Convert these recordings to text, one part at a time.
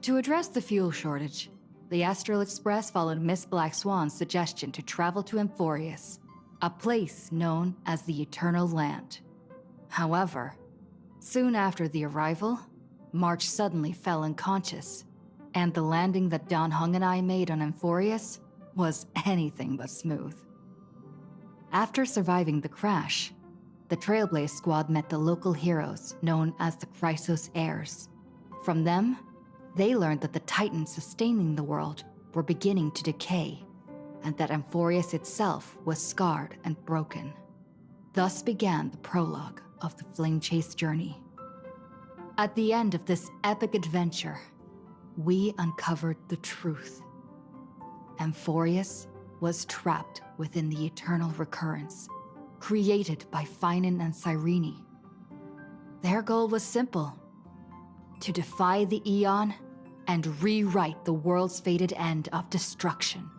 To address the fuel shortage, the Astral Express followed Miss Black Swan's suggestion to travel to Amphorius, a place known as the Eternal Land. However, soon after the arrival, March suddenly fell unconscious, and the landing that Dan Hung and I made on Amphorius was anything but smooth. After surviving the crash, the Trailblaze squad met the local heroes known as the Chrysos Heirs. From them, they learned that the titans sustaining the world were beginning to decay, and that Amphorius itself was scarred and broken. Thus began the prologue of the Flame Chase journey. At the end of this epic adventure, we uncovered the truth. Amphorius was trapped within the eternal recurrence, created by Finan and Cyrene. Their goal was simple: to defy the Aeon and rewrite the world's fated end of destruction.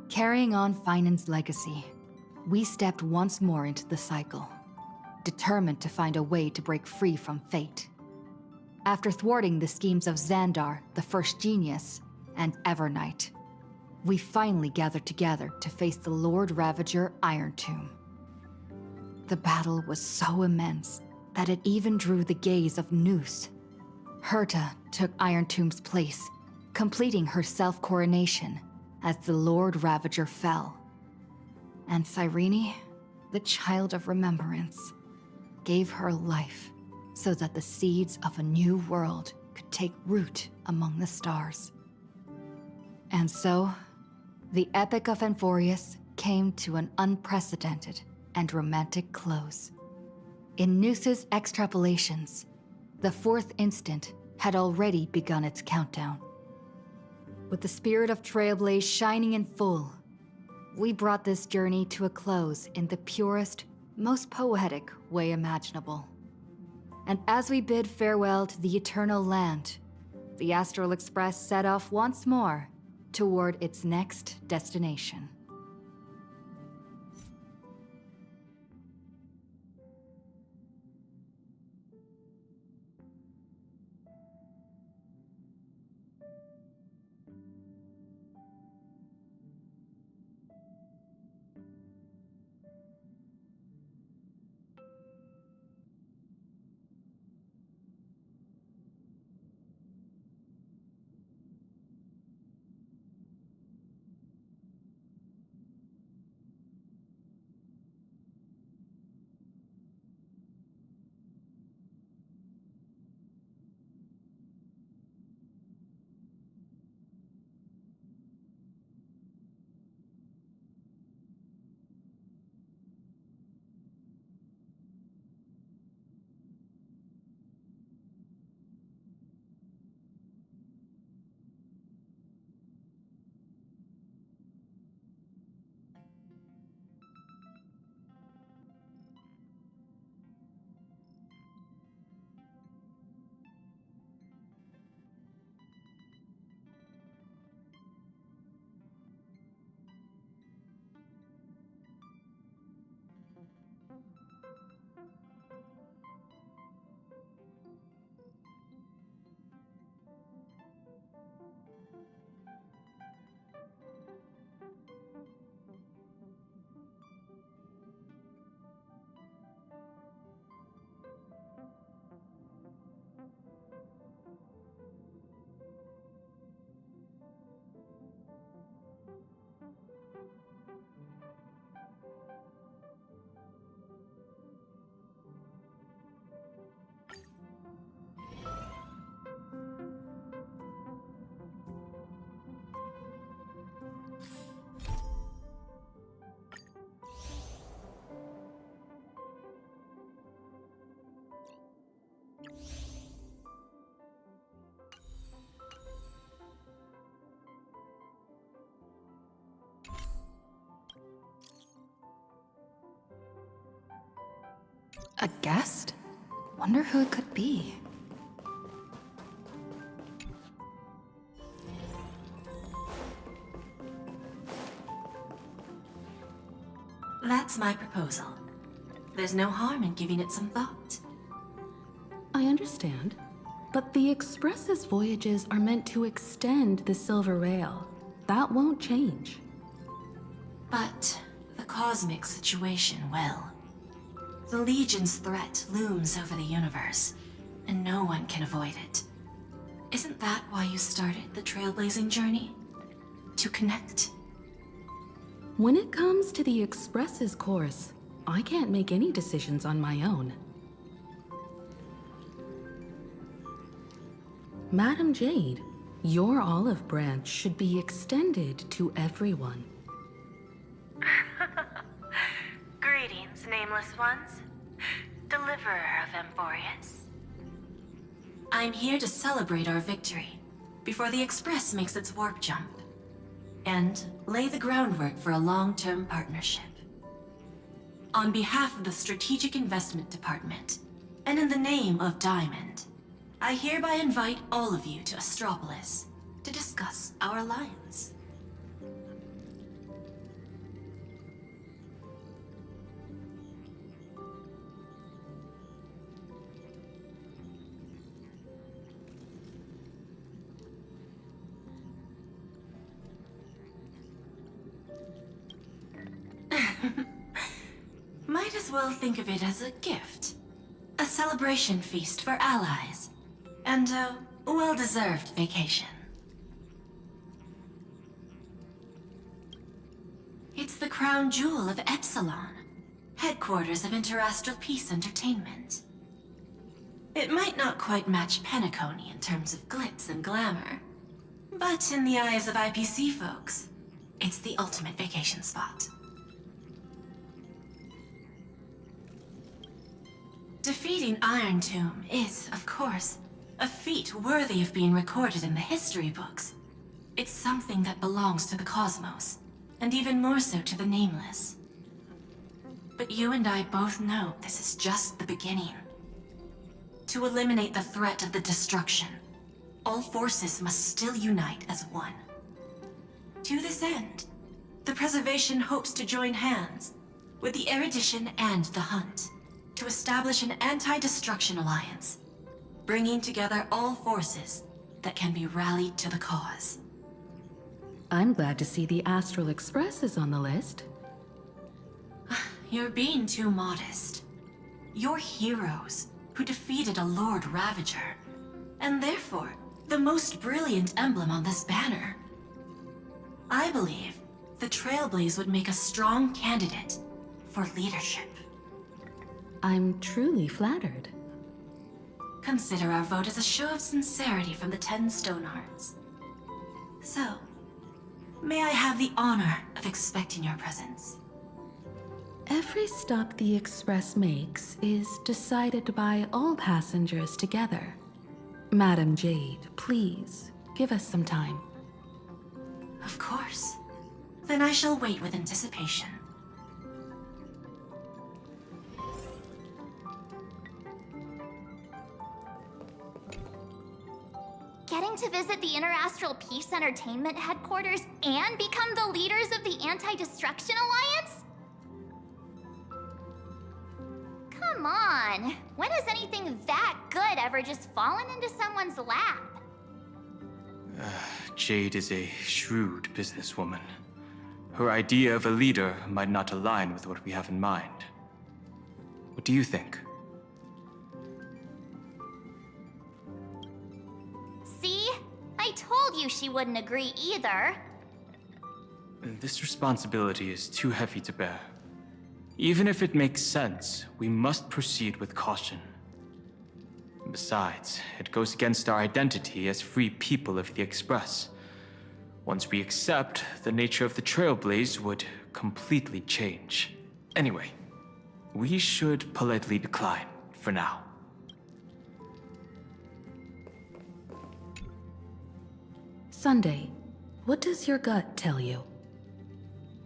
Carrying on Finan's legacy, we stepped once more into the cycle, determined to find a way to break free from fate. After thwarting the schemes of Xandar, the First Genius, and Evernight, we finally gathered together to face the Lord Ravager Iron Tomb. The battle was so immense that it even drew the gaze of Noose. Herta took Iron Tomb's place, completing her self-coronation as the Lord Ravager fell. And Cyrene, the Child of Remembrance, gave her life so that the seeds of a new world could take root among the stars. And so, the Epic of Amphorius came to an unprecedented and romantic close. In Noose's extrapolations, the fourth instant had already begun its countdown. With the spirit of Trailblaze shining in full, we brought this journey to a close in the purest, most poetic way imaginable. And as we bid farewell to the Eternal Land, the Astral Express set off once more toward its next destination. A guest? Wonder who it could be. That's my proposal. There's no harm in giving it some thought. I understand, but the Express's voyages are meant to extend the Silver Rail. That won't change. But the cosmic situation will. The Legion's threat looms over the universe, and no one can avoid it. Isn't that why you started the trailblazing journey? To connect? When it comes to the Express's course, I can't make any decisions on my own. Madam Jade, your olive branch should be extended to everyone. Greetings, nameless ones. Deliverer of Emphorius. I'm here to celebrate our victory before the Express makes its warp jump, and lay the groundwork for a long-term partnership. On behalf of the Strategic Investment Department, and in the name of Diamond, I hereby invite all of you to Astropolis to discuss our alliance. Might as well think of it as a gift. A celebration feast for allies. And a well-deserved vacation. It's the crown jewel of Epsilon, headquarters of Interastral Peace Entertainment. It might not quite match Penacony in terms of glitz and glamour, but in the eyes of IPC folks, it's the ultimate vacation spot. Defeating Iron Tomb is, of course, a feat worthy of being recorded in the history books. It's something that belongs to the cosmos, and even more so to the Nameless. But you and I both know this is just the beginning. To eliminate the threat of the destruction, all forces must still unite as one. To this end, the Preservation hopes to join hands with the Erudition and the Hunt to establish an anti-destruction alliance, bringing together all forces that can be rallied to the cause. I'm glad to see the Astral Express is on the list. You're being too modest. You're heroes who defeated a Lord Ravager, and therefore the most brilliant emblem on this banner. I believe the Trailblaze would make a strong candidate for leadership. I'm truly flattered. Consider our vote as a show of sincerity from the 10 Stonehearts. So, may I have the honor of expecting your presence? Every stop the Express makes is decided by all passengers together. Madam Jade, please, give us some time. Of course. Then I shall wait with anticipation. Getting to visit the Interastral Peace Entertainment headquarters and become the leaders of the Anti-Destruction Alliance? Come on, when has anything that good ever just fallen into someone's lap? Jade is a shrewd businesswoman. Her idea of a leader might not align with what we have in mind. What do you think? See? I told you she wouldn't agree either. This responsibility is too heavy to bear. Even if it makes sense, we must proceed with caution. Besides, it goes against our identity as free people of the Express. Once we accept, the nature of the Trailblaze would completely change. Anyway, we should politely decline for now. Sunday, what does your gut tell you?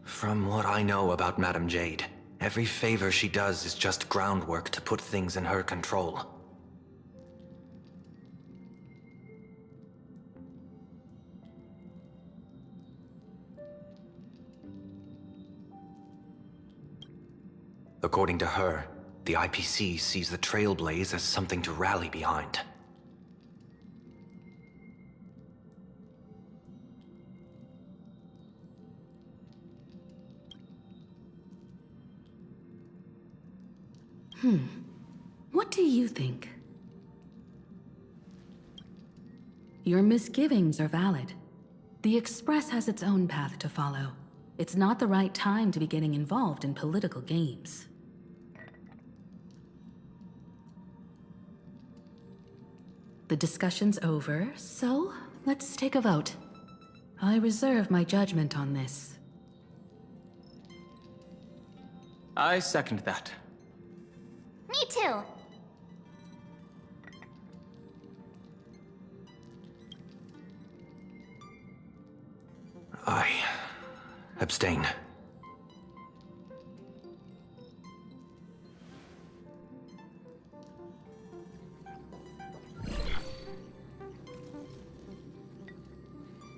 From what I know about Madam Jade, Every favor she does is just groundwork to put things in her control. According to her, the IPC sees the Trailblaze as something to rally behind. What do you think? Your misgivings are valid. The Express has its own path to follow. It's not the right time to be getting involved in political games. The discussion's over, so let's take a vote. I reserve my judgment on this. I second that. Me too. I abstain.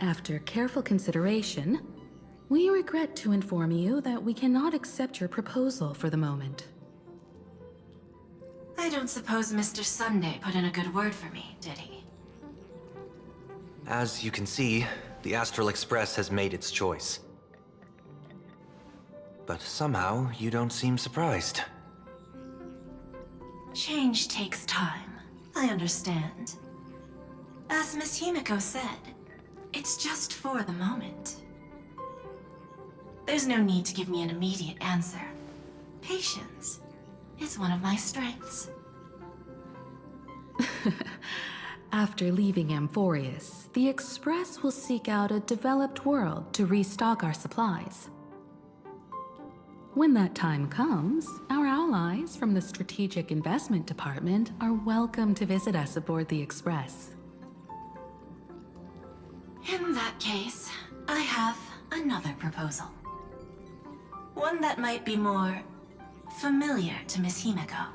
After careful consideration, we regret to inform you that we cannot accept your proposal for the moment. I don't suppose Mr. Sunday put in a good word for me, did he? As you can see, the Astral Express has made its choice. But somehow, you don't seem surprised. Change takes time. I understand. As Miss Himiko said, it's just for the moment. There's no need to give me an immediate answer. Patience is one of my strengths. After leaving Amphorius, the Express will seek out a developed world to restock our supplies. When that time comes, our allies from the Strategic Investment Department are welcome to visit us aboard the Express. In that case, I have another proposal. One that might be more familiar to Miss Himiko.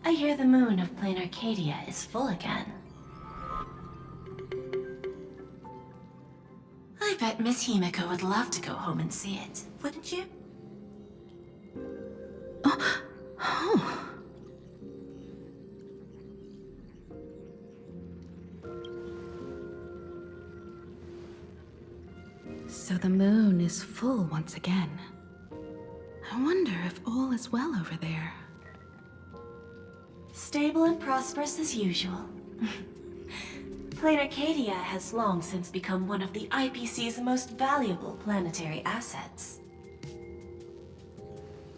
I hear the moon of Plain Arcadia is full again. I bet Miss Himiko would love to go home and see it, wouldn't you? So the moon is full once again. I wonder if all is well over there. Stable and prosperous as usual. Plain Arcadia has long since become one of the IPC's most valuable planetary assets.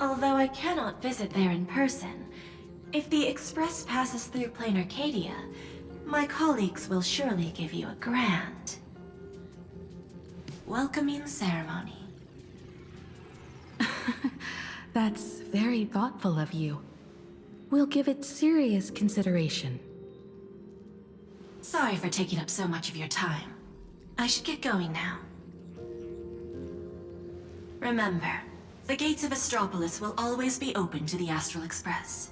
Although I cannot visit there in person, if the Express passes through Plain Arcadia, my colleagues will surely give you a grand welcoming ceremony. That's very thoughtful of you. We'll give it serious consideration. Sorry for taking up so much of your time. I should get going now. Remember, the gates of Astropolis will always be open to the Astral Express.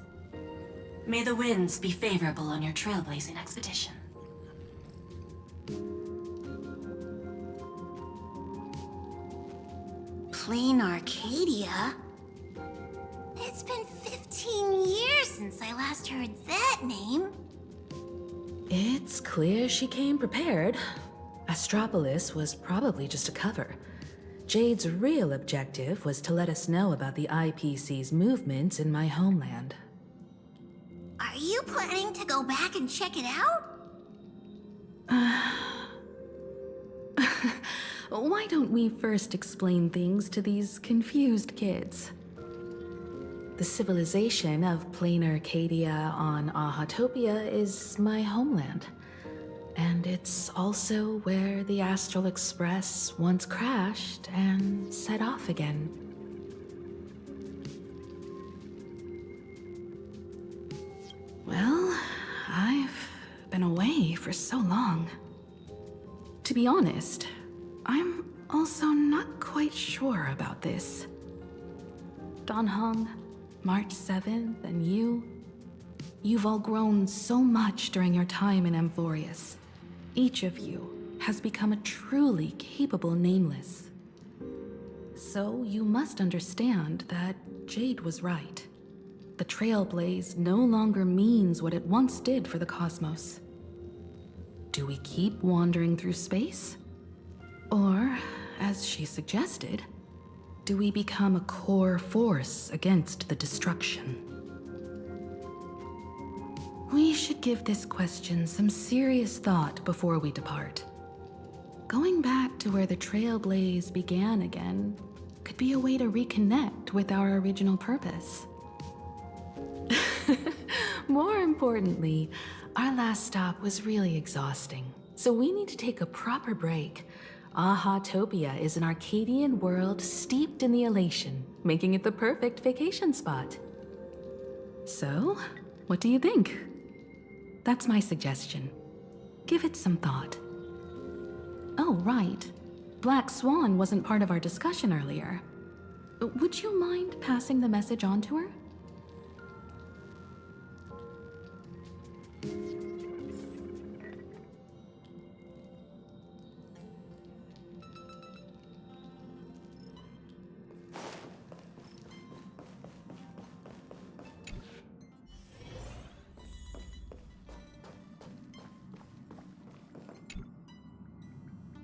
May the winds be favorable on your trailblazing expedition. Plain Arcadia? It's been 15 years since I last heard that name. It's clear she came prepared. Astropolis was probably just a cover. Jade's real objective was to let us know about the IPC's movements in my homeland. Are you planning to go back and check it out? Why don't we first explain things to these confused kids? The civilization of Plain Arcadia on Ahatopia is my homeland. And it's also where the Astral Express once crashed and set off again. Well, I've been away for so long. To be honest, I'm also not quite sure about this. Dan Heng, March 7th, and you. You've all grown so much during your time in Amphorius. Each of you has become a truly capable Nameless. So you must understand that Jade was right. The Trailblaze no longer means what it once did for the cosmos. Do we keep wandering through space? Or, as she suggested, do we become a core force against the destruction? We should give this question some serious thought before we depart. Going back to where the Trailblaze began again could be a way to reconnect with our original purpose. More importantly, our last stop was really exhausting, so we need to take a proper break. Ahatopia is an Arcadian world steeped in the elation, making it the perfect vacation spot. So, what do you think? That's my suggestion. Give it some thought. Oh, right. Black Swan wasn't part of our discussion earlier. Would you mind passing the message on to her?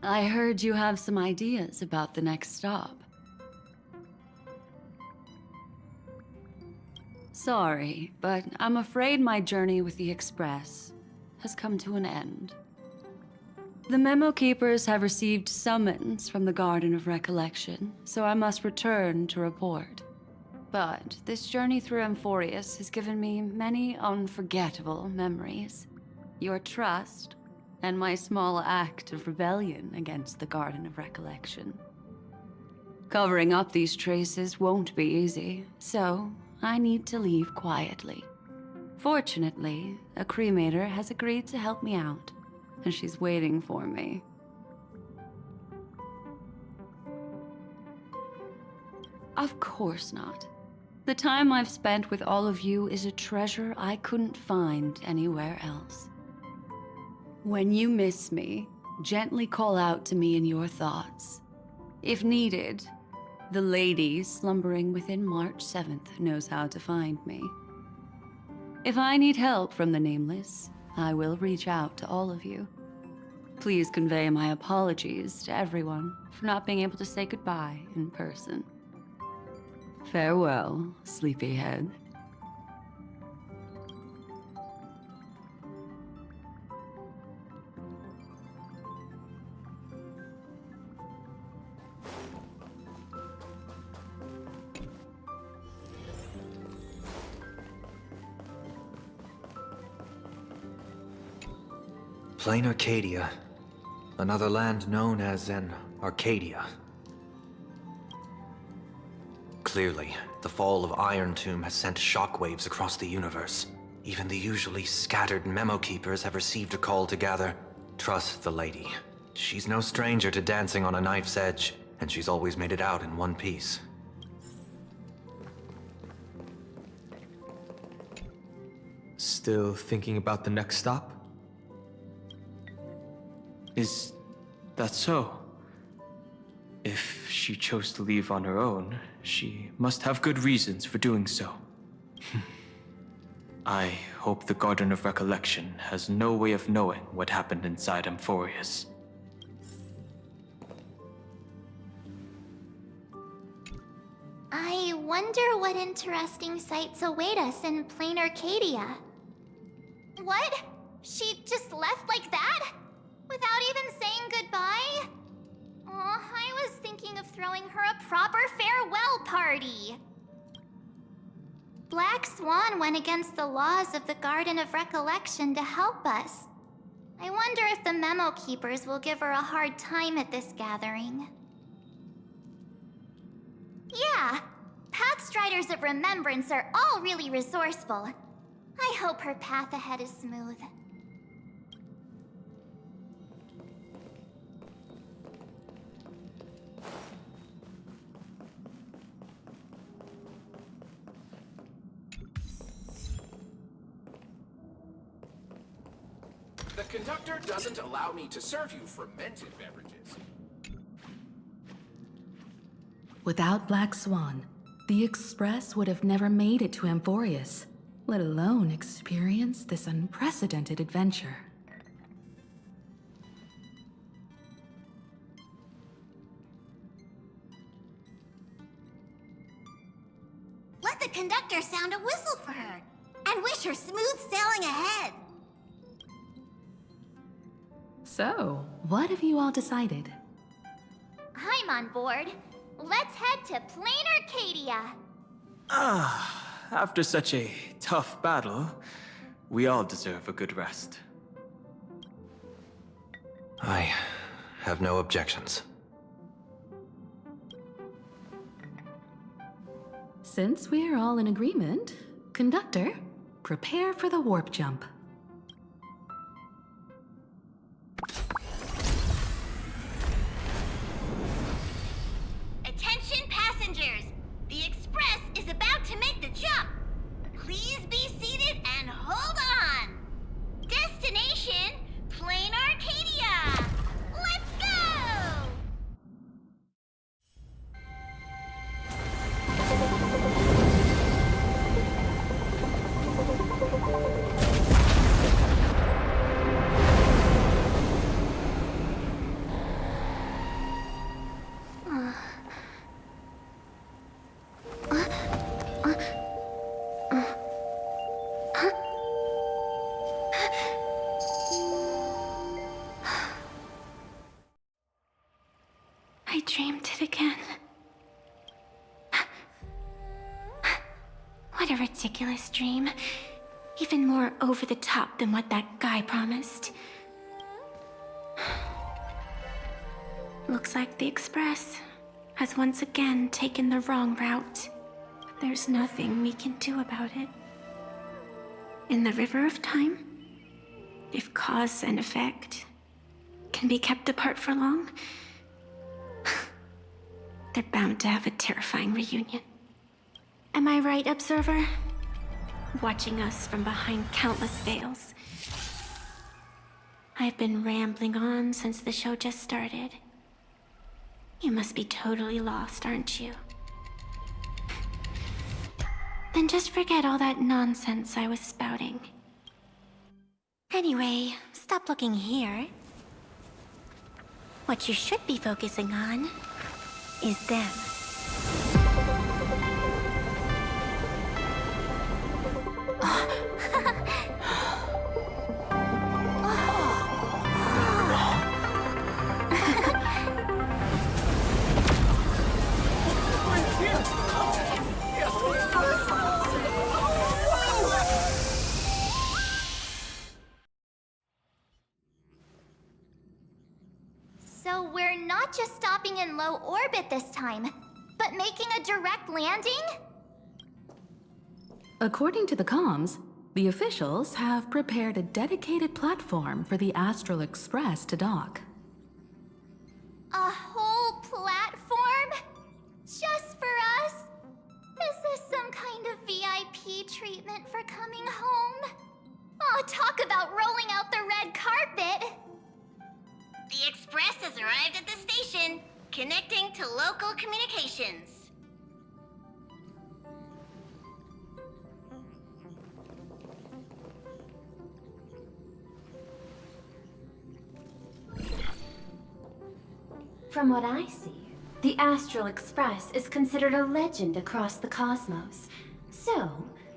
I heard you have some ideas about the next stop. Sorry, but I'm afraid my journey with the Express has come to an end. The Memo Keepers have received summons from the Garden of Recollection, so I must return to report. But this journey through Amphorius has given me many unforgettable memories. Your trust, and my small act of rebellion against the Garden of Recollection. Covering up these traces won't be easy, so I need to leave quietly. Fortunately, a cremator has agreed to help me out, and she's waiting for me. Of course not. The time I've spent with all of you is a treasure I couldn't find anywhere else. When you miss me, gently call out to me in your thoughts. If needed, the lady slumbering within March 7th knows how to find me. If I need help from the Nameless, I will reach out to all of you. Please convey my apologies to everyone for not being able to say goodbye in person. Farewell, sleepyhead. Plain Arcadia. Another land known as an Arcadia. Clearly, the fall of Iron Tomb has sent shockwaves across the universe. Even the usually scattered Memo Keepers have received a call to gather. Trust the lady. She's no stranger to dancing on a knife's edge, and she's always made it out in one piece. Still thinking about the next stop? Is that so? If she chose to leave on her own, she must have good reasons for doing so. I hope the Garden of Recollection has no way of knowing what happened inside Amphorius. I wonder what interesting sights await us in plain Arcadia. What? She just left like that? Without even saying goodbye? Aw, I was thinking of throwing her a proper farewell party. Black Swan went against the laws of the Garden of Recollection to help us. I wonder if the Memo Keepers will give her a hard time at this gathering. Yeah, Pathstriders of Remembrance are all really resourceful. I hope her path ahead is smooth. The conductor doesn't allow me to serve you fermented beverages. Without Black Swan, the Express would have never made it to Amphorius, let alone experience this unprecedented adventure. Let the conductor sound a whistle for her, and wish her smooth sailing ahead. So, what have you all decided? I'm on board. Let's head to Plain Arcadia. After such a tough battle, we all deserve a good rest. I have no objections. Since we're all in agreement, Conductor, prepare for the warp jump. Attention passengers! The Express is about to make the jump! Please be seated and hold on! Destination, Plain Arcadia! Let's go! I dreamed it again. What a ridiculous dream. Even more over the top than what that guy promised. Looks like the Express has once again taken the wrong route. There's nothing we can do about it. In the river of time, if cause and effect can be kept apart for long, they're bound to have a terrifying reunion. Am I right, Observer? Watching us from behind countless veils. I've been rambling on since the show just started. You must be totally lost, aren't you? Then just forget all that nonsense I was spouting. Anyway, stop looking here. What you should be focusing on is them. So we're not just stopping in low orbit this time, but making a direct landing? According to the comms, the officials have prepared a dedicated platform for the Astral Express to dock. A whole platform? Just for us? Is this some kind of VIP treatment for coming home? Oh, talk about rolling out the red carpet! The Express has arrived at the station, connecting to local communications. From what I see, the Astral Express is considered a legend across the cosmos. So,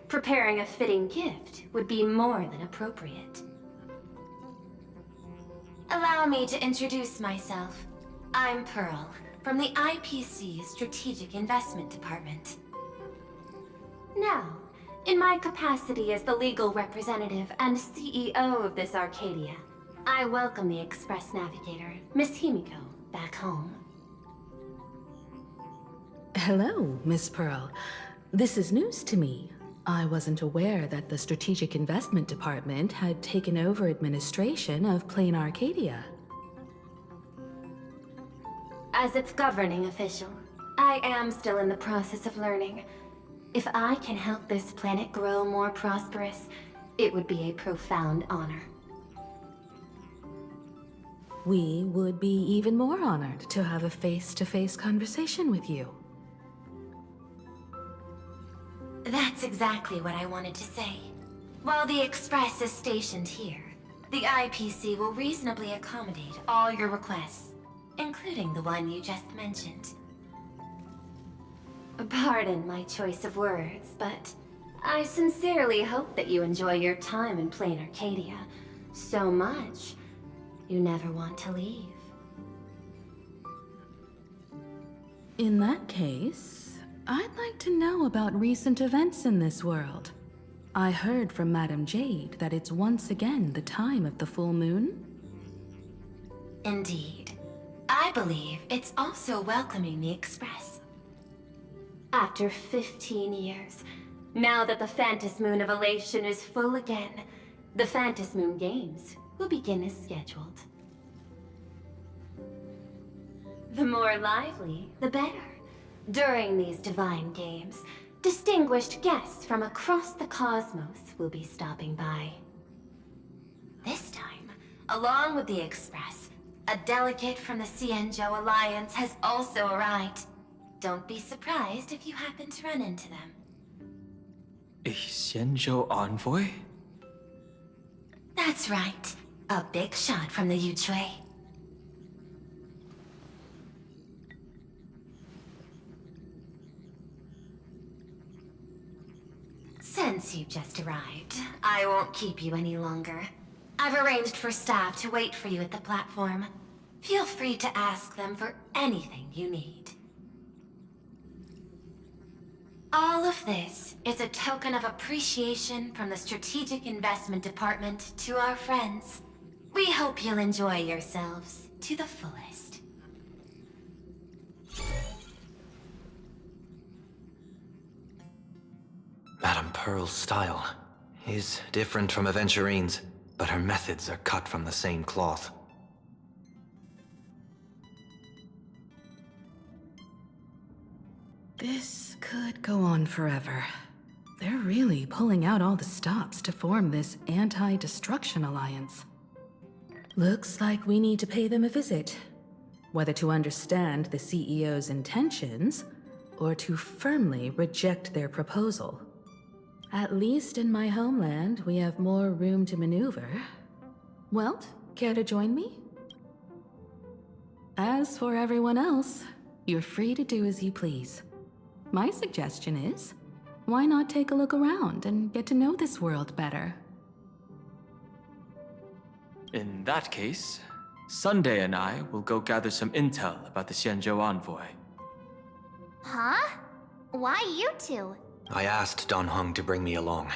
preparing a fitting gift would be more than appropriate. Allow me to introduce myself. I'm Pearl, from the IPC Strategic Investment Department. Now, in my capacity as the legal representative and CEO of this Arcadia, I welcome the Express Navigator, Miss Himiko, back home. Hello, Miss Pearl. This is news to me. I wasn't aware that the Strategic Investment Department had taken over administration of Plain Arcadia. As its governing official, I am still in the process of learning. If I can help this planet grow more prosperous, it would be a profound honor. we would be even more honored to have a face-to-face conversation with you. That's exactly what I wanted to say. While the Express is stationed here, the IPC will reasonably accommodate all your requests, including the one you just mentioned. Pardon my choice of words, but I sincerely hope that you enjoy your time in plain Arcadia so much you never want to leave. In that case, I'd like to know about recent events in this world. I heard from Madame Jade that it's once again the time of the full moon. Indeed. I believe it's also welcoming the Express. After 15 years, now that the Phantasmoon Moon of Elation is full again, the Phantasmoon Moon Games will begin as scheduled. The more lively, the better. During these divine games, distinguished guests from across the cosmos will be stopping by. This time, along with the Express, a delegate from the Xianzhou Alliance has also arrived. Don't be surprised if you happen to run into them. A Xianzhou envoy? That's right. A big shot from the Yuchui. Since you just arrived, I won't keep you any longer. I've arranged for staff to wait for you at the platform. Feel free to ask them for anything you need. All of this is a token of appreciation from the Strategic Investment Department to our friends. We hope you'll enjoy yourselves to the fullest. Madame Pearl's style is different from Aventurine's, but her methods are cut from the same cloth. This could go on forever. They're really pulling out all the stops to form this anti-destruction alliance. Looks like we need to pay them a visit. Whether to understand the CEO's intentions, or to firmly reject their proposal. At least in my homeland, we have more room to maneuver. Welt, care to join me? As for everyone else, you're free to do as you please. My suggestion is, why not take a look around and get to know this world better? In that case, Sunday and I will go gather some intel about the Xianzhou envoy. Huh? Why you two? I asked Don Hung to bring me along.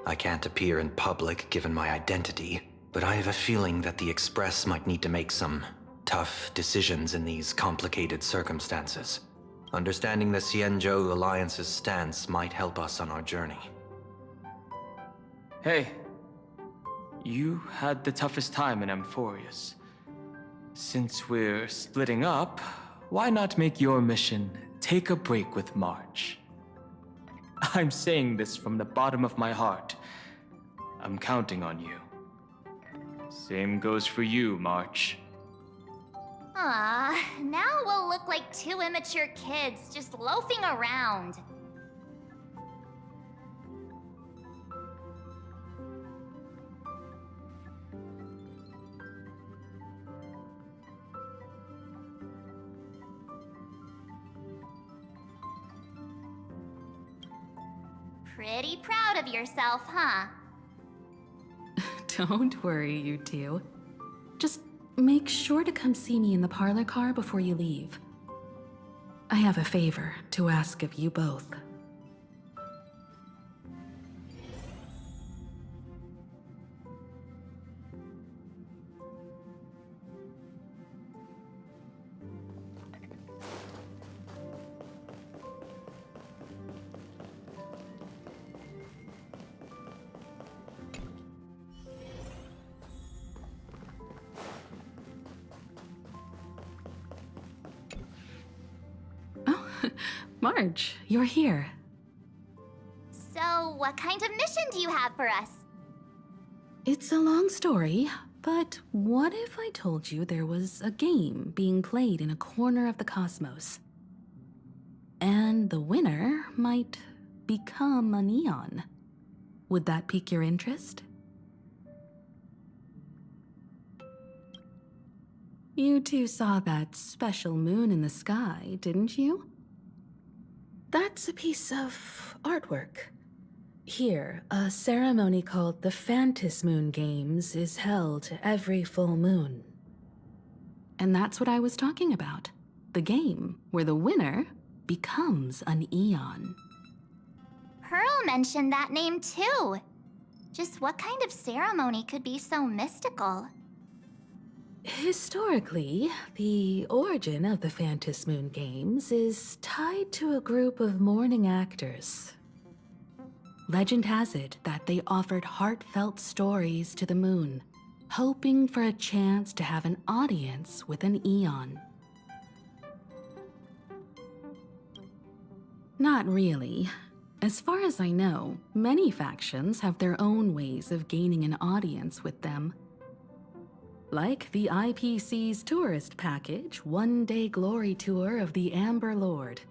I can't appear in public given my identity, but I have a feeling that the Express might need to make some tough decisions in these complicated circumstances. Understanding the Xianzhou Alliance's stance might help us on our journey. Hey, you had the toughest time in Amphorius. Since we're splitting up, why not make your mission take a break with March? I'm saying this from the bottom of my heart. I'm counting on you. Same goes for you, March. Now we'll look like two immature kids just loafing around. Pretty proud of yourself, huh? Don't worry, you two. Just make sure to come see me in the parlor car before you leave. I have a favor to ask of you both. Marge, you're here. So, what kind of mission do you have for us? It's a long story, But what if I told you there was a game being played in a corner of the cosmos? And the winner might become an Eon. Would that pique your interest? You two saw that special moon in the sky, didn't you? That's a piece of artwork. Here, a ceremony called the Phantom Moon Games is held every full moon. And that's what I was talking about. The game where the winner becomes an Eon. Pearl mentioned that name too. Just what kind of ceremony could be so mystical? Historically, the origin of the Phantom Moon Games is tied to a group of mourning actors. Legend has it that they offered heartfelt stories to the moon, hoping for a chance to have an audience with an Eon. Not really. As far as I know, many factions have their own ways of gaining an audience with them. Like the IPC's tourist package, one-day glory tour of the Amber Lord.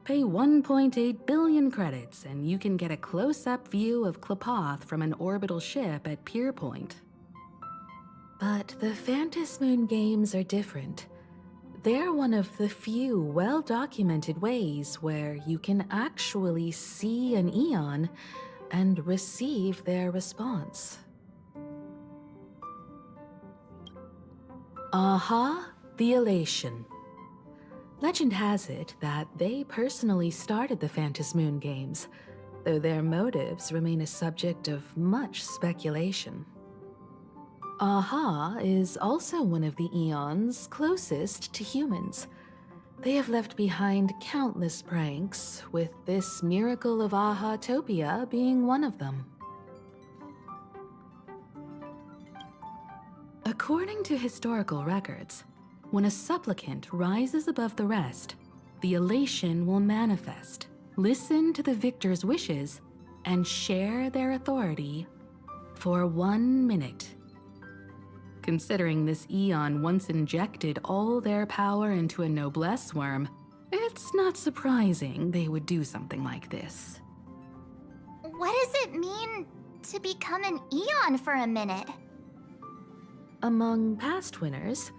Pay 1.8 billion credits and you can get a close-up view of Klapoth from an orbital ship at Pier Point. But the Phantom Moon Games are different. They're one of the few well-documented ways where you can actually see an Eon and receive their response. Aha, the Elation. Legend has it that they personally started the Phantom Moon Games, though their motives remain a subject of much speculation. Aha is also one of the Eons closest to humans. They have left behind countless pranks, with this miracle of Ahatopia being one of them. According to historical records, when a supplicant rises above the rest, the elation will manifest, listen to the victor's wishes, and share their authority for 1 minute. Considering this Eon once injected all their power into a noblesse worm, it's not surprising they would do something like this. What does it mean to become an Eon for a minute? Among past winners,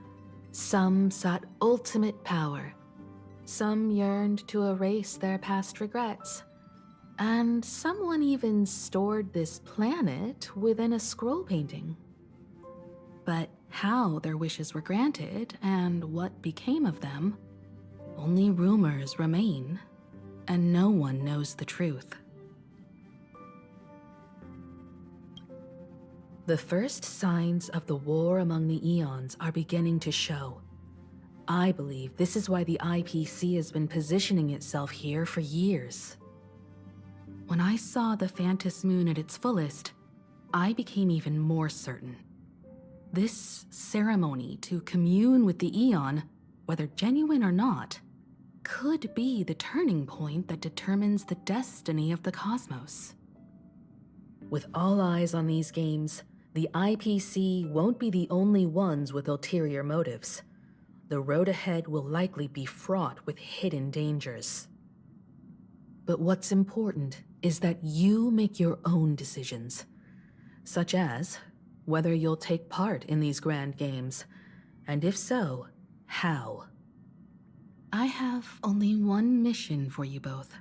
some sought ultimate power. Some yearned to erase their past regrets. And someone even stored this planet within a scroll painting. But how their wishes were granted and what became of them, only rumors remain, and no one knows the truth. The first signs of the war among the Eons are beginning to show. I believe this is why the IPC has been positioning itself here for years. When I saw the Phantom Moon at its fullest, I became even more certain. This ceremony to commune with the Eon, whether genuine or not, could be the turning point that determines the destiny of the cosmos. With all eyes on these games, the IPC won't be the only ones with ulterior motives. The road ahead will likely be fraught with hidden dangers. But what's important is that you make your own decisions, such as whether you'll take part in these grand games, and if so, how. I have only one mission for you both.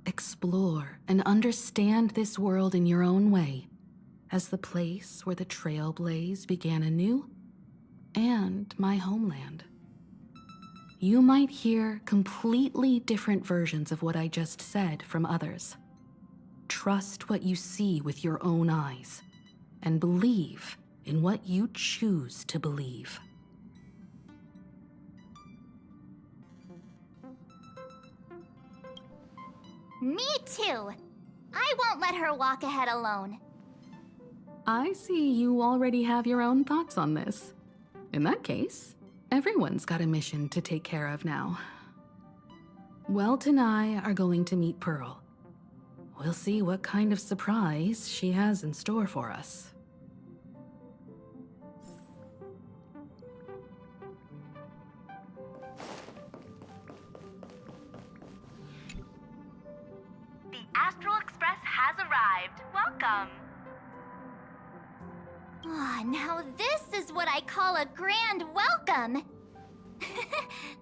Explore and understand this world in your own way, as the place where the Trailblaze began anew, and my homeland. You might hear completely different versions of what I just said from others. Trust what you see with your own eyes, and believe in what you choose to believe. Me too. I won't let her walk ahead alone. I see you already have your own thoughts on this. In that case, everyone's got a mission to take care of now. Welt and I are going to meet Pearl. We'll see what kind of surprise she has in store for us. Astral Express has arrived. Welcome. Ah, now this is what I call a grand welcome.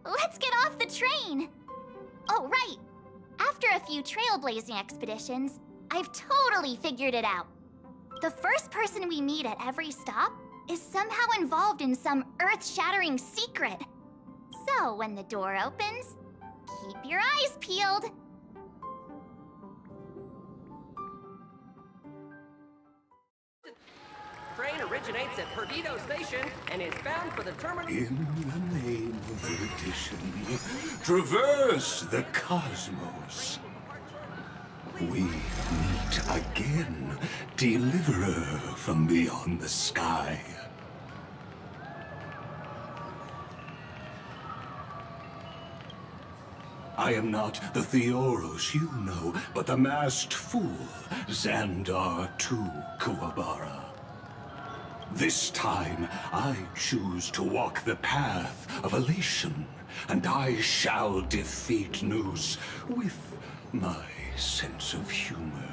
Let's get off the train. Oh, right. After a few trailblazing expeditions, I've totally figured it out. The first person we meet at every stop is somehow involved in some earth-shattering secret. So when the door opens, keep your eyes peeled. Train originates at Perdido Station and is bound for the terminal. In the name of erudition, traverse the cosmos. We meet again, deliverer from beyond the sky. I am not the Theoros you know, but the masked fool, Xandar II Kuwabara. This time, I choose to walk the path of elation, and I shall defeat Noose with my sense of humor.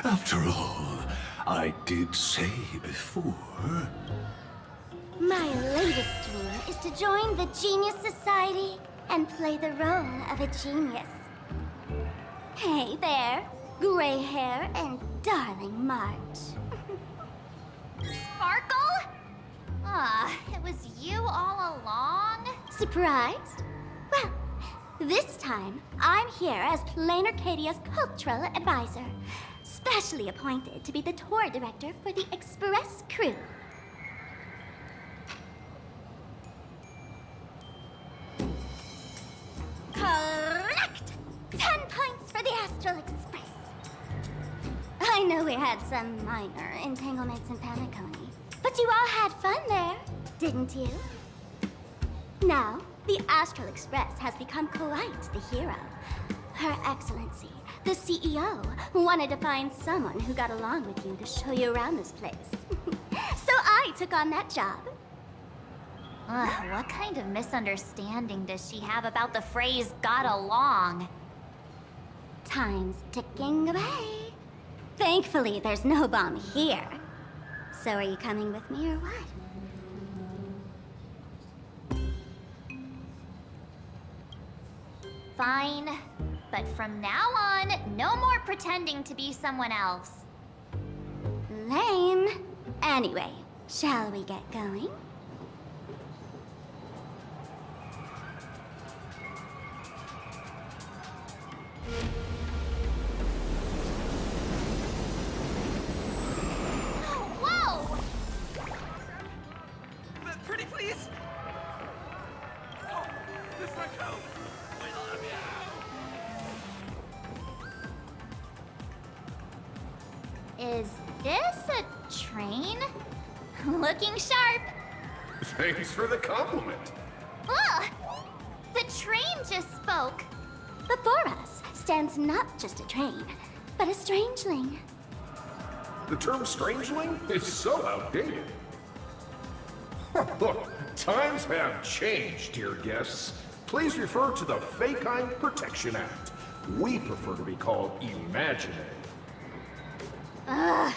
After all, I did say before... My latest dream is to join the Genius Society and play the role of a genius. Hey there, gray hair and darling March. Sparkle? Ah, it was you all along? Surprised? Well, this time, I'm here as Plain Arcadia's cultural advisor, specially appointed to be the tour director for the Express crew. Correct! 10 points for the Astral Express. I know we had some minor entanglements in Paniconi, but you all had fun there, didn't you? Now, the Astral Express has become quite the hero. Her Excellency, the CEO, wanted to find someone who got along with you to show you around this place. So I took on that job. What kind of misunderstanding does she have about the phrase got along? Time's ticking away. Thankfully, there's no bomb here. So are you coming with me or what? Fine. But from now on, no more pretending to be someone else. Lame. Anyway, shall we get going? Whoa! Pretty please? Oh, this my coat. We love you. Is this a train? Looking sharp. Thanks for the compliment. Ugh! The train just spoke. Before us stands not just a train, but a strangeling. The term strangeling is so outdated. Look, times have changed, dear guests. Please refer to the Fekine Protection Act. We prefer to be called imaginary. Ugh.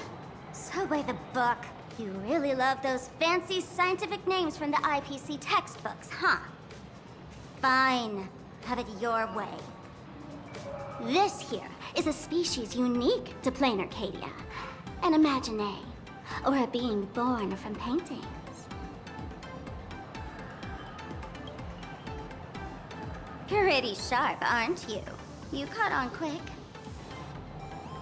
Subway the book. You really love those fancy scientific names from the IPC textbooks, huh? Fine. Have it your way. This here is a species unique to Plain Arcadia. An imagine, or a being born from paintings. Pretty sharp, aren't you? You caught on quick.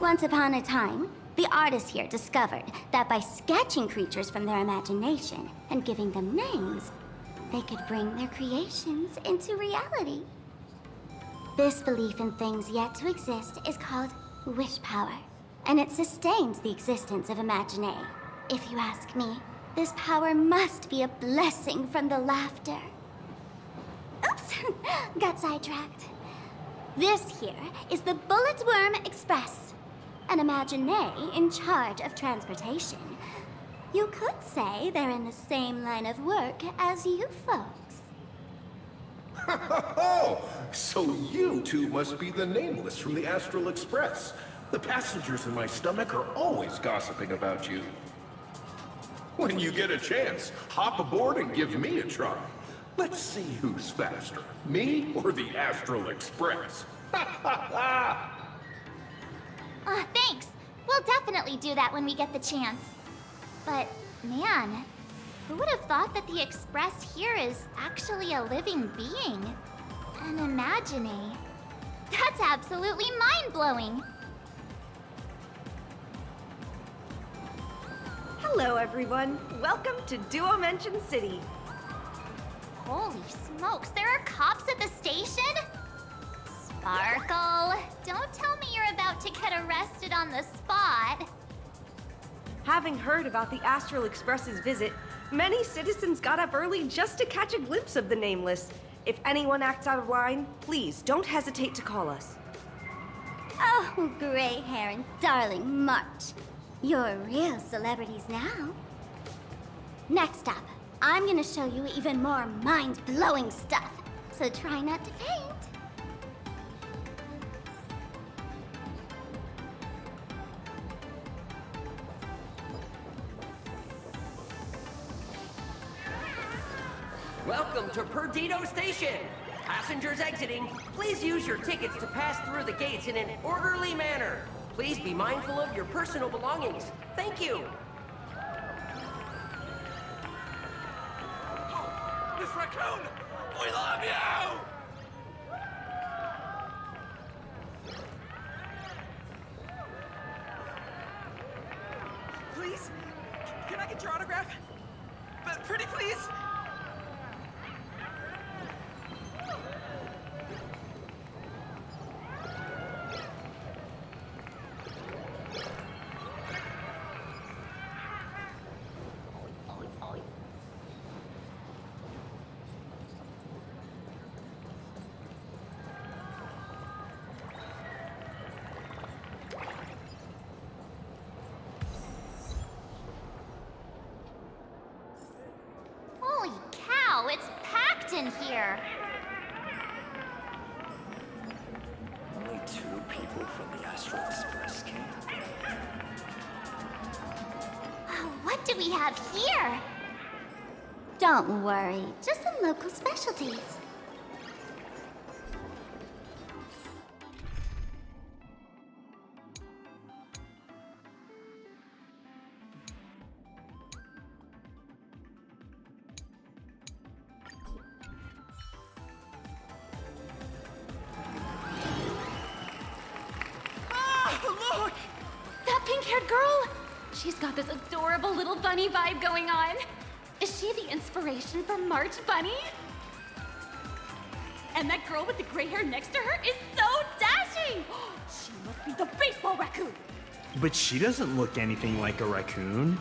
Once upon a time, the artists here discovered that by sketching creatures from their imagination and giving them names, they could bring their creations into reality. This belief in things yet to exist is called wish power, and it sustains the existence of imagine. If you ask me, this power must be a blessing from the laughter. Oops, got sidetracked. This here is the Bulletworm Express, an imagine in charge of transportation. You could say they're in the same line of work as you folks. Oh, so you two must be the Nameless from the Astral Express. The passengers in my stomach are always gossiping about you. When you get a chance, hop aboard and give me a try. Let's see who's faster, me or the Astral Express. Thanks. We'll definitely do that when we get the chance. But, man, who would have thought that the Express here is actually a living being? An imagining. That's absolutely mind-blowing. Hello, everyone. Welcome to Duomension City. Holy smokes, there are cops at the station? Sparkle, don't tell me you're about to get arrested on the spot. Having heard about the Astral Express's visit, many citizens got up early just to catch a glimpse of the Nameless. If anyone acts out of line, please don't hesitate to call us. Oh, gray hair and darling March. You're real celebrities now. Next up, I'm gonna show you even more mind-blowing stuff, so try not to faint. Welcome to Perdido Station! Passengers exiting, please use your tickets to pass through the gates in an orderly manner. Please be mindful of your personal belongings. Thank you! Miss Raccoon! We love you! Please? Can I get your autograph? But pretty please? Holy cow, it's packed in here. Only 2 people from the Astral Express came. What do we have here? Don't worry, just some local specialties. Look! That pink-haired girl! She's got this adorable little bunny vibe going on. Is she the inspiration for March Bunny? And that girl with the gray hair next to her is so dashing! She must be the baseball raccoon! But she doesn't look anything like a raccoon.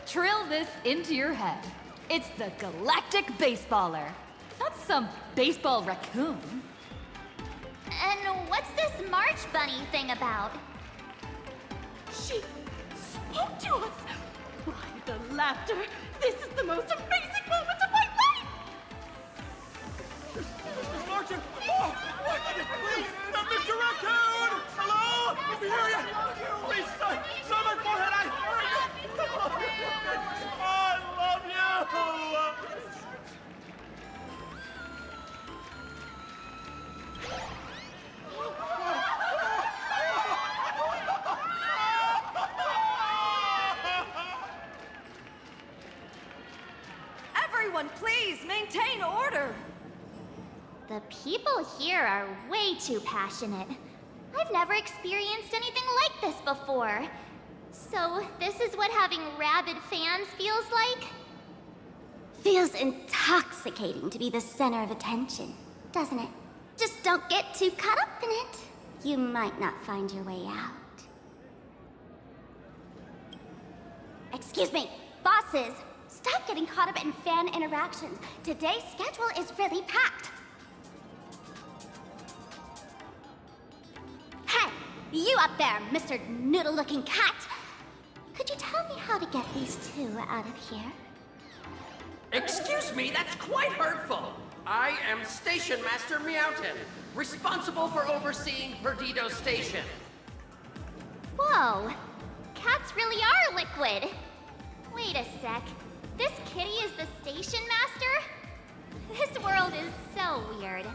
Trill this into your head. It's the Galactic Baseballer. Not some baseball raccoon. And what's this March Bunny thing about? She spoke to us! By the laughter, this is the most amazing moment of my life! Miss Martin! Oh! Please! Mr. Raccoon! Hello! Let me hear you! Please, son my forehead! I love you! Everyone, please maintain order. The people here are way too passionate. I've never experienced anything like this before. So, this is what having rabid fans feels like? Feels intoxicating to be the center of attention, doesn't it? Just don't get too caught up in it. You might not find your way out. Excuse me, bosses! Stop getting caught up in fan interactions. Today's schedule is really packed. You up there, Mr. Noodle-looking cat! Could you tell me how to get these two out of here? Excuse me, that's quite hurtful. I am Station Master Meowton, responsible for overseeing Perdido Station. Whoa! Cats really are liquid! Wait a sec. This kitty is the station master? This world is so weird.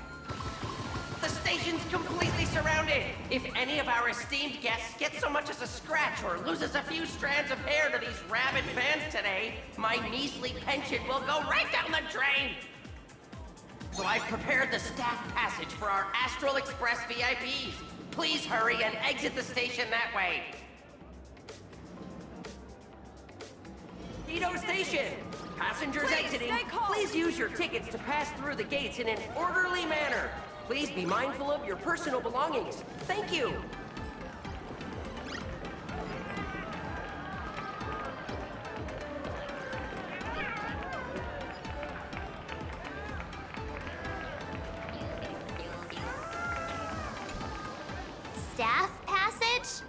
The station's completely surrounded. If any of our esteemed guests get so much as a scratch or loses a few strands of hair to these rabid fans today, my measly pension will go right down the drain. So I've prepared the staff passage for our Astral Express VIPs. Please hurry and exit the station that way. Perdido Station! Passengers exiting, please use your tickets to pass through the gates in an orderly manner. Please be mindful of your personal belongings. Thank you. Staff passage?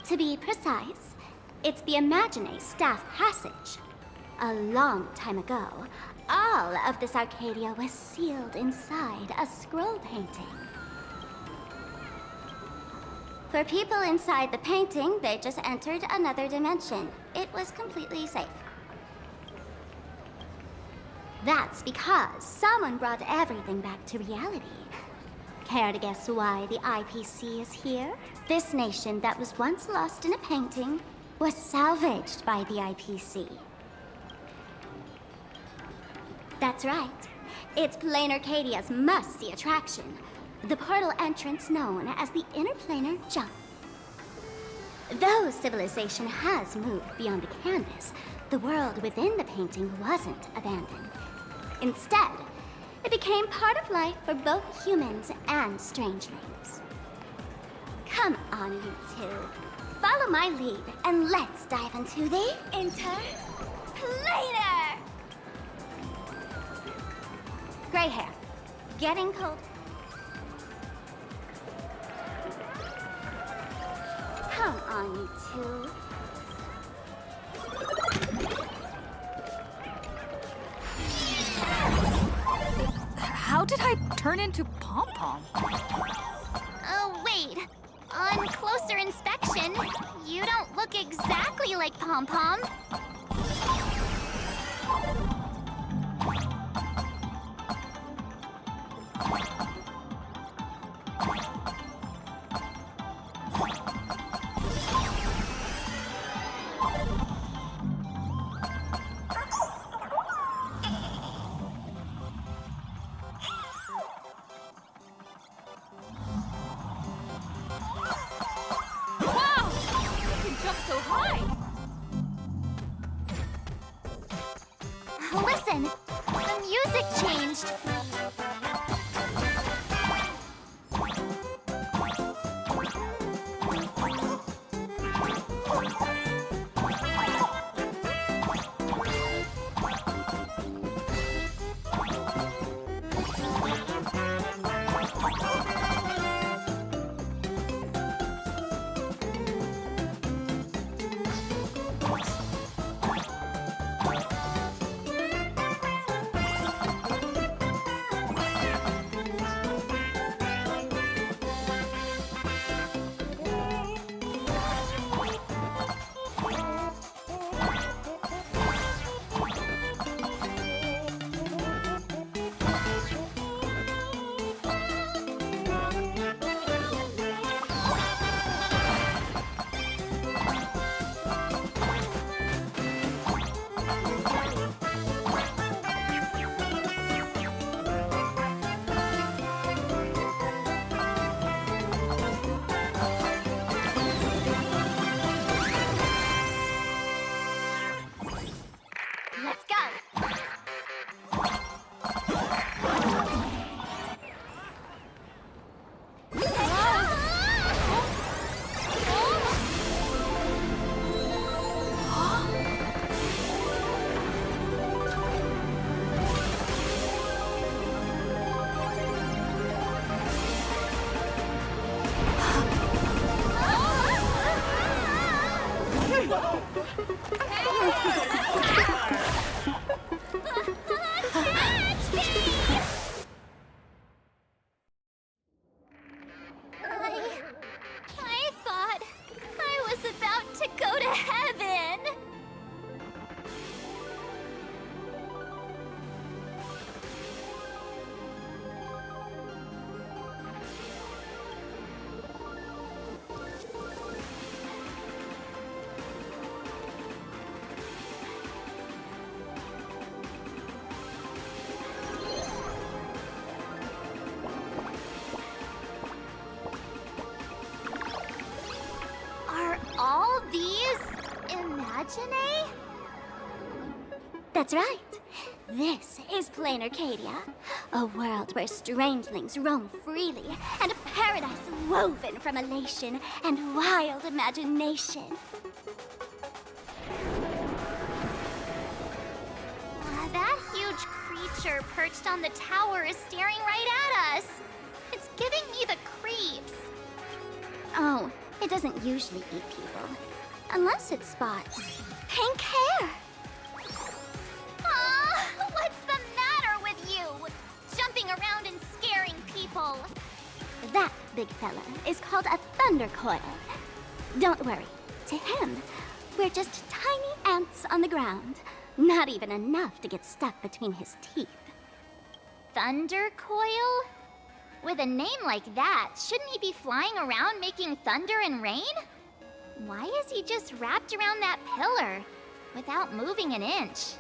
To be precise, it's the Imagine Staff Passage. A long time ago, all of this Arcadia was sealed inside a scroll painting. For people inside the painting, they just entered another dimension. It was completely safe. That's because someone brought everything back to reality. Care to guess why the IPC is here? This nation that was once lost in a painting was salvaged by the IPC. That's right. It's Planar Arcadia's must-see attraction. The portal entrance known as the Interplanar Jump. Though civilization has moved beyond the canvas, the world within the painting wasn't abandoned. Instead, it became part of life for both humans and strangelings. Come on, you two. Follow my lead, and let's dive into the Interplanar! Gray hair. Getting cold. Come on, you two. How did I turn into Pom-Pom? Oh, wait. On closer inspection, you don't look exactly like Pom-Pom. Listen, the music changed. I thought I was about to go to heaven. Are all these Imagine? That's right. This is plain Arcadia, a world where strangelings roam freely, and a paradise woven from elation and wild imagination. That huge creature perched on the tower is staring right at us. It's giving me the creeps. Oh, it doesn't usually eat people. Unless it spots pink hair. What's the matter with you? Jumping around and scaring people. That big fella is called a thunder coil. Don't worry. To him, we're just tiny ants on the ground. Not even enough to get stuck between his teeth. Thunder coil? With a name like that, shouldn't he be flying around making thunder and rain? Why is he just wrapped around that pillar without moving an inch?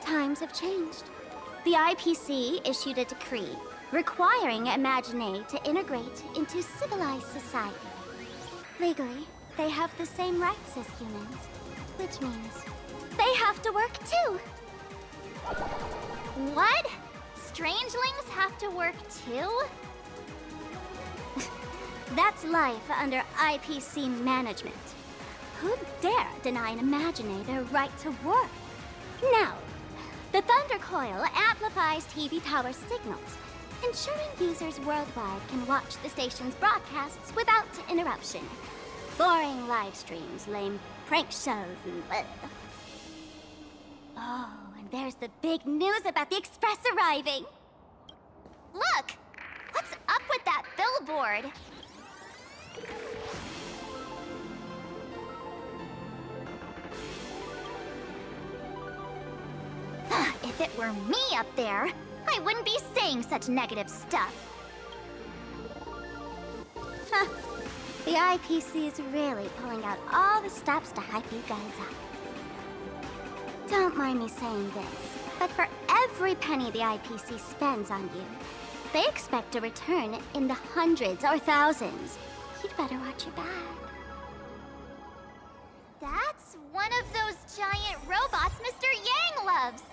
Times have changed. The IPC issued a decree requiring Imagine to integrate into civilized society. Legally, they have the same rights as humans, which means they have to work too. What? Strangelings have to work too? That's life under IPC management. Who'd dare deny an Imagine their right to work? Now, the Thunder Coil amplifies TV tower signals, ensuring users worldwide can watch the station's broadcasts without interruption. Boring live streams, lame prank shows, and bleh. Oh, and there's the big news about the Express arriving. Look! What's up with that billboard? If it were me up there, I wouldn't be saying such negative stuff. Huh. The IPC is really pulling out all the stops to hype you guys up. Don't mind me saying this, but for every penny the IPC spends on you, they expect a return in the hundreds or thousands. You'd better watch your back. That's one of those giant robots Mr. Yang loves.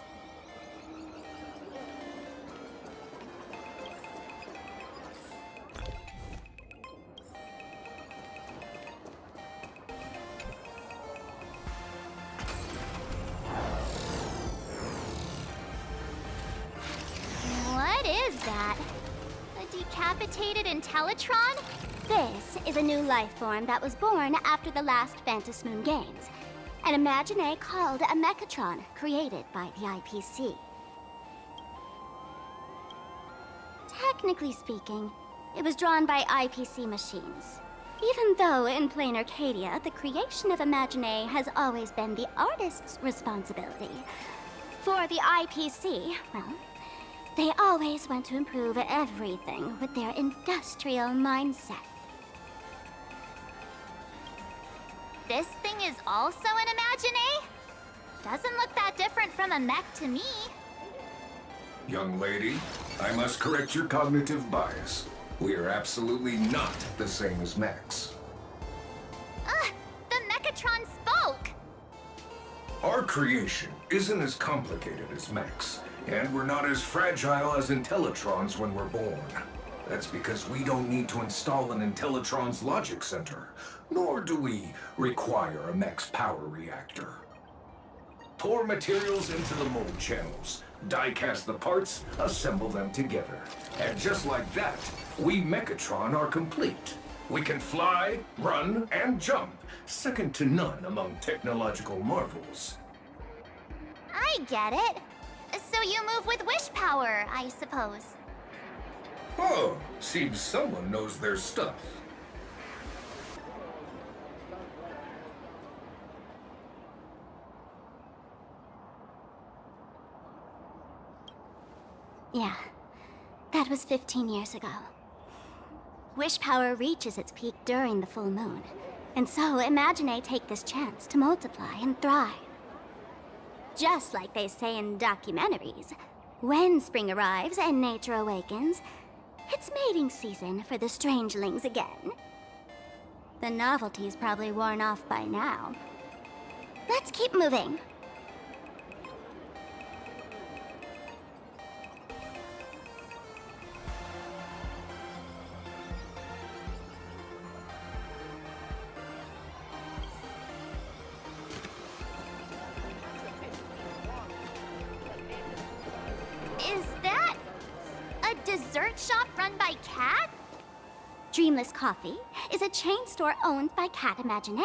What is that? A decapitated Intellitron? This is a new life form that was born after the last Phantom Moon Games. An Imagine called a Mechatron, created by the IPC. Technically speaking, it was drawn by IPC machines. Even though in plain Arcadia, the creation of Imagine has always been the artist's responsibility. For the IPC, well, they always want to improve everything with their industrial mindset. This thing is also an Imagine? Doesn't look that different from a mech to me. Young lady, I must correct your cognitive bias. We are absolutely not the same as mechs. The Mechatron spoke! Our creation isn't as complicated as mechs, and we're not as fragile as Intellitrons when we're born. That's because we don't need to install an Intellitron's logic center, nor do we require a mech's power reactor. Pour materials into the mold channels, die-cast the parts, assemble them together. And just like that, we Mechatron are complete. We can fly, run, and jump, second to none among technological marvels. I get it. So you move with wish power, I suppose. Oh, seems someone knows their stuff. Yeah, that was 15 years ago. Wish power reaches its peak during the full moon, and so Imagine take this chance to multiply and thrive. Just like they say in documentaries, when spring arrives and nature awakens, it's mating season for the strangelings again. The novelty's probably worn off by now. Let's keep moving. Is that a dessert shop run by Cat? Dreamless Coffee is a chain store owned by Cat Imagine.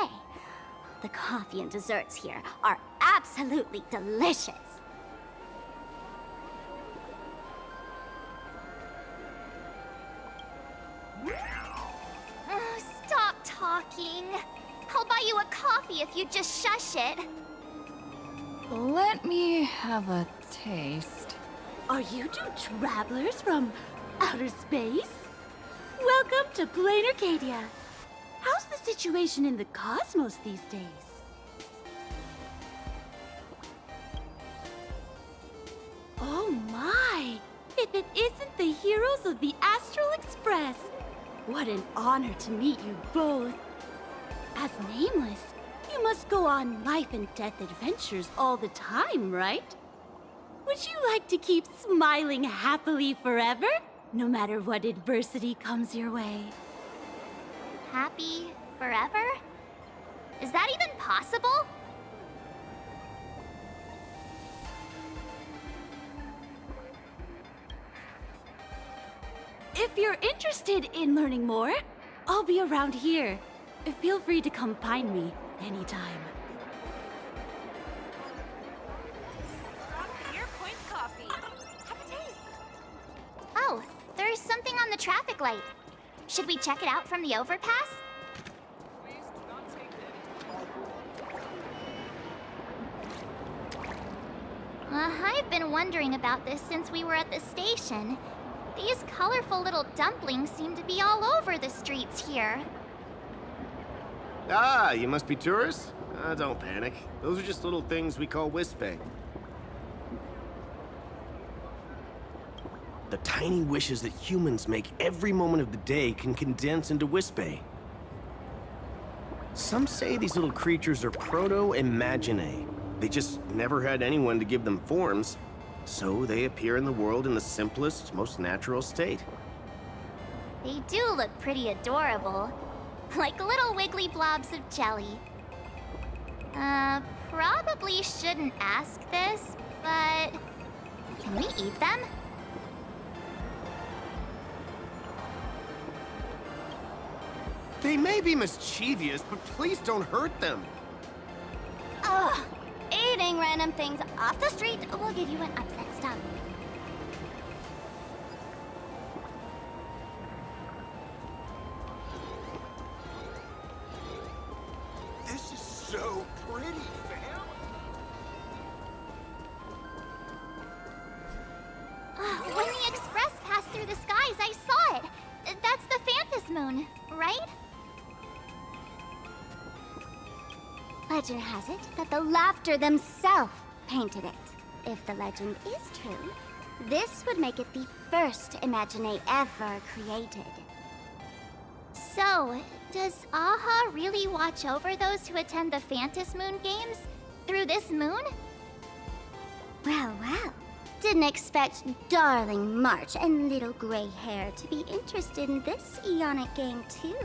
The coffee and desserts here are absolutely delicious. Oh, stop talking. I'll buy you a coffee if you just shush it. Let me have a taste. Are you two travelers from outer space? Welcome to Plain Arcadia. How's the situation in the cosmos these days? Oh my! If it isn't the heroes of the Astral Express! What an honor to meet you both. As Nameless, you must go on life and death adventures all the time, right? Would you like to keep smiling happily forever? No matter what adversity comes your way. Happy forever? Is that even possible? If you're interested in learning more, I'll be around here. Feel free to come find me anytime. Oh, there's something on the traffic light. Should we check it out from the overpass? I've been wondering about this since we were at the station. These colorful little dumplings seem to be all over the streets here. Ah, you must be tourists? Don't panic. Those are just little things we call Wispe. The tiny wishes that humans make every moment of the day can condense into Wispe. Some say these little creatures are proto-Imagine. They just never had anyone to give them forms, so they appear in the world in the simplest, most natural state. They do look pretty adorable. Like little wiggly blobs of jelly. Probably shouldn't ask this, but... can we eat them? They may be mischievous, but please don't hurt them. Ugh! Eating random things off the street will give you an upset stomach. This is so pretty, fam. When the express passed through the skies, I saw it. That's the Phantom Moon, right? Legend has it that the Laughter themselves painted it. If the legend is true, this would make it the first Imagine ever created. So, does Aha really watch over those who attend the Phantom Moon games through this moon? Well, well. Didn't expect darling March and little gray hair to be interested in this Eonic game, too.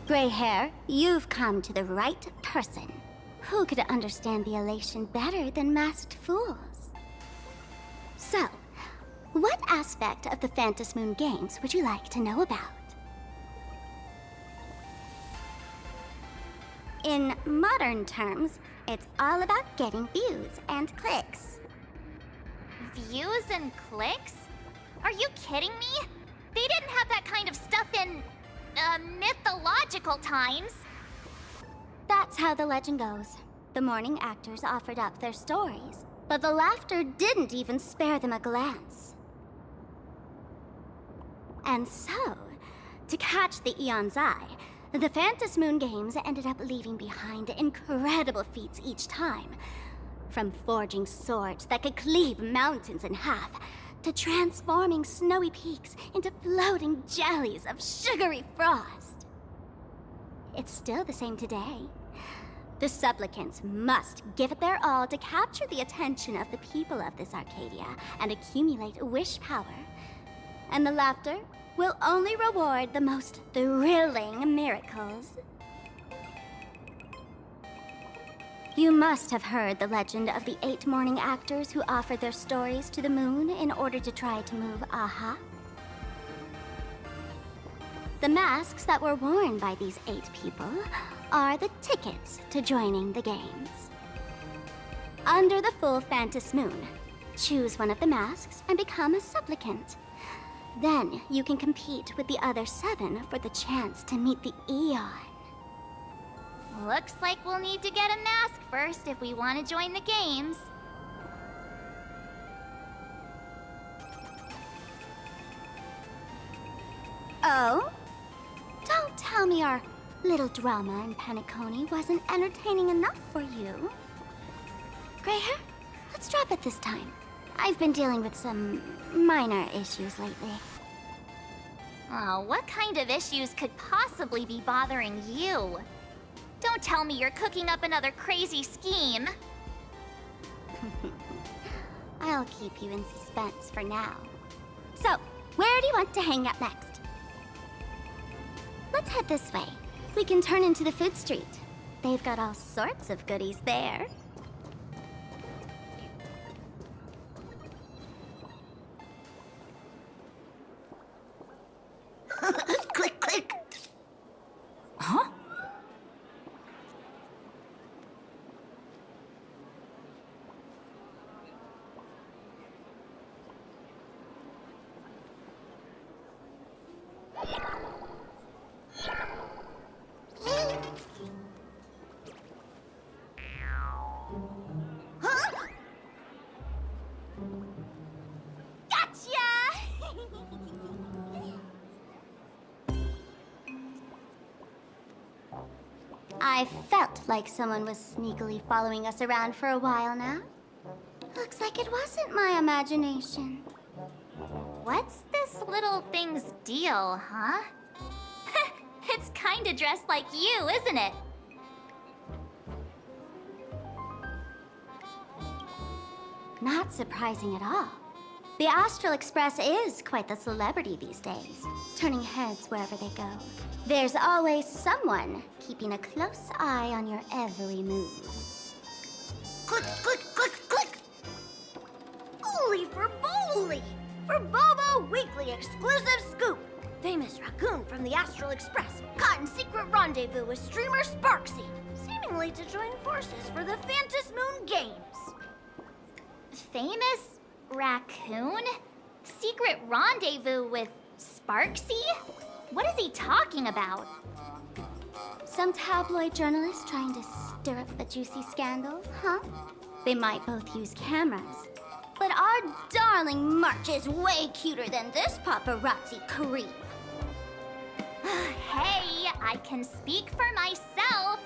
Gray hair, you've come to the right person. Who could understand the elation better than masked fools? So, What aspect of the Phantom Moon Games would you like to know about? In modern terms, it's all about getting views and clicks. Views and clicks? Are you kidding me? They didn't have that kind of stuff in, mythological times. That's how the legend goes. The morning actors offered up their stories, but the laughter didn't even spare them a glance. And so, to catch the Eon's eye, the Phantom Moon Games ended up leaving behind incredible feats each time. From forging swords that could cleave mountains in half, to transforming snowy peaks into floating jellies of sugary frost. It's still the same today. The supplicants must give it their all to capture the attention of the people of this Arcadia and accumulate wish power. And the laughter will only reward the most thrilling miracles. You must have heard the legend of the 8 morning actors who offered their stories to the moon in order to try to move Aha. The masks that were worn by these 8 people are the tickets to joining the games. Under the full Phantom Moon, choose one of the masks and become a supplicant. Then you can compete with the other 7 for the chance to meet the Eon. Looks like we'll need to get a mask first if we want to join the games. Oh? Don't tell me our little drama in Penacony wasn't entertaining enough for you. Gray hair, let's drop it this time. I've been dealing with some minor issues lately. Oh, what kind of issues could possibly be bothering you? Don't tell me you're cooking up another crazy scheme. I'll keep you in suspense for now. So, where do you want to hang out next? Let's head this way. We can turn into the food street. They've got all sorts of goodies there. Click, click. Huh? I felt like someone was sneakily following us around for a while now. Looks like it wasn't my imagination. What's this little thing's deal, huh? It's kinda dressed like you, isn't it? Not surprising at all. The Astral Express is quite the celebrity these days, turning heads wherever they go. There's always someone keeping a close eye on your every move. Click, click, click, click! Holy for Bowly! For Bobo Weekly exclusive scoop! Famous raccoon from the Astral Express caught in secret rendezvous with streamer Sparksy, seemingly to join forces for the Phantom Moon Games. Famous raccoon? Secret rendezvous with Sparksy? What is he talking about? Some tabloid journalist trying to stir up a juicy scandal, huh? They might both use cameras. But our darling March is way cuter than this paparazzi creep. Hey, I can speak for myself.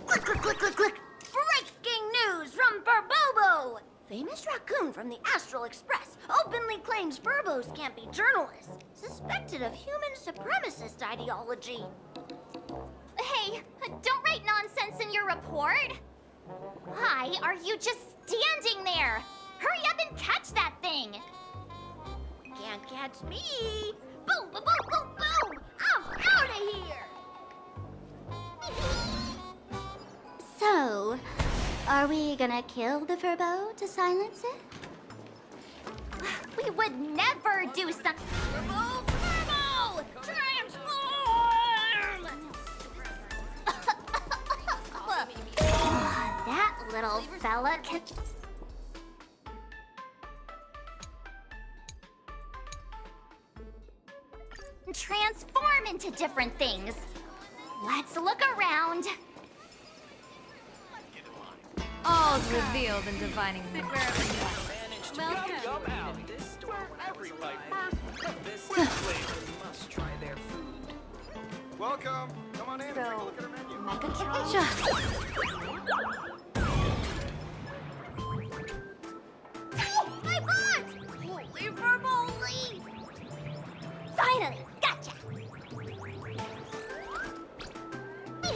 Click, click, click, click, click. Breaking news from Furbobo! Famous raccoon from the Astral Express openly claims Furbos can't be journalists, suspected of human supremacist ideology. Hey, don't write nonsense in your report. Why are you just standing there? Hurry up and catch that thing. Can't catch me. Boom, boom, boom, boom, boom. I'm out of here. So, are Are we gonna kill the Furbo to silence it? We would never do something. Furbo! Transform! That little fella can. Transform into different things. Let's look around. All's revealed in divining moment. Welcome. Come on in and take a look at our menu. My butt! Holy verbally! Finally, gotcha! In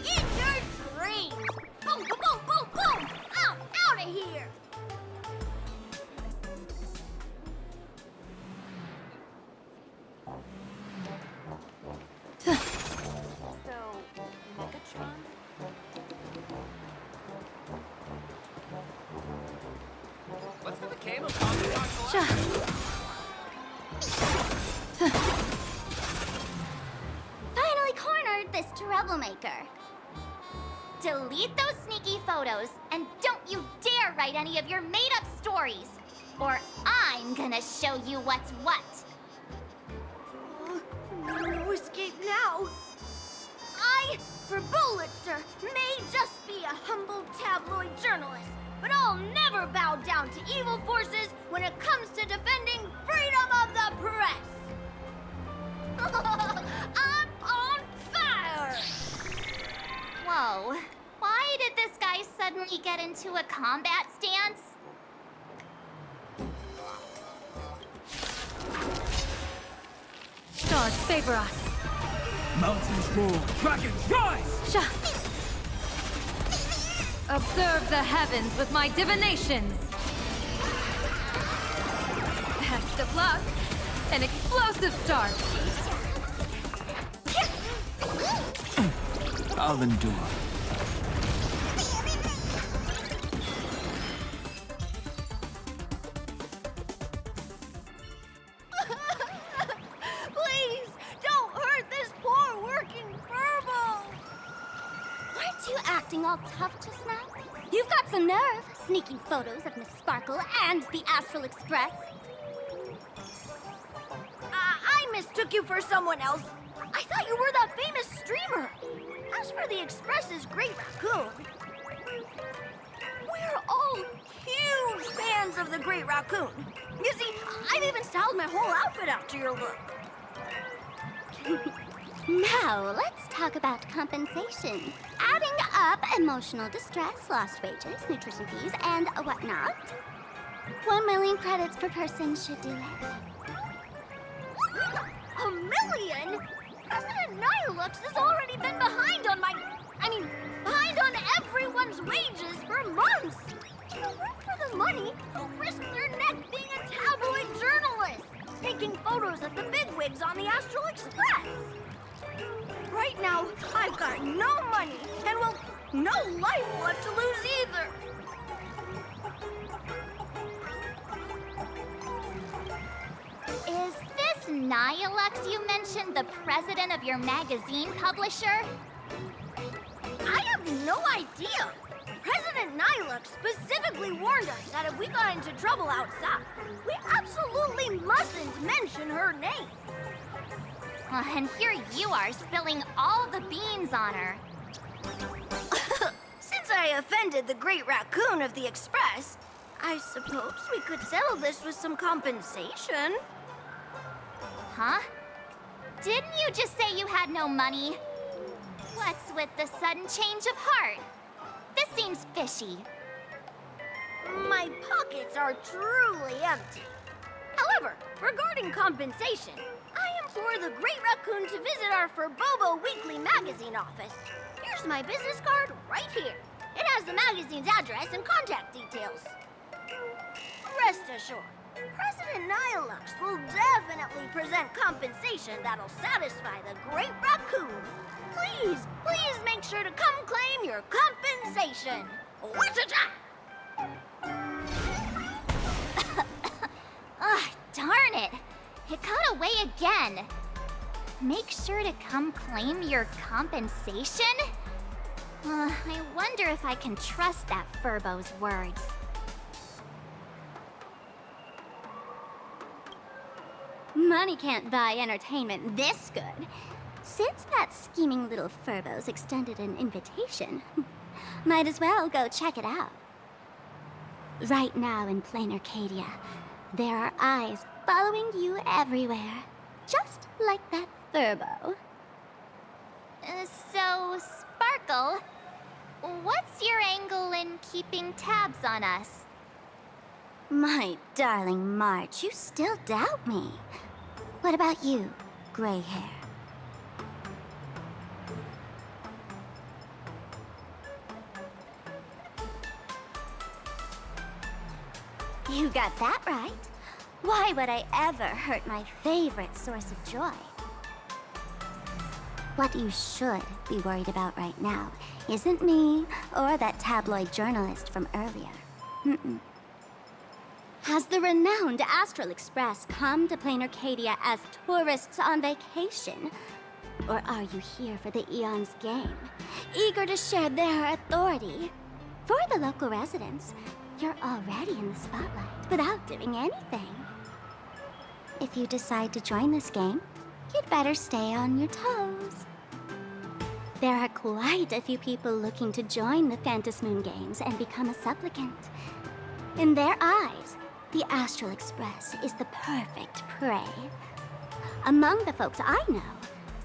your dreams! Boom, boom, boom, boom, boom! I'm out of here! Let's have a candle talk. Finally cornered this troublemaker. Delete those sneaky photos, and don't you dare write any of your made-up stories, or I'm gonna show you what's what. No escape now. I, for Bullitzer, may just be a humble tabloid journalist, but I'll never bow down to evil forces when it comes to defending freedom of the press. I'm on fire! Whoa, why did this guy suddenly get into a combat stance? Stars favor us. Mountains roar, dragons rise! Observe the heavens with my divinations. Best of luck. An explosive start. I'll endure. Please, don't hurt this poor working Furbo! Weren't you acting all tough just now? You've got some nerve, sneaking photos of Miss Sparkle and the Astral Express. I mistook you for someone else. I thought you were that famous streamer. As for the Express's Great Raccoon, we're all huge fans of the Great Raccoon. You see, I've even styled my whole outfit after your look. Now, let's talk about compensation. Adding up emotional distress, lost wages, nutrition fees, and whatnot. 1 million credits per person should do it. 1 million? President Nihilux has already been behind on behind on everyone's wages for months. To work for the money, who risk their neck being a tabloid journalist, taking photos of the bigwigs on the Astral Express. Right now, I've got no money, and well, no life left to lose either. Is this Nihilux you mentioned the president of your magazine publisher? I have no idea. President Nihilux specifically warned us that if we got into trouble outside, we absolutely mustn't mention her name. And here you are spilling all the beans on her. Since I offended the Great Raccoon of the Express, I suppose we could settle this with some compensation. Huh? Didn't you just say you had no money? What's with the sudden change of heart? This seems fishy. My pockets are truly empty. However, regarding compensation, I implore the Great Raccoon to visit our Furbobo Weekly magazine office. Here's my business card right here. It has the magazine's address and contact details. Rest assured, President Nihilux will definitely present compensation that'll satisfy the Great Raccoon. Please, please make sure to come claim your compensation. Ugh, darn it! It got away again! Make sure to come claim your compensation? I wonder if I can trust that Furbo's words. Money can't buy entertainment this good. Since that scheming little Furbo's extended an invitation, might as well go check it out. Right now in plain Arcadia, there are eyes following you everywhere. Just like that Furbo. So, Sparkle, what's your angle in keeping tabs on us? My darling March, you still doubt me. What about you, gray hair? You got that right. Why would I ever hurt my favorite source of joy? What you should be worried about right now isn't me or that tabloid journalist from earlier. Mm-mm. Has the renowned Astral Express come to plain Arcadia as tourists on vacation? Or are you here for the Eon's game, eager to share their authority? For the local residents, you're already in the spotlight without doing anything. If you decide to join this game, you'd better stay on your toes. There are quite a few people looking to join the Phantasmoon Games and become a supplicant. In their eyes, the Astral Express is the perfect prey. Among the folks I know,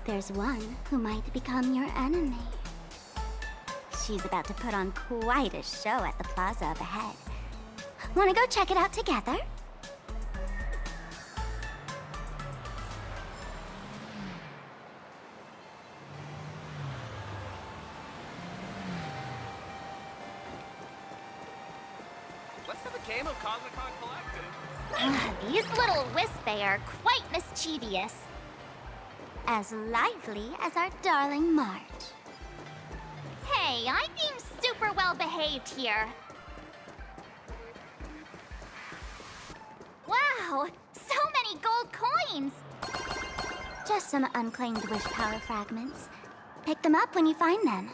there's one who might become your enemy. She's about to put on quite a show at the plaza up ahead. Wanna go check it out together? Let's have a game of Cosmicon Collective. These little Wispy are quite mischievous. As lively as our darling March. Hey, I'm being super well behaved here. Wow, so many gold coins! Just some unclaimed wish power fragments. Pick them up when you find them.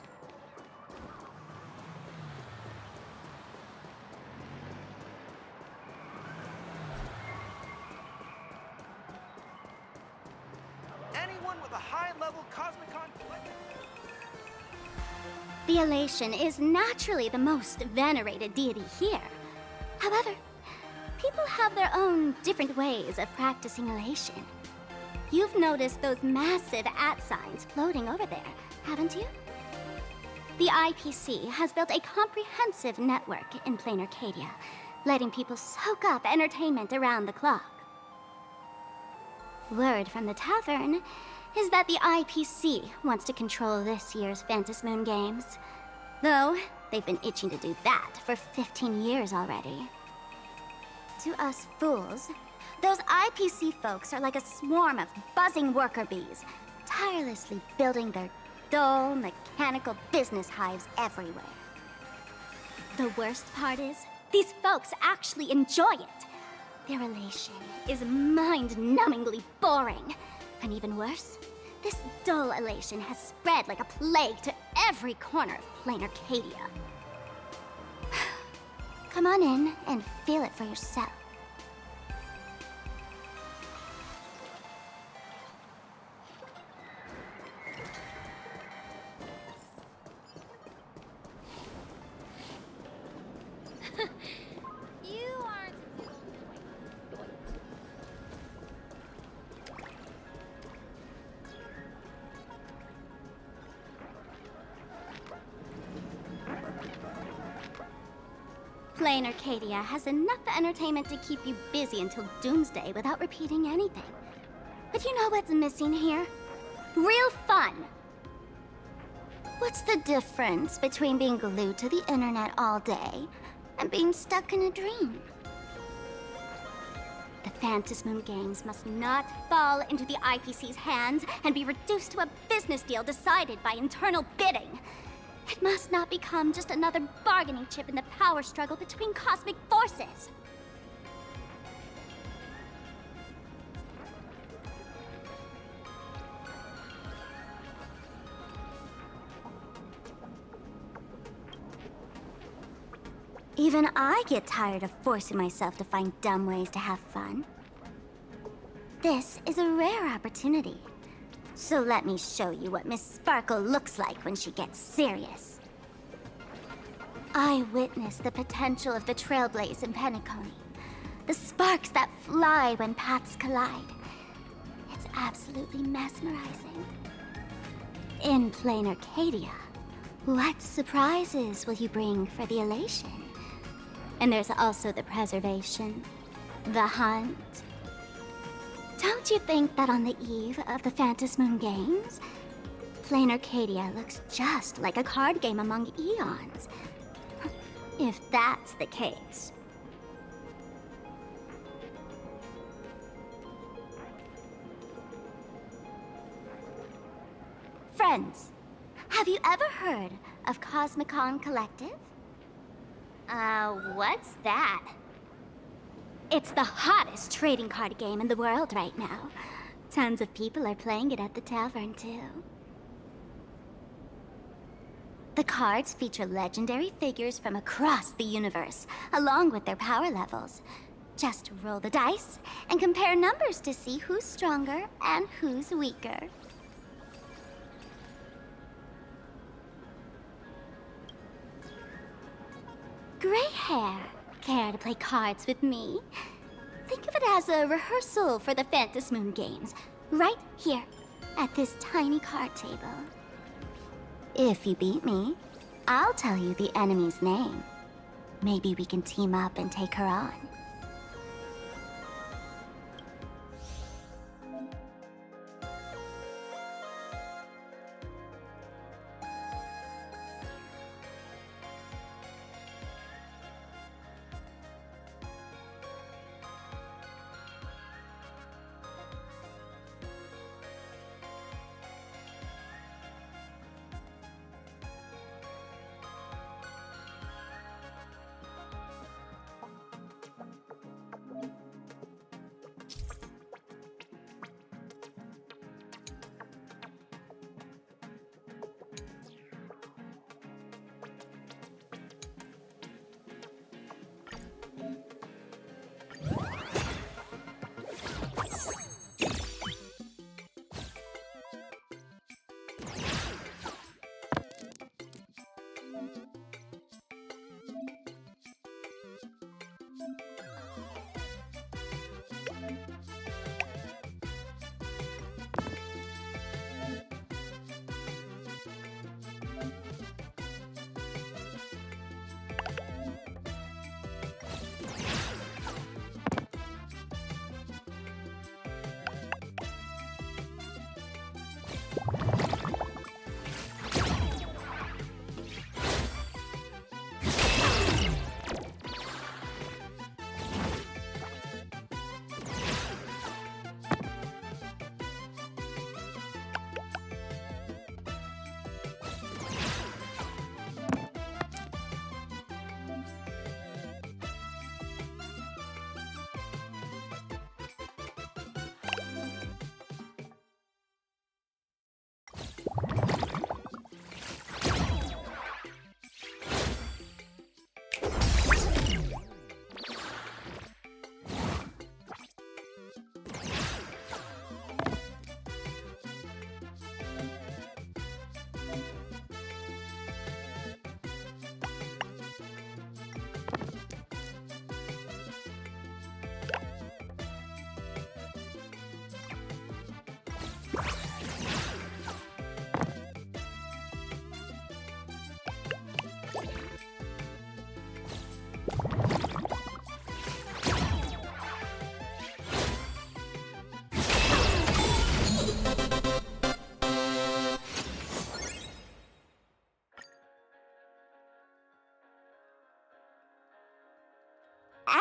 Anyone with a high-level Cosmicon Collective? The Elation is naturally the most venerated deity here. However, people have their own different ways of practicing Elation. You've noticed those massive @ signs floating over there, haven't you? The IPC has built a comprehensive network in plain Arcadia, letting people soak up entertainment around the clock. Word from the tavern is that the IPC wants to control this year's Phantasmoon Games. Though, they've been itching to do that for 15 years already. To us fools, those IPC folks are like a swarm of buzzing worker bees, tirelessly building their dull, mechanical business hives everywhere. The worst part is, these folks actually enjoy it. Their elation is mind-numbingly boring. And even worse, this dull elation has spread like a plague to every corner of plain Arcadia. Come on in and feel it for yourself. You aren't... Plain Arcadia has enough entertainment to keep you busy until doomsday without repeating anything. But you know what's missing here? Real fun! What's the difference between being glued to the internet all day and being stuck in a dream? The Phantasmoon Games must not fall into the IPC's hands and be reduced to a business deal decided by internal bidding. It must not become just another bargaining chip in the power struggle between cosmic forces. Even I get tired of forcing myself to find dumb ways to have fun. This is a rare opportunity. So let me show you what Miss Sparkle looks like when she gets serious. I witnessed the potential of the Trailblaze in Penacony. The sparks that fly when paths collide. It's absolutely mesmerizing. In plain Arcadia, what surprises will you bring for the elation? And there's also the preservation, the hunt. Don't you think that on the eve of the Phantasmoon Games, plain Arcadia looks just like a card game among eons? If that's the case. Friends, have you ever heard of Cosmicon Collective? What's that? It's the hottest trading card game in the world right now. Tons of people are playing it at the tavern, too. The cards feature legendary figures from across the universe, along with their power levels. Just roll the dice and compare numbers to see who's stronger and who's weaker. Gray hair, care to play cards with me? Think of it as a rehearsal for the Phantasmoon Games, right here, at this tiny card table. If you beat me, I'll tell you the enemy's name. Maybe we can team up and take her on.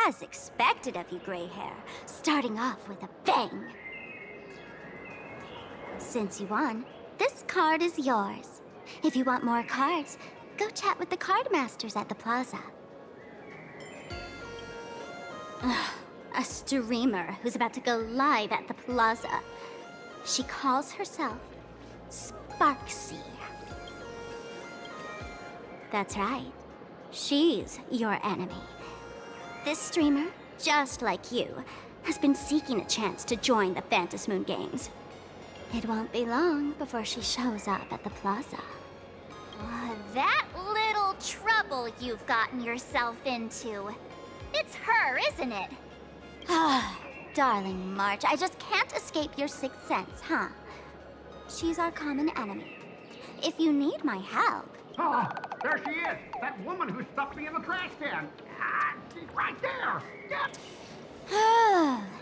As expected of you, Gray Hair, starting off with a bang. Since you won, this card is yours. If you want more cards, Go chat with the card masters at the plaza. Ugh, a streamer who's about to go live at the plaza. She calls herself Sparksy. That's right. She's your enemy. This streamer, just like you, has been seeking a chance to join the Phantasmoon Games. It won't be long before she shows up at the plaza. That little trouble you've gotten yourself into. It's her, isn't it? Ah, darling March, I just can't escape your sixth sense, huh? She's our common enemy. If you need my help... Oh, there she is! That woman who stuffed me in the trash can! Ah, she's right there! Get!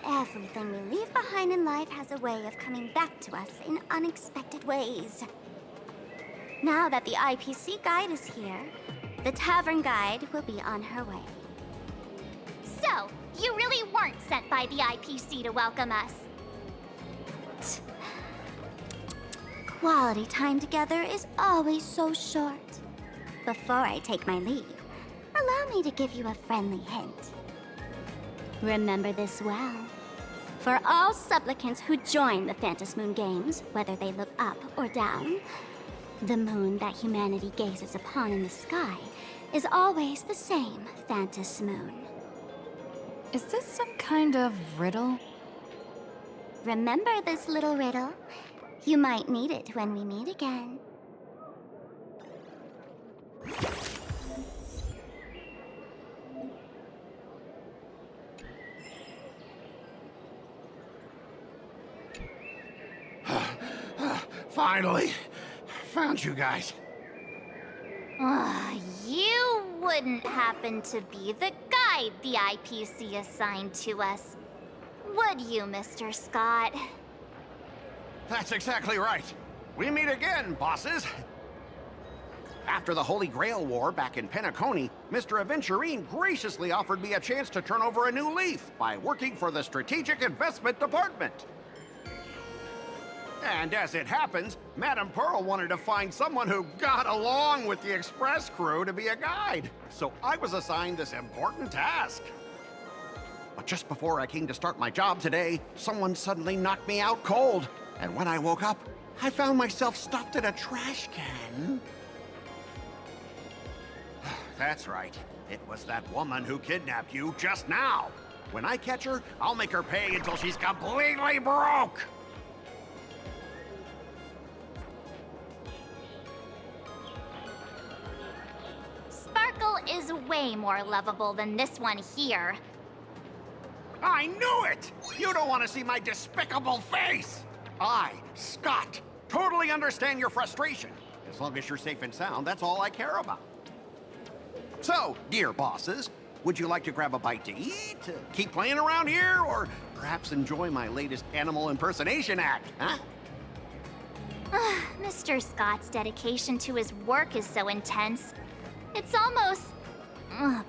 Everything we leave behind in life has a way of coming back to us in unexpected ways. Now that the IPC guide is here, the tavern guide will be on her way. So, you really weren't sent by the IPC to welcome us. Quality time together is always so short. Before I take my leave, allow me to give you a friendly hint. Remember this well. For all supplicants who join the Phantasmoon Games, whether they look up or down, the moon that humanity gazes upon in the sky is always the same Phantasmoon. Is this some kind of riddle? Remember this little riddle? You might need it when we meet again. Finally! Found you guys. You wouldn't happen to be the guide the IPC assigned to us, would you, Mr. Scott? That's exactly right. We meet again, bosses. After the Holy Grail War back in Penacony, Mr. Aventurine graciously offered me a chance to turn over a new leaf by working for the Strategic Investment Department. And as it happens, Madame Pearl wanted to find someone who got along with the Express crew to be a guide. So I was assigned this important task. But just before I came to start my job today, someone suddenly knocked me out cold. And when I woke up, I found myself stuffed in a trash can. That's right. It was that woman who kidnapped you just now. When I catch her, I'll make her pay until she's completely broke. Sparkle is way more lovable than this one here. I knew it! You don't want to see my despicable face! I, Scott, totally understand your frustration. As long as you're safe and sound, that's all I care about. So, dear bosses, would you like to grab a bite to eat, keep playing around here, or perhaps enjoy my latest animal impersonation act, huh? Mr. Scott's dedication to his work is so intense. It's almost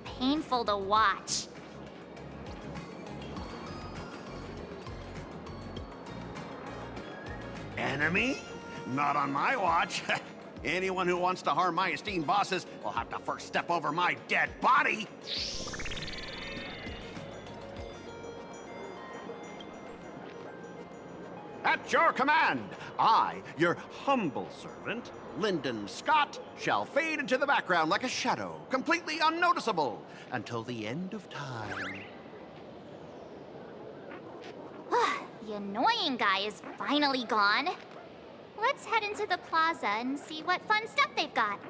painful to watch. Enemy? Not on my watch. Anyone who wants to harm my esteemed bosses will have to first step over my dead body. At your command, I, your humble servant, Lyndon Scott, shall fade into the background like a shadow, completely unnoticeable, until the end of time. The annoying guy is finally gone. Let's head into the plaza and see what fun stuff they've got.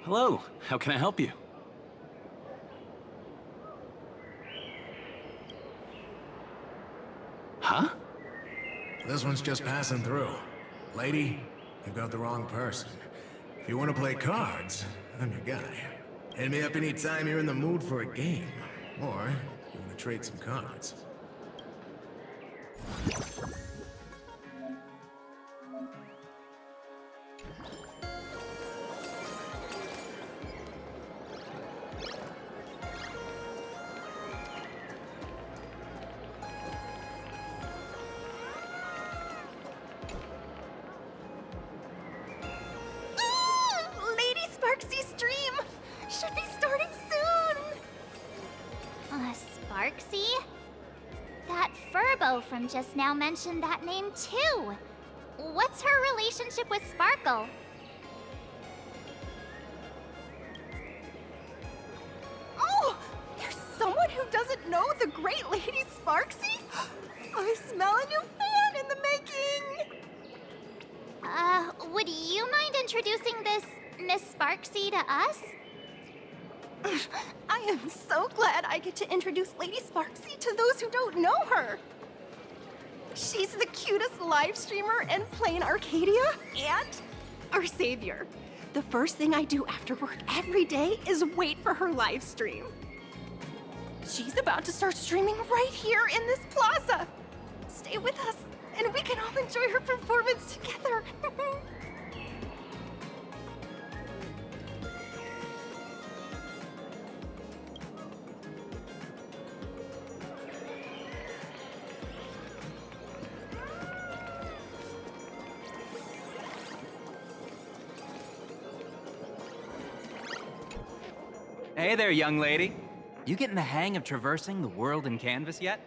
Hello, how can I help you? Huh? This one's just passing through. Lady, you got the wrong person. If you want to play cards, I'm your guy. Hit me up anytime you're in the mood for a game. Or you want to trade some cards. Sparksy? That Furbo from just now mentioned that name too. What's her relationship with Sparkle? Oh! There's someone who doesn't know the great Lady Sparksy? I smell a new fan in the making! Would you mind introducing this Miss Sparksy to us? I am so glad I get to introduce Lady Sparksy to those who don't know her. She's the cutest live streamer in plain Arcadia and our savior. The first thing I do after work every day is wait for her live stream. She's about to start streaming right here in this plaza. Stay with us, and we can all enjoy her performance together. Hey there, young lady. You getting the hang of traversing the world in canvas yet?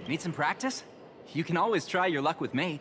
Need some practice? You can always try your luck with me.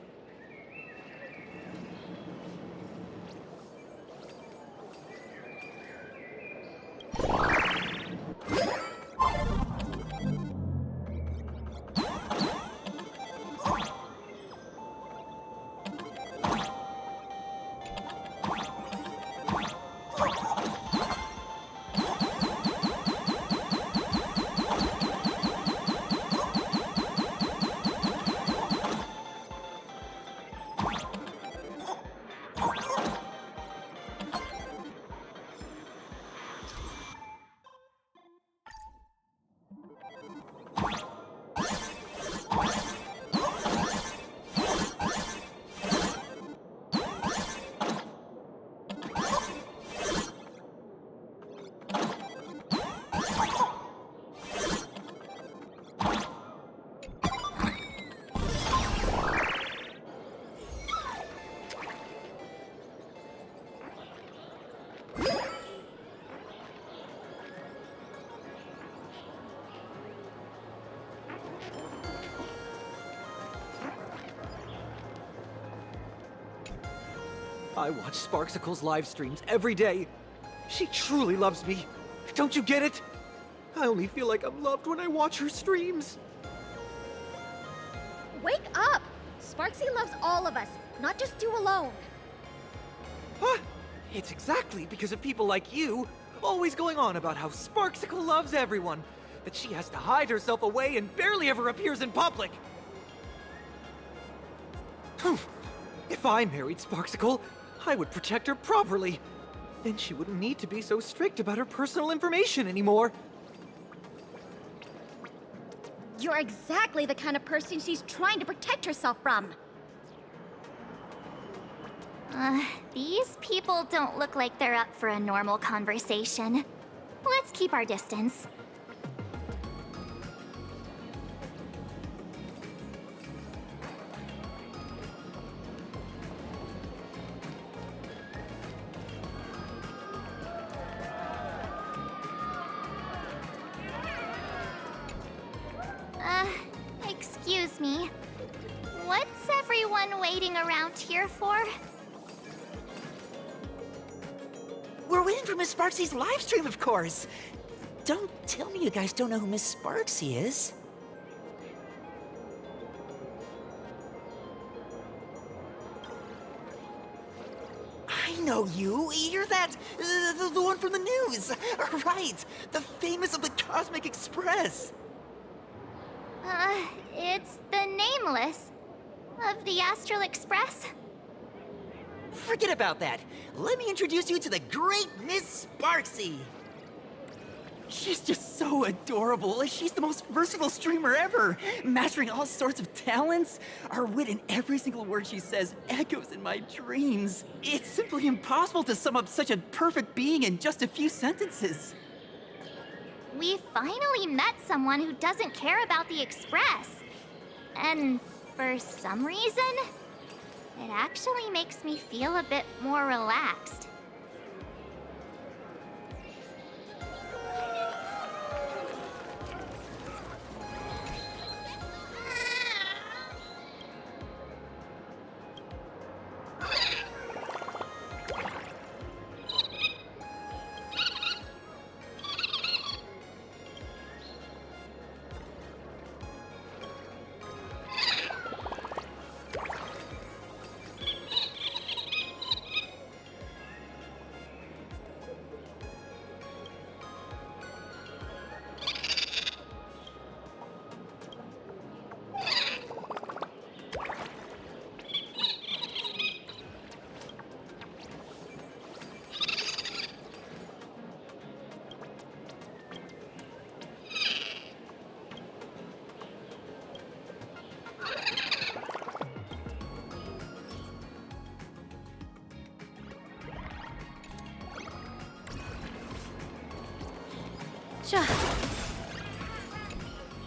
I watch Sparksicle's live streams every day. She truly loves me. Don't you get it? I only feel like I'm loved when I watch her streams. Wake up! Sparksy loves all of us, not just you alone. Huh? It's exactly because of people like you, always going on about how Sparksicle loves everyone, that she has to hide herself away and barely ever appears in public. If I married Sparksicle, I would protect her properly. Then she wouldn't need to be so strict about her personal information anymore. You're exactly the kind of person she's trying to protect herself from. These people don't look like they're up for a normal conversation. Let's keep our distance. Excuse me. What's everyone waiting around here for? We're waiting for Miss Sparksy's live stream, of course. Don't tell me you guys don't know who Miss Sparksy is. I know you. You're that, the one from the news. Right, the famous of the Cosmic Express. It's the Nameless of the Astral Express. Forget about that. Let me introduce you to the great Miss Sparksy. She's just so adorable. She's the most versatile streamer ever, mastering all sorts of talents. Her wit in every single word she says echoes in my dreams. It's simply impossible to sum up such a perfect being in just a few sentences. We finally met someone who doesn't care about the Express. And for some reason, it actually makes me feel a bit more relaxed.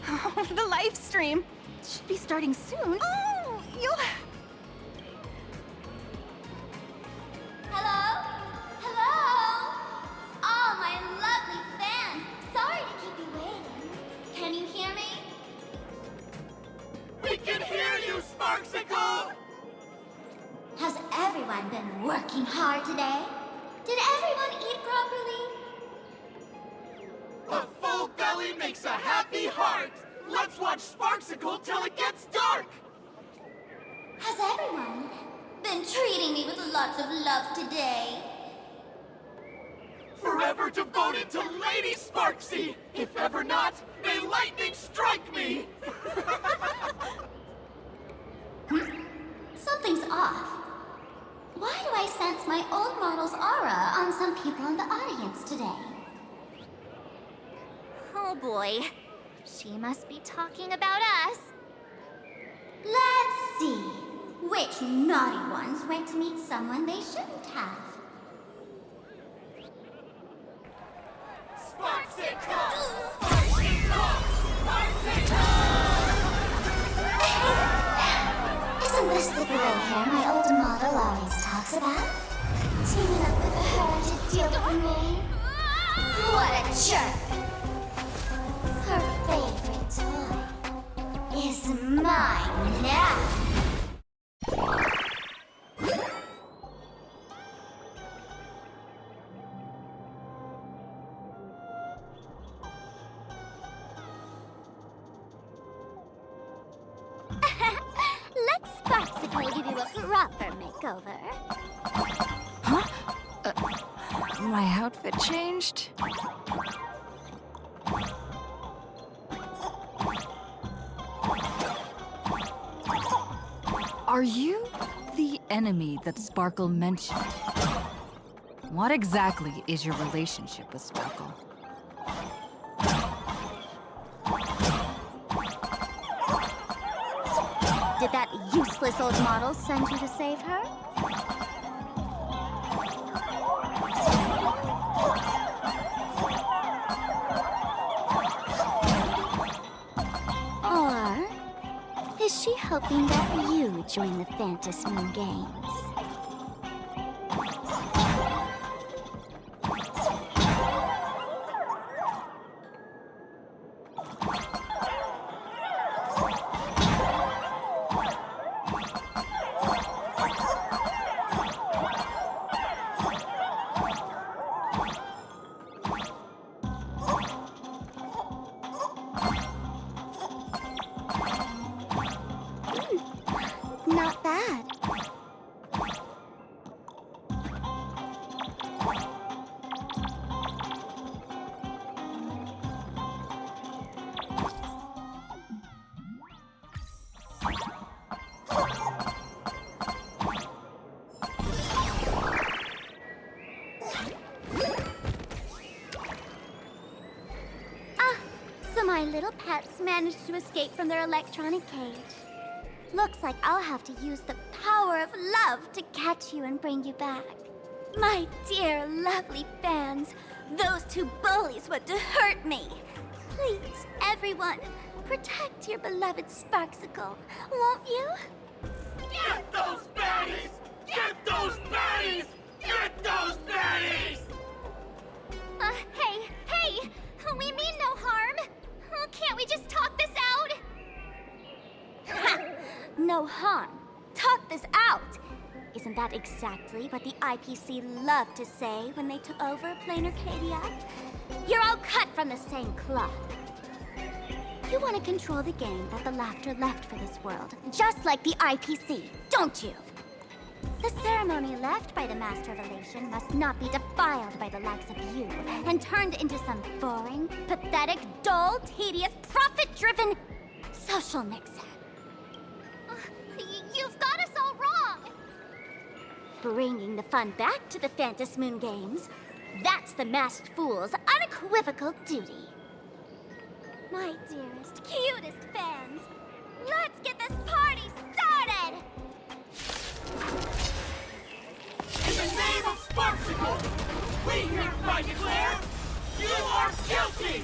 Oh, the live stream should be starting soon. Oh, you'll... Hello? Hello? Oh, my lovely fans. Sorry to keep you waiting. Can you hear me? We can hear you, Sparksicle! Has everyone been working hard today? Did everyone eat properly? A full belly makes a happy heart! Let's watch Sparksicle till it gets dark! Has everyone been treating me with lots of love today? Forever devoted to Lady Sparksy! If ever not, may lightning strike me! Something's off. Why do I sense my old model's aura on some people in the audience today? Oh boy. She must be talking about us. Let's see. Which naughty ones went to meet someone they shouldn't have? Sparksicle! Sparksicle! Sparksicle! Isn't this the gray hair my old model always talks about? Teaming up with her to deal with me? What a jerk! Her favorite toy is mine now. Let Sparksicle give you a proper makeover. Huh? My outfit changed? Are you the enemy that Sparkle mentioned? What exactly is your relationship with Sparkle? Did that useless old model send you to save her? Or is she hoping that you join the Phantasmoon Games? Not bad. So my little pets managed to escape from their electronic cage. Looks like I'll have to use the power of love to catch you and bring you back. My dear, lovely fans, those two bullies want to hurt me. Please, everyone, protect your beloved Sparksicle, won't you? Get those baddies! Get those baddies! Get those baddies! Hey! We mean no harm. Can't we just talk this out? No harm. Talk this out. Isn't that exactly what the IPC loved to say when they took over Plain Arcadia? You're all cut from the same cloth. You want to control the game that the laughter left for this world, just like the IPC, don't you? The ceremony left by the Master of Elation must not be defiled by the likes of you and turned into some boring, pathetic, dull, tedious, profit-driven social mixer. You've got us all wrong! Bringing the fun back to the Phantasmoon Games, that's the Masked Fool's unequivocal duty. My dearest, cutest fans, let's get this party started! In the name of Sparksicle, we hereby declare you are guilty! Sparksy!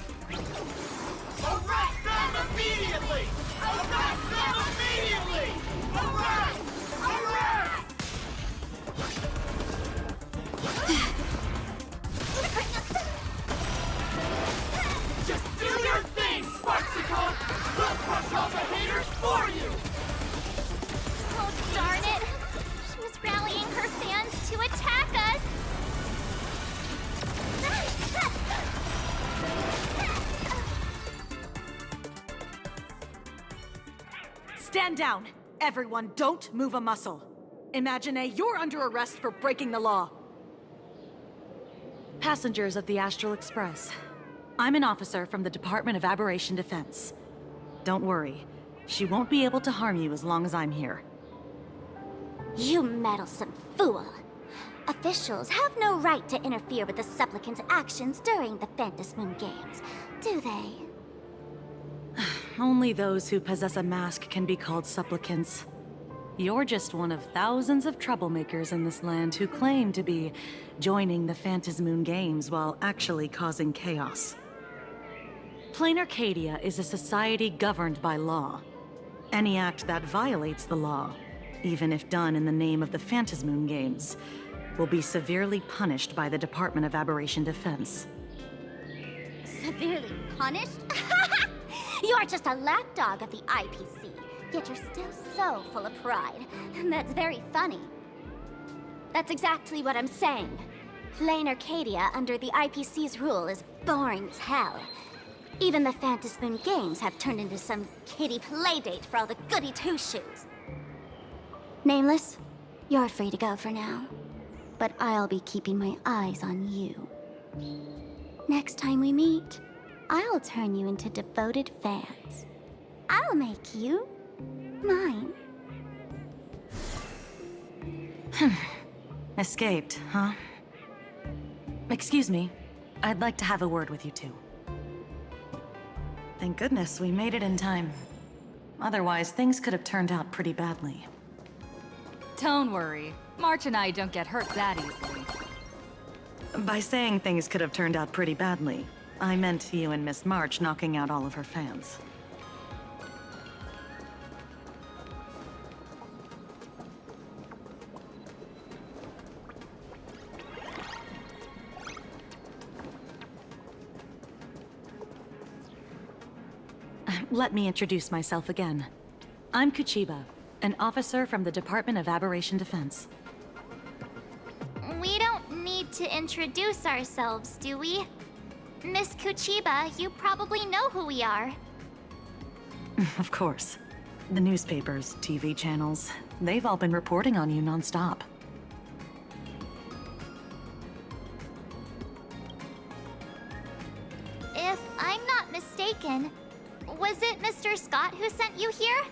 Arrest them immediately! Arrest them immediately! Arrest! Arrest! Just do your thing, Sparksicle! We'll crush all the haters for you! Oh, darn it! She was rallying her fans to attack us! Stand down! Everyone, don't move a muscle. Imagine you're under arrest for breaking the law. Passengers of the Astral Express. I'm an officer from the Department of Aberration Defense. Don't worry, she won't be able to harm you as long as I'm here. You meddlesome fool! Officials have no right to interfere with the supplicants' actions during the Phantom Moon Games, do they? Only those who possess a mask can be called supplicants. You're just one of thousands of troublemakers in this land who claim to be joining the Phantom Moon Games while actually causing chaos. Plain Arcadia is a society governed by law. Any act that violates the law, even if done in the name of the Phantom Moon Games, will be severely punished by the Department of Aberration Defense. Severely punished? You're just a lapdog of the IPC, yet you're still so full of pride. That's very funny. That's exactly what I'm saying. Plain Arcadia under the IPC's rule is boring as hell. Even the Phantom Moon Games have turned into some kiddie playdate for all the goody two-shoes. Nameless, you're free to go for now. But I'll be keeping my eyes on you. Next time we meet, I'll turn you into devoted fans. I'll make you mine. Escaped, huh? Excuse me. I'd like to have a word with you two. Thank goodness we made it in time. Otherwise, things could have turned out pretty badly. Don't worry. March and I don't get hurt that easily. By saying things could have turned out pretty badly, I meant you and Miss March knocking out all of her fans. Let me introduce myself again. I'm Kuchiba, an officer from the Department of Aberration Defense. We don't need to introduce ourselves, do we? Miss Kuchiba, you probably know who we are. Of course. The newspapers, TV channels, they've all been reporting on you nonstop. If I'm not mistaken, was it Mr. Scott who sent you here?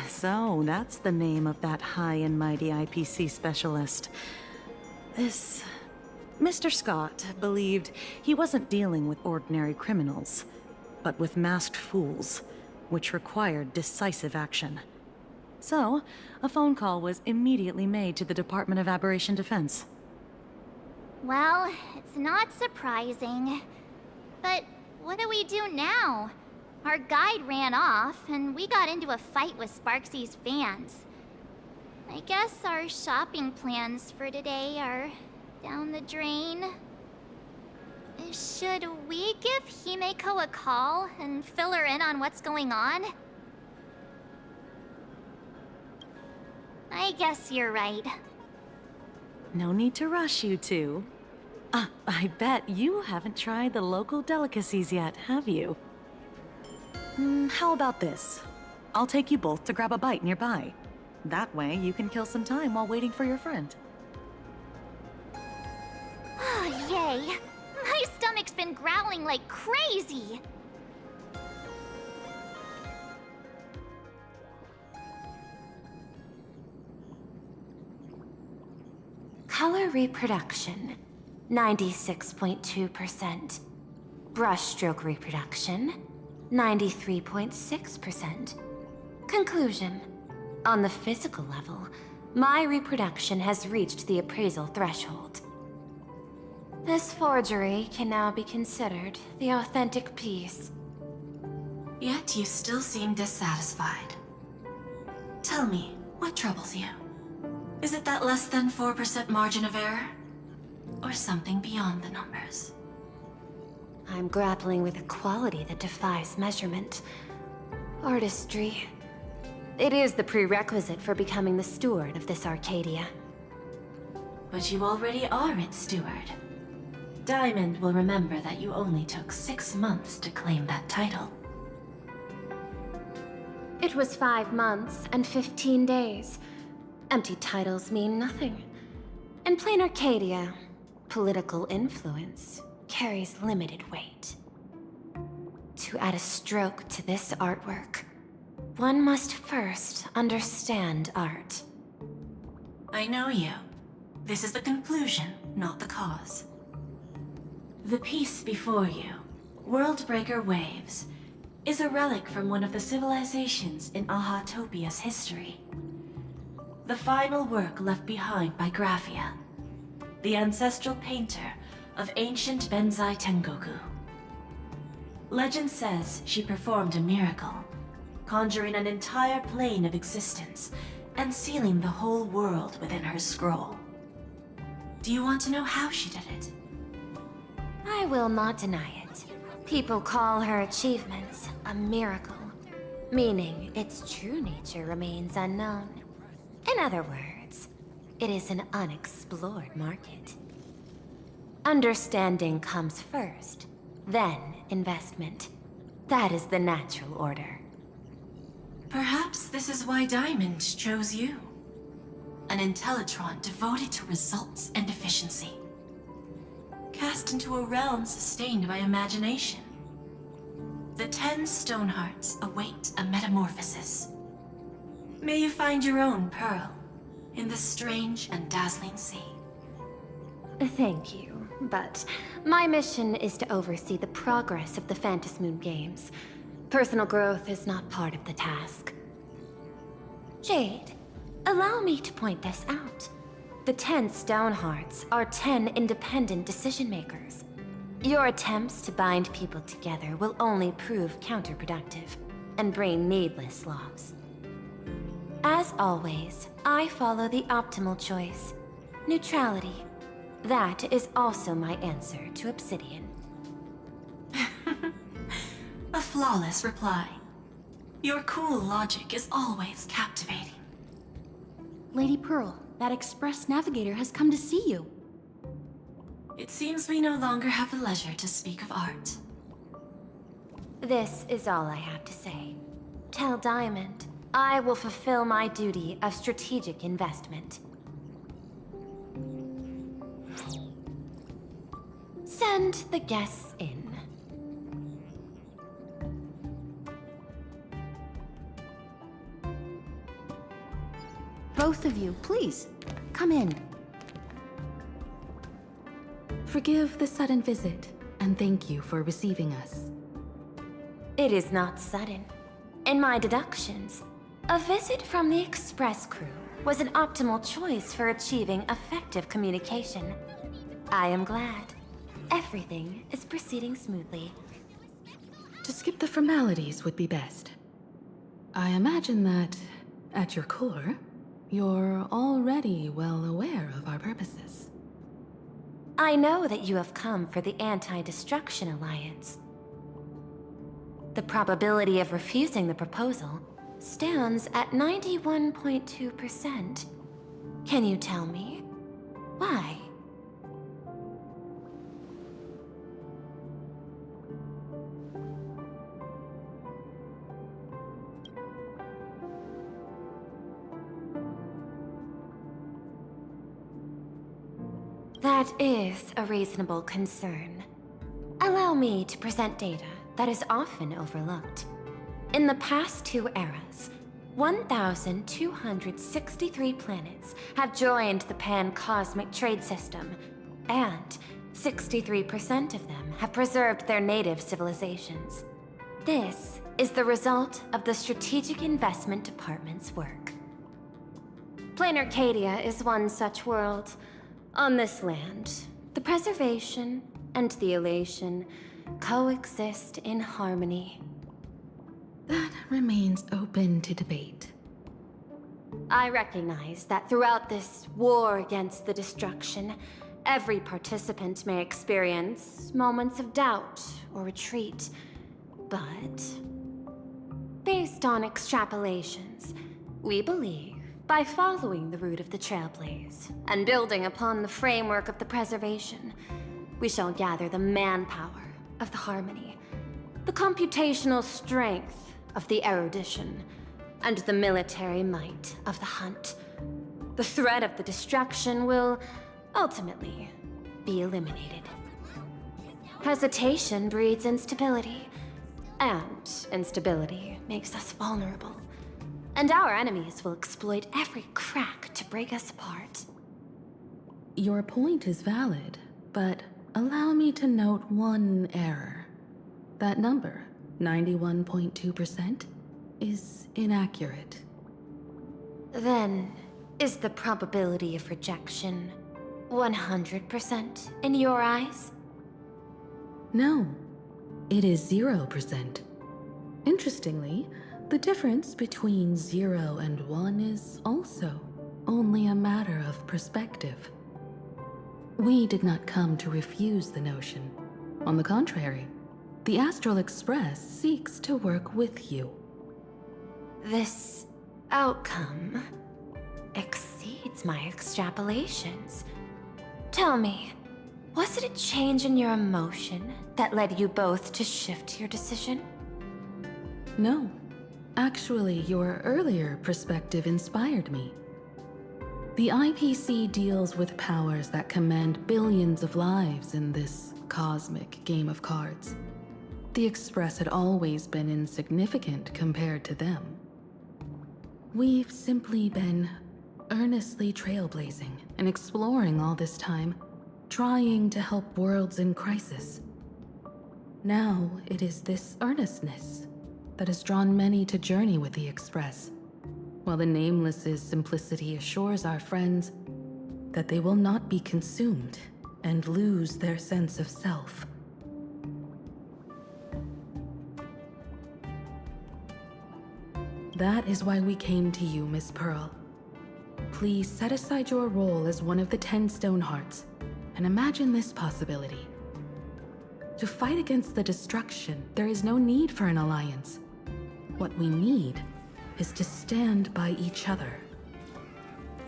So that's the name of that high and mighty IPC specialist. This... Mr. Scott believed he wasn't dealing with ordinary criminals, but with masked fools, which required decisive action. So, a phone call was immediately made to the Department of Aberration Defense. Well, it's not surprising. But what do we do now? Our guide ran off, and we got into a fight with Sparksy's fans. I guess our shopping plans for today are down the drain. Should we give Himeko a call and fill her in on what's going on? I guess you're right. No need to rush, you two. I bet you haven't tried the local delicacies yet, have you? How about this? I'll take you both to grab a bite nearby. That way, you can kill some time while waiting for your friend. Oh, yay! My stomach's been growling like crazy! Color reproduction, 96.2%. Brushstroke reproduction, 93.6%. Conclusion. On the physical level, my reproduction has reached the appraisal threshold. This forgery can now be considered the authentic piece. Yet you still seem dissatisfied. Tell me, what troubles you? Is it that less than 4% margin of error? Or something beyond the numbers? I'm grappling with a quality that defies measurement. Artistry. It is the prerequisite for becoming the steward of this Arcadia. But you already are its steward. Diamond will remember that you only took 6 months to claim that title. It was 5 months and 15 days. Empty titles mean nothing. In plain Arcadia, political influence carries limited weight. To add a stroke to this artwork, one must first understand art. I know you. This is the conclusion, not the cause. The piece before you, Worldbreaker Waves, is a relic from one of the civilizations in Ahatopia's history. The final work left behind by Graphia, the ancestral painter of ancient Benzai Tengoku. Legend says she performed a miracle, conjuring an entire plane of existence and sealing the whole world within her scroll. Do you want to know how she did it? I will not deny it. People call her achievements a miracle, meaning its true nature remains unknown. In other words, it is an unexplored market. Understanding comes first, then investment. That is the natural order. Perhaps this is why Diamond chose you. An Intellitron devoted to results and efficiency. Cast into a realm sustained by imagination. The 10 Stonehearts await a metamorphosis. May you find your own pearl in this strange and dazzling sea. Thank you, but my mission is to oversee the progress of the Phantasmoon Games. Personal growth is not part of the task. Jade, allow me to point this out. The 10 Stonehearts are 10 independent decision-makers. Your attempts to bind people together will only prove counterproductive and bring needless loss. As always, I follow the optimal choice. Neutrality. That is also my answer to Obsidian. A flawless reply. Your cool logic is always captivating. Lady Pearl, that Express Navigator has come to see you. It seems we no longer have the leisure to speak of art. This is all I have to say. Tell Diamond, I will fulfill my duty of strategic investment. Send the guests in. Both of you, please, come in. Forgive the sudden visit, and thank you for receiving us. It is not sudden. In my deductions, a visit from the Express crew was an optimal choice for achieving effective communication. I am glad. Everything is proceeding smoothly. To skip the formalities would be best. I imagine that, at your core, you're already well aware of our purposes. I know that you have come for the Anti-Destruction Alliance. The probability of refusing the proposal stands at 91.2%. Can you tell me why? That is a reasonable concern. Allow me to present data that is often overlooked. In the past 2 eras, 1,263 planets have joined the Pan-Cosmic Trade System, and 63% of them have preserved their native civilizations. This is the result of the Strategic Investment Department's work. Plain Arcadia is one such world. On this land, The preservation and the elation coexist in harmony. That remains open to debate. I recognize that throughout this war against the destruction, every participant may experience moments of doubt or retreat. But based on extrapolations, we believe by following the route of the Trailblaze and building upon the framework of the preservation, we shall gather the manpower of the harmony, the computational strength of the erudition, and the military might of the hunt. The threat of the destruction will ultimately be eliminated. Hesitation breeds instability, and instability makes us vulnerable. And our enemies will exploit every crack to break us apart. Your point is valid, but allow me to note one error. That number, 91.2%, is inaccurate. Then, is the probability of rejection 100% in your eyes? No, it is 0%. Interestingly, the difference between 0 and 1 is also only a matter of perspective. We did not come to refuse the notion. On the contrary, the Astral Express seeks to work with you. This outcome exceeds my extrapolations. Tell me, was it a change in your emotion that led you both to shift your decision? No. Actually, your earlier perspective inspired me. The IPC deals with powers that command billions of lives in this cosmic game of cards. The Express had always been insignificant compared to them. We've simply been earnestly trailblazing and exploring all this time, trying to help worlds in crisis. Now it is this earnestness that has drawn many to journey with the Express, while the Nameless's simplicity assures our friends that they will not be consumed and lose their sense of self. That is why we came to you, Miss Pearl. Please set aside your role as one of the 10 Stonehearts and imagine this possibility. To fight against the destruction, there is no need for an alliance. What we need is to stand by each other.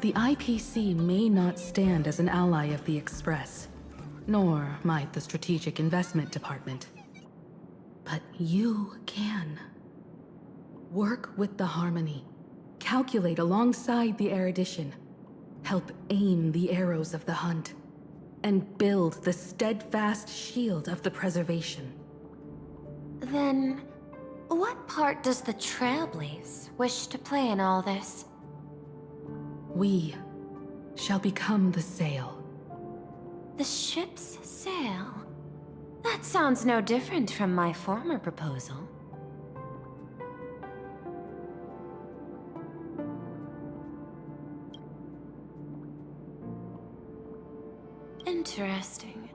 The IPC may not stand as an ally of the Express, nor might the Strategic Investment Department. But you can. Work with the Harmony. Calculate alongside the erudition. Help aim the arrows of the hunt. And build the steadfast shield of the preservation. Then, what part does the Trailblaze wish to play in all this? We shall become the sail. The ship's sail? That sounds no different from my former proposal. Interesting.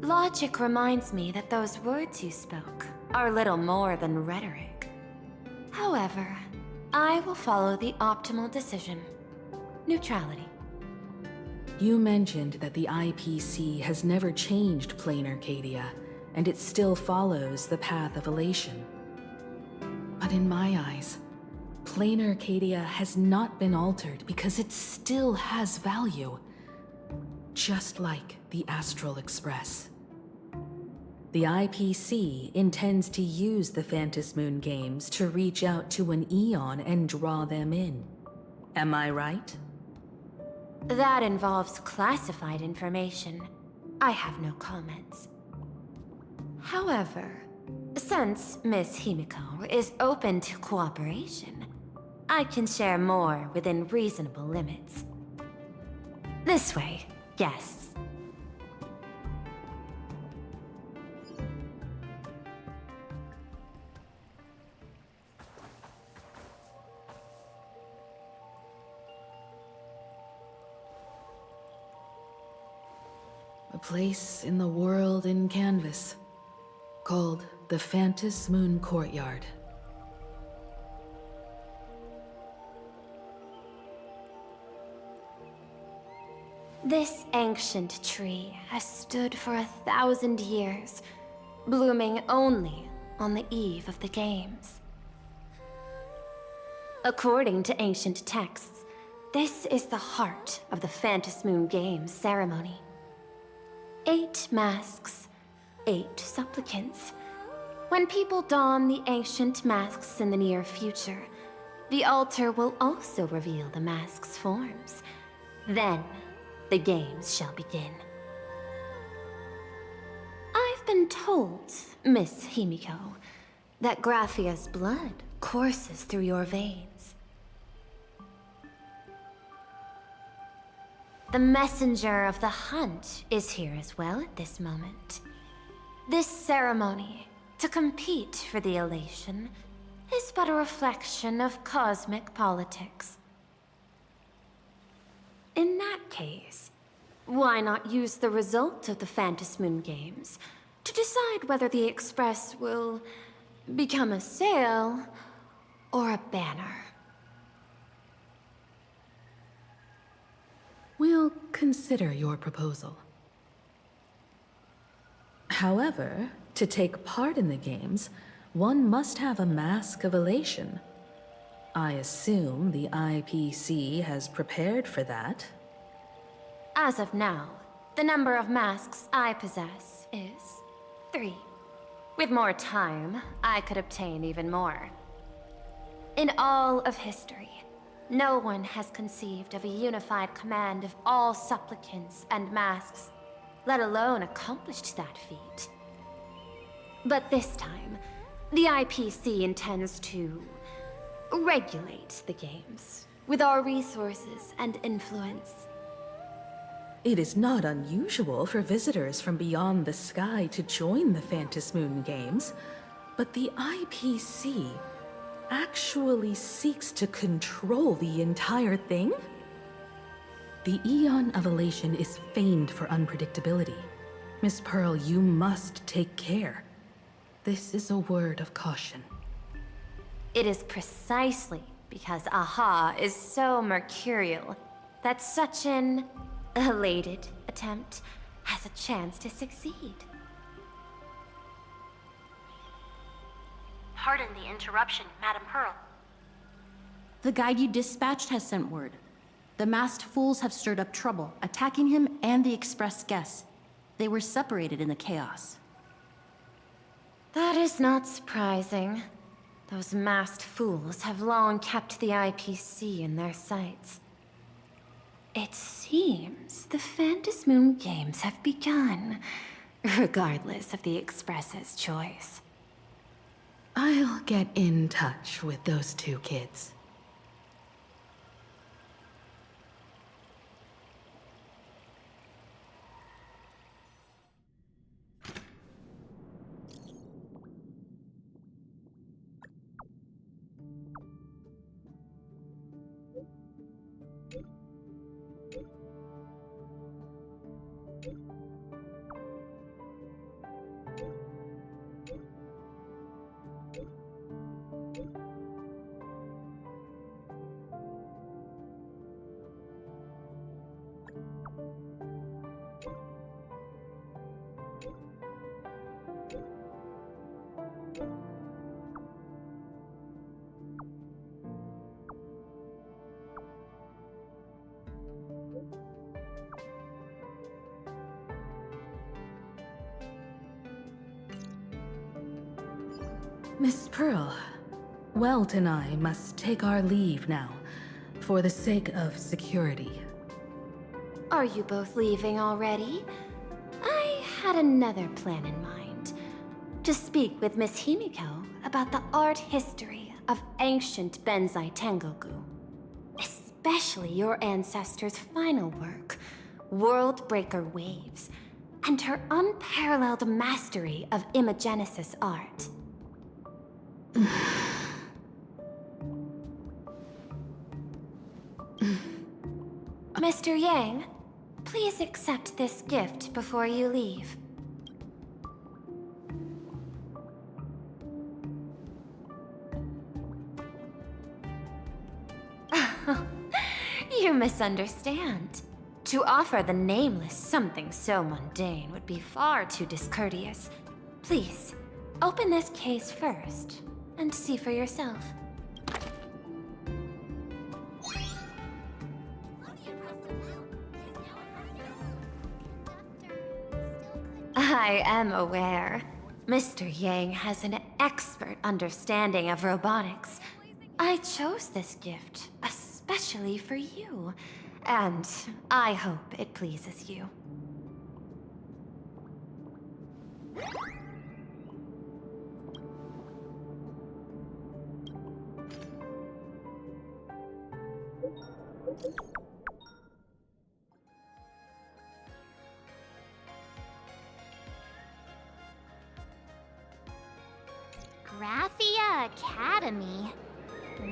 Logic reminds me that those words you spoke are little more than rhetoric. However, I will follow the optimal decision. Neutrality. You mentioned that the IPC has never changed plain Arcadia, and it still follows the path of elation. But in my eyes, plain Arcadia has not been altered because it still has value. Just like the Astral Express. The IPC intends to use the Phantasmoon games to reach out to an Eon and draw them in. Am I right? That involves classified information. I have no comments. However, since Miss Himiko is open to cooperation, I can share more within reasonable limits. This way, guests. A place in the world in canvas, called the Phantom Moon Courtyard. This ancient tree has stood for 1,000 years, blooming only on the eve of the games. According to ancient texts, this is the heart of the Phantom Moon Games ceremony. 8 masks, 8 supplicants. When people don the ancient masks in the near future, the altar will also reveal the masks' forms. Then, the games shall begin. I've been told, Miss Himiko, that Graphia's blood courses through your veins. The messenger of the hunt is here as well at this moment. This ceremony, to compete for the elation, is but a reflection of cosmic politics. In that case, why not use the result of the Phantom Moon Games to decide whether the Express will become a sail or a banner? We'll consider your proposal. However, to take part in the games, one must have a mask of elation. I assume the IPC has prepared for that. As of now, the number of masks I possess is 3. With more time, I could obtain even more. In all of history, no one has conceived of a unified command of all supplicants and masks, let alone accomplished that feat. But this time, the IPC intends to regulate the games with our resources and influence. It is not unusual for visitors from beyond the sky to join the Phantom Moon Games, but the IPC actually seeks to control the entire thing? The Eon of Elation is famed for unpredictability. Miss Pearl, you must take care. This is a word of caution. It is precisely because Aha is so mercurial that such an elated attempt has a chance to succeed. Pardon the interruption, Madam Pearl. The guide you dispatched has sent word. The masked fools have stirred up trouble, attacking him and the Express guests. They were separated in the chaos. That is not surprising. Those masked fools have long kept the IPC in their sights. It seems the Phantom Moon Games have begun, regardless of the Express's choice. I'll get in touch with those 2 kids. Miss Pearl, Welt and I must take our leave now, for the sake of security. Are you both leaving already? I had another plan in mind. To speak with Miss Himiko about the art history of ancient Benzai Tengoku. Especially your ancestors' final work, World Breaker Waves, and her unparalleled mastery of imagenesis art. Mr. Yang, Please accept this gift before you leave. You misunderstand. To offer the Nameless something so mundane would be far too discourteous. Please, open this case first, and see for yourself. I am aware. Mr. Yang has an expert understanding of robotics. I chose this gift especially for you, and I hope it pleases you. Graphia Academy?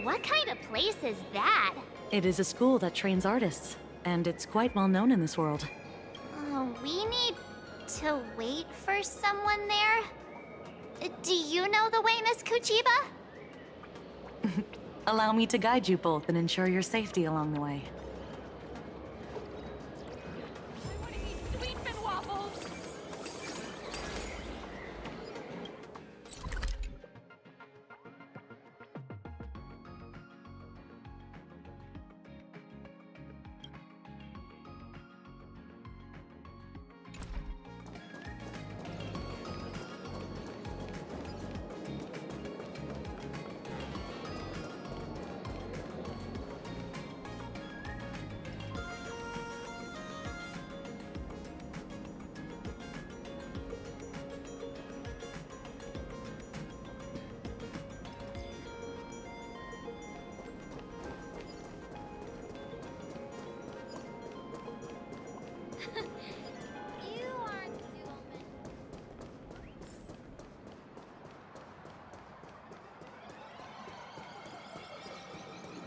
What kind of place is that? It is a school that trains artists, and it's quite well known in this world. We need to wait for someone there? Do you know the way, Miss Kuchiba? Allow me to guide you both and ensure your safety along the way.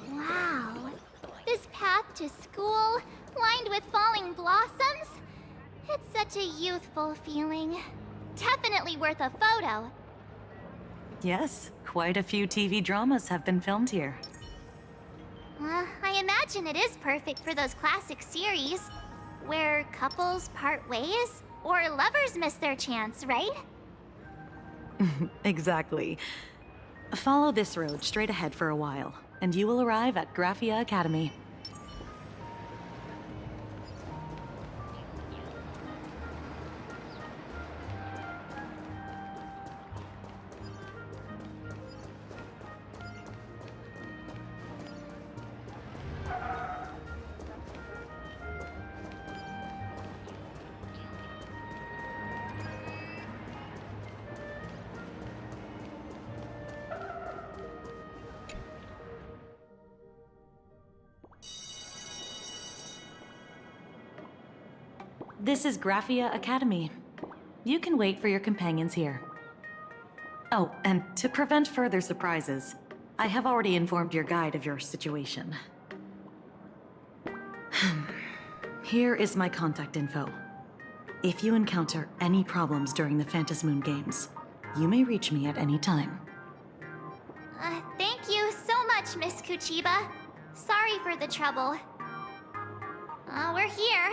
Wow. This path to school, lined with falling blossoms? It's such a youthful feeling. Definitely worth a photo. Yes, quite a few TV dramas have been filmed here. I imagine it is perfect for those classic series, where couples part ways, or lovers miss their chance, right? Exactly. Follow this road straight ahead for a while, and you will arrive at Graphia Academy. This is Graphia Academy. You can wait for your companions here. Oh, and to prevent further surprises, I have already informed your guide of your situation. Here is my contact info. If you encounter any problems during the Phantasmoon Games, you may reach me at any time. Thank you so much, Miss Kuchiba. Sorry for the trouble. We're here.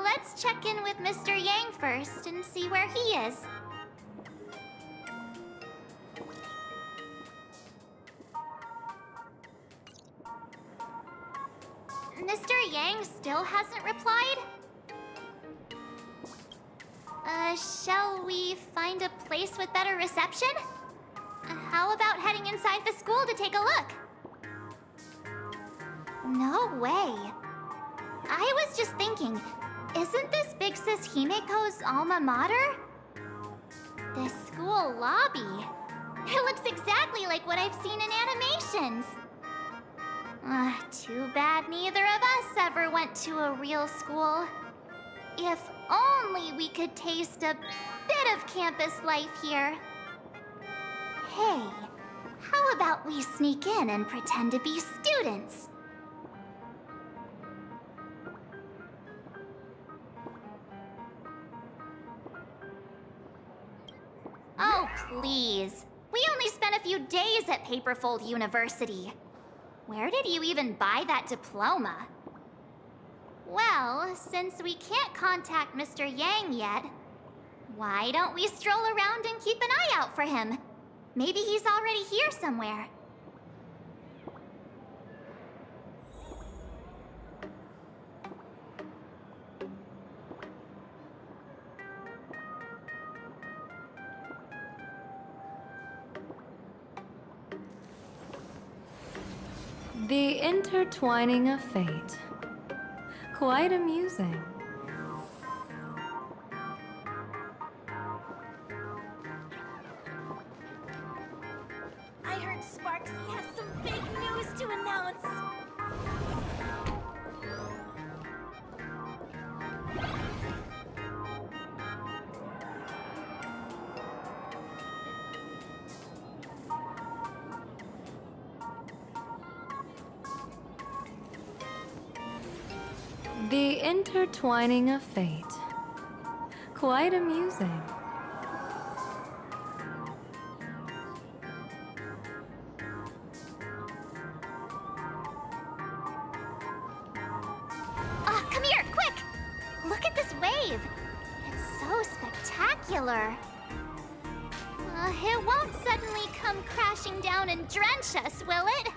Let's check in with Mr. Yang first and see where he is. Mr. Yang still hasn't replied? Shall we find a place with better reception? How about heading inside the school to take a look? No way. I was just thinking, isn't this Big Sis Himiko's alma mater? The school lobby. It looks exactly like what I've seen in animations. Too bad neither of us ever went to a real school. If only we could taste a bit of campus life here. Hey, how about we sneak in and pretend to be students? please. We only spent a few days at Paperfold University. Where did you even buy that diploma? Well, since we can't contact Mr. Yang yet, why don't we stroll around and keep an eye out for him? Maybe he's already here somewhere. The intertwining of fate. Quite amusing. I heard Sparksy has some big news to announce. The intertwining of fate. Quite amusing. Come here, quick! Look at this wave. It's so spectacular. It won't suddenly come crashing down and drench us, will it?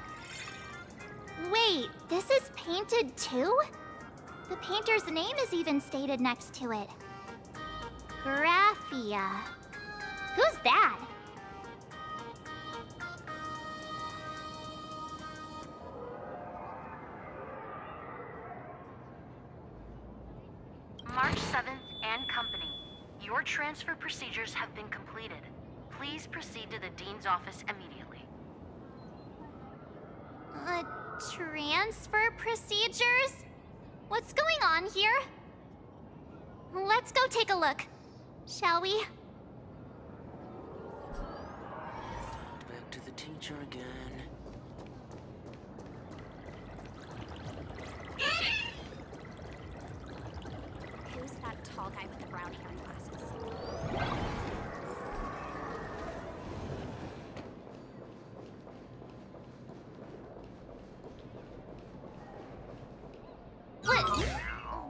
Wait, this is painted too? The painter's name is even stated next to it. Graphia. Who's that? March 7th and Company. Your transfer procedures have been completed. Please proceed to the Dean's office immediately. Transfer procedures? What's going on here? Let's go take a look, shall we? Back to the teacher again. Who's that tall guy with the brown hair and glasses?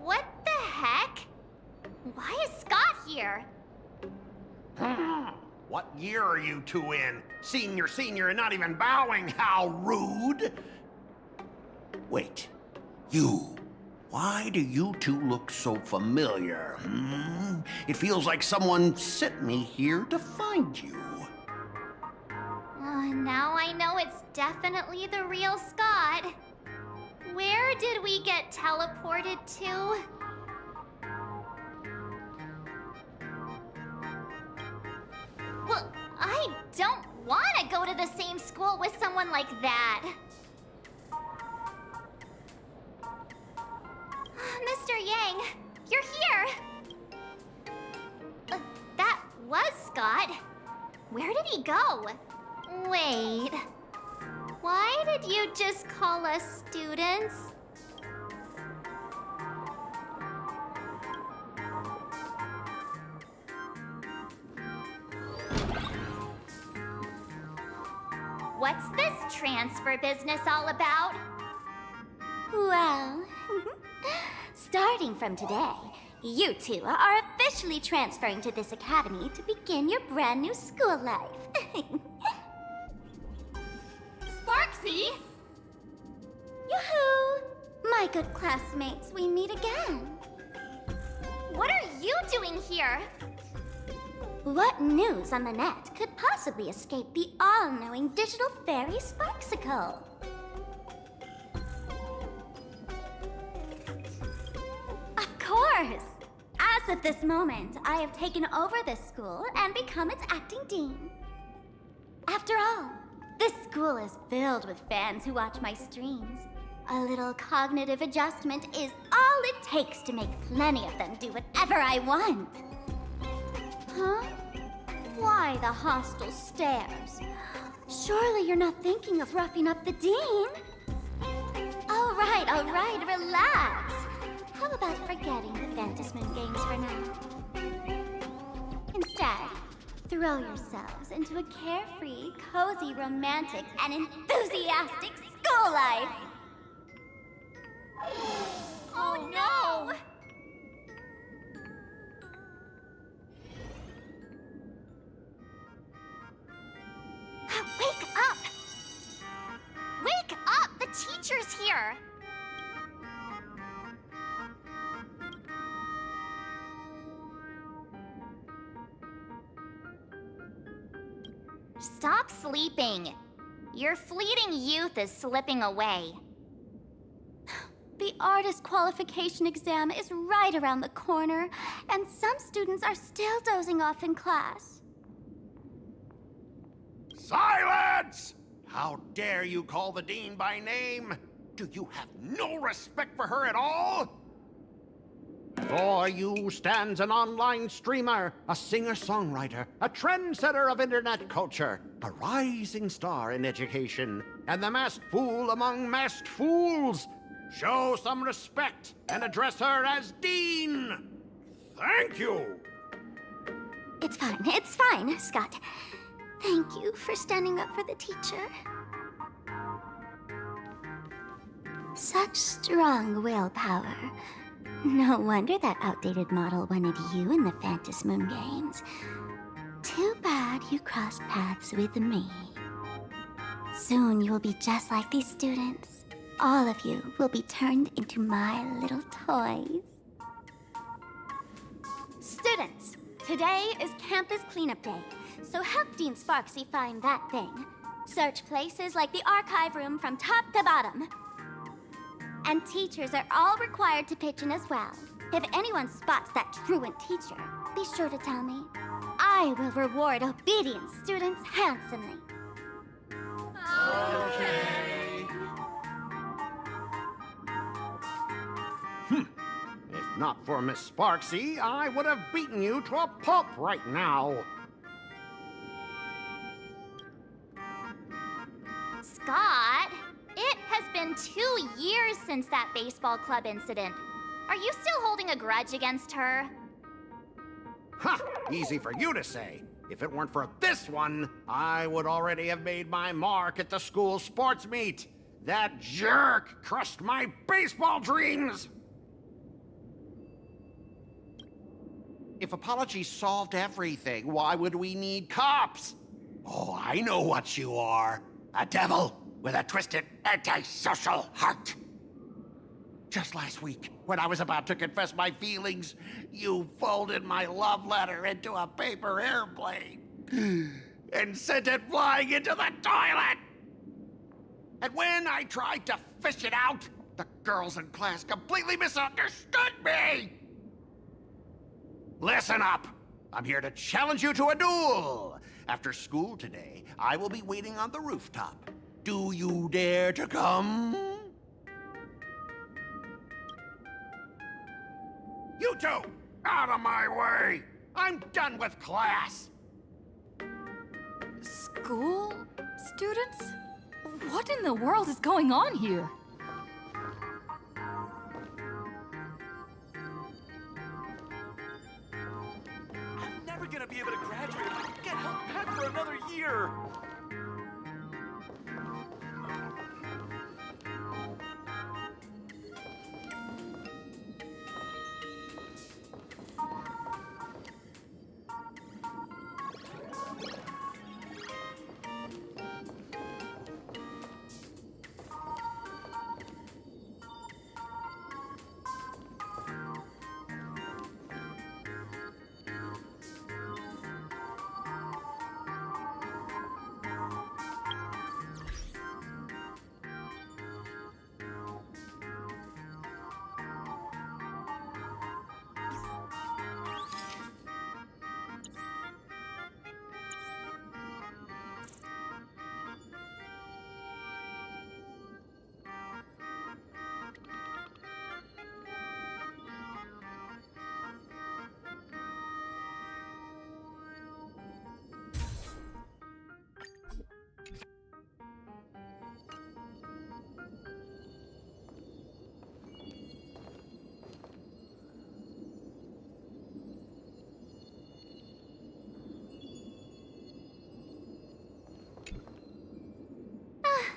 What the heck? Why is Scott here? What year are you two in? Senior, and not even bowing. How rude! Wait, you. Why do you two look so familiar? It feels like someone sent me here to find you. Now I know it's definitely the real Scott. Where did we get teleported to? Well, I don't want to go to the same school with someone like that. Mr. Yang, you're here. That was Scott. Where did he go? Wait. Why did you just call us students? What's this transfer business all about? Well, starting from today, you two are officially transferring to this academy to begin your brand new school life. Sparksy! Yoo-hoo! My good classmates, we meet again. What are you doing here? What news on the net could possibly escape the all-knowing digital fairy Sparksicle? Of course! As of this moment, I have taken over this school and become its acting dean. After all, this school is filled with fans who watch my streams. A little cognitive adjustment is all it takes to make plenty of them do whatever I want. Huh? Why the hostile stares? Surely you're not thinking of roughing up the dean? All right, relax. How about forgetting the Fantasy Moon games for now? Instead, Throw yourselves into a carefree, cozy, romantic, and enthusiastic school life! Oh no! Wake up! Wake up! The teacher's here! Stop sleeping. Your fleeting youth is slipping away. The artist qualification exam is right around the corner, and some students are still dozing off in class. Silence! How dare you call the dean by name? Do you have no respect for her at all? Before you stands an online streamer, a singer-songwriter, a trendsetter of internet culture, a rising star in education, and the masked fool among masked fools. Show some respect and address her as Dean. Thank you. It's fine, Scott. Thank you for standing up for the teacher. Such strong willpower. No wonder that outdated model wanted you in the Phantasmoon Games. Too bad you crossed paths with me. Soon you will be just like these students. All of you will be turned into my little toys. Students, today is campus cleanup day, so help Dean Sparksy find that thing. Search places like the archive room from top to bottom. And teachers are all required to pitch in as well. If anyone spots that truant teacher, be sure to tell me. I will reward obedient students handsomely. Okay. If not for Miss Sparksy, I would have beaten you to a pulp right now. Scott, it has been 2 years since that baseball club incident. Are you still holding a grudge against her? Ha! Easy for you to say. If it weren't for this one, I would already have made my mark at the school sports meet. That jerk crushed my baseball dreams! If apologies solved everything, why would we need cops? Oh, I know what you are. A devil with a twisted, antisocial heart. Just last week, when I was about to confess my feelings, you folded my love letter into a paper airplane and sent it flying into the toilet. And when I tried to fish it out, the girls in class completely misunderstood me. Listen up. I'm here to challenge you to a duel. After school today, I will be waiting on the rooftop. Do you dare to come? You two, out of my way! I'm done with class! School students? What in the world is going on here? I'm never gonna be able to graduate if I get held back for another year!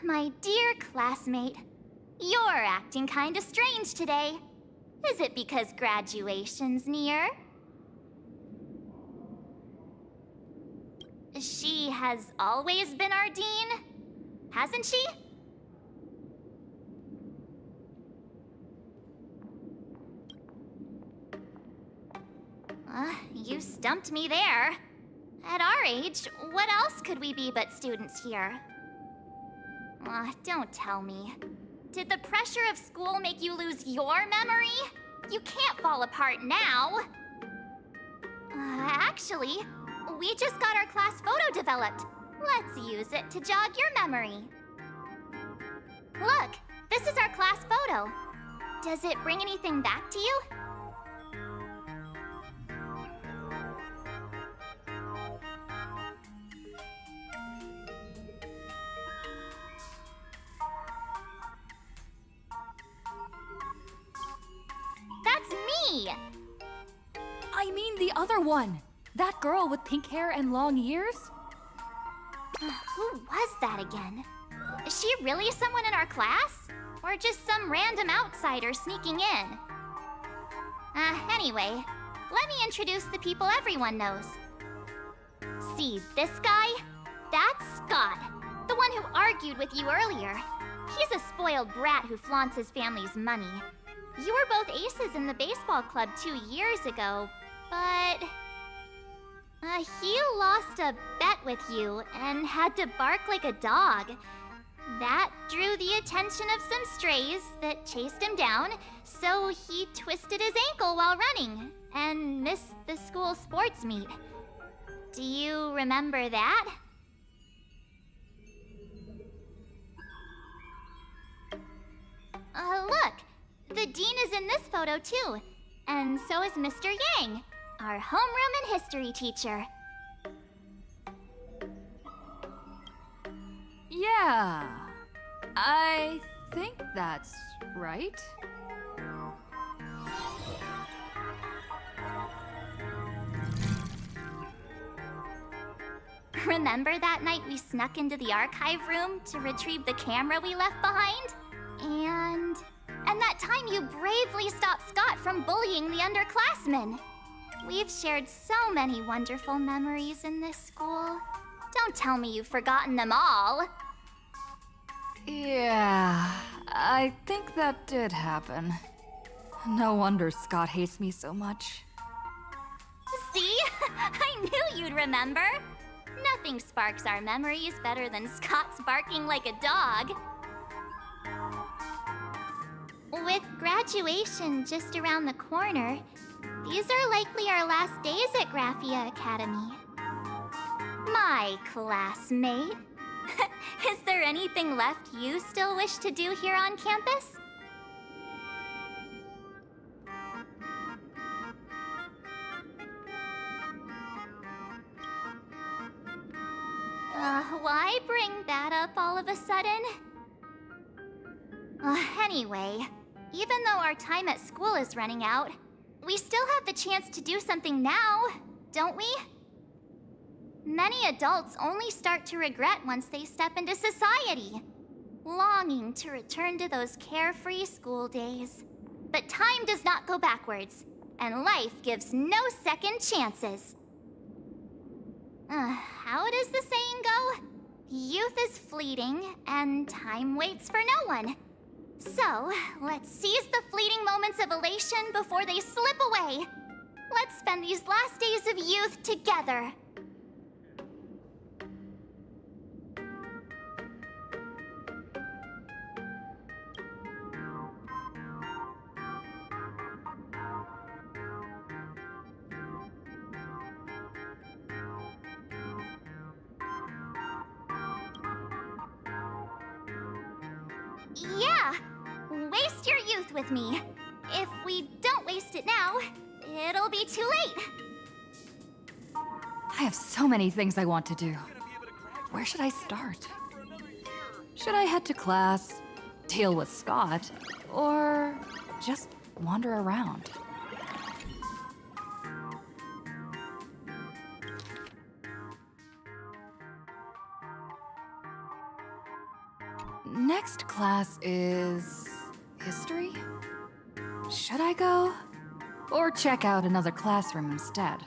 my dear classmate. You're acting kinda strange today. Is it because graduation's near? She has always been our dean, hasn't she? You stumped me there. At our age, what else could we be but students here? Don't tell me. Did the pressure of school make you lose your memory? You can't fall apart now. Actually, we just got our class photo developed. Let's use it to jog your memory. Look, this is our class photo. Does it bring anything back to you? That's me! I mean the other one! That girl with pink hair and long ears? Who was that again? Is she really someone in our class? Or just some random outsider sneaking in? Anyway, let me introduce the people everyone knows. See this guy? That's Scott, the one who argued with you earlier. He's a spoiled brat who flaunts his family's money. You were both aces in the baseball club 2 years ago, but... he lost a bet with you and had to bark like a dog. That drew the attention of some strays that chased him down, so he twisted his ankle while running and missed the school sports meet. Do you remember that? Look! The dean is in this photo too, and so is Mr. Yang, our homeroom and history teacher. Yeah, I think that's right. Remember that night we snuck into the archive room to retrieve the camera we left behind? And that time you bravely stopped Scott from bullying the underclassmen. We've shared so many wonderful memories in this school. Don't tell me you've forgotten them all. Yeah, I think that did happen. No wonder Scott hates me so much. See? I knew you'd remember. Nothing sparks our memories better than Scott's barking like a dog. With graduation just around the corner, these are likely our last days at Graphia Academy. My classmate. Is there anything left you still wish to do here on campus? Why bring that up all of a sudden? Anyway, even though our time at school is running out, we still have the chance to do something now, don't we? Many adults only start to regret once they step into society, longing to return to those carefree school days. But time does not go backwards, and life gives no second chances. How does the saying go? Youth is fleeting, and time waits for no one. So, let's seize the fleeting moments of elation before they slip away. Let's spend these last days of youth together. Yeah! Waste your youth with me. If we don't waste it now, it'll be too late. I have so many things I want to do. Where should I start? Should I head to class, deal with Scott, or just wander around? Next class is... history? Should I go? Or check out another classroom instead?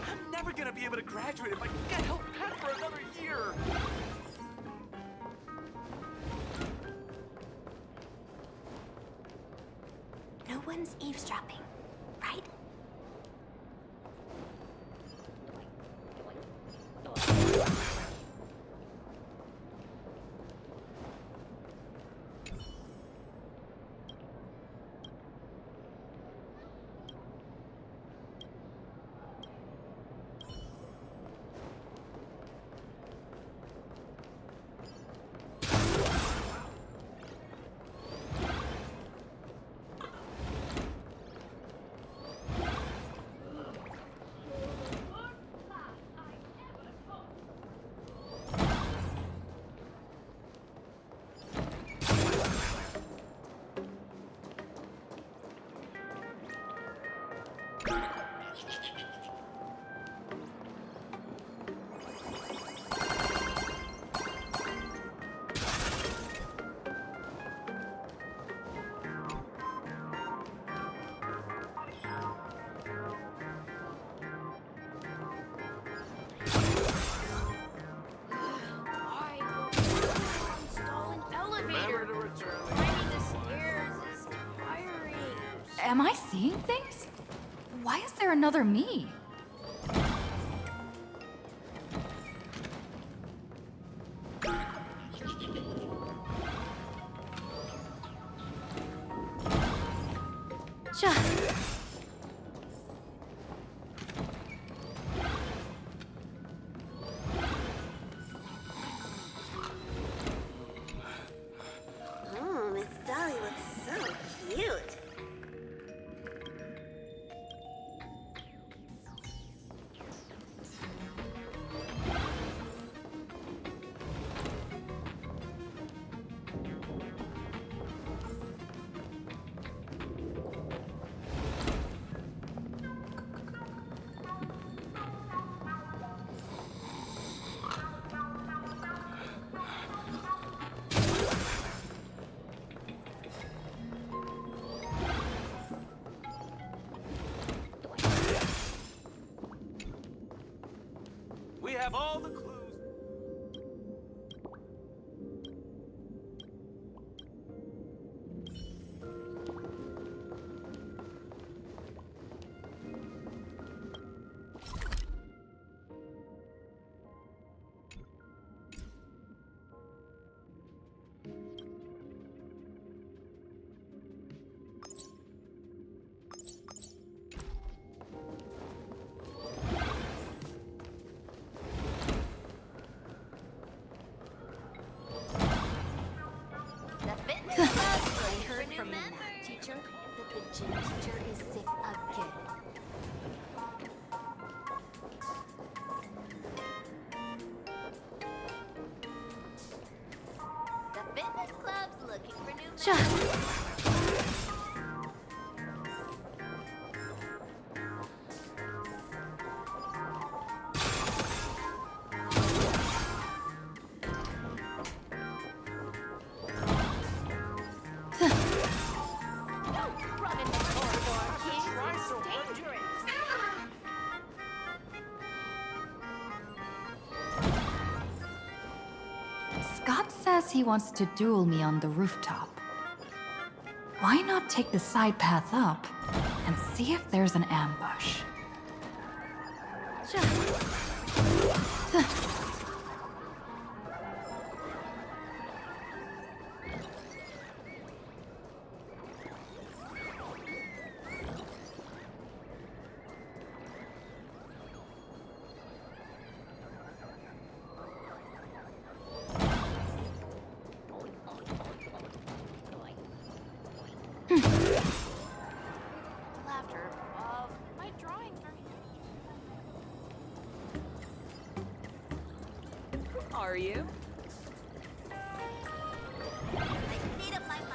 I'm never gonna be able to graduate if I can't help Pat for another year. No one's eavesdropping, right? Am I seeing things? Why is there another me? Oh, Miss Dolly looks so cute. We have all the clues. I heard from the math teacher that the gym teacher is sick again. The fitness club's looking for new members. Scott says he wants to duel me on the rooftop. Why not take the side path up and see if there's an ambush? Laughter of my drawings are Are you? I made up my mind.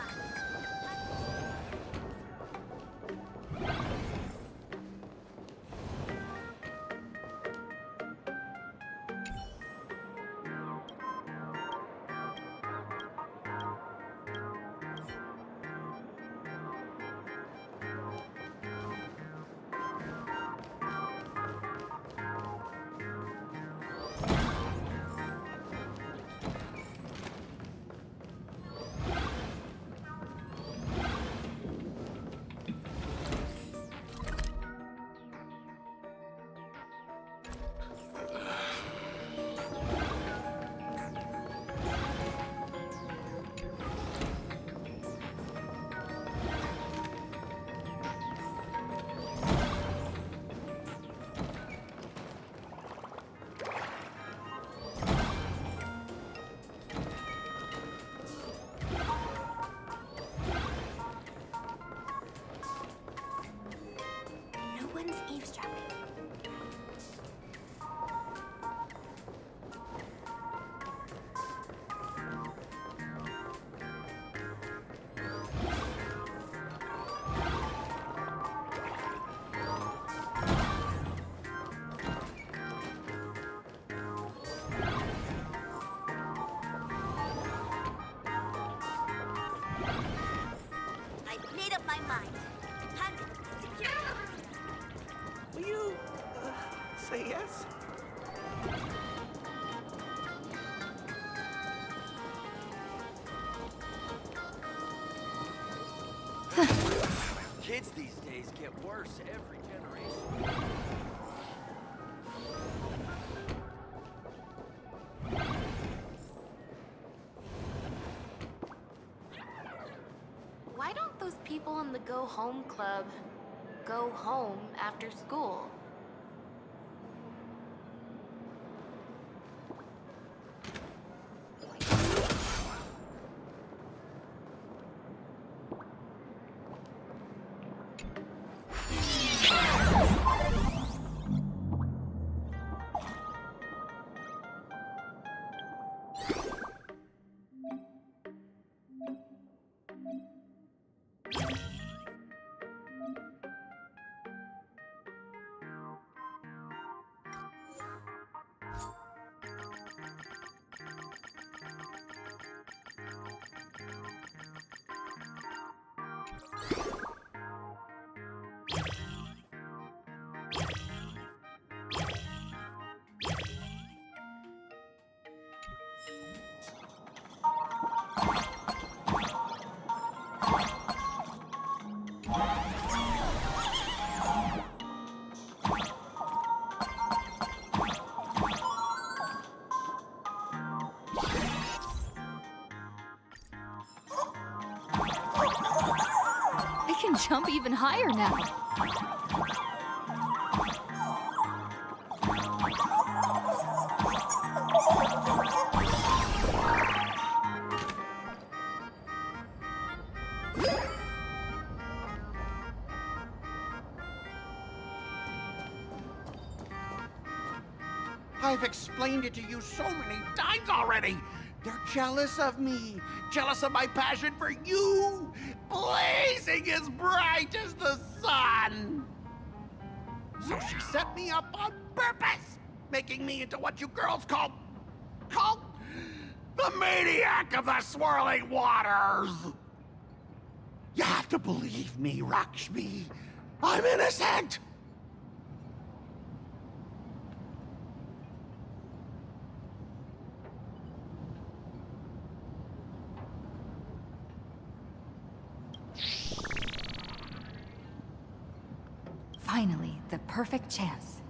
No one's eavesdropping. I've made up my mind. Time to secure. Will you, say yes? Kids these days get worse every generation. Why don't those people in the Go Home Club go home after school? I can jump even higher now. I've explained it to you so many times already. They're jealous of me, jealous of my passion for you, blazing as bright as the sun. So she set me up on purpose, making me into what you girls call the maniac of the swirling waters. You have to believe me, Rakshmi. I'm innocent. Finally, the perfect chance.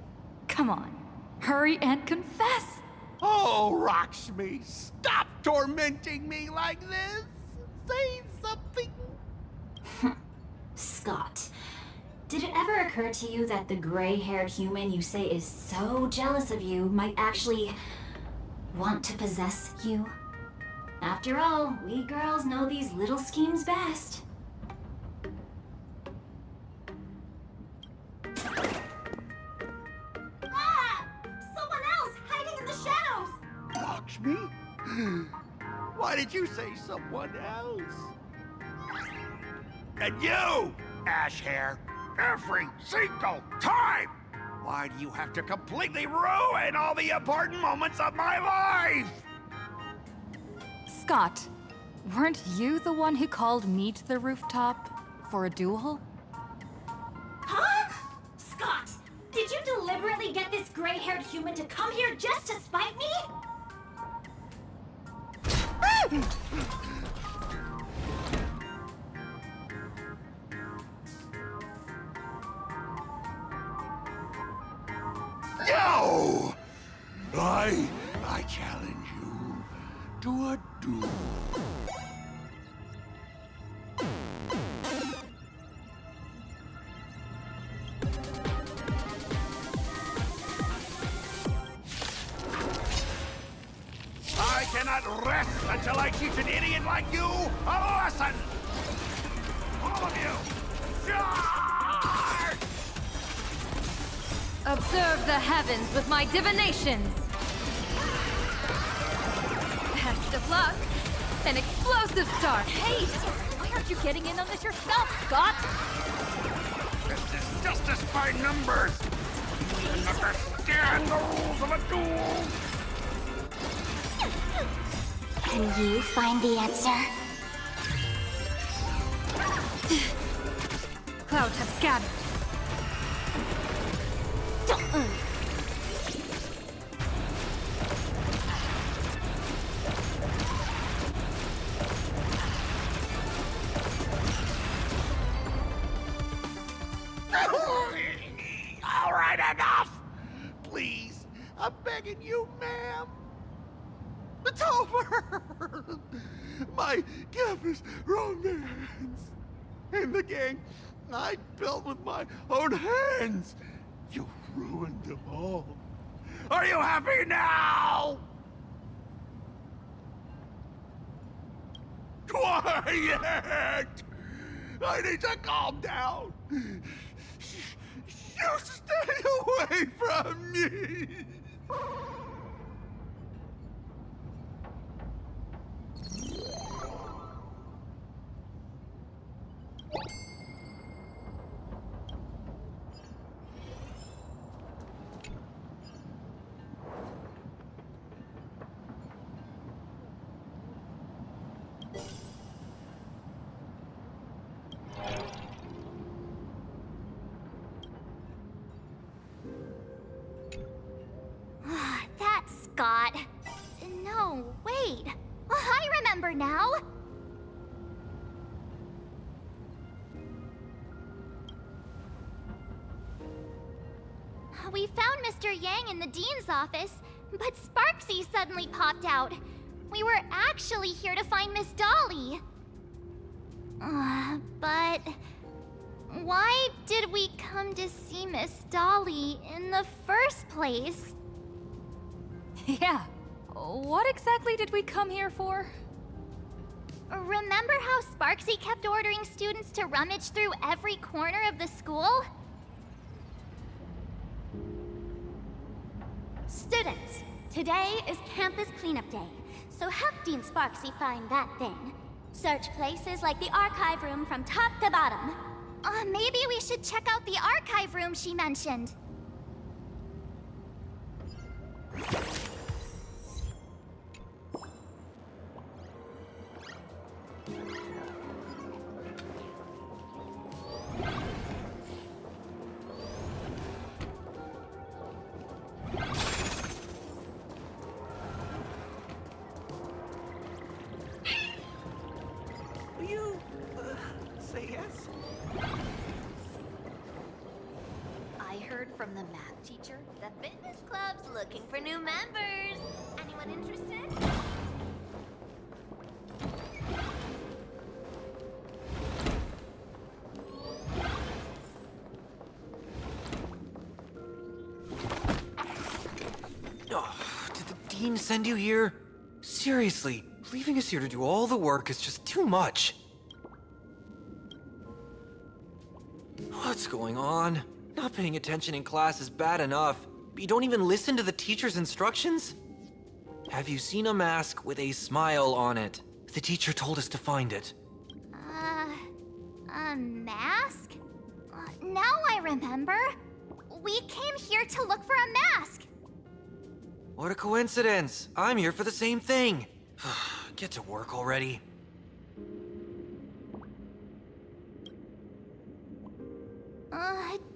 Come on, hurry and confess! Oh, Rakshmi, stop tormenting me like this! Say something! Scott, did it ever occur to you that the gray-haired human you say is so jealous of you might actually want to possess you? After all, we girls know these little schemes best. Ah! Someone else hiding in the shadows! catch me? Why did you say someone else? And you, Ash Hair, every single time! Why do you have to completely ruin all the important moments of my life? Scott, weren't you the one who called me to the rooftop for a duel? Huh? Scott, did you deliberately get this gray-haired human to come here just to spite me? No! I challenge you to a duel. I cannot rest until I teach an idiot like you a lesson! All of you, charge! Observe the heavens with my divinations! Best of luck! An explosive start! Hey! Why aren't you getting in on this yourself, Scott? This is justice by numbers! You don't understand the rules of a duel! Can you find the answer? Clouds have scattered. All right, enough! Please, I'm begging you, ma'am. It's over! My campus romance! And the gang I built with my own hands! You ruined them all. Are you happy now? Quiet! I need to calm down. You stay away from me! That's Scott. No, wait. I remember now. We found Mr. Yang in the dean's office, but Sparksy suddenly popped out. We were actually here to find Miss Dolly. But why did we come to see Miss Dolly in the first place? Yeah. What exactly did we come here for? Remember how Sparksy kept ordering students to rummage through every corner of the school? Students, today is campus cleanup day, so help Dean Sparksy find that thing. Search places like the archive room from top to bottom. Maybe we should check out the archive room she mentioned. Will you, say yes? I heard from the math teacher the fitness club's looking for new members. Anyone interested? Oh, did the dean send you here? Seriously, leaving us here to do all the work is just too much. What's going on? Not paying attention in class is bad enough, but you don't even listen to the teacher's instructions? Have you seen a mask with a smile on it? The teacher told us to find it. A mask? Now I remember. We came here to look for a mask. What a coincidence! I'm here for the same thing! Get to work already.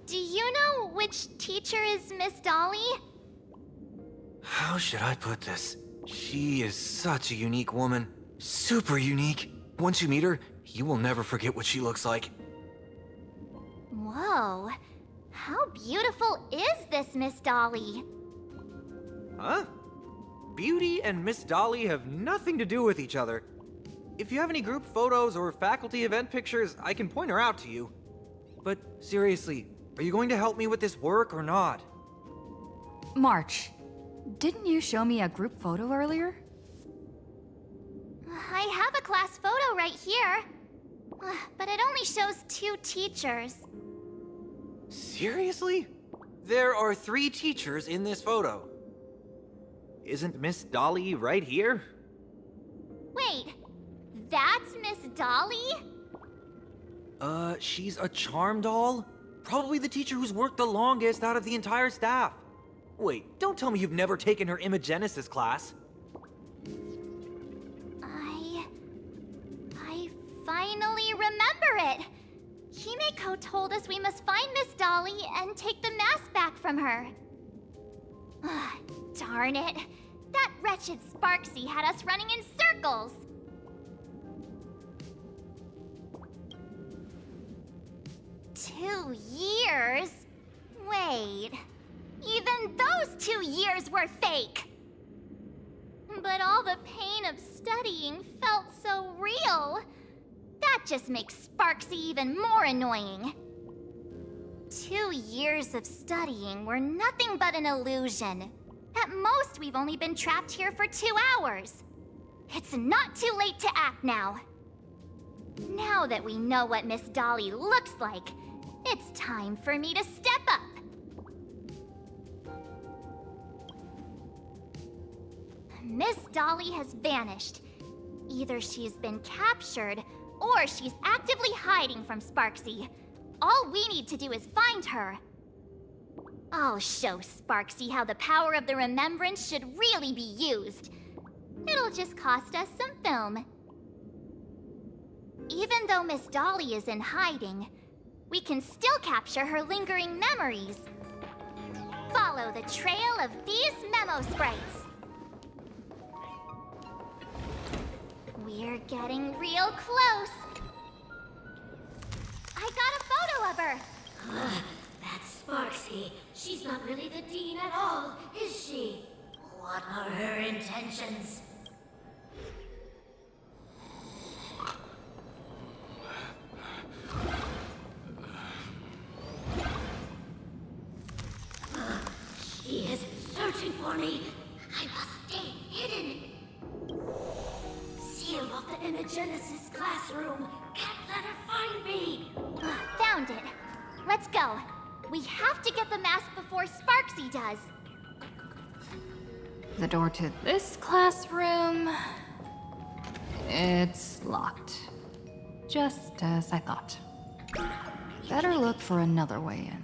Do you know which teacher is Miss Dolly? How should I put this? She is such a unique woman. Super unique. Once you meet her, you will never forget what she looks like. Whoa. How beautiful is this Miss Dolly? Huh? Beauty and Miss Dolly have nothing to do with each other. If you have any group photos or faculty event pictures, I can point her out to you. But seriously, are you going to help me with this work or not? March, didn't you show me a group photo earlier? I have a class photo right here. But it only shows 2 teachers. Seriously? There are 3 teachers in this photo. Isn't Miss Dolly right here? Wait, that's Miss Dolly? She's a charm doll? Probably the teacher who's worked the longest out of the entire staff. Wait, don't tell me you've never taken her Imagenesis class. I finally remember it. Himeko told us we must find Miss Dolly and take the mask back from her. Darn it. That wretched Sparksy had us running in circles. Two years? Wait. Even those 2 years were fake! But all the pain of studying felt so real. That just makes Sparksy even more annoying. 2 years of studying were nothing but an illusion. At most, we've only been trapped here for 2 hours. It's not too late to act now. Now that we know what Miss Dolly looks like, it's time for me to step up. Miss Dolly has vanished. Either she's been captured, or she's actively hiding from Sparksy. All we need to do is find her. I'll show Sparksy how the power of the remembrance should really be used. It'll just cost us some film. Even though Miss Dolly is in hiding, we can still capture her lingering memories. Follow the trail of these memo sprites. We're getting real close. I got a photo of her. That's Sparksy. She's not really the dean at all, is she? What are her intentions? She is searching for me. I must stay hidden. Sealed off the Imagenesis classroom. Can't let her find me. Found it. Let's go. We have to get the mask before Sparksy does. The door to this classroom... it's locked. Just as I thought. Better look for another way in.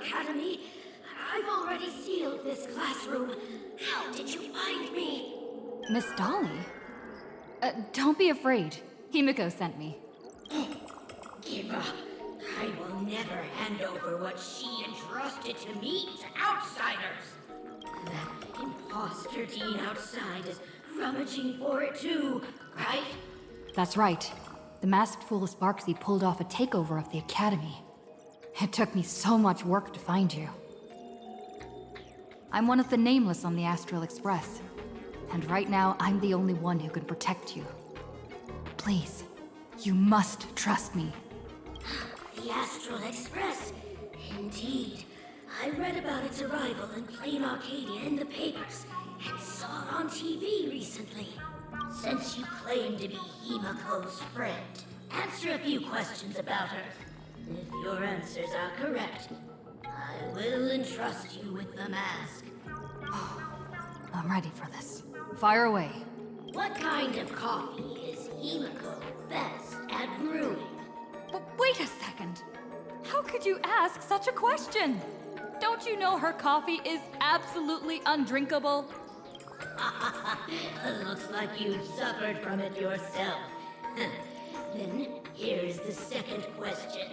Academy. I've already sealed this classroom. How did you find me? Miss Dolly? Don't be afraid. Himiko sent me. Give up. I will never hand over what she entrusted to me to outsiders. That imposter dean outside is rummaging for it too, right? That's right. The masked fool Sparksy pulled off a takeover of the Academy. It took me so much work to find you. I'm one of the Nameless on the Astral Express. And right now, I'm the only one who can protect you. Please, you must trust me. The Astral Express? Indeed. I read about its arrival in plain Arcadia in the papers, and saw it on TV recently. Since you claim to be Himiko's friend, answer a few questions about her. If your answers are correct, I will entrust you with the mask. I'm ready for this. Fire away. What kind of coffee is Himiko best at brewing? Wait a second. How could you ask such a question? Don't you know her coffee is absolutely undrinkable? Looks like you've suffered from it yourself. Then here's the second question.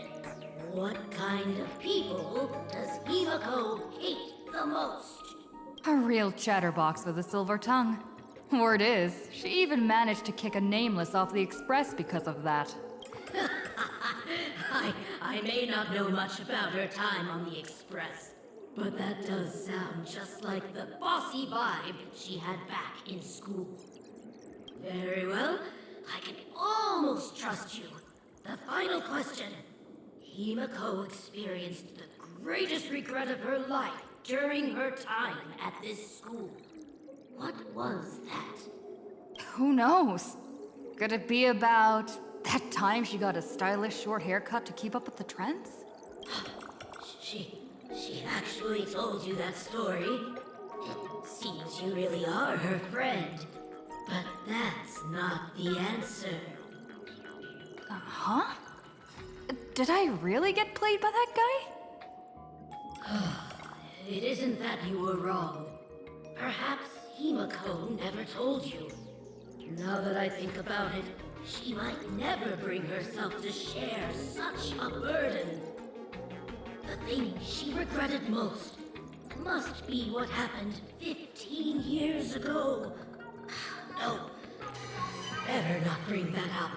What kind of people does Himiko hate the most? A real chatterbox with a silver tongue. Word is, she even managed to kick a Nameless off the Express because of that. I may not know much about her time on the Express, but that does sound just like the bossy vibe she had back in school. Very well, I can almost trust you. The final question. Himiko experienced the greatest regret of her life during her time at this school. What was that? Who knows? Could it be about that time she got a stylish short haircut to keep up with the trends? She actually told you that story. It seems you really are her friend. But that's not the answer. Huh? Did I really get played by that guy? It isn't that you were wrong. Perhaps Himiko never told you. Now that I think about it, she might never bring herself to share such a burden. The thing she regretted most must be what happened 15 years ago. No, better not bring that up.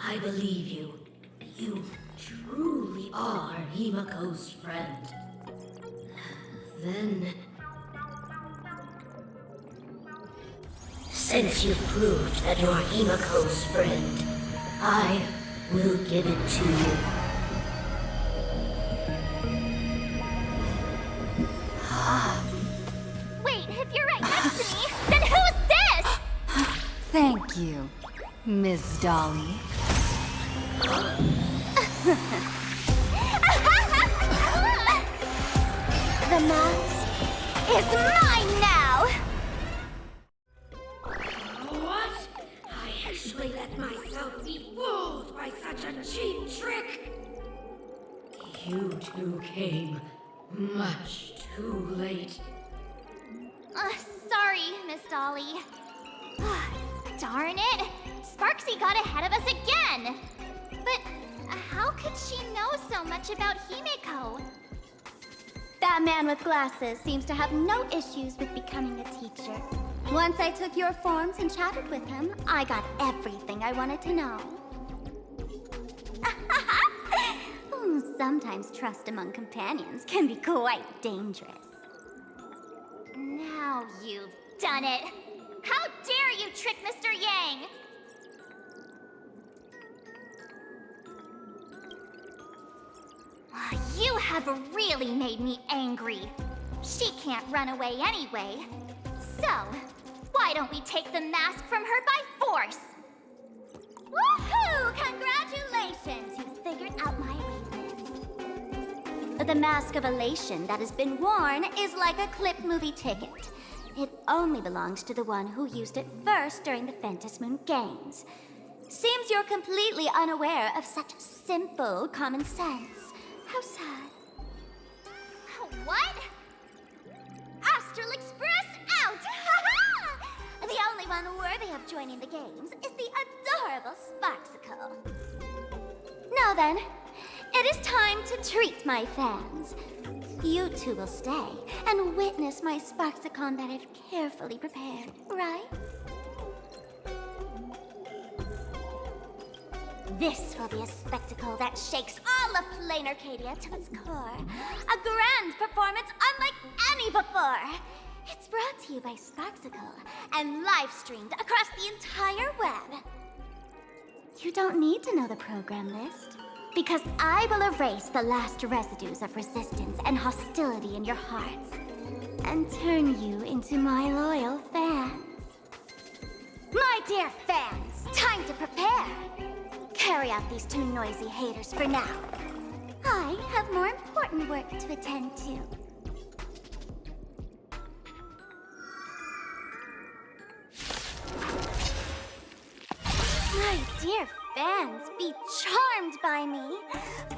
I believe you. You truly are Himiko's friend. Then, since you've proved that you're Himiko's friend, I will give it to you. Wait, if you're right next to me, then who's this? Thank you, Miss Dolly. The mask is mine now! What? I actually let myself be fooled by such a cheap trick? You two came much too late. Sorry, Miss Dolly. Darn it! Sparksy got ahead of us again! But how could she know so much about Himiko? That man with glasses seems to have no issues with becoming a teacher. Once I took your forms and chatted with him, I got everything I wanted to know. Sometimes trust among companions can be quite dangerous. Now you've done it! How dare you trick Mr. Yang! You have really made me angry. She can't run away anyway. So, why don't we take the mask from her by force? Woohoo! Congratulations! You figured out my weakness. The mask of elation that has been worn is like a clip movie ticket. It only belongs to the one who used it first during the Phantasmoon Games. Seems you're completely unaware of such simple common sense. How sad. What? Astral Express out! The only one worthy of joining the games is the adorable Sparksicle. Now then, it is time to treat my fans. You two will stay and witness my Sparksicon that I've carefully prepared, right? This will be a spectacle that shakes all of Plain Arcadia to its core. A grand performance unlike any before. It's brought to you by Sparksicle and live-streamed across the entire web. You don't need to know the program list, because I will erase the last residues of resistance and hostility in your hearts, and turn you into my loyal fans. My dear fans, time to prepare! Carry out these two noisy haters for now. I have more important work to attend to. My dear fans, be charmed by me.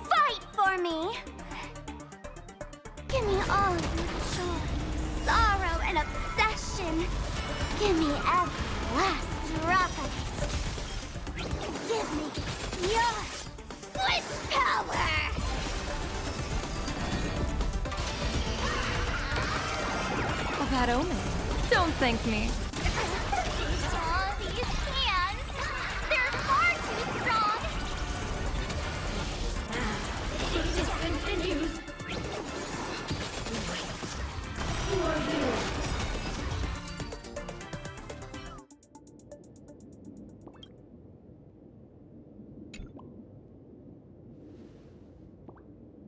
Fight for me. Give me all of your joy, sorrow, and obsession. Give me every last drop of it. Give me your glitch power! A bad omen. Don't thank me. All these hands, they're far too strong. It continues. Who are you?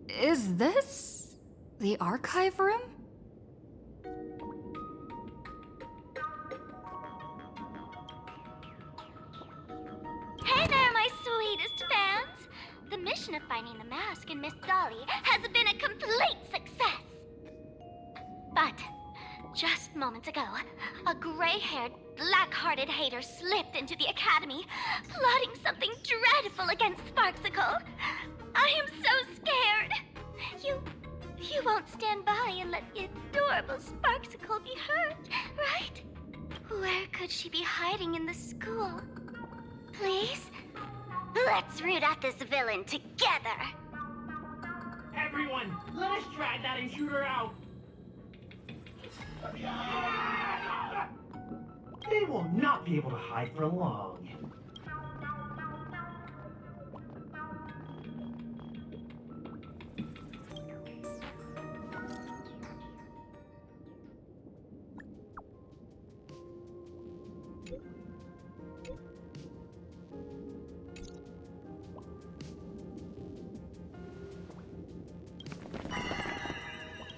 Is this the archive room? Hey there, my sweetest fans! The mission of finding the mask and Miss Dolly has been a complete success. But just moments ago, a gray-haired, black-hearted hater slipped into the academy, plotting something dreadful against Sparksicle. I am so scared. You won't stand by and let the adorable Sparksicle be hurt, right? Where could she be hiding in the school? Please? Let's root out this villain together. Everyone, let us drag that intruder out. They will not be able to hide for long.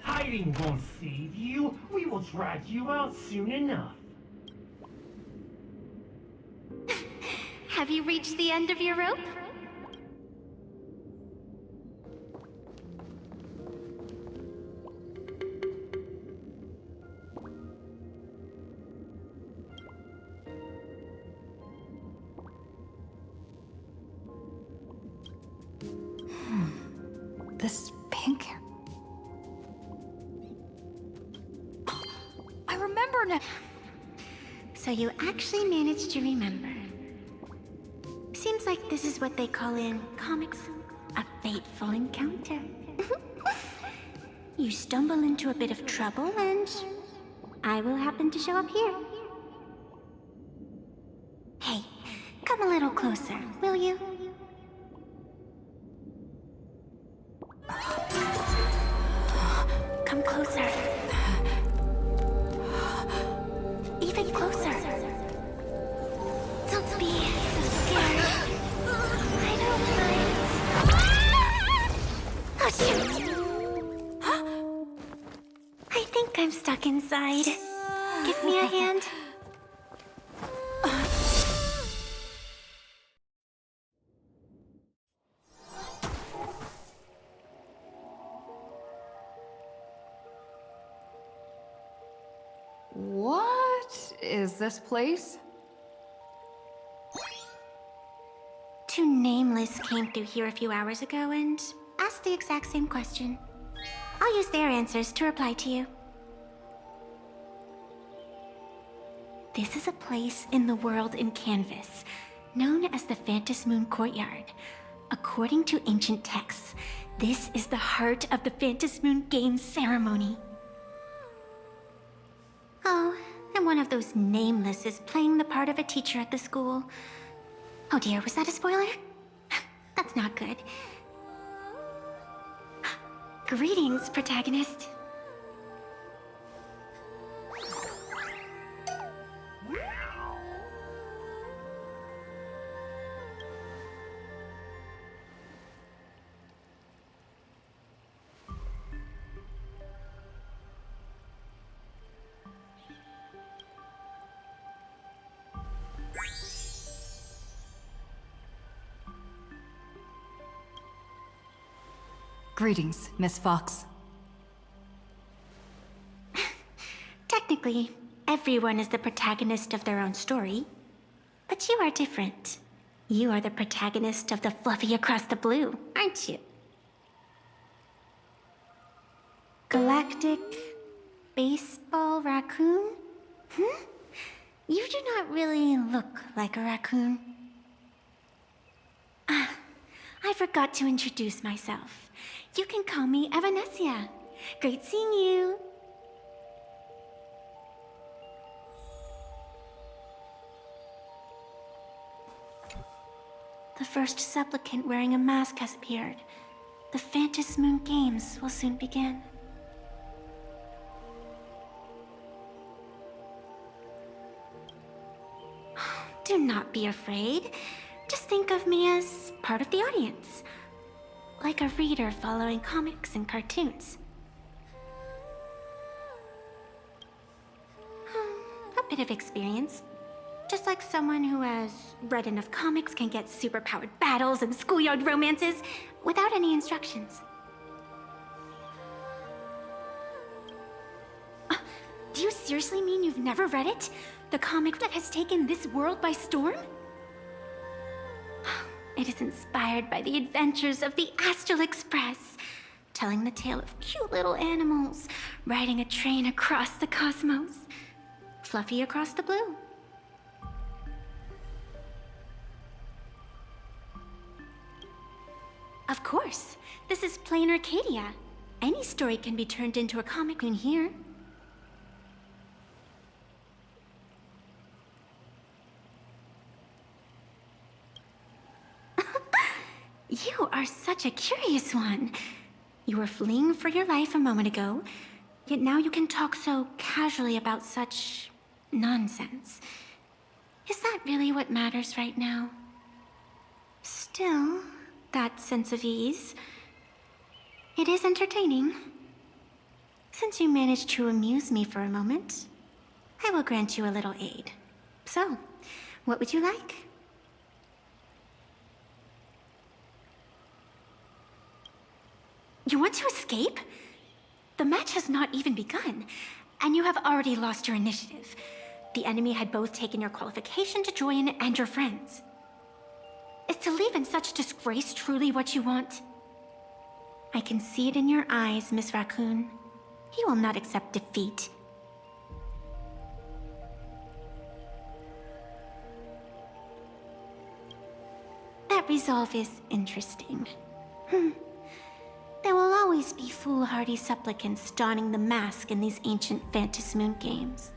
Hiding won't save you. We will drag you out soon enough. Have you reached the end of your rope? This pink hair. I remember now. So you actually managed to remember. Seems like this is what they call in comics a fateful encounter. You stumble into a bit of trouble and I will happen to show up here. Hey, come a little closer, will you? Come closer. Even closer. Don't be so scared. I don't mind. Oh, shoot. I think I'm stuck inside. Give me a hand. What is this place? Two Nameless came through here a few hours ago and asked the exact same question. I'll use their answers to reply to you. This is a place in the world in Canvas, known as the Phantom Moon Courtyard. According to ancient texts, this is the heart of the Phantom Moon Games ceremony. Oh, and one of those Nameless is playing the part of a teacher at the school. Oh dear, was that a spoiler? That's not good. Greetings, protagonist. Greetings, Miss Fox. Technically, everyone is the protagonist of their own story. But you are different. You are the protagonist of the Fluffy Across the Blue, aren't you? Galactic baseball raccoon? You do not really look like a raccoon. I forgot to introduce myself. You can call me Evanessia. Great seeing you. The first supplicant wearing a mask has appeared. The Phantom Moon Games will soon begin. Do not be afraid. Just think of me as part of the audience. Like a reader following comics and cartoons. A bit of experience. Just like someone who has read enough comics can get superpowered battles and schoolyard romances without any instructions. Do you seriously mean you've never read it? The comic that has taken this world by storm? It is inspired by the adventures of the Astral Express, telling the tale of cute little animals riding a train across the cosmos. Fluffy Across the Blue. Of course, this is plain Arcadia. Any story can be turned into a comic in here. You are such a curious one. You were fleeing for your life a moment ago, yet now you can talk so casually about such nonsense. Is that really what matters right now? Still, that sense of ease, it is entertaining. Since you managed to amuse me for a moment, I will grant you a little aid. So, what would you like? You want to escape? The match has not even begun, and you have already lost your initiative. The enemy had both taken your qualification to join and your friends. Is to leave in such disgrace truly what you want? I can see it in your eyes, Miss Raccoon. You will not accept defeat. That resolve is interesting. There will always be foolhardy supplicants donning the mask in these ancient Phantom Moon games,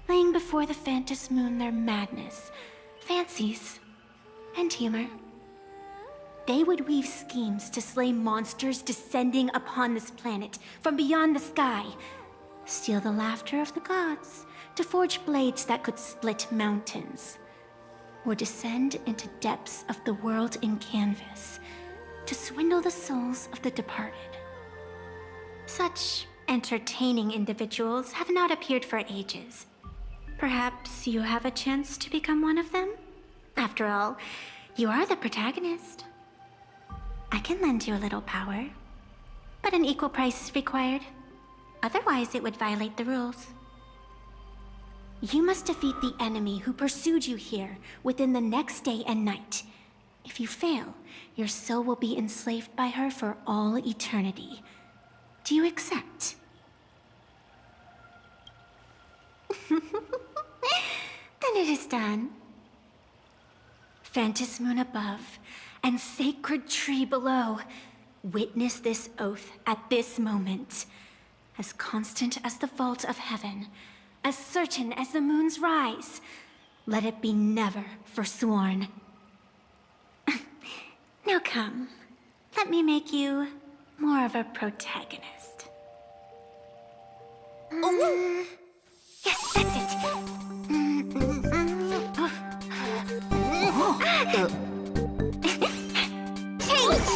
laying before the Phantom Moon their madness, fancies, and humor. They would weave schemes to slay monsters descending upon this planet from beyond the sky, steal the laughter of the gods to forge blades that could split mountains, or descend into depths of the world in canvas to swindle the souls of the departed. Such entertaining individuals have not appeared for ages. Perhaps you have a chance to become one of them? After all, you are the protagonist. I can lend you a little power, but an equal price is required. Otherwise, it would violate the rules. You must defeat the enemy who pursued you here within the next day and night. If you fail, your soul will be enslaved by her for all eternity. Do you accept? Then it is done. Fantas Moon above, and sacred tree below, witness this oath at this moment. As constant as the vault of heaven, as certain as the moon's rise, let it be never forsworn. Now come, let me make you more of a protagonist. Yes, that's it. Change!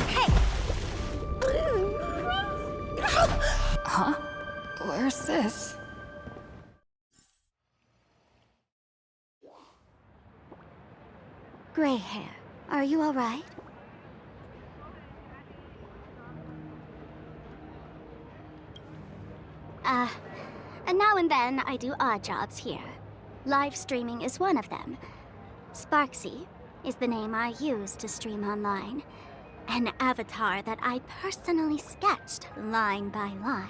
Hey! Huh? Where's this? Gray hair, are you all right? And now and then I do odd jobs here. Live streaming is one of them. Sparksy is the name I use to stream online. An avatar that I personally sketched line by line.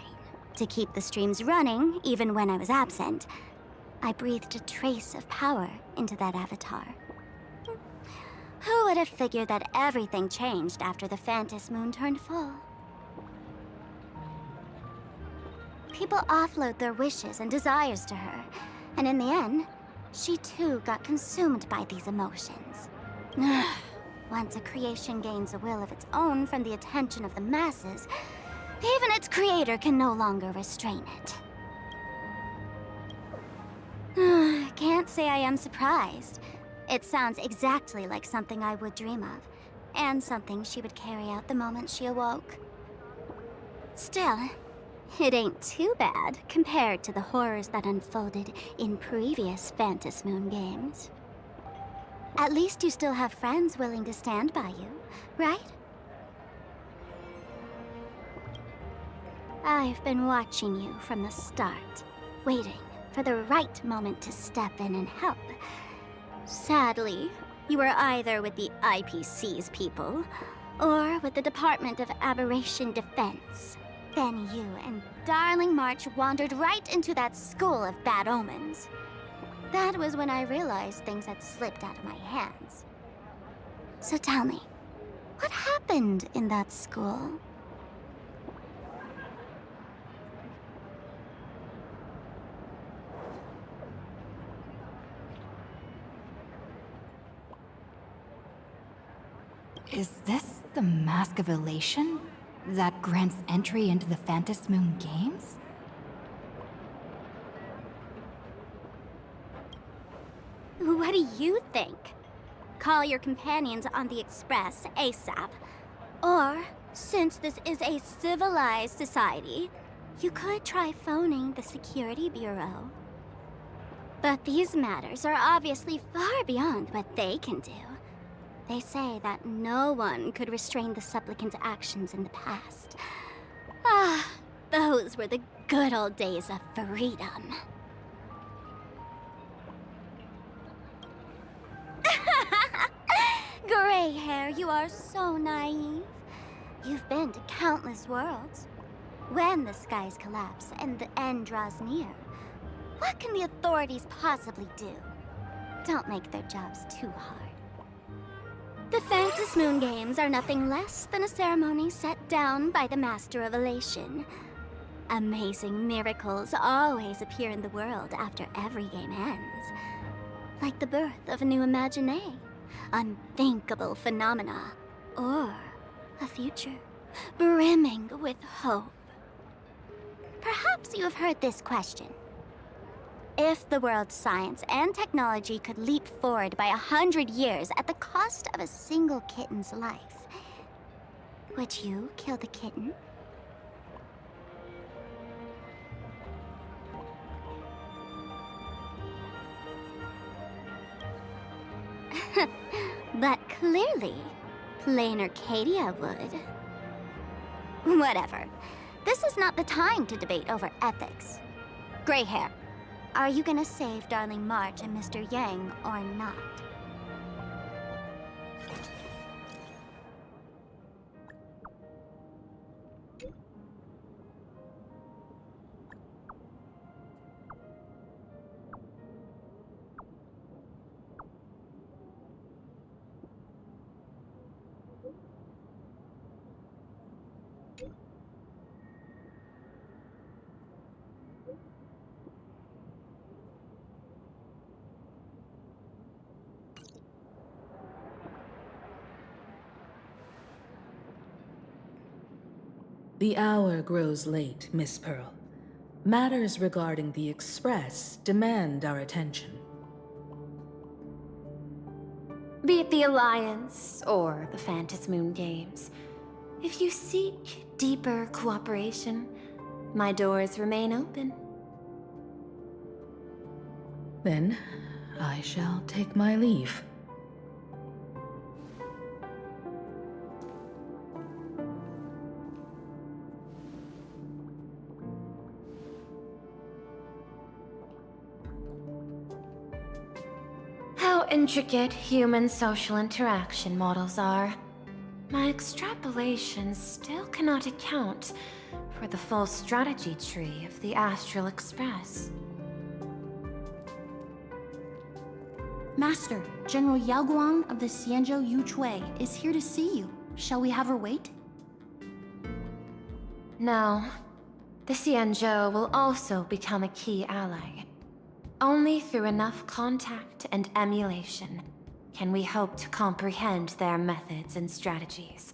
To keep the streams running, even when I was absent, I breathed a trace of power into that avatar. Who would have figured that everything changed after the Fantas Moon turned full? People offload their wishes and desires to her, and in the end, she too got consumed by these emotions. Once a creation gains a will of its own from the attention of the masses, even its creator can no longer restrain it. Can't say I am surprised. It sounds exactly like something I would dream of, and something she would carry out the moment she awoke. Still, it ain't too bad compared to the horrors that unfolded in previous Fantas Moon games. At least you still have friends willing to stand by you, right? I've been watching you from the start, waiting for the right moment to step in and help. Sadly, you were either with the IPC's people, or with the Department of Aberration Defense. Then you and Darling March wandered right into that school of bad omens. That was when I realized things had slipped out of my hands. So tell me, what happened in that school? Is this the Mask of Elation? That grants entry into the Fantas Moon games? What do you think? Call your companions on the Express ASAP. Or, since this is a civilized society, you could try phoning the Security Bureau. But these matters are obviously far beyond what they can do. They say that no one could restrain the supplicant's actions in the past. Ah, those were the good old days of freedom. Gray hair, you are so naive. You've been to countless worlds. When the skies collapse and the end draws near, what can the authorities possibly do? Don't make their jobs too hard. The Fantas Moon Games are nothing less than a ceremony set down by the Master of Elation. Amazing miracles always appear in the world after every game ends. Like the birth of a new imaginée, unthinkable phenomena, or a future brimming with hope. Perhaps you have heard this question. If the world's science and technology could leap forward by 100 years at the cost of a single kitten's life, would you kill the kitten? But clearly, plain Arcadia would. Whatever. This is not the time to debate over ethics. Gray hair, Are you gonna save Darling March and Mr. Yang or not? The hour grows late, Miss Pearl. Matters regarding the Express demand our attention. Be it the Alliance or the Phantasmoon Games, if you seek deeper cooperation, my doors remain open. Then, I shall take my leave. How intricate human social interaction models are. My extrapolations still cannot account for the full strategy tree of the Astral Express. Master, General Yao Guang of the Xianzhou Yuchui is here to see you. Shall we have her wait? No. The Xianzhou will also become a key ally. Only through enough contact and emulation can we hope to comprehend their methods and strategies.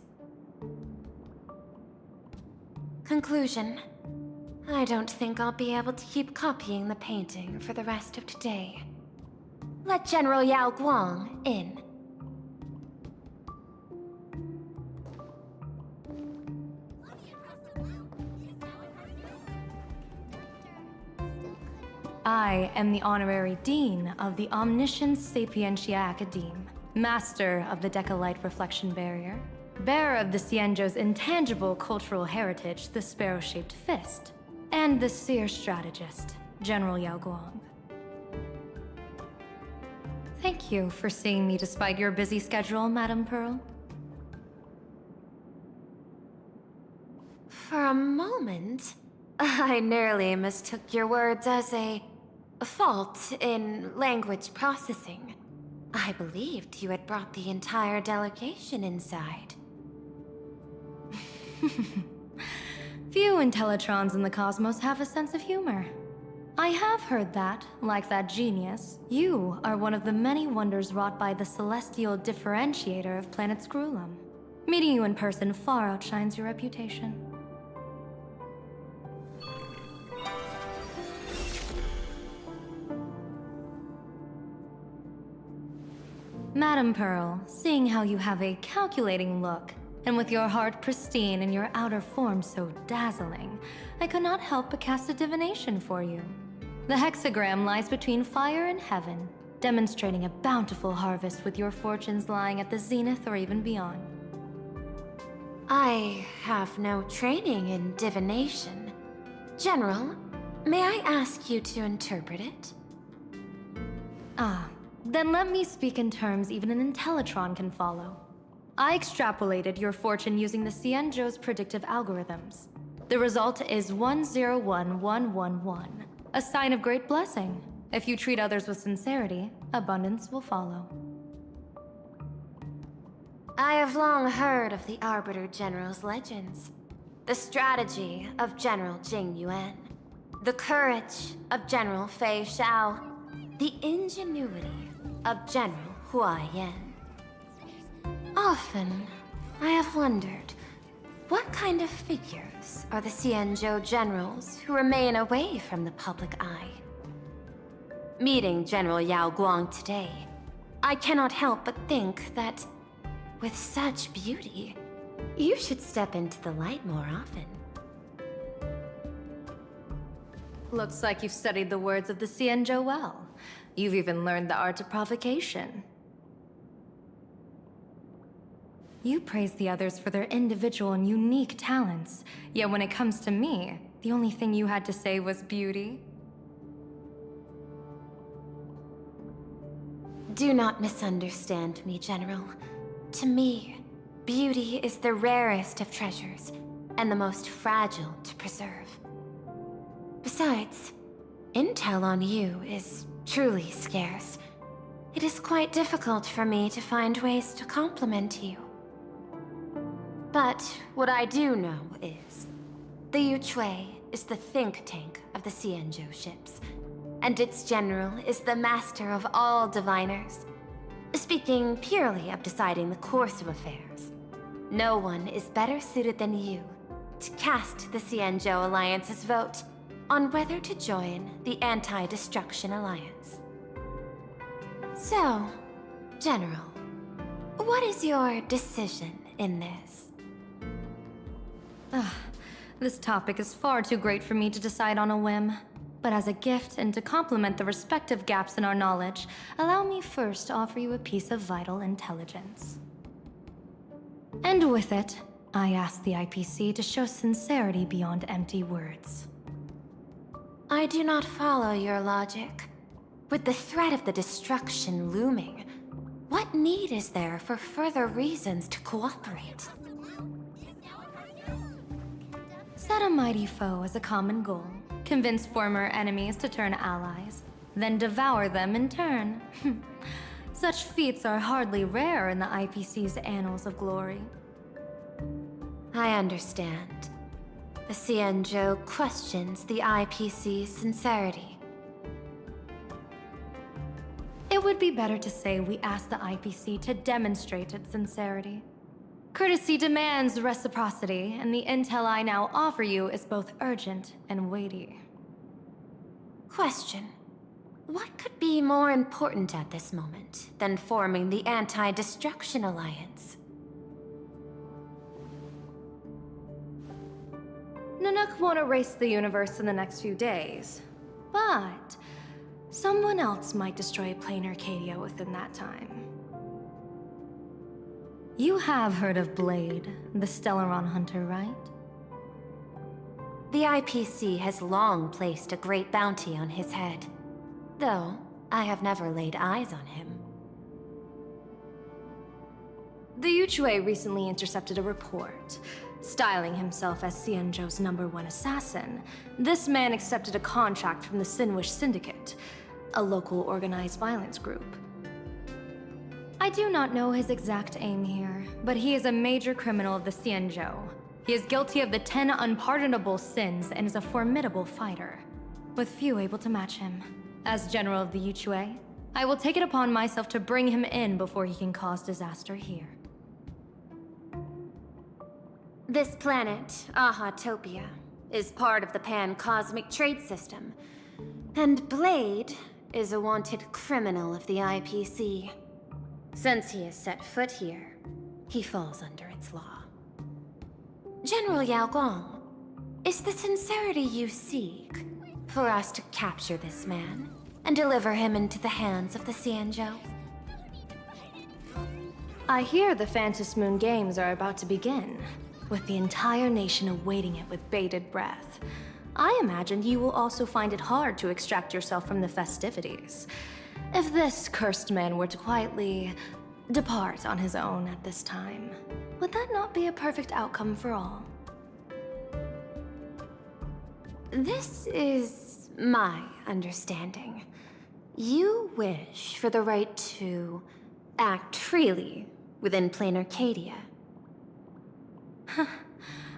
Conclusion. I don't think I'll be able to keep copying the painting for the rest of today. Let General Yao Guang in. I am the Honorary Dean of the Omniscience Sapientia Academe, Master of the Decalite Reflection Barrier, bearer of the Xianzhou's intangible cultural heritage, the Sparrow-Shaped Fist, and the Seer Strategist, General Yao Guang. Thank you for seeing me despite your busy schedule, Madame Pearl. For a moment, I nearly mistook your words as a fault in language processing. I believed you had brought the entire delegation inside. Few Intellitrons in the cosmos have a sense of humor. I have heard that, like that genius, you are one of the many wonders wrought by the celestial differentiator of planet Scrulum. Meeting you in person far outshines your reputation. Madame Pearl, seeing how you have a calculating look, and with your heart pristine and your outer form so dazzling, I could not help but cast a divination for you. The hexagram lies between fire and heaven, demonstrating a bountiful harvest with your fortunes lying at the zenith or even beyond. I have no training in divination. General, may I ask you to interpret it? Ah, then let me speak in terms even an Intellitron can follow. I extrapolated your fortune using the Xianzhou's predictive algorithms. The result is 101111, a sign of great blessing. If you treat others with sincerity, abundance will follow. I have long heard of the Arbiter General's legends. The strategy of General Jing Yuan. The courage of General Fei Xiao. The ingenuity of General Hua Yan. Often, I have wondered, what kind of figures are the Xianzhou generals who remain away from the public eye? Meeting General Yao Guang today, I cannot help but think that, with such beauty, you should step into the light more often. Looks like you've studied the words of the Xianzhou well. You've even learned the art of provocation. You praise the others for their individual and unique talents, yet when it comes to me, the only thing you had to say was beauty. Do not misunderstand me, General. To me, beauty is the rarest of treasures, and the most fragile to preserve. Besides, intel on you is truly scarce. It is quite difficult for me to find ways to compliment you. But what I do know is, the Yuchue is the think tank of the Xianzhou ships, and its general is the master of all diviners. Speaking purely of deciding the course of affairs, no one is better suited than you to cast the Xianzhou Alliance's vote on whether to join the Anti-Destruction Alliance. So, General, what is your decision in this? This topic is far too great for me to decide on a whim. But as a gift and to complement the respective gaps in our knowledge, allow me first to offer you a piece of vital intelligence. And with it, I ask the IPC to show sincerity beyond empty words. I do not follow your logic. With the threat of the destruction looming, what need is there for further reasons to cooperate? Set a mighty foe as a common goal, convince former enemies to turn allies, then devour them in turn. Such feats are hardly rare in the IPC's annals of glory. I understand. The Xianzhou questions the IPC's sincerity. It would be better to say we ask the IPC to demonstrate its sincerity. Courtesy demands reciprocity, and the intel I now offer you is both urgent and weighty. Question. What could be more important at this moment than forming the Anti-Destruction Alliance? Nanook won't erase the universe in the next few days, but someone else might destroy plain Arcadia within that time. You have heard of Blade, the Stellaron hunter, right? The IPC has long placed a great bounty on his head, though I have never laid eyes on him. The Yuchue recently intercepted a report. Styling himself as Xianzhou's #1 assassin, this man accepted a contract from the Sinwish Syndicate, a local organized violence group. I do not know his exact aim here, but he is a major criminal of the Xianzhou. He is guilty of the 10 unpardonable sins and is a formidable fighter, with few able to match him. As General of the Yuchue, I will take it upon myself to bring him in before he can cause disaster here. This planet, Ahatopia, is part of the pan-cosmic trade system, and Blade is a wanted criminal of the IPC. Since he has set foot here, he falls under its law. General Yao Gong, is the sincerity you seek for us to capture this man and deliver him into the hands of the Xianzhou? I hear the Phantom Moon Games are about to begin, with the entire nation awaiting it with bated breath. I imagine you will also find it hard to extract yourself from the festivities. If this cursed man were to quietly depart on his own at this time, would that not be a perfect outcome for all? This is my understanding. You wish for the right to act freely within plain Arcadia.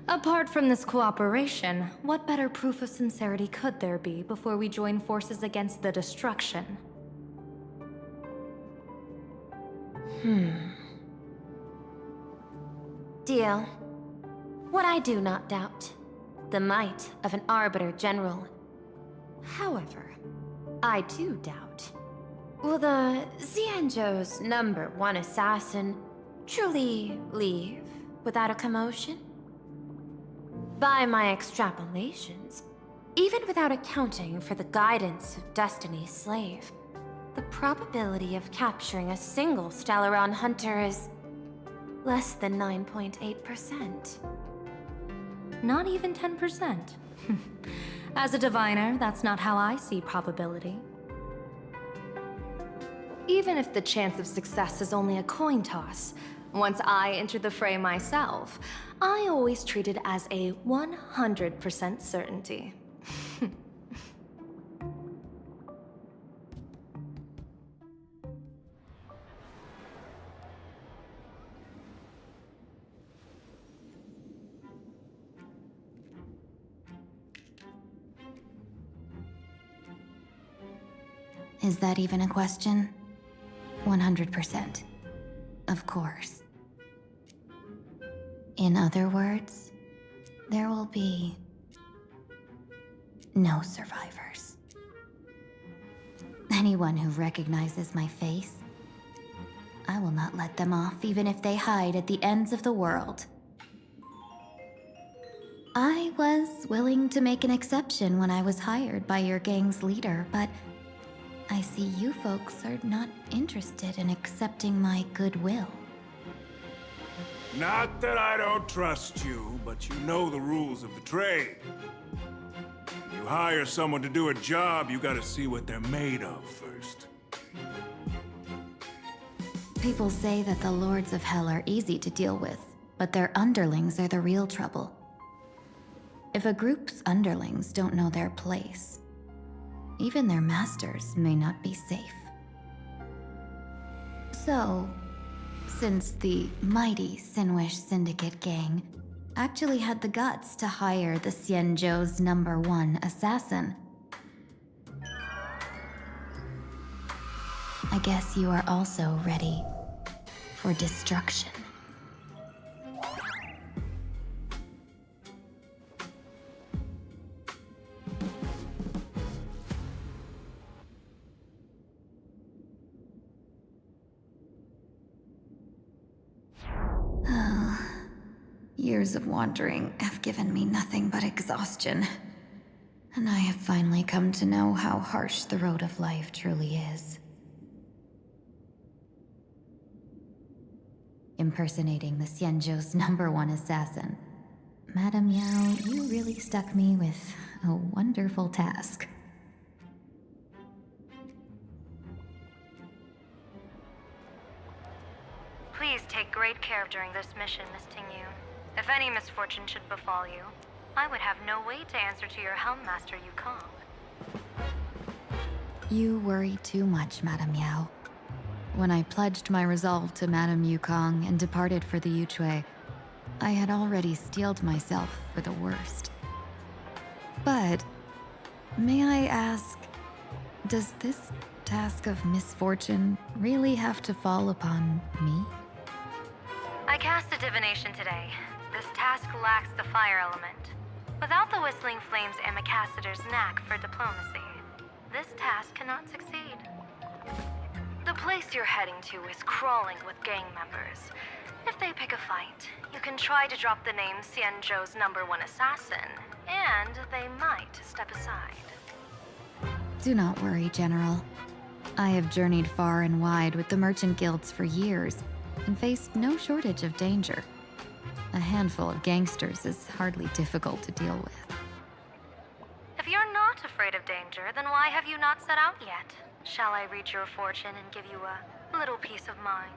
Apart from this cooperation, what better proof of sincerity could there be before we join forces against the destruction? Deal. What I do not doubt, the might of an Arbiter General. However, I do doubt, will the Xianzhou's #1 assassin truly leave without a commotion? By my extrapolations, even without accounting for the guidance of Destiny's slave, the probability of capturing a single Stellaron hunter is less than 9.8%. Not even 10%. As a diviner, that's not how I see probability. even if the chance of success is only a coin toss. Once I entered the fray myself, I always treat it as a 100% certainty. Is that even a question? 100%. Of course. In other words, there will be no survivors. Anyone who recognizes my face, I will not let them off even if they hide at the ends of the world. I was willing to make an exception when I was hired by your gang's leader, but I see you folks are not interested in accepting my goodwill. Not that I don't trust you, but you know the rules of the trade. You hire someone to do a job, you gotta see what they're made of first. People say that the Lords of Hell are easy to deal with, but their underlings are the real trouble. If a group's underlings don't know their place, even their masters may not be safe. So, since the mighty Sinwish Syndicate gang actually had the guts to hire the Xianzhou's #1 assassin, I guess you are also ready for destruction. Years of wandering have given me nothing but exhaustion, and I have finally come to know how harsh the road of life truly is. Impersonating the Xianzhou's #1 assassin. Madame Yao, you really stuck me with a wonderful task. Please take great care during this mission, Miss Tingyu. If any misfortune should befall you, I would have no way to answer to your Helmmaster Yukong. You worry too much, Madame Yao. When I pledged my resolve to Madame Yukong and departed for the Yuchui, I had already steeled myself for the worst. But, may I ask, does this task of misfortune really have to fall upon me? I cast a divination today. This task lacks the fire element. Without the Whistling Flames Ambassador's knack for diplomacy, this task cannot succeed. The place you're heading to is crawling with gang members. If they pick a fight, you can try to drop the name Xianzhou's #1 assassin, and they might step aside. Do not worry, General. I have journeyed far and wide with the merchant guilds for years, and faced no shortage of danger. A handful of gangsters is hardly difficult to deal with. If you're not afraid of danger, then why have you not set out yet? Shall I read your fortune and give you a little peace of mind?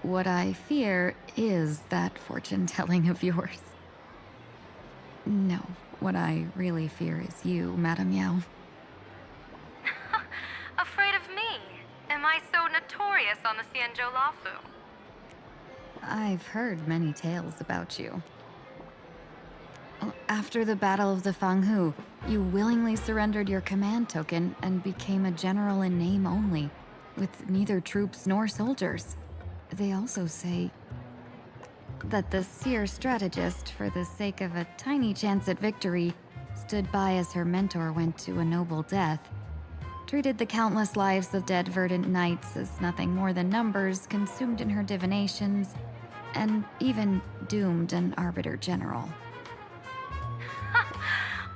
What I fear is that fortune-telling of yours. No, what I really fear is you, Madame Yao. Afraid of me? Am I so notorious on the Xianzhou Lafu? I've heard many tales about you. After the Battle of the Fanghu, you willingly surrendered your command token and became a general in name only, with neither troops nor soldiers. They also say that the seer strategist, for the sake of a tiny chance at victory, stood by as her mentor went to a noble death, treated the countless lives of dead verdant knights as nothing more than numbers consumed in her divinations, and even doomed an arbiter general.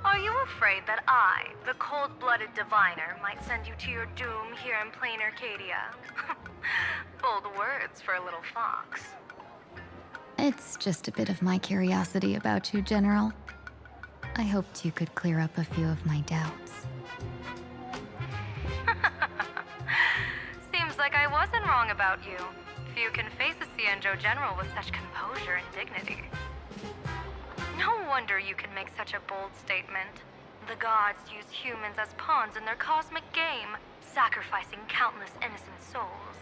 Are you afraid that I, the cold-blooded diviner, might send you to your doom here in plain Arcadia? Bold words for a little fox. It's just a bit of my curiosity about you, General. I hoped you could clear up a few of my doubts. like I wasn't wrong about you. Few can face a Cienjo general with such composure and dignity. No wonder you can make such a bold statement. The gods use humans as pawns in their cosmic game, sacrificing countless innocent souls.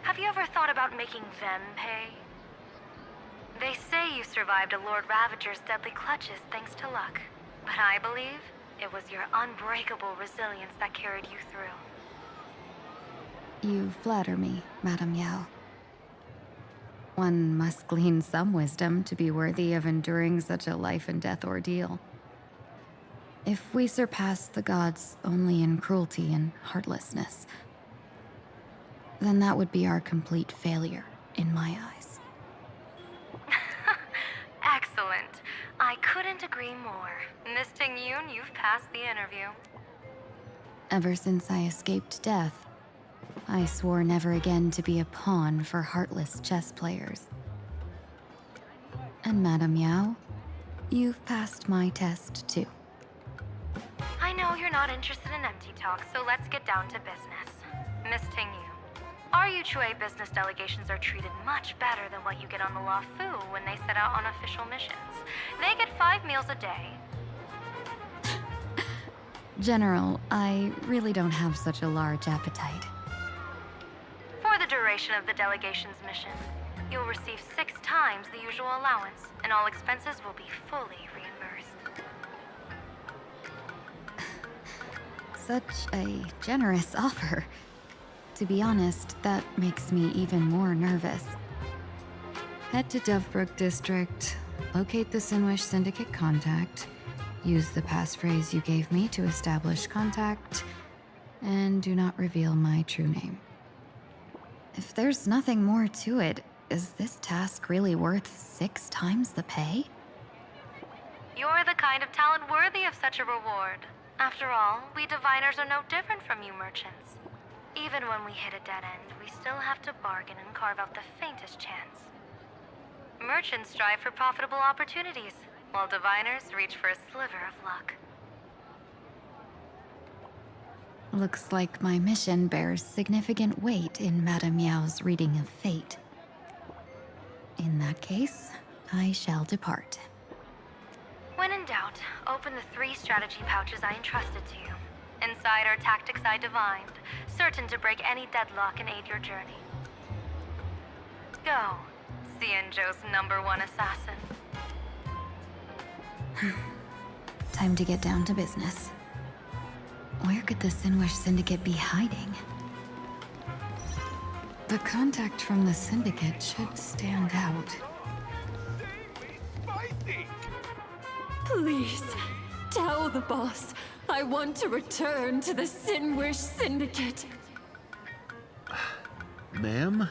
Have you ever thought about making them pay? They say you survived a Lord Ravager's deadly clutches thanks to luck. But I believe it was your unbreakable resilience that carried you through. You flatter me, Madame Yao. One must glean some wisdom to be worthy of enduring such a life-and-death ordeal. If we surpass the gods only in cruelty and heartlessness, then that would be our complete failure in my eyes. Excellent. I couldn't agree more. Miss Ting-Yun, you've passed the interview. Ever since I escaped death, I swore never again to be a pawn for heartless chess players. And Madame Yao, you've passed my test too. I know you're not interested in empty talk, so let's get down to business. Miss Ting-Yun, our Yuchue business delegations are treated much better than what you get on the La Fu when they set out on official missions. They get 5 meals a day. General, I really don't have such a large appetite. For the duration of the delegation's mission, you'll receive 6 times the usual allowance, and all expenses will be fully reimbursed. Such a generous offer. To be honest, that makes me even more nervous. Head to Dovebrook District, locate the Sinwish Syndicate contact, use the passphrase you gave me to establish contact, and do not reveal my true name. If there's nothing more to it, is this task really worth 6 times the pay? You're the kind of talent worthy of such a reward. After all, we diviners are no different from you merchants. Even when we hit a dead end, we still have to bargain and carve out the faintest chance. Merchants strive for profitable opportunities, while diviners reach for a sliver of luck. Looks like my mission bears significant weight in Madame Yao's reading of fate. In that case, I shall depart. When in doubt, open the 3 strategy pouches I entrusted to you. Inside are tactics I divined, certain to break any deadlock and aid your journey. Go, Cienjo's #1 assassin. Time to get down to business. Where could the Sinwish Syndicate be hiding? The contact from the Syndicate should stand out. Please, tell the boss I want to return to the Sinwish Syndicate. Ma'am,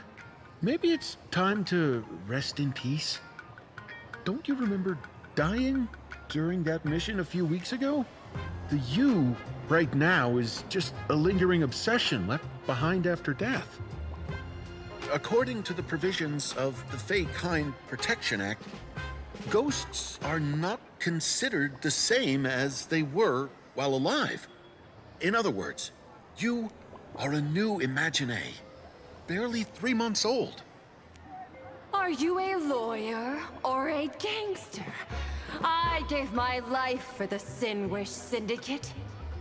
maybe it's time to rest in peace. Don't you remember dying during that mission a few weeks ago? The you right now is just a lingering obsession left behind after death. According to the provisions of the Fey-Kind Protection Act, ghosts are not considered the same as they were while alive. In other words, you are a new Imagine, barely 3 months old. Are you a lawyer or a gangster? I gave my life for the Sinwish Syndicate,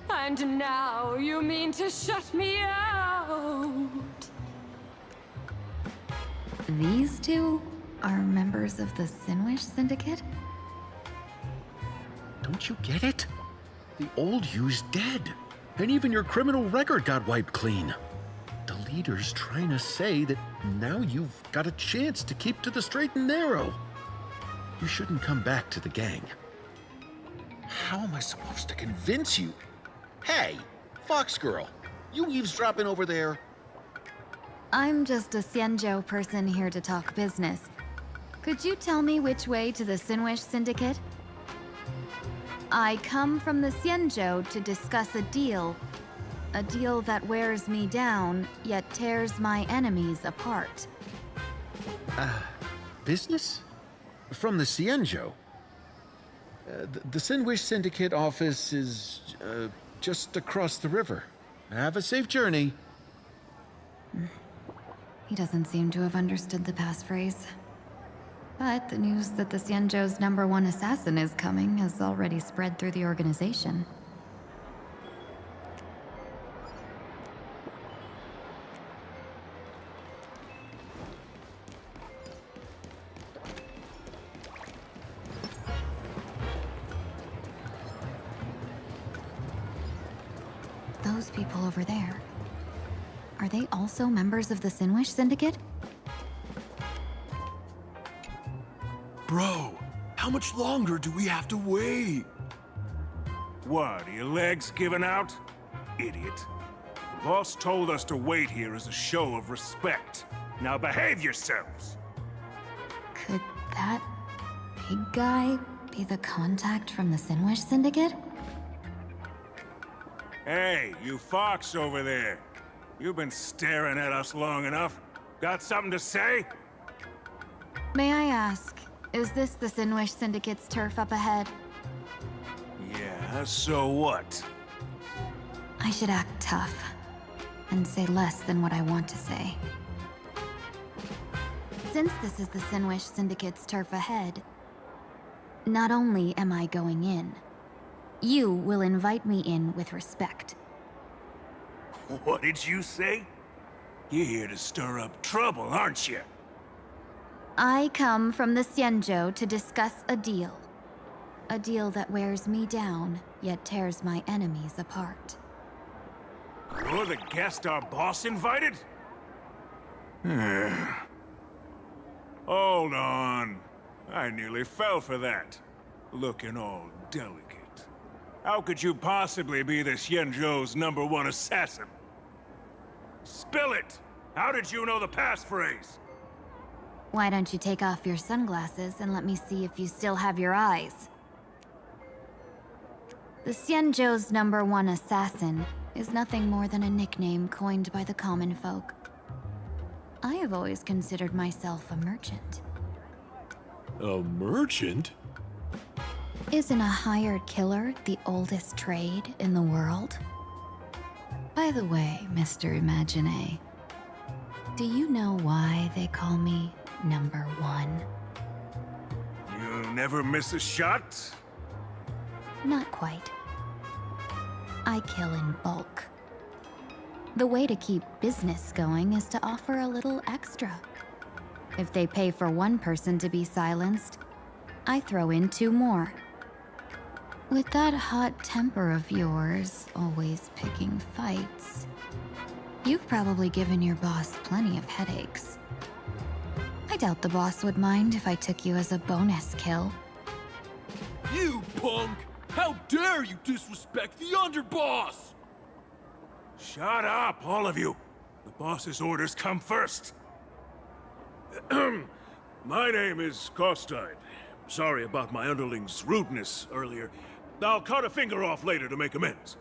and now you mean to shut me out? These two are members of the Sinwish Syndicate? Don't you get it? The old you's dead, and even your criminal record got wiped clean. The leader's trying to say that now you've got a chance to keep to the straight and narrow. You shouldn't come back to the gang. How am I supposed to convince you? Hey, Fox Girl, you eavesdropping over there? I'm just a Cienjo person here to talk business. Could you tell me which way to the Sinwish Syndicate? I come from the Cienjo to discuss a deal. A deal that wears me down, yet tears my enemies apart. Business? From the Cienjo? The Sinwish Syndicate office is just across the river. Have a safe journey. He doesn't seem to have understood the passphrase. But the news that the Xianzhou's #1 assassin is coming has already spread through the organization. Those people over there. Are they also members of the Sinwish Syndicate? Bro, how much longer do we have to wait? What, are your legs giving out? Idiot. The boss told us to wait here as a show of respect. Now behave yourselves! Could that big guy be the contact from the Sinwish Syndicate? Hey, you fox over there. You've been staring at us long enough. Got something to say? May I ask, is this the Sinwish Syndicate's turf up ahead? Yeah, so what? I should act tough, and say less than what I want to say. Since this is the Sinwish Syndicate's turf ahead, not only am I going in, you will invite me in with respect. What did you say? You're here to stir up trouble, aren't you? I come from the Xianzhou to discuss a deal. A deal that wears me down, yet tears my enemies apart. You're the guest our boss invited? Hold on. I nearly fell for that. Looking all delicate. How could you possibly be the Xianzhou's #1 assassin? Spill it! How did you know the passphrase? Why don't you take off your sunglasses and let me see if you still have your eyes? The Xianzhou's #1 assassin is nothing more than a nickname coined by the common folk. I have always considered myself a merchant. A merchant? Isn't a hired killer the oldest trade in the world? By the way, Mr. Imagine, do you know why they call me #1? You never miss a shot? Not quite. I kill in bulk. The way to keep business going is to offer a little extra. If they pay for one person to be silenced, I throw in 2 more. With that hot temper of yours, always picking fights, you've probably given your boss plenty of headaches. I doubt the boss would mind if I took you as a bonus kill. You punk! How dare you disrespect the underboss! Shut up, all of you! The boss's orders come first. My name is Kostine. Sorry about my underling's rudeness earlier. I'll cut a finger off later to make amends.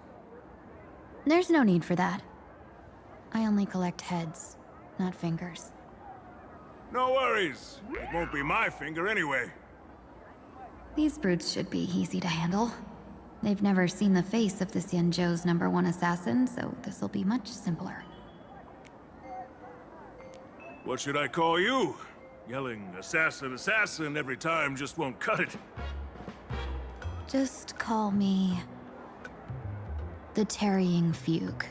There's no need for that. I only collect heads, not fingers. No worries. It won't be my finger anyway. These brutes should be easy to handle. They've never seen the face of the Xianzhou's #1 assassin, so this'll be much simpler. What should I call you? Yelling assassin, assassin every time just won't cut it. Just call me the Tarrying Fugue.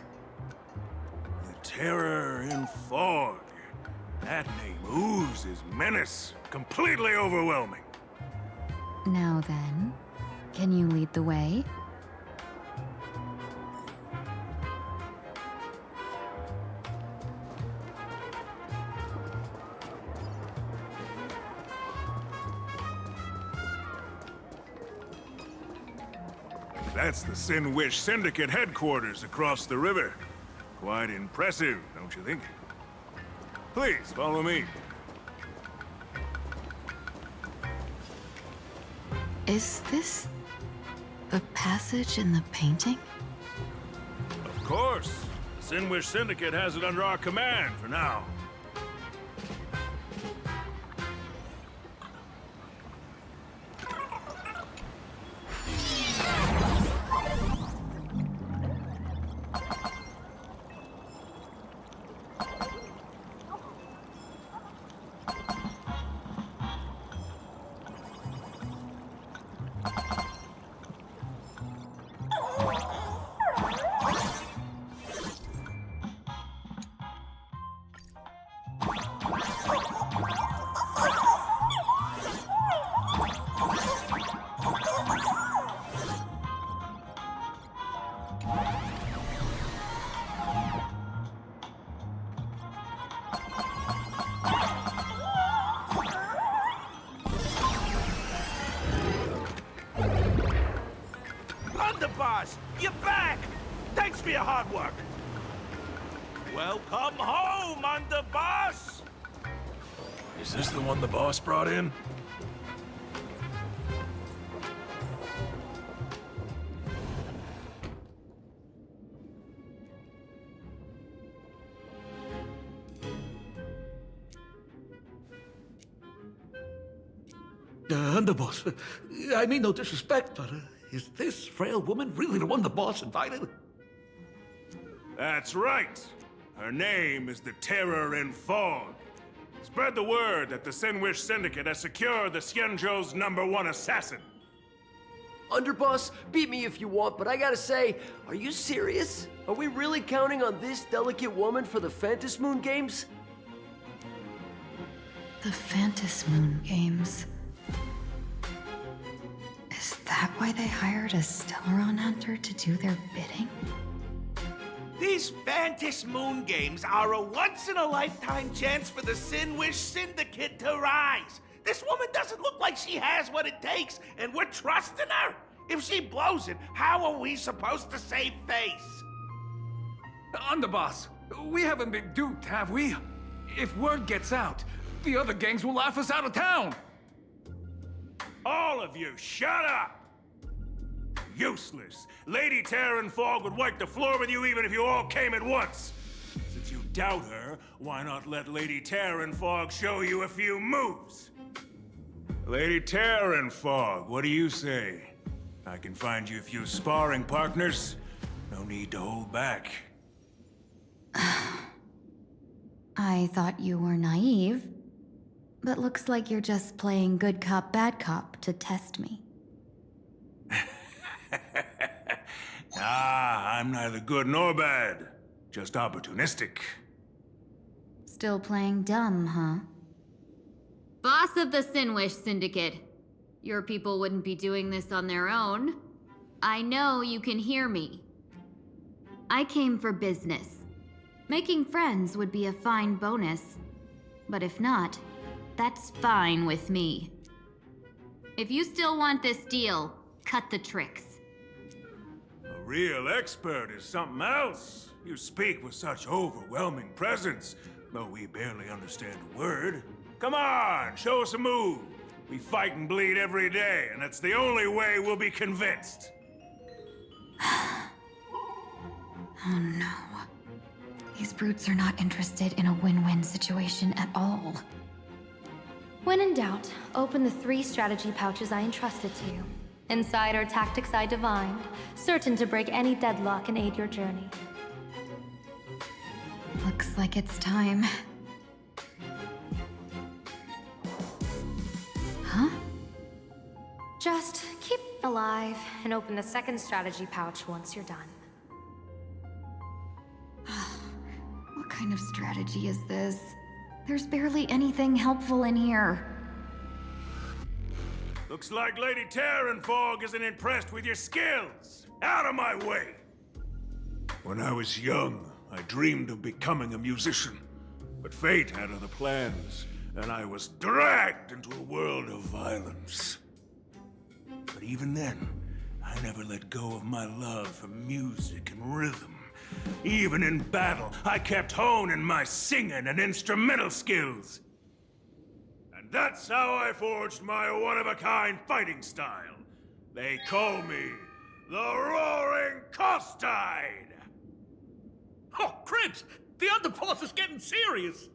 The Terror in Fog. That name oozes menace. Completely overwhelming. Now then, can you lead the way? That's the Sinwish Syndicate headquarters across the river. Quite impressive, don't you think? Please, follow me. Is this the passage in the painting? Of course. Sinwish Syndicate has it under our command for now. Underboss! You're back! Thanks for your hard work! Welcome home, Underboss! Is this the one the boss brought in? Underboss, I mean no disrespect, but is this frail woman really the one the boss invited? That's right. Her name is the Terror in Fog. Spread the word that the Sinwish Syndicate has secured the Xianzhou's #1 assassin. Underboss, beat me if you want, but I gotta say, are you serious? Are we really counting on this delicate woman for the Phantasmoon Games? The Phantasmoon Games. Is that why they hired a Stellaron hunter to do their bidding? These Phantasmoon Games are a once-in-a-lifetime chance for the Sinwish Syndicate to rise. This woman doesn't look like she has what it takes, and we're trusting her. If she blows it, how are we supposed to save face? Underboss, we haven't been duped, have we? If word gets out, the other gangs will laugh us out of town. All of you, shut up! Useless. Lady Terran Fog would wipe the floor with you even if you all came at once. Since you doubt her, why not let Lady Terran Fog show you a few moves? Lady Terran Fog, what do you say? I can find you a few sparring partners. No need to hold back. I thought you were naive, but looks like you're just playing good cop, bad cop to test me. I'm neither good nor bad. Just opportunistic. Still playing dumb, huh? Boss of the Sinwish Syndicate. Your people wouldn't be doing this on their own. I know you can hear me. I came for business. Making friends would be a fine bonus. But if not, that's fine with me. If you still want this deal, cut the tricks. A real expert is something else. You speak with such overwhelming presence, though we barely understand a word. Come on, show us a move. We fight and bleed every day, and that's the only way we'll be convinced. Oh no. These brutes are not interested in a win-win situation at all. When in doubt, open the 3 strategy pouches I entrusted to you. Inside are tactics I divined, certain to break any deadlock and aid your journey. Looks like it's time. Huh? Just keep alive and open the 2nd strategy pouch once you're done. What kind of strategy is this? There's barely anything helpful in here. Looks like Lady Terran Fog isn't impressed with your skills. Out of my way! When I was young, I dreamed of becoming a musician. But fate had other plans, and I was dragged into a world of violence. But even then, I never let go of my love for music and rhythm. Even in battle, I kept honing my singing and instrumental skills. And that's how I forged my one-of-a-kind fighting style. They call me the Roaring Costide! Oh, Prince! The underboss is getting serious!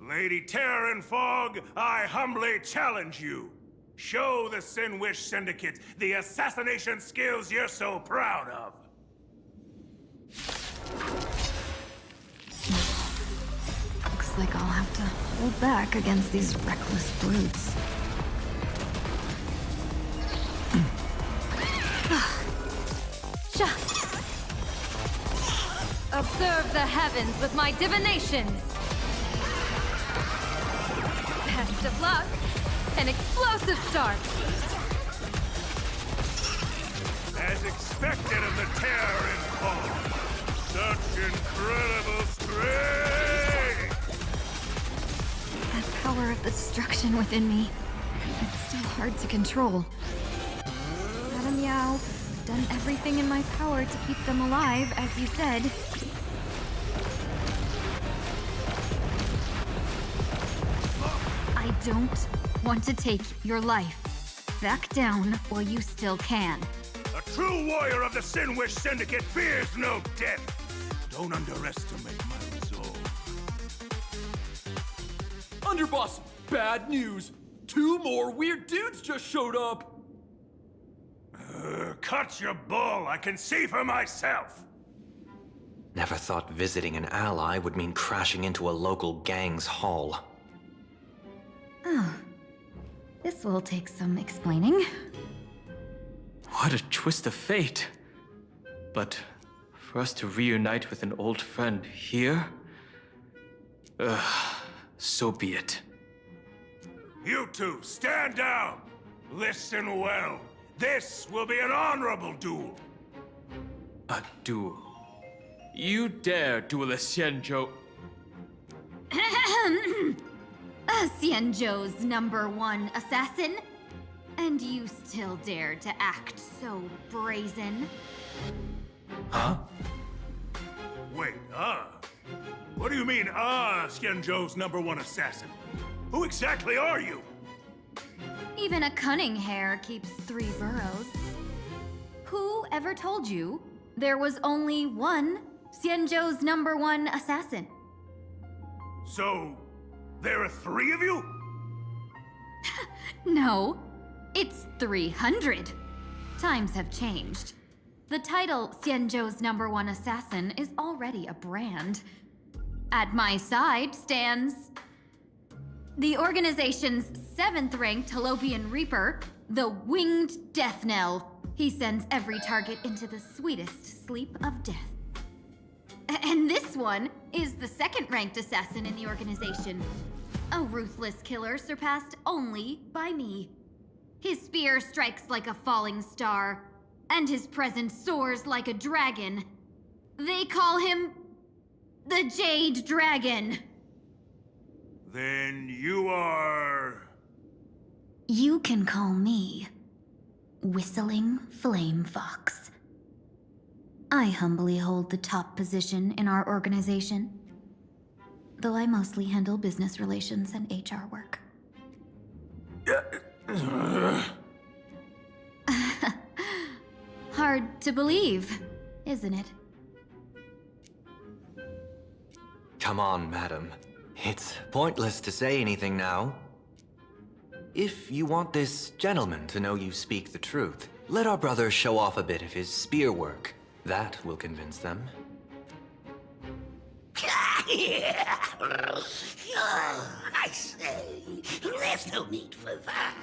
Lady Terran Fog, I humbly challenge you. Show the Sinwish Syndicate the assassination skills you're so proud of. Looks like I'll have to hold back against these reckless brutes. Observe the heavens with my divinations. Best of luck. An explosive start. As expected of the Terran Fog. Such incredible strength! That power of the destruction within me. It's still hard to control. Gotta meow. done everything in my power to keep them alive, as you said. I don't want to take your life. Back down while you still can. A true warrior of the Sinwish Syndicate fears no death. Don't underestimate my resolve. Underboss, bad news. 2 more weird dudes just showed up. Cut your bull. I can see for myself. Never thought visiting an ally would mean crashing into a local gang's hall. Oh. This will take some explaining. What a twist of fate. But for us to reunite with an old friend here? So be it. You two, stand down. Listen well. This will be an honorable duel. A duel? You dare duel a Xianzhou? Xianzhou's #1 assassin? And you still dare to act so brazen? Huh? Wait, What do you mean, Xianzhou's #1 assassin? Who exactly are you? Even a cunning hare keeps 3 burrows. Who ever told you there was only one Xianzhou's #1 assassin? So, there are 3 of you? No, it's 300. Times have changed. The title Xianzhou's #1 assassin is already a brand. At my side stands the organization's 7th-ranked Holovian Reaper, the Winged Death Knell. He sends every target into the sweetest sleep of death. And this one is the 2nd-ranked assassin in the organization. A ruthless killer surpassed only by me. His spear strikes like a falling star, and his presence soars like a dragon. They call him the Jade Dragon. Then you are... You can call me Whistling Flame Fox. I humbly hold the top position in our organization, though I mostly handle business relations and HR work. Hard to believe, isn't it? Come on, madam. It's pointless to say anything now. If you want this gentleman to know you speak the truth, let our brother show off a bit of his spear work. That will convince them. I say, there's no need for that.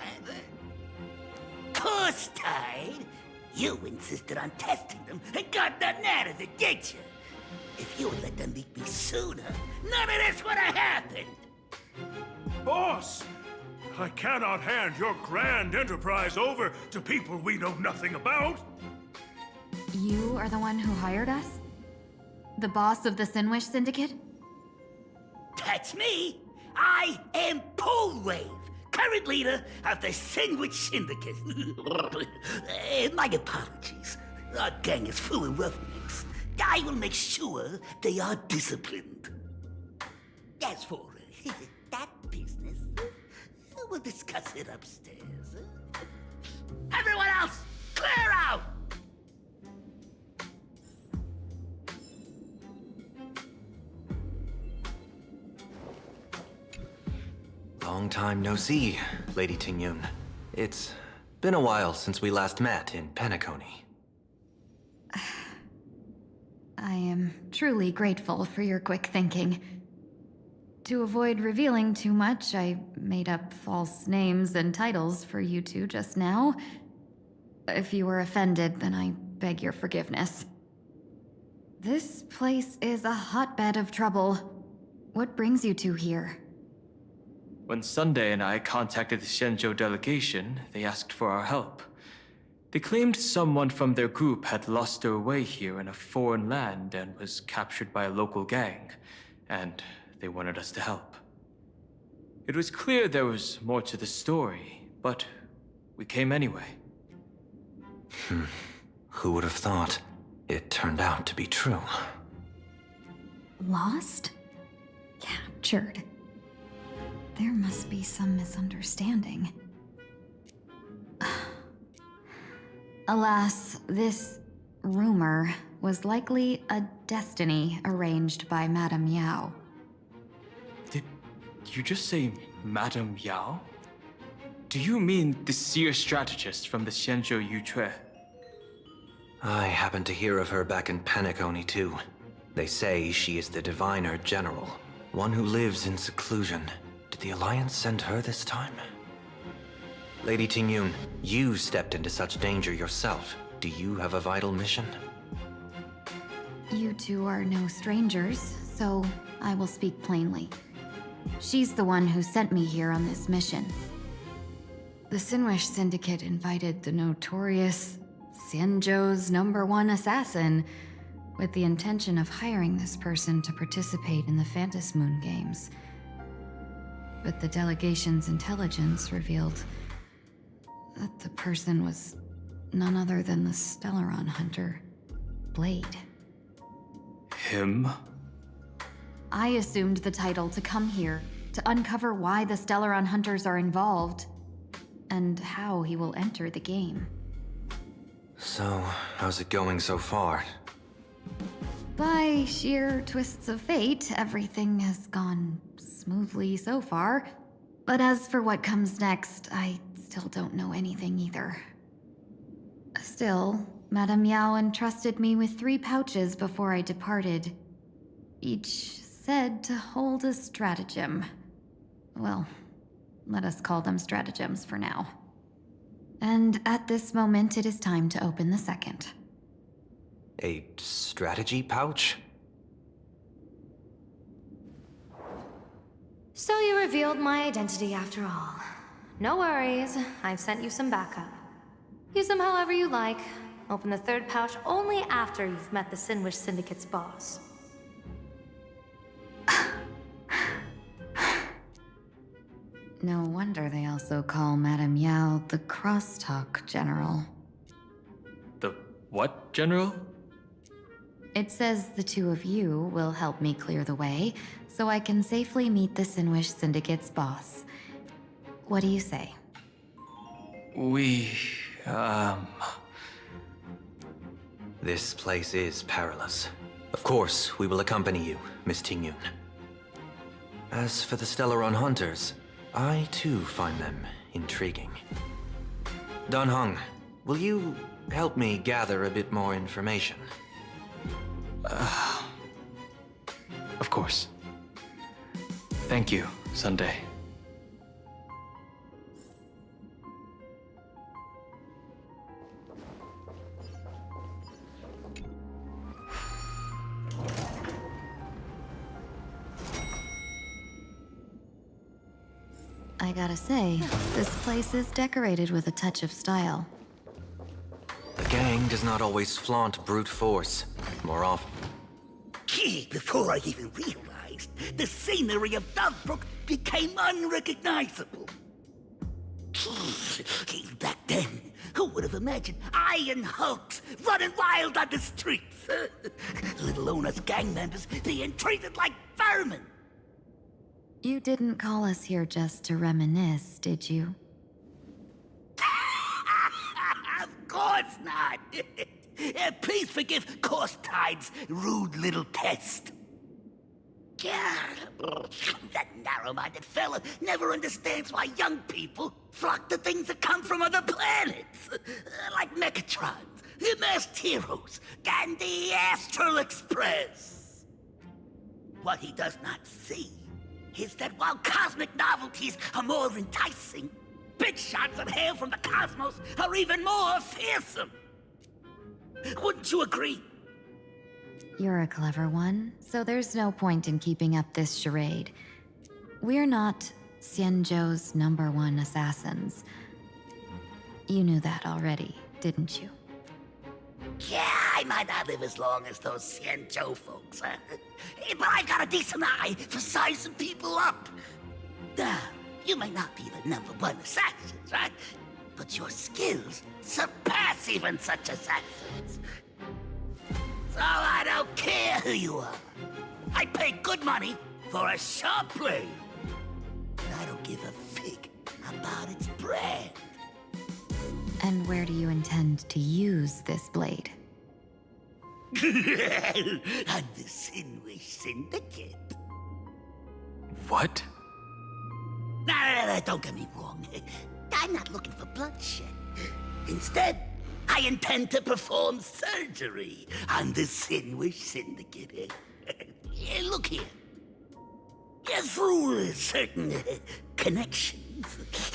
Course tied. You insisted on testing them and got nothing out of it, did you? If you had let them meet me sooner, none of this would have happened. Boss! I cannot hand your grand enterprise over to people we know nothing about. You are the one who hired us? The boss of the Sinwish Syndicate? That's me. I am Polewave, current leader of the Sinwish Syndicate. My apologies. Our gang is full of roughnecks. I will make sure they are disciplined. As for that business, we'll discuss it upstairs. Everyone else, clear out! Long time no see, Lady Tingyun. It's been a while since we last met in Penacony. I am truly grateful for your quick thinking. To avoid revealing too much, I made up false names and titles for you two just now. If you were offended, then I beg your forgiveness. This place is a hotbed of trouble. What brings you two here? When Sunday and I contacted the Xianzhou delegation, they asked for our help. They claimed someone from their group had lost their way here in a foreign land and was captured by a local gang, and they wanted us to help. It was clear there was more to the story, but we came anyway. Who would have thought? It turned out to be true. Lost? Captured. There must be some misunderstanding. Alas, this rumor was likely a destiny arranged by Madame Yao. Did you just say Madame Yao? Do you mean the seer strategist from the Xianzhou Yucue? I happened to hear of her back in Penacony too. They say she is the diviner general, one who lives in seclusion. Did the Alliance send her this time? Lady Tingyun, you stepped into such danger yourself. Do you have a vital mission? You two are no strangers, so I will speak plainly. She's the one who sent me here on this mission. The Sinwish Syndicate invited the notorious Xianzhou's #1 assassin with the intention of hiring this person to participate in the Phantom Moon Games. But the delegation's intelligence revealed that the person was none other than the Stellaron hunter, Blade. Him? I assumed the title to come here to uncover why the Stellaron hunters are involved and how he will enter the game. So, how's it going so far? By sheer twists of fate, everything has gone smoothly so far. But as for what comes next, I still don't know anything either. Still, Madame Yao entrusted me with 3 pouches before I departed. Each said to hold a stratagem. Well, let us call them stratagems for now. And at this moment, it is time to open the second. A strategy pouch? So you revealed my identity after all. No worries, I've sent you some backup. Use them however you like. Open the 3rd pouch only after you've met the Sinwish Syndicate's boss. No wonder they also call Madame Yao the Crosstalk General. The what, General? It says the 2 of you will help me clear the way, so I can safely meet the Sinwish Syndicate's boss. What do you say? This place is perilous. Of course, we will accompany you, Miss Tingyun. As for the Stellaron hunters, I too find them intriguing. Dan Heng, will you help me gather a bit more information? Of course. Thank you, Sunday. I gotta say, this place is decorated with a touch of style. The gang does not always flaunt brute force. More often. Gee, before I even realized, the scenery of Dovebrook became unrecognizable. Gee, back then, who would have imagined Iron Hulks running wild on the streets? Let alone us gang members being treated like vermin. You didn't call us here just to reminisce, did you? Of course not. Please forgive Corstide's rude little test. That narrow-minded fella never understands why young people flock to things that come from other planets. Like Mechatrons, masked heroes, and the Astral Express. What he does not see is that while cosmic novelties are more enticing, big shots that hail from the cosmos are even more fearsome. Wouldn't you agree? You're a clever one, so there's no point in keeping up this charade. We're not Xianzhou's #1 assassins. You knew that already, didn't you? Yeah, I might not live as long as those Xianzhou folks, but I've got a decent eye for sizing people up. You may not be the #1 assassins, right? but your skills surpass even such assassins. So I don't care who you are. I pay good money for a sharp blade. And I don't give a fig about its brand. And where do you intend to use this blade? On the Sinwish Syndicate. What? No, don't get me wrong. I'm not looking for bloodshed. Instead, I intend to perform surgery on the Sinwish Syndicate. Look here. Through certain connections,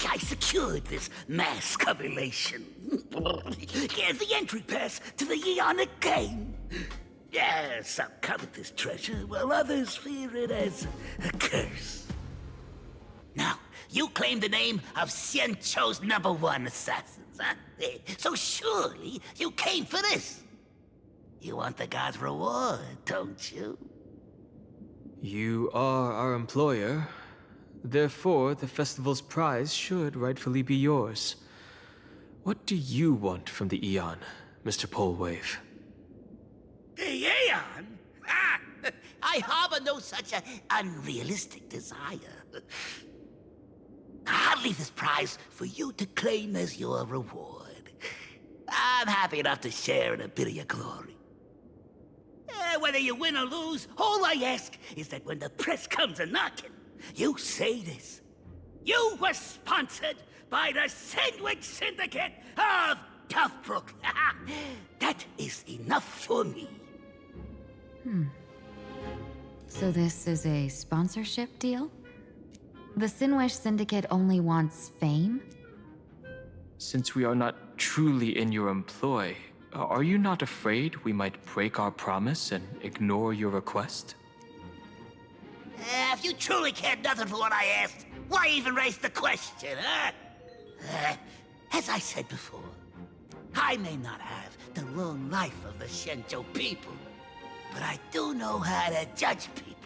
I secured this mass correlation. The entry pass to the Eonic game. Some covet this treasure, while others fear it as a curse. Now, you claim the name of Xianzhou's #1 assassins, huh? So surely you came for this. You want the god's reward, don't you? You are our employer. Therefore, the festival's prize should rightfully be yours. What do you want from the Eon, Mr. Polewave? The Aeon? I harbor no such unrealistic desire. I'll leave this prize for you to claim as your reward. I'm happy enough to share in a bit of your glory. Whether you win or lose, all I ask is that when the press comes a-knocking, you say this. You were sponsored by the Sandwich Syndicate of Toughbrook. That is enough for me. So this is a sponsorship deal? The Sinwish Syndicate only wants fame? Since we are not truly in your employ, are you not afraid we might break our promise and ignore your request? If you truly cared nothing for what I asked, why even raise the question, huh? As I said before, I may not have the long life of the Shenzhou people, but I do know how to judge people.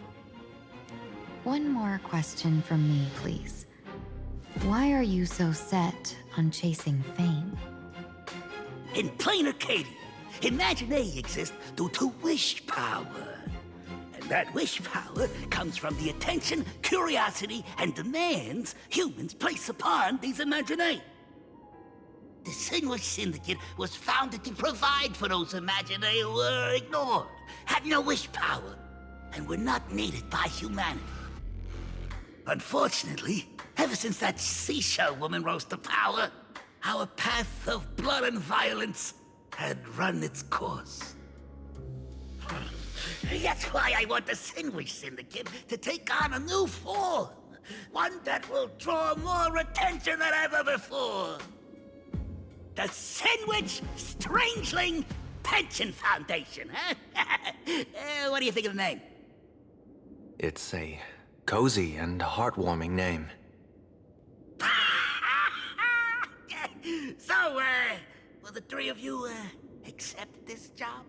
One more question from me, please. Why are you so set on chasing fame? In plain Arcadia, Imagination exists due to wish power. And that wish power comes from the attention, curiosity, and demands humans place upon these Imaginae. The Sinwish Syndicate was founded to provide for those Imaginae who were ignored, had no wish power, and were not needed by humanity. Unfortunately, ever since that seashell woman rose to power, our path of blood and violence had run its course. That's why I want the Sinwish Syndicate to take on a new form. One that will draw more attention than ever before. The Sinwish Strangeling Pension Foundation, huh? What do you think of the name? It's a cozy and heartwarming name. So, will the three of you, accept this job?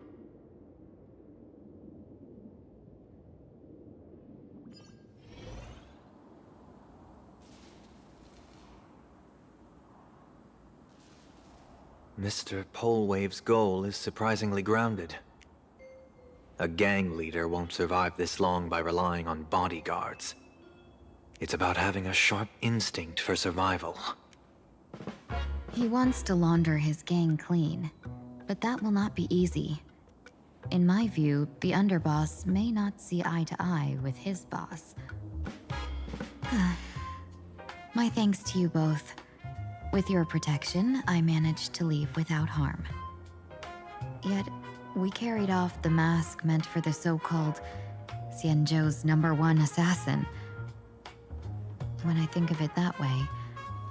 Mr. Polewave's goal is surprisingly grounded. A gang leader won't survive this long by relying on bodyguards. It's about having a sharp instinct for survival. He wants to launder his gang clean, but that will not be easy. In my view, the underboss may not see eye to eye with his boss. My thanks to you both. With your protection, I managed to leave without harm. Yet, we carried off the mask meant for the so-called Xianzhou's #1 assassin. When I think of it that way,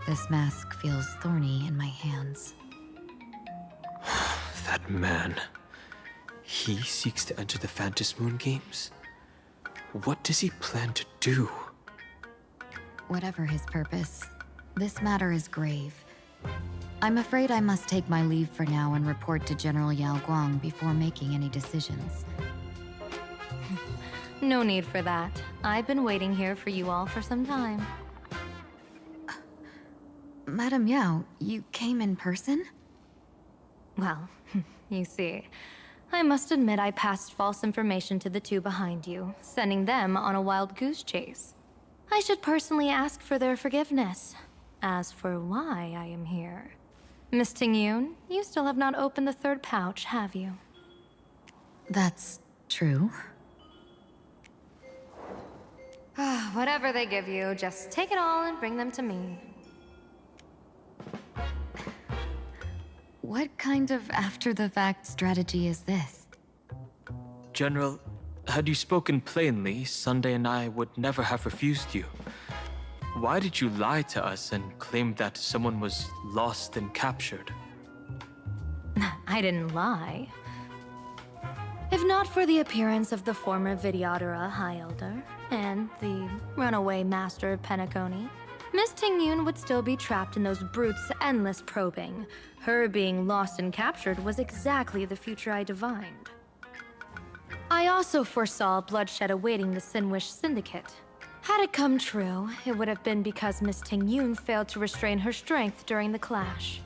this mask feels thorny in my hands. That man. He seeks to enter the Phantom Moon Games? What does he plan to do? Whatever his purpose, this matter is grave. I'm afraid I must take my leave for now and report to General Yao Guang before making any decisions. No need for that. I've been waiting here for you all for some time. Madam Yao, you came in person? Well, you see, I must admit I passed false information to the two behind you, sending them on a wild goose chase. I should personally ask for their forgiveness. As for why I am here, Miss Tingyun, you still have not opened the third pouch, have you? That's true. Whatever they give you, just take it all and bring them to me. What kind of after-the-fact strategy is this? General, had you spoken plainly, Sunday and I would never have refused you. Why did you lie to us and claim that someone was lost and captured? I didn't lie. If not for the appearance of the former Vidyadhara High Elder and the runaway Master of Penacony, Miss Tingyun would still be trapped in those brutes' endless probing. Her being lost and captured was exactly the future I divined. I also foresaw bloodshed awaiting the Sinwish Syndicate. Had it come true, it would have been because Miss Tingyun failed to restrain her strength during the clash.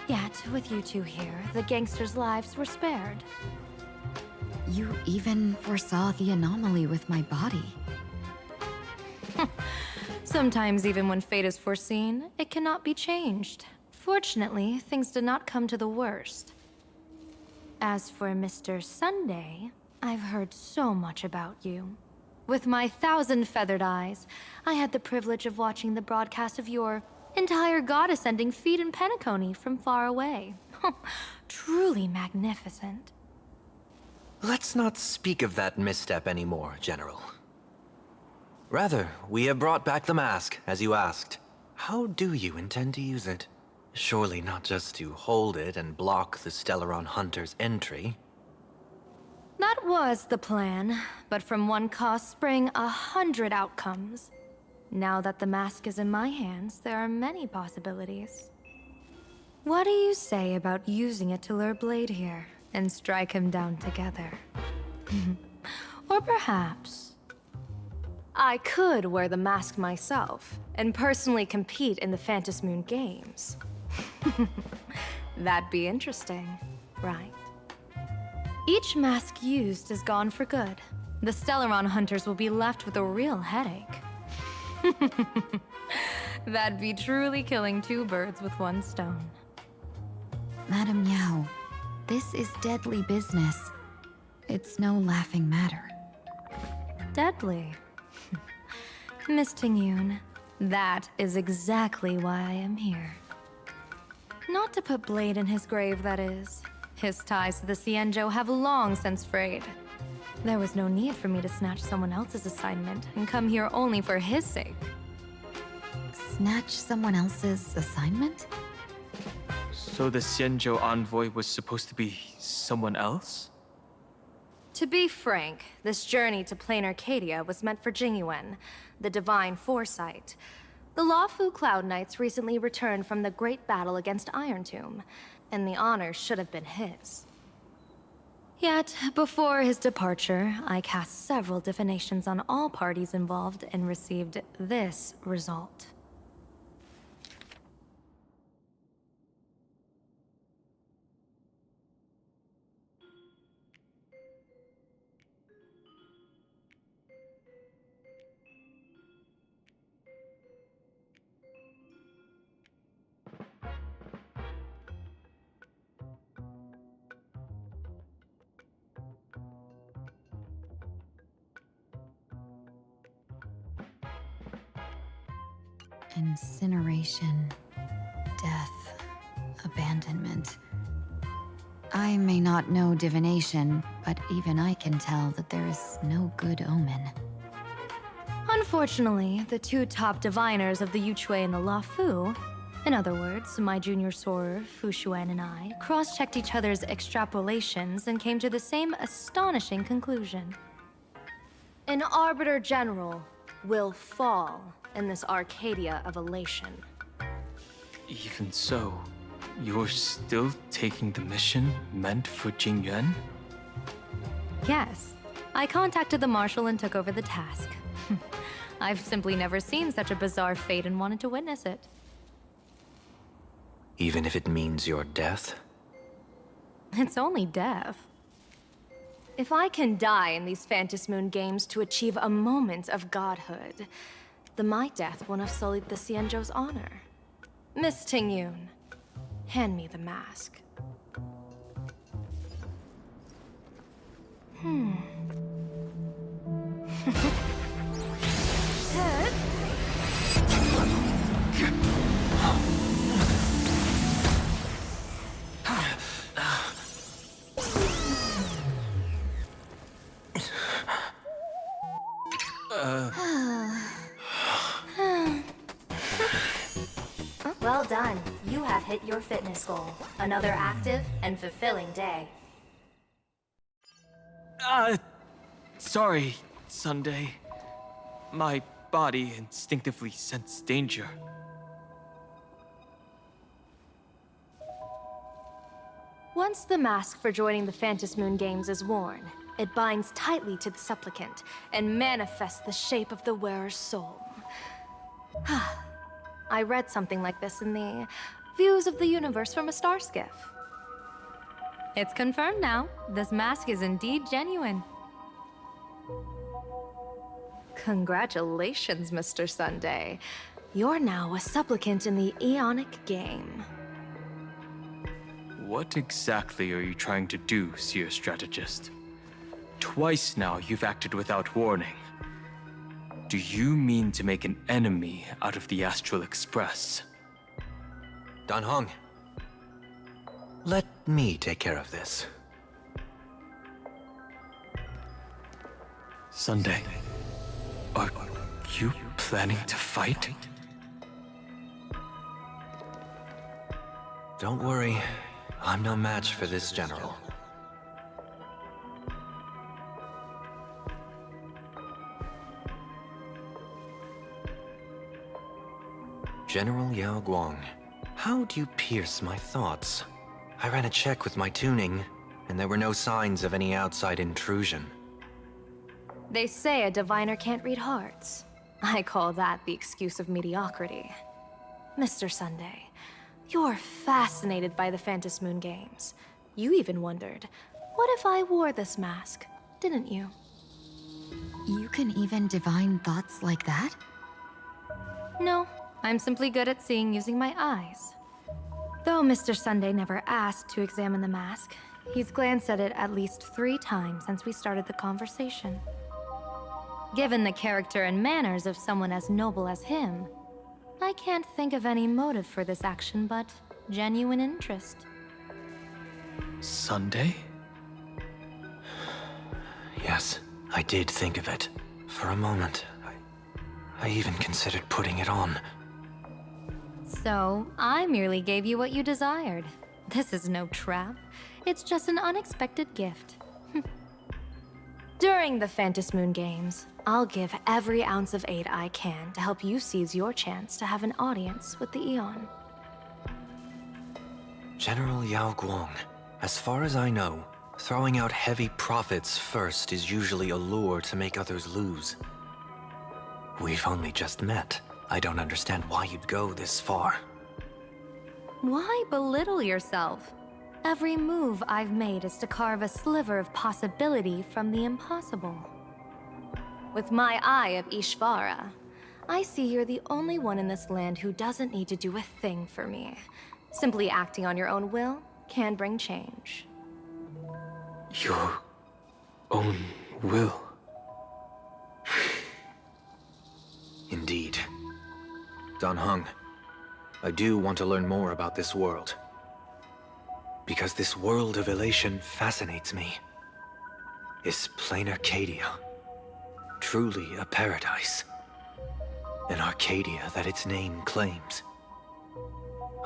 Yet, with you two here, the gangsters' lives were spared. You even foresaw the anomaly with my body. Sometimes even when fate is foreseen, it cannot be changed. Fortunately, things did not come to the worst. As for Mr. Sunday, I've heard so much about you. With my 1,000 feathered eyes, I had the privilege of watching the broadcast of your entire god-ascending feat in Penacony from far away. Truly magnificent. Let's not speak of that misstep anymore, General. Rather, we have brought back the mask, as you asked. How do you intend to use it? Surely not just to hold it and block the Stellaron Hunter's entry. That was the plan, but from one cause spring 100 outcomes. Now that the mask is in my hands, there are many possibilities. What do you say about using it to lure Blade here, and strike him down together? Or perhaps I could wear the mask myself, and personally compete in the Phantom Moon Games. That'd be interesting, right? Each mask used is gone for good. The Stellaron hunters will be left with a real headache. That'd be truly killing two birds with one stone. Madam Yao, this is deadly business. It's no laughing matter. Deadly? Miss Tingyun, that is exactly why I am here. Not to put Blade in his grave, that is. His ties to the Xianzhou have long since frayed. There was no need for me to snatch someone else's assignment and come here only for his sake. Snatch someone else's assignment? So the Xianzhou envoy was supposed to be someone else? To be frank, this journey to plain Arcadia was meant for Jingyuan, the divine foresight. The Luofu Cloud Knights recently returned from the great battle against Iron Tomb, and the honor should have been his. Yet, before his departure, I cast several divinations on all parties involved and received this result. Incineration, death, abandonment. I may not know divination, but even I can tell that there is no good omen. Unfortunately, the two top diviners of the Yuchui and the Luofu, in other words, my junior sorer, Fu Xuan, and I, cross-checked each other's extrapolations and came to the same astonishing conclusion. An Arbiter General will fall in this Arcadia of elation. Even so, you're still taking the mission meant for Jingyuan? Yes. I contacted the Marshal and took over the task. I've simply never seen such a bizarre fate and wanted to witness it. Even if it means your death? It's only death. If I can die in these Phantom Moon games to achieve a moment of godhood, then my death won't have sullied the Xianzhou's honor. Miss Tingyun, hand me the mask. Well done. You have hit your fitness goal. Another active and fulfilling day. Sorry, Sunday. My body instinctively sensed danger. Once the mask for joining the Phantom Moon games is worn, it binds tightly to the supplicant and manifests the shape of the wearer's soul. I read something like this in the Views of the Universe from a Star Skiff. It's confirmed now. This mask is indeed genuine. Congratulations, Mr. Sunday. You're now a supplicant in the Aeonic game. What exactly are you trying to do, Seer Strategist? Twice now you've acted without warning. Do you mean to make an enemy out of the Astral Express? Dan Heng, let me take care of this. Sunday, are you planning to fight? Don't worry, I'm no match for this general. General Yao Guang, how do you pierce my thoughts? I ran a check with my tuning, and there were no signs of any outside intrusion. They say a diviner can't read hearts. I call that the excuse of mediocrity. Mr. Sunday, you're fascinated by the Phantom Moon games. You even wondered, what if I wore this mask, didn't you? You can even divine thoughts like that? No, I'm simply good at seeing using my eyes. Though Mr. Sunday never asked to examine the mask, he's glanced at it at least 3 times since we started the conversation. Given the character and manners of someone as noble as him, I can't think of any motive for this action but genuine interest. Sunday? Yes, I did think of it. For a moment, I even considered putting it on. So, I merely gave you what you desired. This is no trap. It's just an unexpected gift. During the Phantom Moon games, I'll give every ounce of aid I can to help you seize your chance to have an audience with the Aeon. General Yao Guang, as far as I know, throwing out heavy profits first is usually a lure to make others lose. We've only just met. I don't understand why you'd go this far. Why belittle yourself? Every move I've made is to carve a sliver of possibility from the impossible. With my eye of Ishvara, I see you're the only one in this land who doesn't need to do a thing for me. Simply acting on your own will can bring change. Your own will? Indeed. Dan Heng, I do want to learn more about this world. Because this world of elation fascinates me. Is plain Arcadia truly a paradise? An Arcadia that its name claims.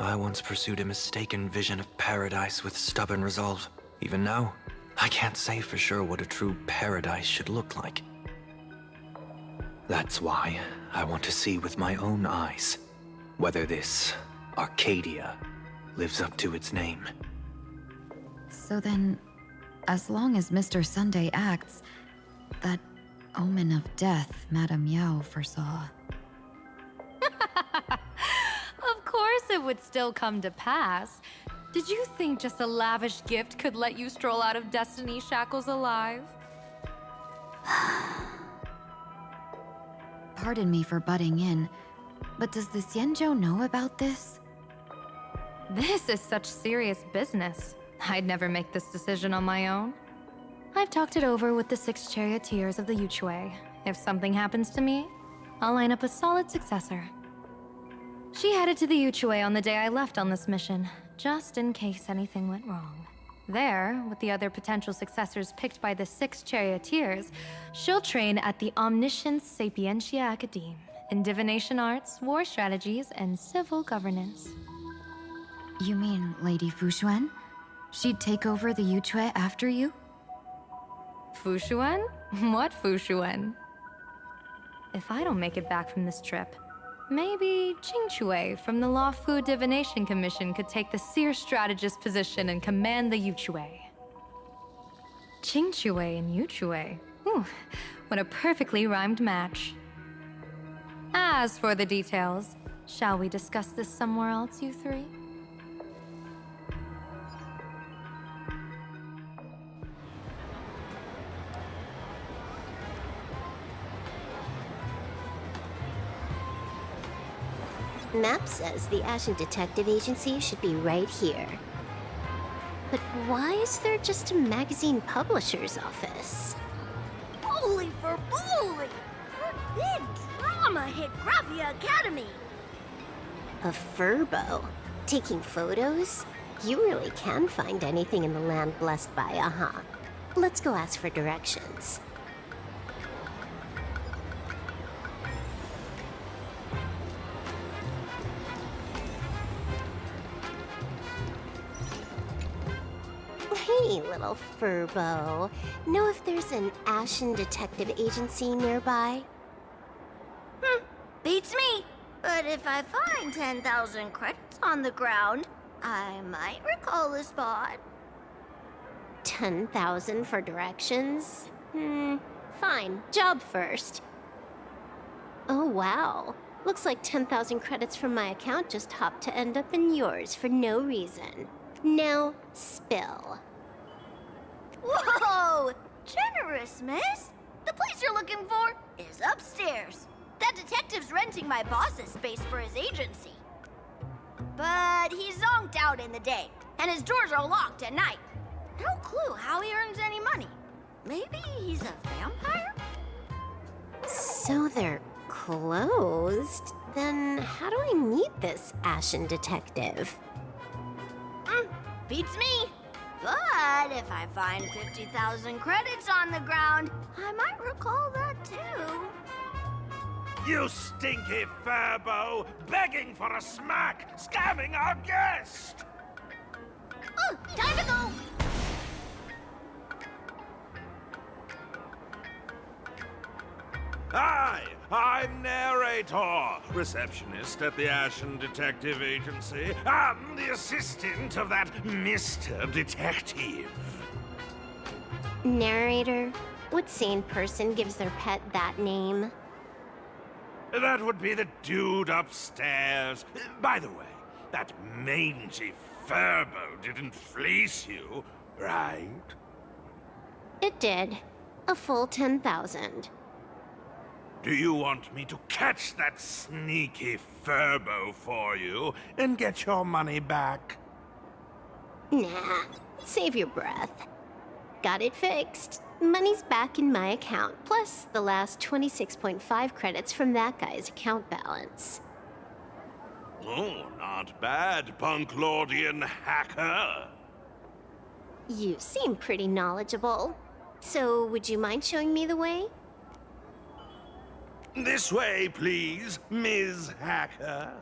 I once pursued a mistaken vision of paradise with stubborn resolve. Even now, I can't say for sure what a true paradise should look like. That's why I want to see with my own eyes whether this Arcadia lives up to its name. So then, as long as Mr. Sunday acts, that omen of death Madame Yao foresaw. Of course it would still come to pass, did you think just a lavish gift could let you stroll out of Destiny's shackles alive? Pardon me for butting in, but does the Xianzhou know about this? This is such serious business. I'd never make this decision on my own. I've talked it over with the 6 charioteers of the Yuchue. If something happens to me, I'll line up a solid successor. She headed to the Yuchue on the day I left on this mission, just in case anything went wrong. There, with the other potential successors picked by the 6 charioteers, she'll train at the Omniscience Sapientia Academe in divination arts, war strategies, and civil governance. You mean Lady Fushuan? She'd take over the Yuchue after you? Fushuan? What Fushuan? If I don't make it back from this trip, maybe Qingchue from the Law Fu Divination Commission could take the seer strategist position and command the Yuchue. Qingchue and Yuchue. Ooh, what a perfectly rhymed match. As for the details, shall we discuss this somewhere else, you three? Map says the Ashen Detective Agency should be right here. But why is there just a magazine publisher's office? Holy for bully! Big drama hit Gravia Academy! A furbo? Taking photos? You really can find anything in the land blessed by Aha. Let's go ask for directions. Hey, little furbo. Know if there's an Ashen Detective Agency nearby? Beats me. But if I find 10,000 credits on the ground, I might recall the spot. 10,000 for directions? Fine. Job first. Oh, wow. Looks like 10,000 credits from my account just hopped to end up in yours for no reason. Now, spill. Whoa! Generous, miss. The place you're looking for is upstairs. That detective's renting my boss's space for his agency. But he's zonked out in the day, and his doors are locked at night. No clue how he earns any money. Maybe he's a vampire? So they're closed? Then how do I meet this Ashen Detective? Beats me. But if I find 50,000 credits on the ground, I might recall that too. You stinky furbo! Begging for a smack! Scamming our guest! Time to go! Hi, I'm Narrator, receptionist at the Ashen Detective Agency. I'm the assistant of that Mr. Detective. Narrator? What sane person gives their pet that name? That would be the dude upstairs. By the way, that mangy furbo didn't fleece you, right? It did. A full 10,000. Do you want me to catch that sneaky furbo for you and get your money back? Nah, save your breath. Got it fixed. Money's back in my account, plus the last 26.5 credits from that guy's account balance. Oh, not bad, Punk Lordian hacker. You seem pretty knowledgeable. So, would you mind showing me the way? This way, please, Ms. Hacker.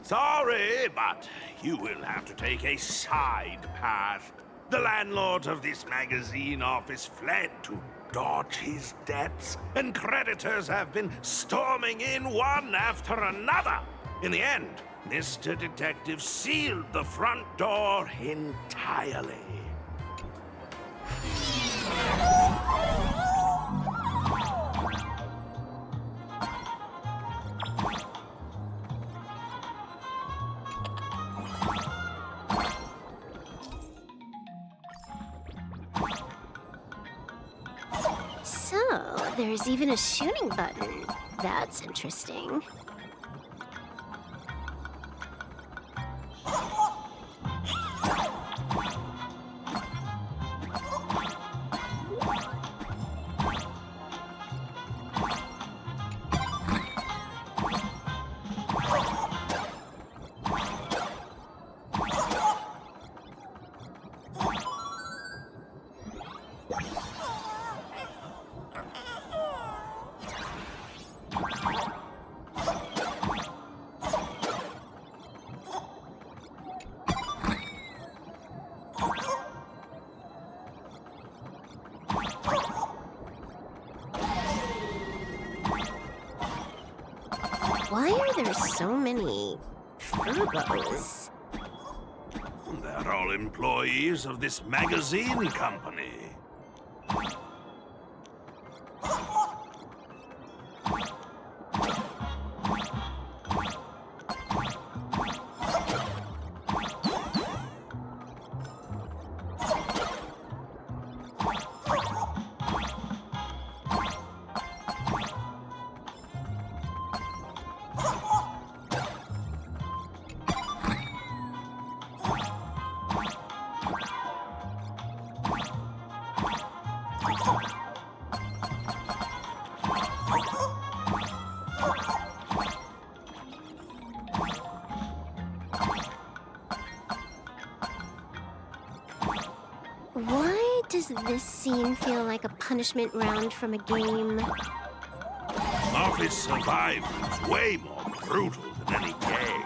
Sorry, but you will have to take a side path. The landlord of this magazine office fled to dodge his debts, and creditors have been storming in one after another. In the end, Mr. Detective sealed the front door entirely. There's even a shooting button. That's interesting. Why are there so many Furbos? They're all employees of this magazine company. Why does this scene feel like a punishment round from a game? Office survival's way more brutal than any game.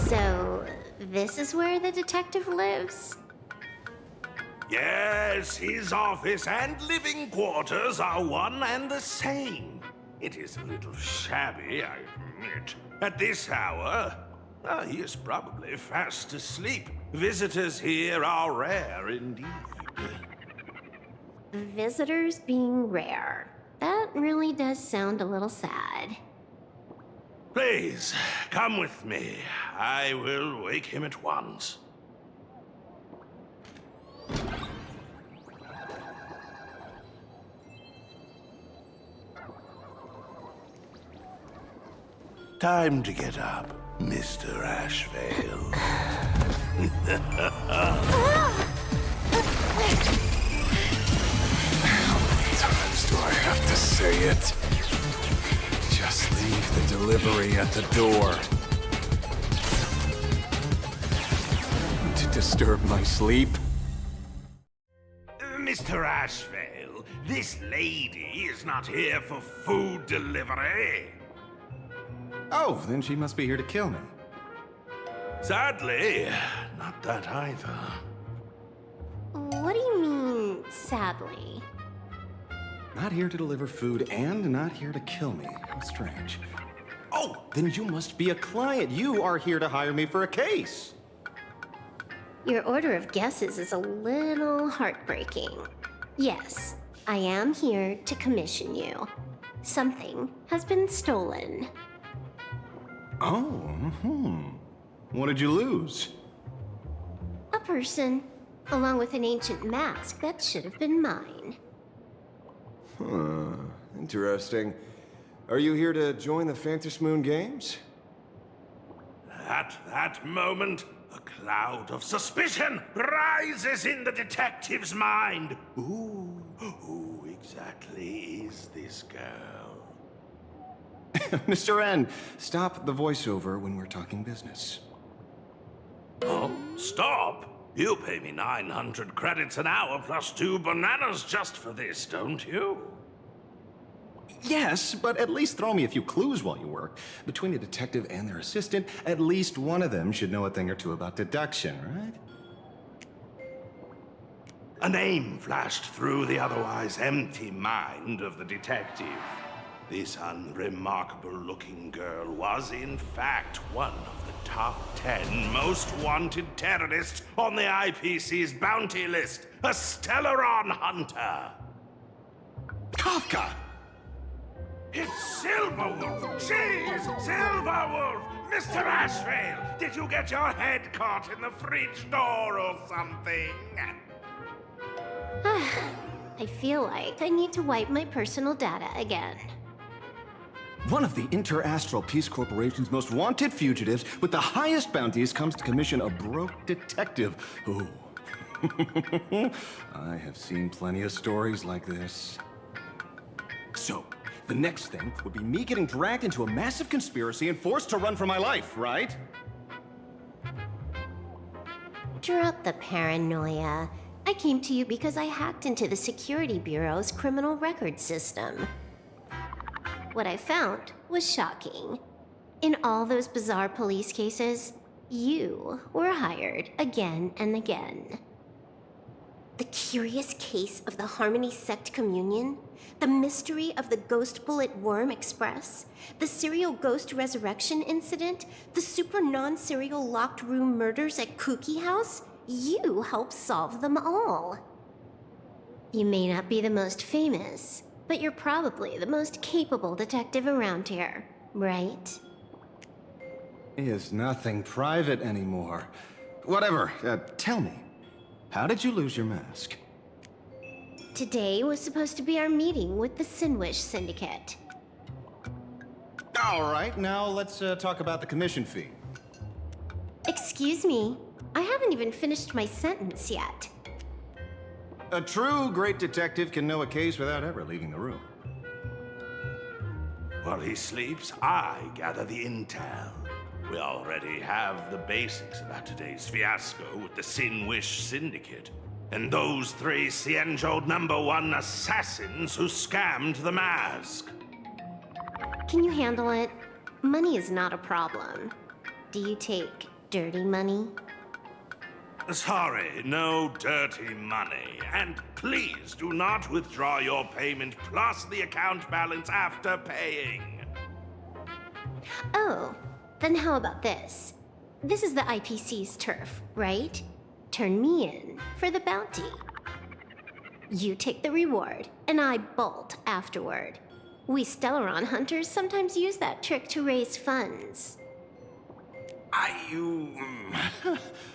So, this is where the detective lives? Yes, his office and living quarters are one and the same. It is a little shabby, I admit. At this hour, he is probably fast asleep. Visitors here are rare indeed. Visitors being rare. That really does sound a little sad. Please, come with me. I will wake him at once. Time to get up, Mr. Ashvale. How many times do I have to say it? Just leave the delivery at the door. To disturb my sleep? Mr. Ashvale, this lady is not here for food delivery. Oh, then she must be here to kill me. Sadly, not that either. What do you mean, sadly? Not here to deliver food and not here to kill me. How strange. Oh, then you must be a client. You are here to hire me for a case. Your order of guesses is a little heartbreaking. Yes, I am here to commission you. Something has been stolen. Oh, What did you lose? A person, along with an ancient mask that should have been mine. Huh. Interesting. Are you here to join the Phantom Moon Games? At that moment, a cloud of suspicion rises in the detective's mind. Who exactly exactly is this girl? Mr. N, stop the voiceover when we're talking business. Oh, stop! You pay me 900 credits an hour plus 2 bananas just for this, don't you? Yes, but at least throw me a few clues while you work. Between a detective and their assistant, at least one of them should know a thing or two about deduction, right? A name flashed through the otherwise empty mind of the detective. This unremarkable-looking girl was, in fact, one of the top 10 most wanted terrorists on the IPC's bounty list, a Stellaron hunter. Kafka! It's Silverwolf! She's Silverwolf! Mr. Ashvale, did you get your head caught in the fridge door or something? I feel like I need to wipe my personal data again. One of the Interastral Peace Corporation's most wanted fugitives with the highest bounties comes to commission a broke detective. Ooh. I have seen plenty of stories like this. So, the next thing would be me getting dragged into a massive conspiracy and forced to run for my life, right? Drop the paranoia. I came to you because I hacked into the Security Bureau's criminal record system. What I found was shocking. In all those bizarre police cases, you were hired again and again. The curious case of the Harmony Sect Communion, the mystery of the Ghost Bullet Worm Express, the serial ghost resurrection incident, the super non-serial locked room murders at Kooky House, you helped solve them all. You may not be the most famous, but you're probably the most capable detective around here, right? Is nothing private anymore. Whatever, tell me, how did you lose your mask? Today was supposed to be our meeting with the Sinwish Syndicate. All right, now let's talk about the commission fee. Excuse me, I haven't even finished my sentence yet. A true great detective can know a case without ever leaving the room. While he sleeps, I gather the intel. We already have the basics about today's fiasco with the Sinwish Syndicate, and those 3 Xianzhou #1 assassins who scammed the mask. Can you handle it? Money is not a problem. Do you take dirty money? Sorry, no dirty money. And please do not withdraw your payment plus the account balance after paying. Oh, then how about this? This is the IPC's turf, right? Turn me in for the bounty. You take the reward, and I bolt afterward. We Stellaron hunters sometimes use that trick to raise funds.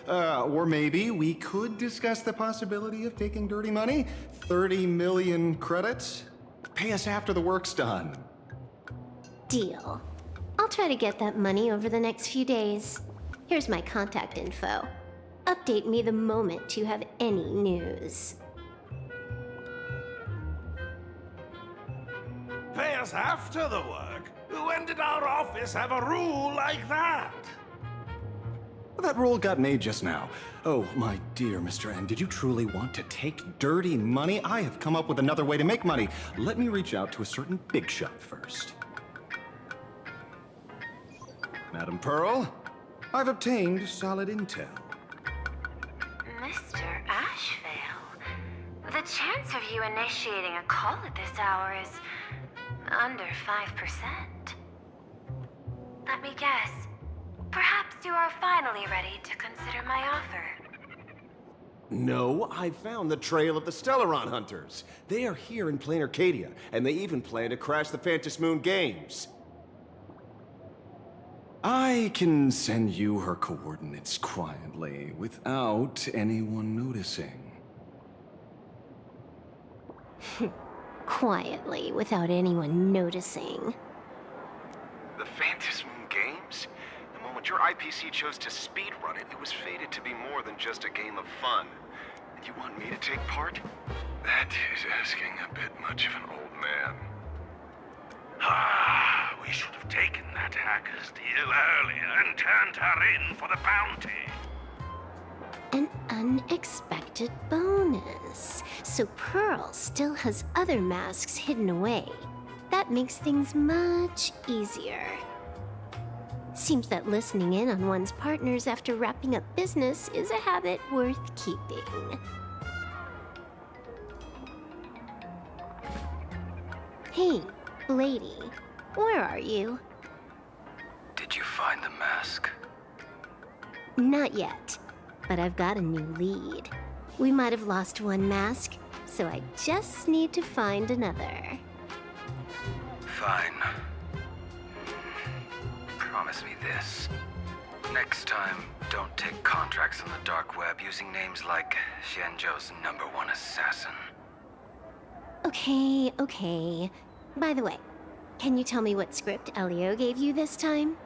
Or maybe we could discuss the possibility of taking dirty money? 30 million credits? Pay us after the work's done. Deal. I'll try to get that money over the next few days. Here's my contact info. Update me the moment you have any news. Pay us after the work? When did our office have a rule like that? That rule got made just now. Oh, my dear Mr. N, did you truly want to take dirty money? I have come up with another way to make money. Let me reach out to a certain big shot first. Madam Pearl, I've obtained solid intel. Mr. Ashvale, the chance of you initiating a call at this hour is under 5%. Let me guess. Perhaps you are finally ready to consider my offer. No, I found the trail of the Stellaron hunters. They are here in plain Arcadia, and they even plan to crash the Phantom Moon Games. I can send you her coordinates quietly, without anyone noticing. Quietly, without anyone noticing. The Phantom Moon Games? The moment your IPC chose to speedrun it, it was fated to be more than just a game of fun. And you want me to take part? That is asking a bit much of an old man. Ah, we should have taken that hacker's deal earlier and turned her in for the bounty. An unexpected bonus. So Pearl still has other masks hidden away. That makes things much easier. Seems that listening in on one's partners after wrapping up business is a habit worth keeping. Hey, lady, where are you? Did you find the mask? Not yet, but I've got a new lead. We might have lost one mask, so I just need to find another. Fine. Promise me this. Next time, don't take contracts on the dark web using names like Xianzhou's #1 assassin. Okay. By the way, can you tell me what script Elio gave you this time?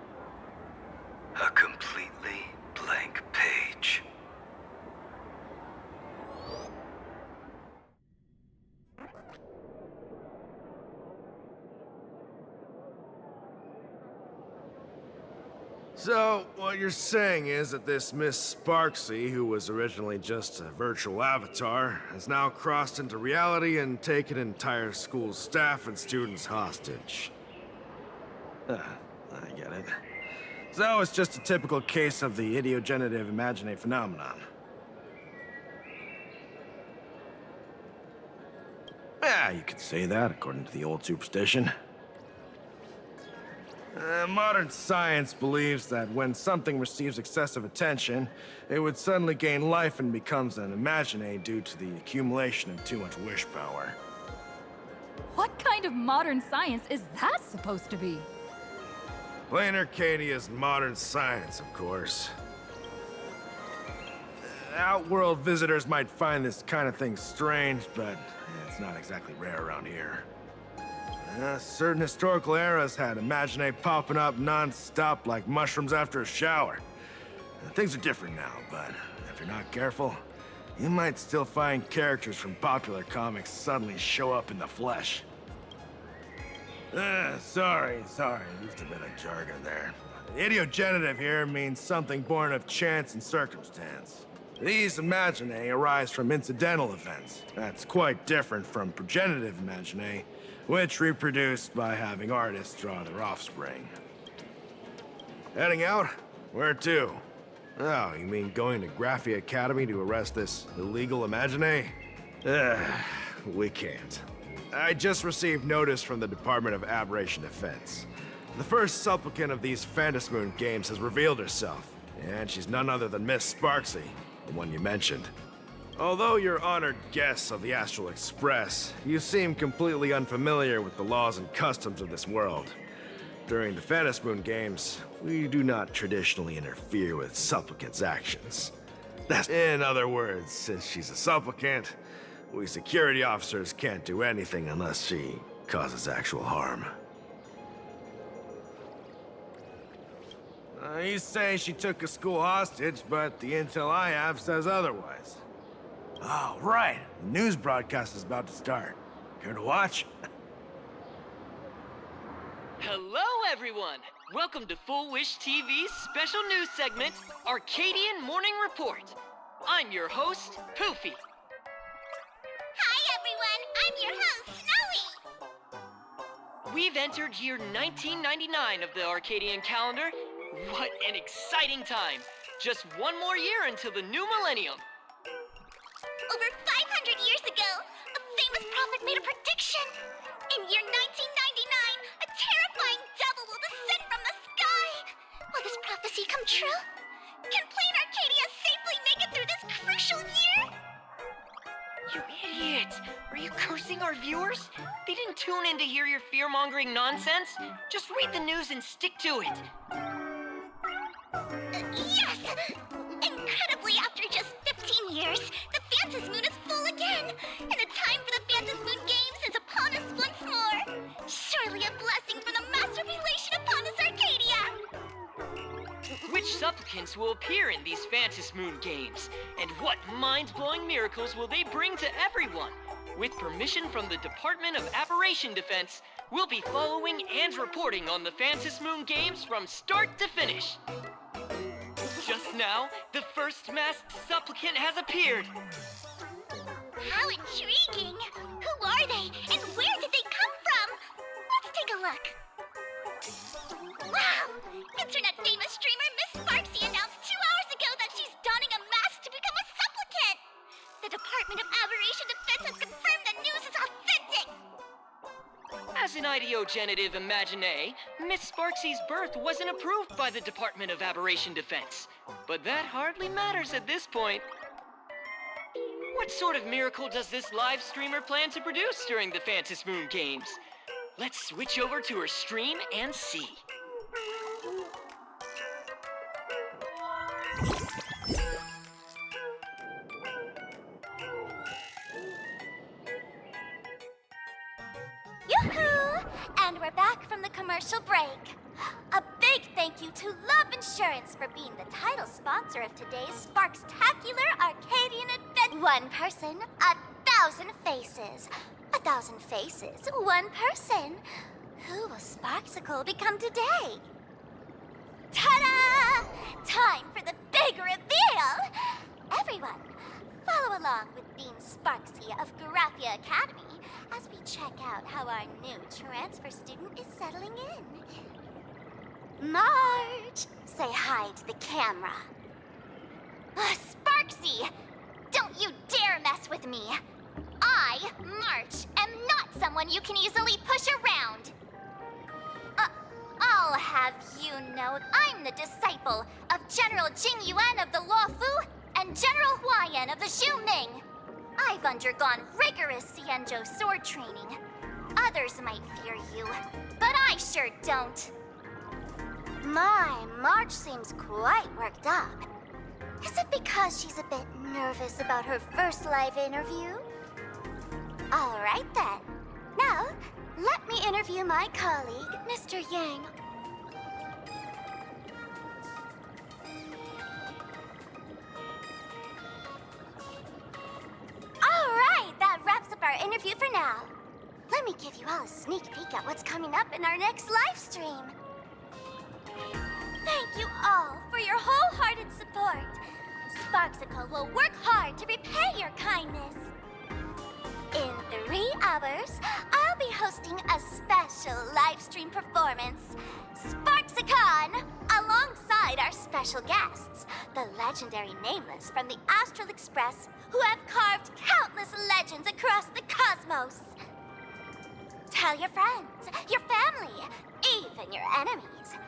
A completely blank page. So, what you're saying is that this Miss Sparksy, who was originally just a virtual avatar, has now crossed into reality and taken entire school staff and students hostage. I get it. So, it's just a typical case of the idiogenerative imagine phenomenon. Yeah, you could say that, according to the old superstition. Modern science believes that when something receives excessive attention, it would suddenly gain life and becomes an imagine due to the accumulation of too much wish power. What kind of modern science is that supposed to be? Plain Arcadia's modern science, of course. Outworld visitors might find this kind of thing strange, but it's not exactly rare around here. Certain historical eras had imagine popping up non-stop like mushrooms after a shower. Things are different now, but if you're not careful, you might still find characters from popular comics suddenly show up in the flesh. Sorry, used a bit of jargon there. Idiogenerative here means something born of chance and circumstance. These imagine arise from incidental events. That's quite different from progenitive imagine, which reproduce by having artists draw their offspring. Heading out? Where to? Oh, you mean going to Graphia Academy to arrest this illegal imagine? We can't. I just received notice from the Department of Aberration Defense. The first supplicant of these Phantasmoon games has revealed herself, and she's none other than Miss Sparksy, the one you mentioned. Although you're honored guests of the Astral Express, you seem completely unfamiliar with the laws and customs of this world. During the Phantasmoon games, we do not traditionally interfere with supplicants' actions. In other words, since she's a supplicant, we security officers can't do anything unless she causes actual harm. You say she took a school hostage, but the intel I have says otherwise. Oh, right. The news broadcast is about to start. Care to watch? Hello, everyone! Welcome to Full Wish TV's special news segment, Arcadian Morning Report. I'm your host, Poofy. Hi, everyone! I'm your host, Snowy! We've entered year 1999 of the Arcadian calendar. What an exciting time! Just one more year until the new millennium. Over 500 years ago, a famous prophet made a prediction. In year 1999, a terrifying devil will descend from the sky. Will this prophecy come true? Can Plain Arcadia safely make it through this crucial year? You idiot! Are you cursing our viewers? They didn't tune in to hear your fear-mongering nonsense. Just read the news and stick to it. Yes! Incredibly, after just 15 years, the Phantasmoon is full again, and the time for the Phantasmoon Games is upon us once more. Surely a blessing from the master relation upon us, Arcadia! Which supplicants will appear in these Phantasmoon games? And what mind-blowing miracles will they bring to everyone? with permission from the Department of Aberration Defense, we'll be following and reporting on the Phantom Moon Games from start to finish. Just now, the first masked supplicant has appeared. How intriguing! Who are they, and where did they come from? Let's take a look. Wow! Internet-famous streamer Miss Sparksy announced 2 hours ago that she's donning a mask to become a supplicant! The Department of Aberration Defense has confirmed the news is authentic! As an ideogenitive imagine, Miss Sparksy's birth wasn't approved by the Department of Aberration Defense. But that hardly matters at this point. What sort of miracle does this live streamer plan to produce during the Phantom Moon Games? Let's switch over to her stream and see. Yoo-hoo! And we're back from the commercial break. A big thank you to Love Insurance for being the title sponsor of today's Sparkstacular Arcadian Adventure. One person, 1,000 faces. 1,000 faces, one person. Who will Sparksicle become today? Ta-da! Time for the big reveal! Everyone, follow along with Bean Sparksy of Graphia Academy as we check out how our new transfer student is settling in. Marge, say hi to the camera. Sparksy, don't you dare mess with me. I, March, am not someone you can easily push around. I'll have you know I'm the disciple of General Jing Yuan of the Luofu and General Huayan of the Zhu Ming. I've undergone rigorous Xianzhou sword training. Others might fear you, but I sure don't. My, March seems quite worked up. Is it because she's a bit nervous about her first live interview? All right then. Now, let me interview my colleague, Mr. Yang. All right, that wraps up our interview for now. Let me give you all a sneak peek at what's coming up in our next live stream. Thank you all for your wholehearted support. Sparksicle will work hard to repay your kindness. In 3 hours, I'll be hosting a special live stream performance, Sparksicon, alongside our special guests, the legendary Nameless from the Astral Express, who have carved countless legends across the cosmos. Tell your friends, your family, even your enemies.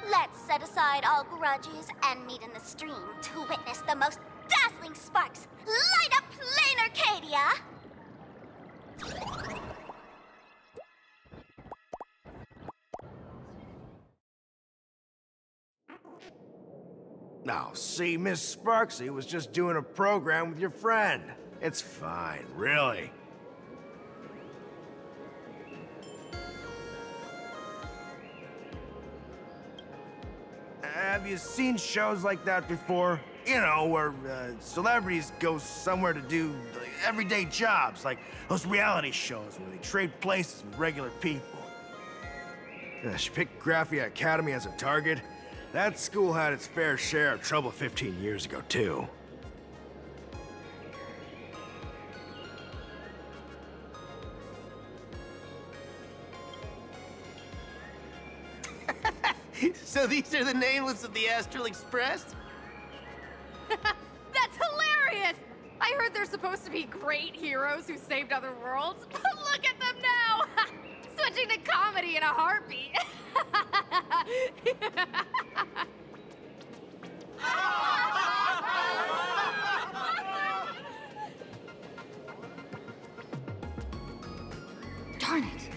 Let's set aside all grudges and meet in the stream to witness the most dazzling sparks light up plain Arcadia! Now, see, Miss Sparksy was just doing a program with your friend. It's fine, really. Have you seen shows like that before? You know, where celebrities go somewhere to do everyday jobs, like those reality shows where they trade places with regular people. She picked Graphia Academy as a target. That school had its fair share of trouble 15 years ago, too. So these are the nameless of the Astral Express? That's hilarious! I heard they're supposed to be great heroes who saved other worlds. Look at them now! Switching to comedy in a heartbeat. Darn it!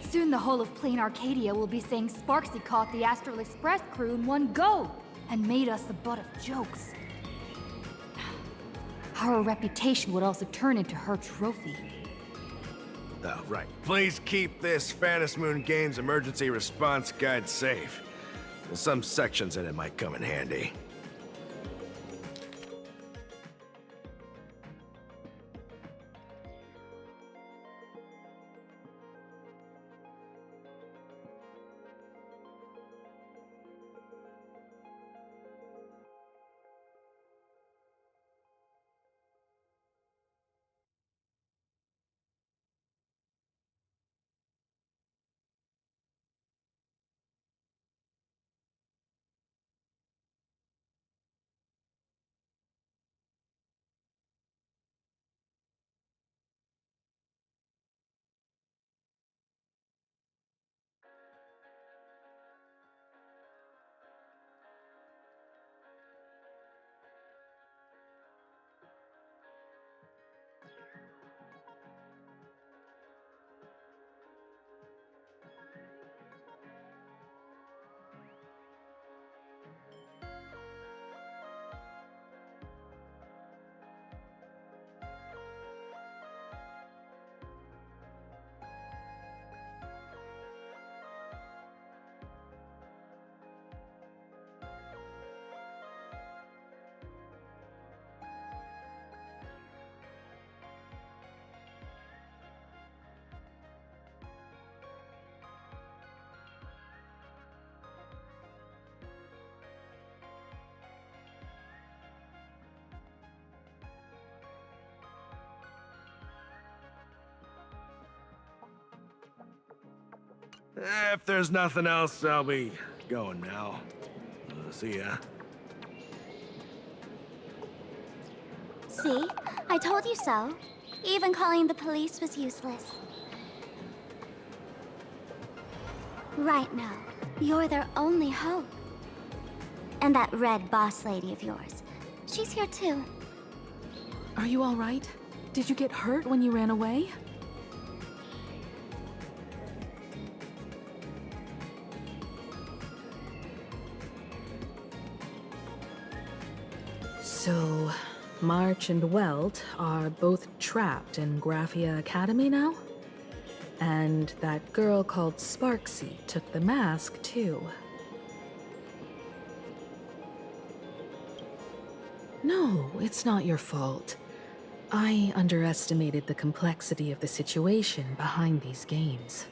Soon the whole of Plain Arcadia will be saying Sparksy caught the Astral Express crew in one go and made us the butt of jokes. Our reputation would also turn into her trophy. Oh, right. Please keep this Phantom Moon Games emergency response guide safe. Some sections in it might come in handy. If there's nothing else, I'll be going now. See ya. See? I told you so. Even calling the police was useless. Right now, you're their only hope. And that red boss lady of yours, she's here too. Are you all right? Did you get hurt when you ran away? So, March and Welt are both trapped in Graphia Academy now? And that girl called Sparksy took the mask, too. No, it's not your fault. I underestimated the complexity of the situation behind these games.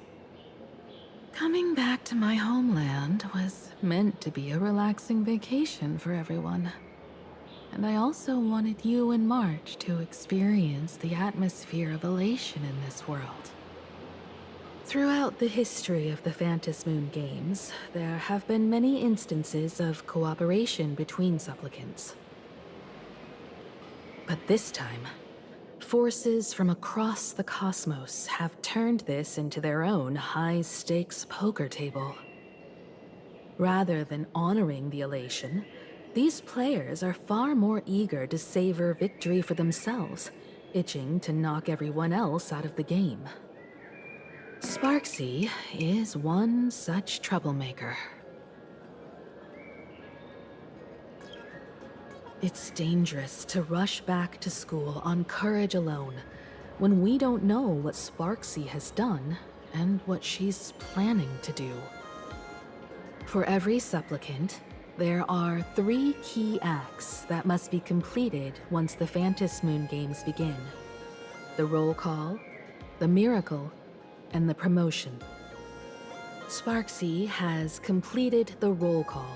Coming back to my homeland was meant to be a relaxing vacation for everyone. And I also wanted you and March to experience the atmosphere of elation in this world. Throughout the history of the Phantom Moon games, there have been many instances of cooperation between supplicants. But this time, forces from across the cosmos have turned this into their own high-stakes poker table. Rather than honoring the elation, these players are far more eager to savor victory for themselves, itching to knock everyone else out of the game. Sparksy is one such troublemaker. It's dangerous to rush back to school on courage alone, when we don't know what Sparksy has done and what she's planning to do. For every supplicant, there are 3 key acts that must be completed once the Phantom Moon games begin. The roll call, the miracle, and the promotion. Sparksy has completed the roll call.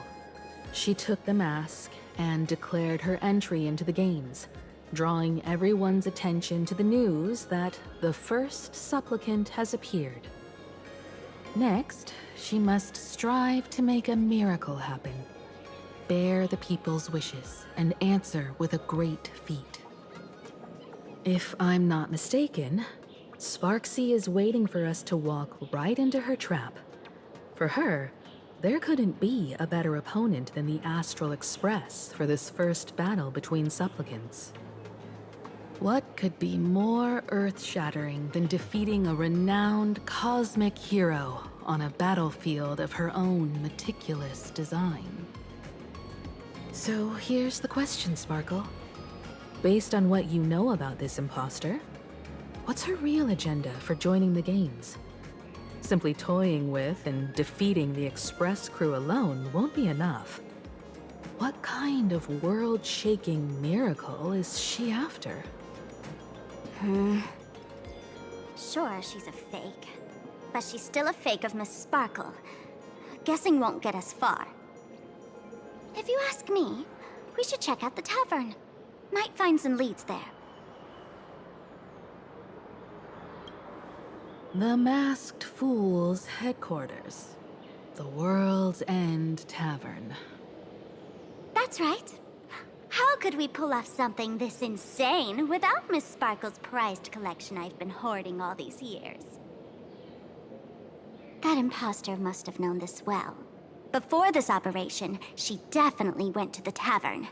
She took the mask and declared her entry into the games, drawing everyone's attention to the news that the first supplicant has appeared. Next, she must strive to make a miracle happen, bear the people's wishes, and answer with a great feat. If I'm not mistaken, Sparksy is waiting for us to walk right into her trap. For her, there couldn't be a better opponent than the Astral Express for this first battle between supplicants. What could be more earth-shattering than defeating a renowned cosmic hero on a battlefield of her own meticulous design? So here's the question, Sparkle. Based on what you know about this imposter, what's her real agenda for joining the games? Simply toying with and defeating the Express crew alone won't be enough. What kind of world-shaking miracle is she after? Sure, she's a fake. But she's still a fake of Miss Sparkle. Guessing won't get us far. If you ask me, we should check out the tavern. Might find some leads there. The Masked Fool's headquarters. The World's End Tavern. That's right. How could we pull off something this insane without Miss Sparkle's prized collection I've been hoarding all these years? That imposter must have known this well. Before this operation, she definitely went to the tavern,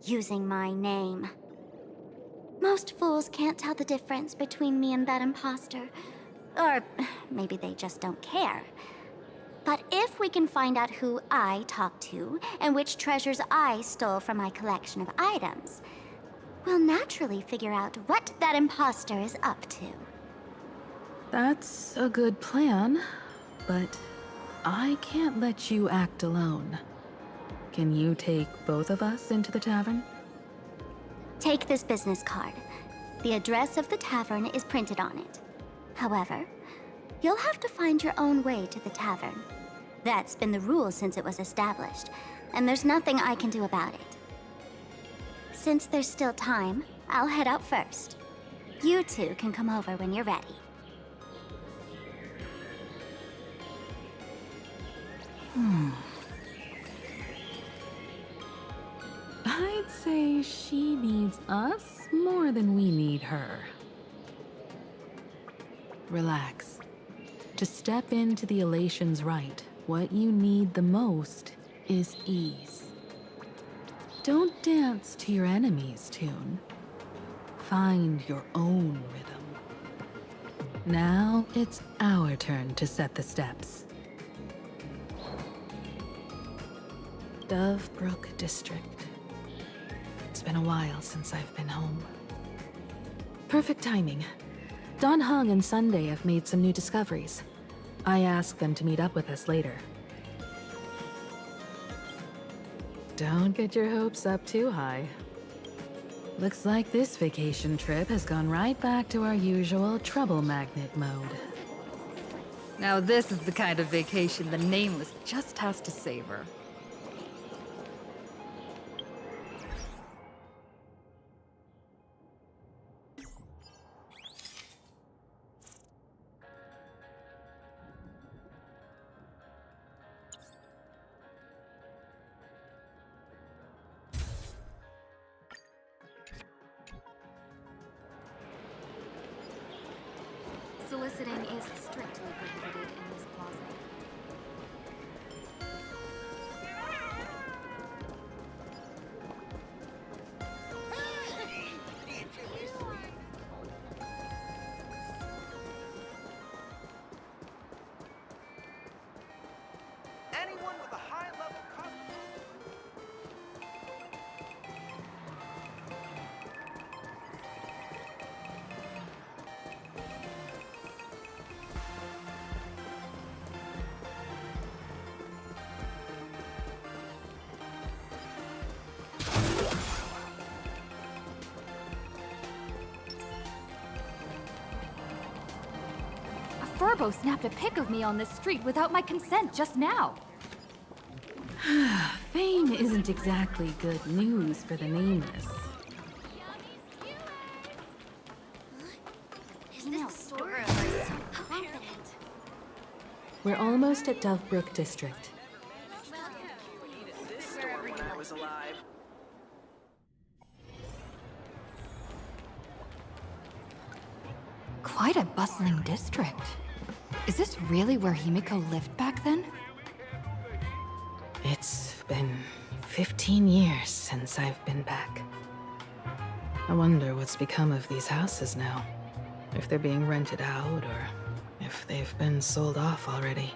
using my name. Most fools can't tell the difference between me and that imposter. Or maybe they just don't care. But if we can find out who I talked to and which treasures I stole from my collection of items, we'll naturally figure out what that imposter is up to. That's a good plan, but I can't let you act alone. Can you take both of us into the tavern? Take this business card. The address of the tavern is printed on it. However, you'll have to find your own way to the tavern. That's been the rule since it was established, and there's nothing I can do about it. Since there's still time, I'll head out first. You two can come over when you're ready. I'd say she needs us more than we need her. Relax. To step into the elation's right, what you need the most is ease. Don't dance to your enemy's tune. Find your own rhythm. Now it's our turn to set the steps. Dovebrook District. It's been a while since I've been home. Perfect timing. Don Hung and Sunday have made some new discoveries. I asked them to meet up with us later. Don't get your hopes up too high. Looks like this vacation trip has gone right back to our usual trouble magnet mode. Now this is the kind of vacation the Nameless just has to savor. Soliciting is strictly prohibited in this plaza. Anyone with a high-level Furbo snapped a pic of me on this street without my consent just now. Fame isn't exactly good news for the Nameless. Is this the store? So confident. We're almost at Dovebrook District. This store when I was alive. Quite a bustling district. Is this really where Himiko lived back then? It's been 15 years since I've been back. I wonder what's become of these houses now. If they're being rented out, or if they've been sold off already.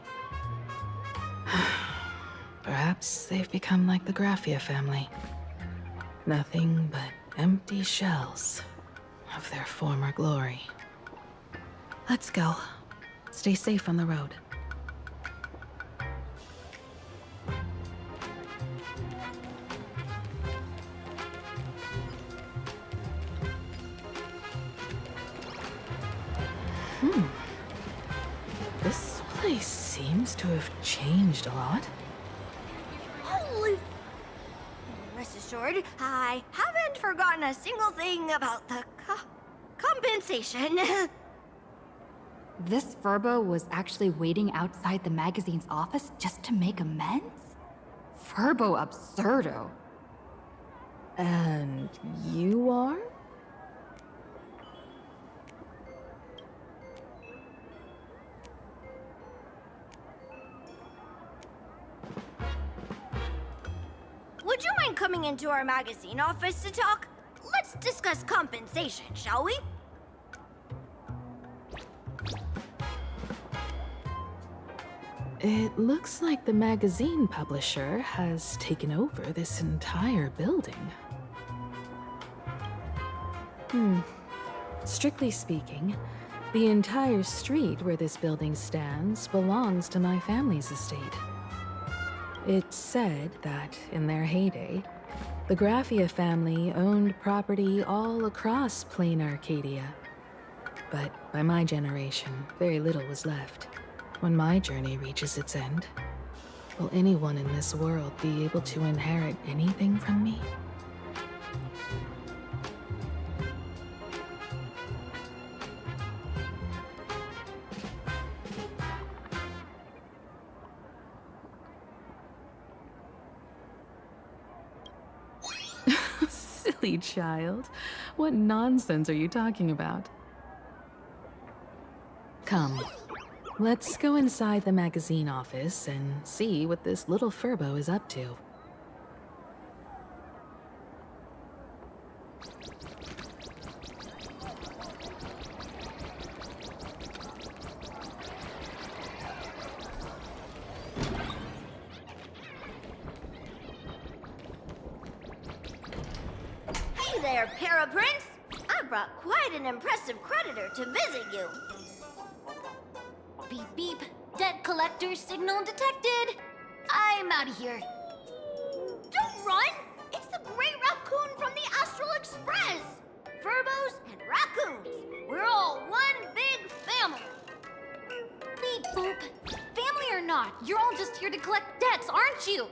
Perhaps they've become like the Graffia family. Nothing but empty shells of their former glory. Let's go. Stay safe on the road. This place seems to have changed a lot. Holy... Rest assured, I haven't forgotten a single thing about the compensation. This Furbo was actually waiting outside the magazine's office just to make amends? Furbo absurdo. And you are? Would you mind coming into our magazine office to talk? Let's discuss compensation, shall we? It looks like the magazine publisher has taken over this entire building. Strictly speaking, the entire street where this building stands belongs to my family's estate. It's said that, in their heyday, the Graffia family owned property all across plain Arcadia. But by my generation, very little was left. When my journey reaches its end, will anyone in this world be able to inherit anything from me? Silly child. What nonsense are you talking about? Come, let's go inside the magazine office and see what this little Furbo is up to. Hey there, Paraprince! I brought quite an impressive creditor to visit you. Beep beep. Debt collector signal detected. I'm out of here. Don't run! It's the Great Raccoon from the Astral Express! Furbos and raccoons. We're all one big family. Beep boop. Family or not, you're all just here to collect debts, aren't you?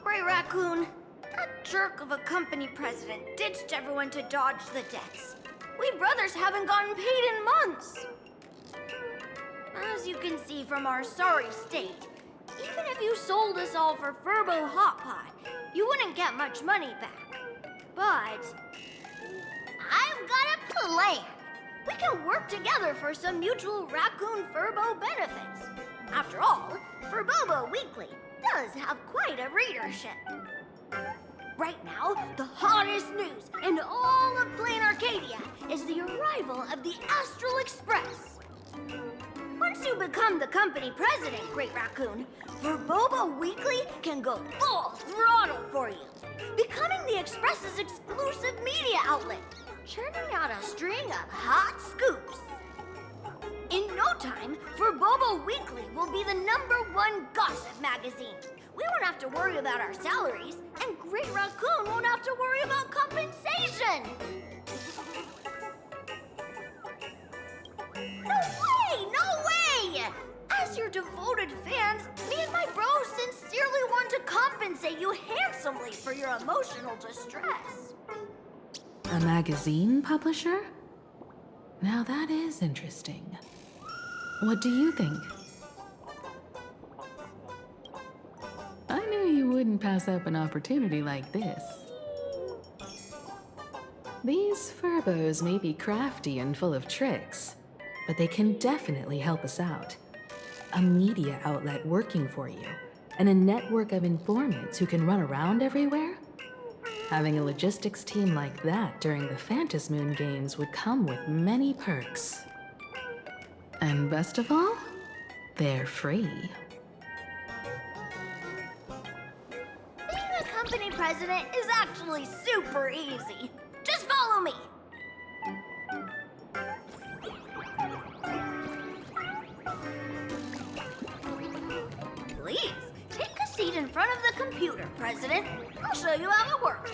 Great Raccoon, that jerk of a company president ditched everyone to dodge the debts. We brothers haven't gotten paid in months. As you can see from our sorry state, even if you sold us all for Furbo Hot Pot, you wouldn't get much money back. But I've got a plan. We can work together for some mutual Raccoon Furbo benefits. After all, Furbobo Weekly does have quite a readership. Right now, the hottest news in all of Plain Arcadia is the arrival of the Astral Express. Once you become the company president, Great Raccoon, Furbobo Weekly can go full throttle for you, becoming the Express's exclusive media outlet, churning out a string of hot scoops. In no time, Furbobo Weekly will be the #1 gossip magazine. We won't have to worry about our salaries, and Great Raccoon won't have to worry about compensation. No way! No way! As your devoted fans, me and my bros sincerely want to compensate you handsomely for your emotional distress. A magazine publisher? Now that is interesting. What do you think? I knew you wouldn't pass up an opportunity like this. These Furbos may be crafty and full of tricks, but they can definitely help us out. A media outlet working for you, and a network of informants who can run around everywhere? Having a logistics team like that during the Phantasmoon Games would come with many perks. And best of all, they're free. Being a company president is actually super easy. Just follow me. Please, take a seat in front of the computer, President. I'll show you how it works.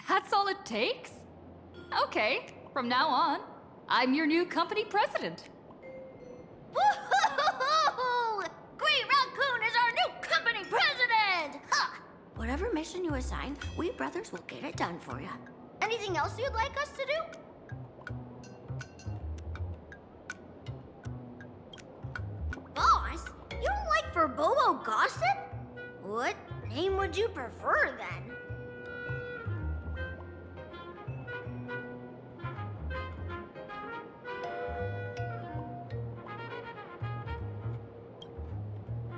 That's all it takes? Okay, from now on, I'm your new company president. Woohoo! Green Raccoon is our new company president! Ha! Whatever mission you assign, we brothers will get it done for you. Anything else you'd like us to do? Boss, you don't like Verbobo gossip? What name would you prefer then?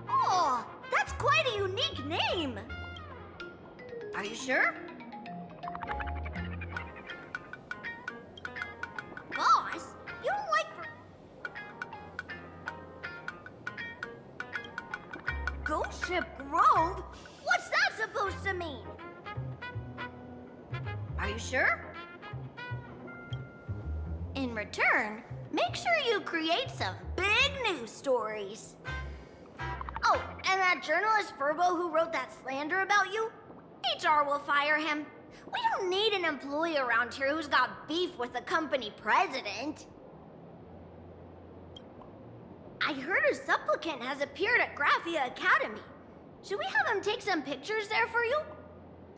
Oh, that's quite a unique name. Are you sure? Boss, you don't like Ghost Ship Grove? What's that supposed to mean? Are you sure? In return, make sure you create some big news stories. Oh, and that journalist Furbo who wrote that slander about you? HR will fire him. We don't need an employee around here who's got beef with the company president. I heard a supplicant has appeared at Graphia Academy. Should we have him take some pictures there for you?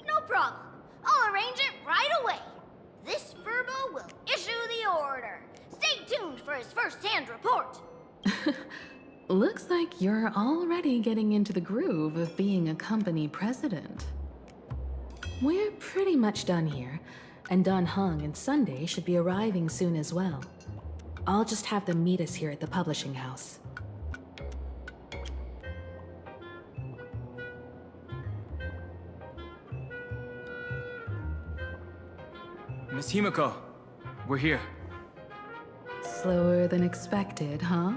No problem. I'll arrange it right away. This Furbo will issue the order. Stay tuned for his first-hand report. Looks like you're already getting into the groove of being a company president. We're pretty much done here, and Don Hung and Sunday should be arriving soon as well. I'll just have them meet us here at the publishing house. Miss Himiko, we're here. Slower than expected, huh?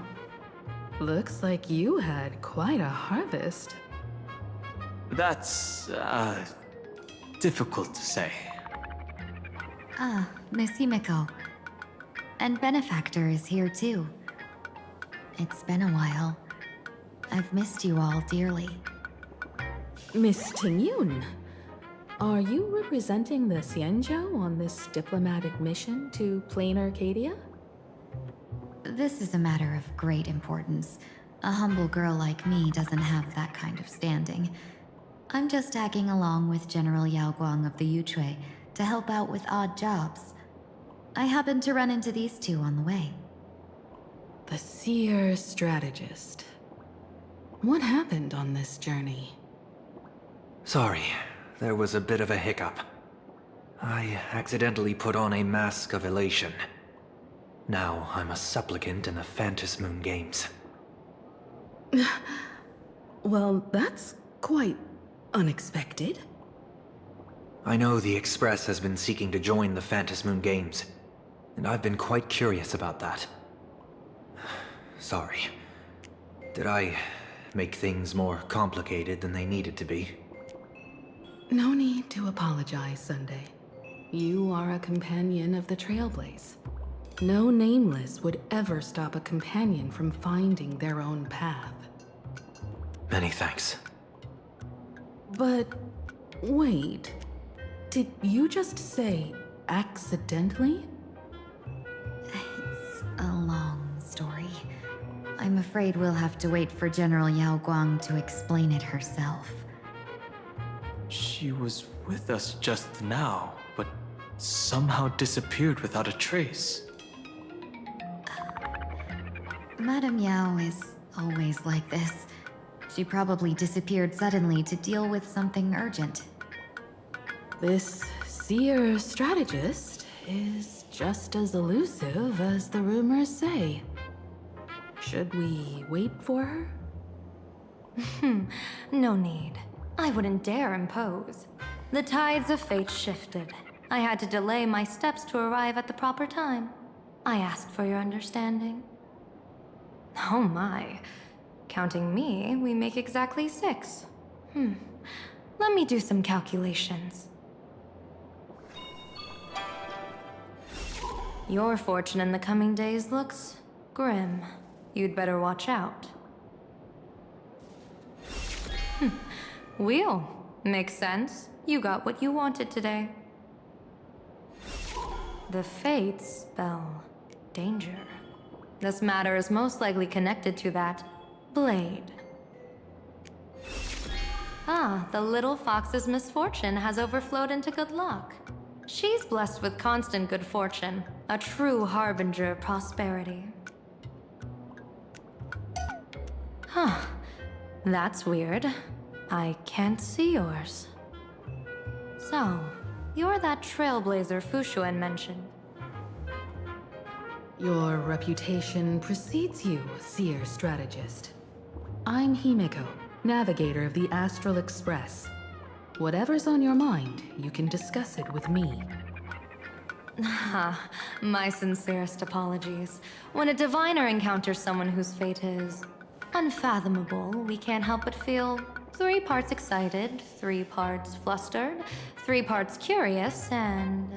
Looks like you had quite a harvest. That's, difficult to say. Ah, Miss Himiko. And Benefactor is here too. It's been a while. I've missed you all dearly. Miss Tingyun, are you representing the Xianzhou on this diplomatic mission to plain Arcadia? This is a matter of great importance. A humble girl like me doesn't have that kind of standing. I'm just tagging along with General Yao Guang of the Yuchui to help out with odd jobs. I happened to run into these two on the way. The seer strategist. What happened on this journey? Sorry, there was a bit of a hiccup. I accidentally put on a mask of elation. Now I'm a supplicant in the Phantom Moon Games. Well, that's quite unexpected. I know the Express has been seeking to join the Phantom Moon Games, and I've been quite curious about that. Sorry. Did I make things more complicated than they needed to be? No need to apologize, Sunday. You are a companion of the Trailblaze. No nameless would ever stop a companion from finding their own path. Many thanks. But wait, did you just say accidentally? It's a long story. I'm afraid we'll have to wait for General Yao Guang to explain it herself. She was with us just now, but somehow disappeared without a trace. Madame Yao is always like this. She probably disappeared suddenly to deal with something urgent. This seer strategist is just as elusive as the rumors say. Should we wait for her? No need. I wouldn't dare impose. The tides of fate shifted. I had to delay my steps to arrive at the proper time. I asked for your understanding. Oh my. Counting me, we make exactly 6. Let me do some calculations. Your fortune in the coming days looks grim. You'd better watch out. Wheel. Makes sense. You got what you wanted today. The fates spell danger. This matter is most likely connected to that blade. Ah, the little fox's misfortune has overflowed into good luck. She's blessed with constant good fortune, a true harbinger of prosperity. Huh. That's weird. I can't see yours. So, you're that trailblazer Fushuan mentioned. Your reputation precedes you, seer strategist. I'm Himeko, navigator of the Astral Express. Whatever's on your mind, you can discuss it with me. My sincerest apologies. When a diviner encounters someone whose fate is unfathomable, we can't help but feel 3 parts excited, 3 parts flustered, 3 parts curious, and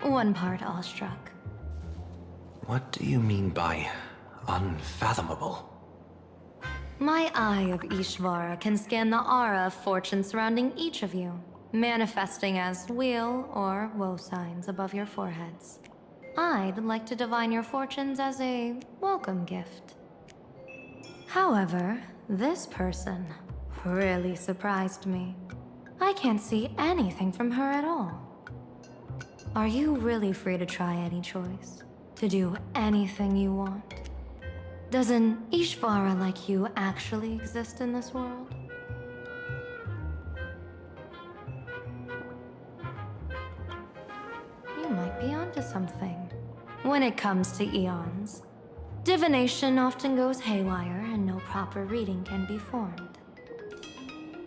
1 part awestruck. What do you mean by unfathomable? My eye of Ishvara can scan the aura of fortune surrounding each of you, manifesting as weal or woe signs above your foreheads. I'd like to divine your fortunes as a welcome gift. However, this person really surprised me. I can't see anything from her at all. Are you really free to try any choice? To do anything you want? Does an Ishvara like you actually exist in this world? You might be onto something. When it comes to eons, divination often goes haywire and no proper reading can be formed.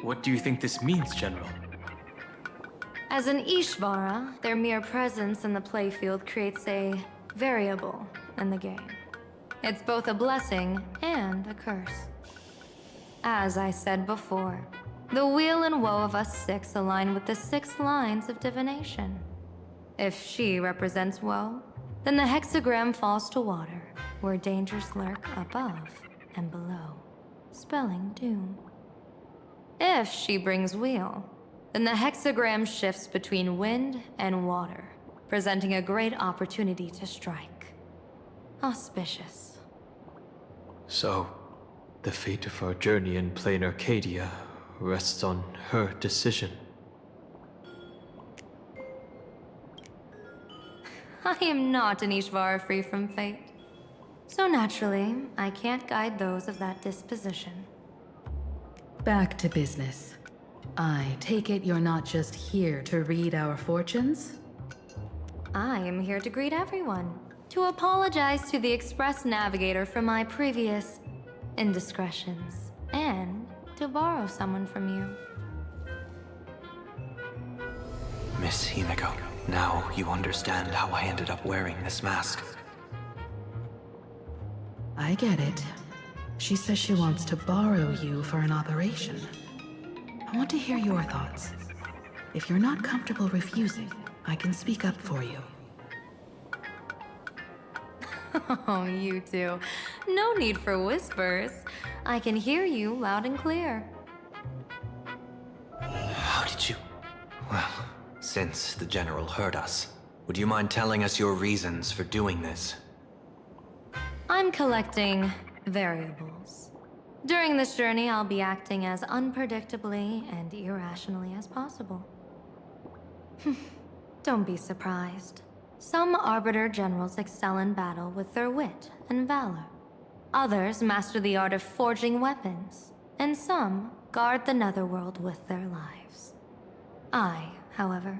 What do you think this means, General? As an Ishvara, their mere presence in the playfield creates a variable in the game. It's both a blessing and a curse. As I said before, the weal and woe of us 6 align with the 6 lines of divination. If she represents woe, then the hexagram falls to water, where dangers lurk above and below. spelling doom. If she brings wheel, then the hexagram shifts between wind and water, presenting a great opportunity to strike. Auspicious. So, the fate of our journey in plain Arcadia rests on her decision. I am not an Ishvara free from fate. So naturally, I can't guide those of that disposition. Back to business. I take it you're not just here to read our fortunes? I am here to greet everyone, to apologize to the Express Navigator for my previous indiscretions, and to borrow someone from you. Miss Himeko, now you understand how I ended up wearing this mask. I get it. She says she wants to borrow you for an operation. I want to hear your thoughts. If you're not comfortable refusing, I can speak up for you. Oh, you two. No need for whispers. I can hear you loud and clear. How did you... Well, since the General heard us, would you mind telling us your reasons for doing this? I'm collecting variables. During this journey, I'll be acting as unpredictably and irrationally as possible. Don't be surprised. Some Arbiter Generals excel in battle with their wit and valor. Others master the art of forging weapons, and some guard the Netherworld with their lives. I, however,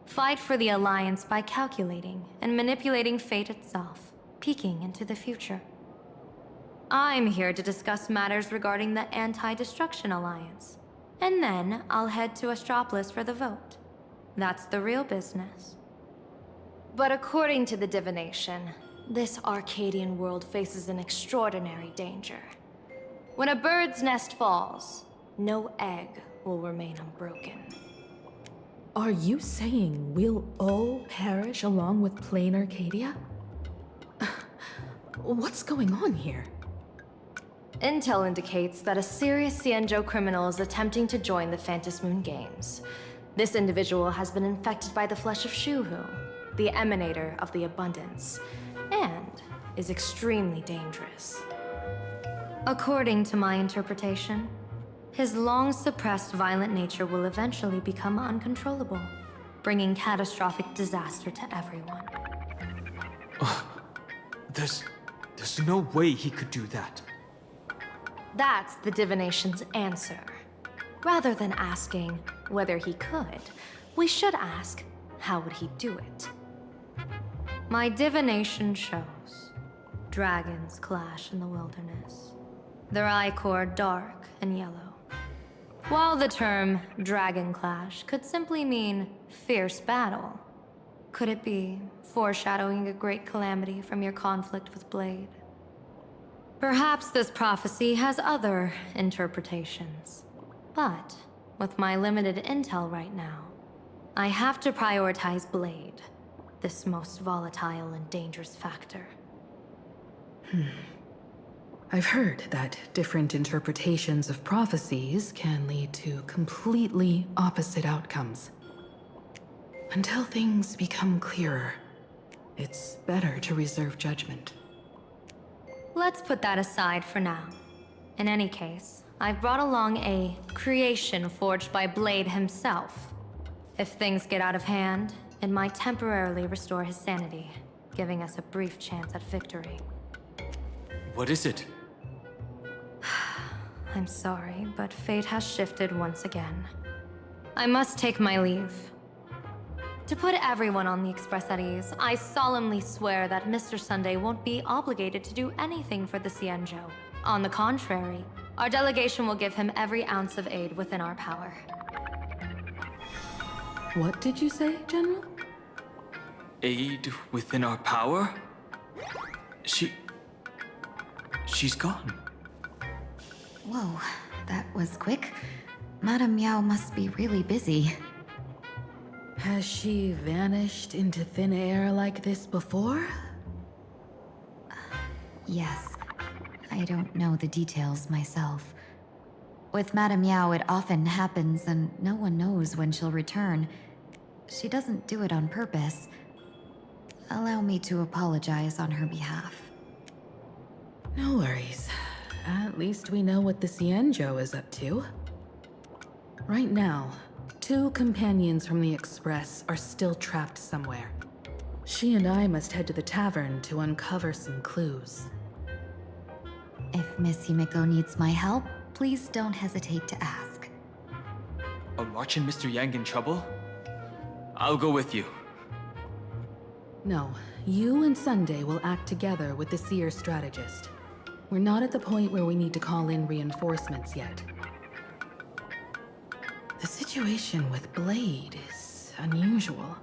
fight for the Alliance by calculating and manipulating fate itself, peeking into the future. I'm here to discuss matters regarding the Anti-Destruction Alliance, and then I'll head to Astropolis for the vote. That's the real business. But according to the divination, this Arcadian world faces an extraordinary danger. When a bird's nest falls, no egg will remain unbroken. Are you saying we'll all perish along with plain Arcadia? What's going on here? Intel indicates that a serious Xianzhou criminal is attempting to join the Phantom Moon Games. This individual has been infected by the flesh of Shuhu, the emanator of the abundance, and is extremely dangerous. According to my interpretation, his long-suppressed violent nature will eventually become uncontrollable, bringing catastrophic disaster to everyone. There's no way he could do that. That's the divination's answer. Rather than asking whether he could, we should ask, how would he do it? My divination shows dragons clash in the wilderness, their ichor dark and yellow. While the term dragon clash could simply mean fierce battle, could it be foreshadowing a great calamity from your conflict with Blade? Perhaps this prophecy has other interpretations. But with my limited intel right now, I have to prioritize Blade, this most volatile and dangerous factor. I've heard that different interpretations of prophecies can lead to completely opposite outcomes. Until things become clearer, it's better to reserve judgment. Let's put that aside for now. In any case, I've brought along a creation forged by Blade himself. If things get out of hand, it might temporarily restore his sanity, giving us a brief chance at victory. What is it? I'm sorry, but fate has shifted once again. I must take my leave. To put everyone on the Express at ease, I solemnly swear that Mr. Sunday won't be obligated to do anything for the Xianzhou. On the contrary, our delegation will give him every ounce of aid within our power. What did you say, General? Aid within our power? She's gone. Whoa, that was quick. Madame Yao must be really busy. Has she vanished into thin air like this before? Yes. I don't know the details myself. With Madame Yao, it often happens and no one knows when she'll return. She doesn't do it on purpose. Allow me to apologize on her behalf. No worries. At least we know what the Xianzhou is up to. Right now, 2 companions from the Express are still trapped somewhere. She and I must head to the tavern to uncover some clues. If Miss Himiko needs my help, please don't hesitate to ask. Are March and Mr. Yang in trouble? I'll go with you. No, you and Sunday will act together with the Seer strategist. We're not at the point where we need to call in reinforcements yet. The situation with Blade is unusual.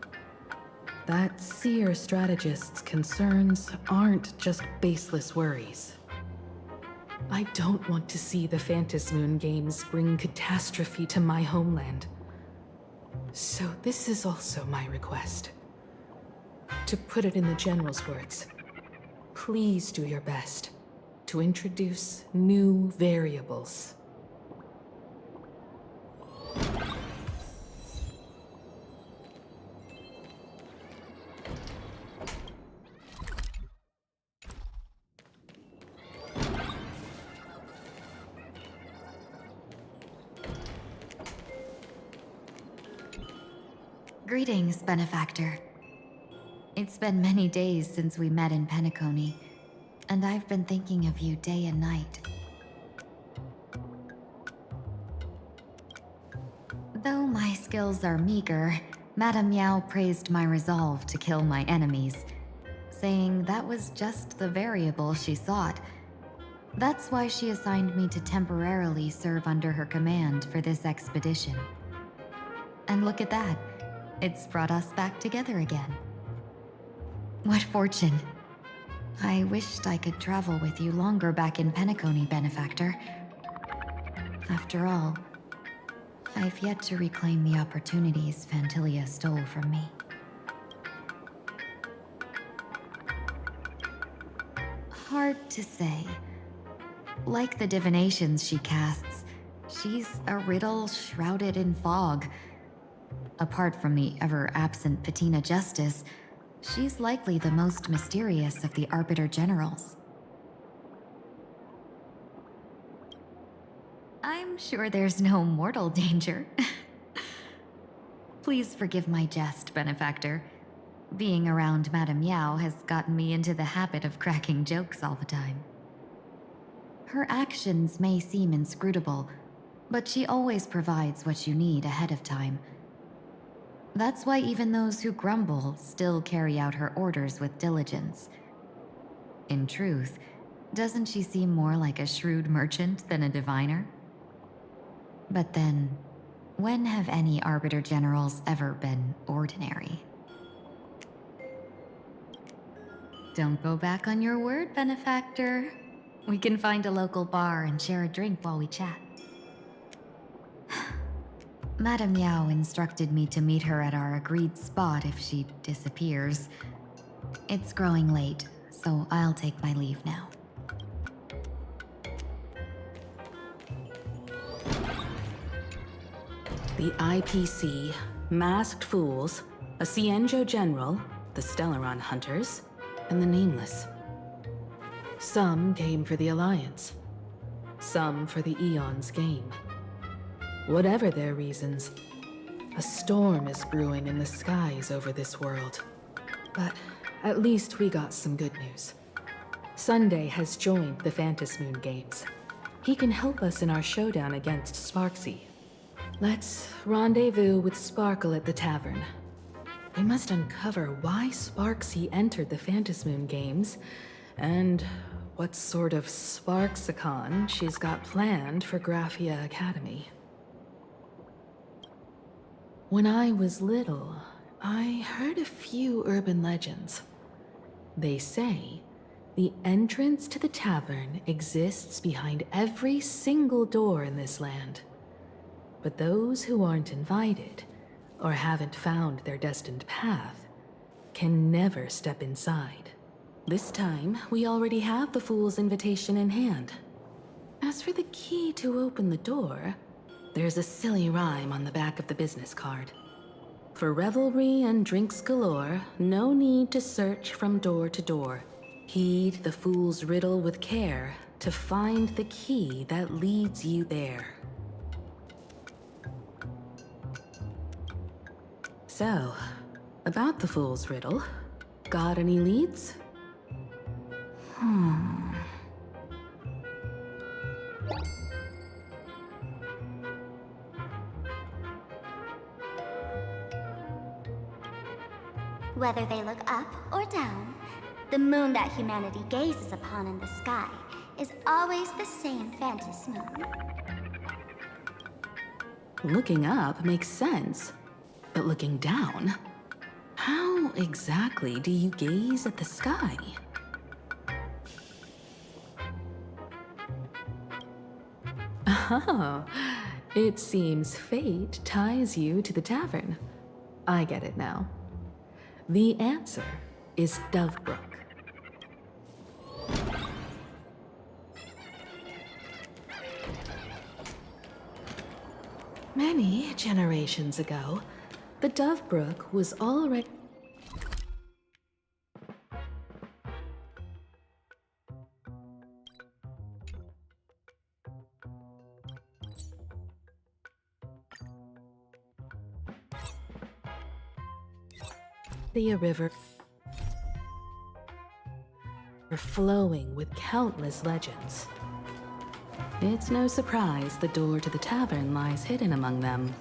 That Seer strategist's concerns aren't just baseless worries. I don't want to see the Phantasmoon games bring catastrophe to my homeland. So this is also my request. To put it in the General's words, please do your best to introduce new variables. Greetings, Benefactor. It's been many days since we met in Penacony, and I've been thinking of you day and night. Though my skills are meager, Madame Yao praised my resolve to kill my enemies, saying that was just the variable she sought. That's why she assigned me to temporarily serve under her command for this expedition. And look at that. It's brought us back together again. What fortune. I wished I could travel with you longer back in Penacony, Benefactor. After all, I've yet to reclaim the opportunities Phantilia stole from me. Hard to say. Like the divinations she casts, she's a riddle shrouded in fog. Apart from the ever-absent Patina Justice, she's likely the most mysterious of the Arbiter Generals. I'm sure there's no mortal danger. Please forgive my jest, Benefactor. Being around Madame Yao has gotten me into the habit of cracking jokes all the time. Her actions may seem inscrutable, but she always provides what you need ahead of time. That's why even those who grumble still carry out her orders with diligence. In truth, doesn't she seem more like a shrewd merchant than a diviner? But then, when have any Arbiter Generals ever been ordinary? Don't go back on your word, Benefactor. We can find a local bar and share a drink while we chat. Madame Yao instructed me to meet her at our agreed spot if she disappears. It's growing late, so I'll take my leave now. The IPC, Masked Fools, a Xianzhou General, the Stellaron Hunters, and the Nameless. Some came for the Alliance. Some for the Eon's game. Whatever their reasons, a storm is brewing in the skies over this world. But at least we got some good news. Sunday has joined the Phantasmoon games. He can help us in our showdown against Sparksy. Let's rendezvous with Sparkle at the tavern. We must uncover why Sparksy entered the Phantasmoon games, and what sort of Sparksicon she's got planned for Graphia Academy. When I was little, I heard a few urban legends. They say the entrance to the tavern exists behind every single door in this land. But those who aren't invited, or haven't found their destined path, can never step inside. This time, we already have the Fool's invitation in hand. As for the key to open the door, there's a silly rhyme on the back of the business card. For revelry and drinks galore, no need to search from door to door. Heed the fool's riddle with care to find the key that leads you there. So, about the fool's riddle, got any leads? Whether they look up or down, the moon that humanity gazes upon in the sky is always the same Phantom moon. Looking up makes sense, but looking down? How exactly do you gaze at the sky? Oh, it seems fate ties you to the tavern. I get it now. The answer is Dovebrook. Many generations ago, the Dovebrook was already... a river flowing with countless legends. It's no surprise the door to the tavern lies hidden among them.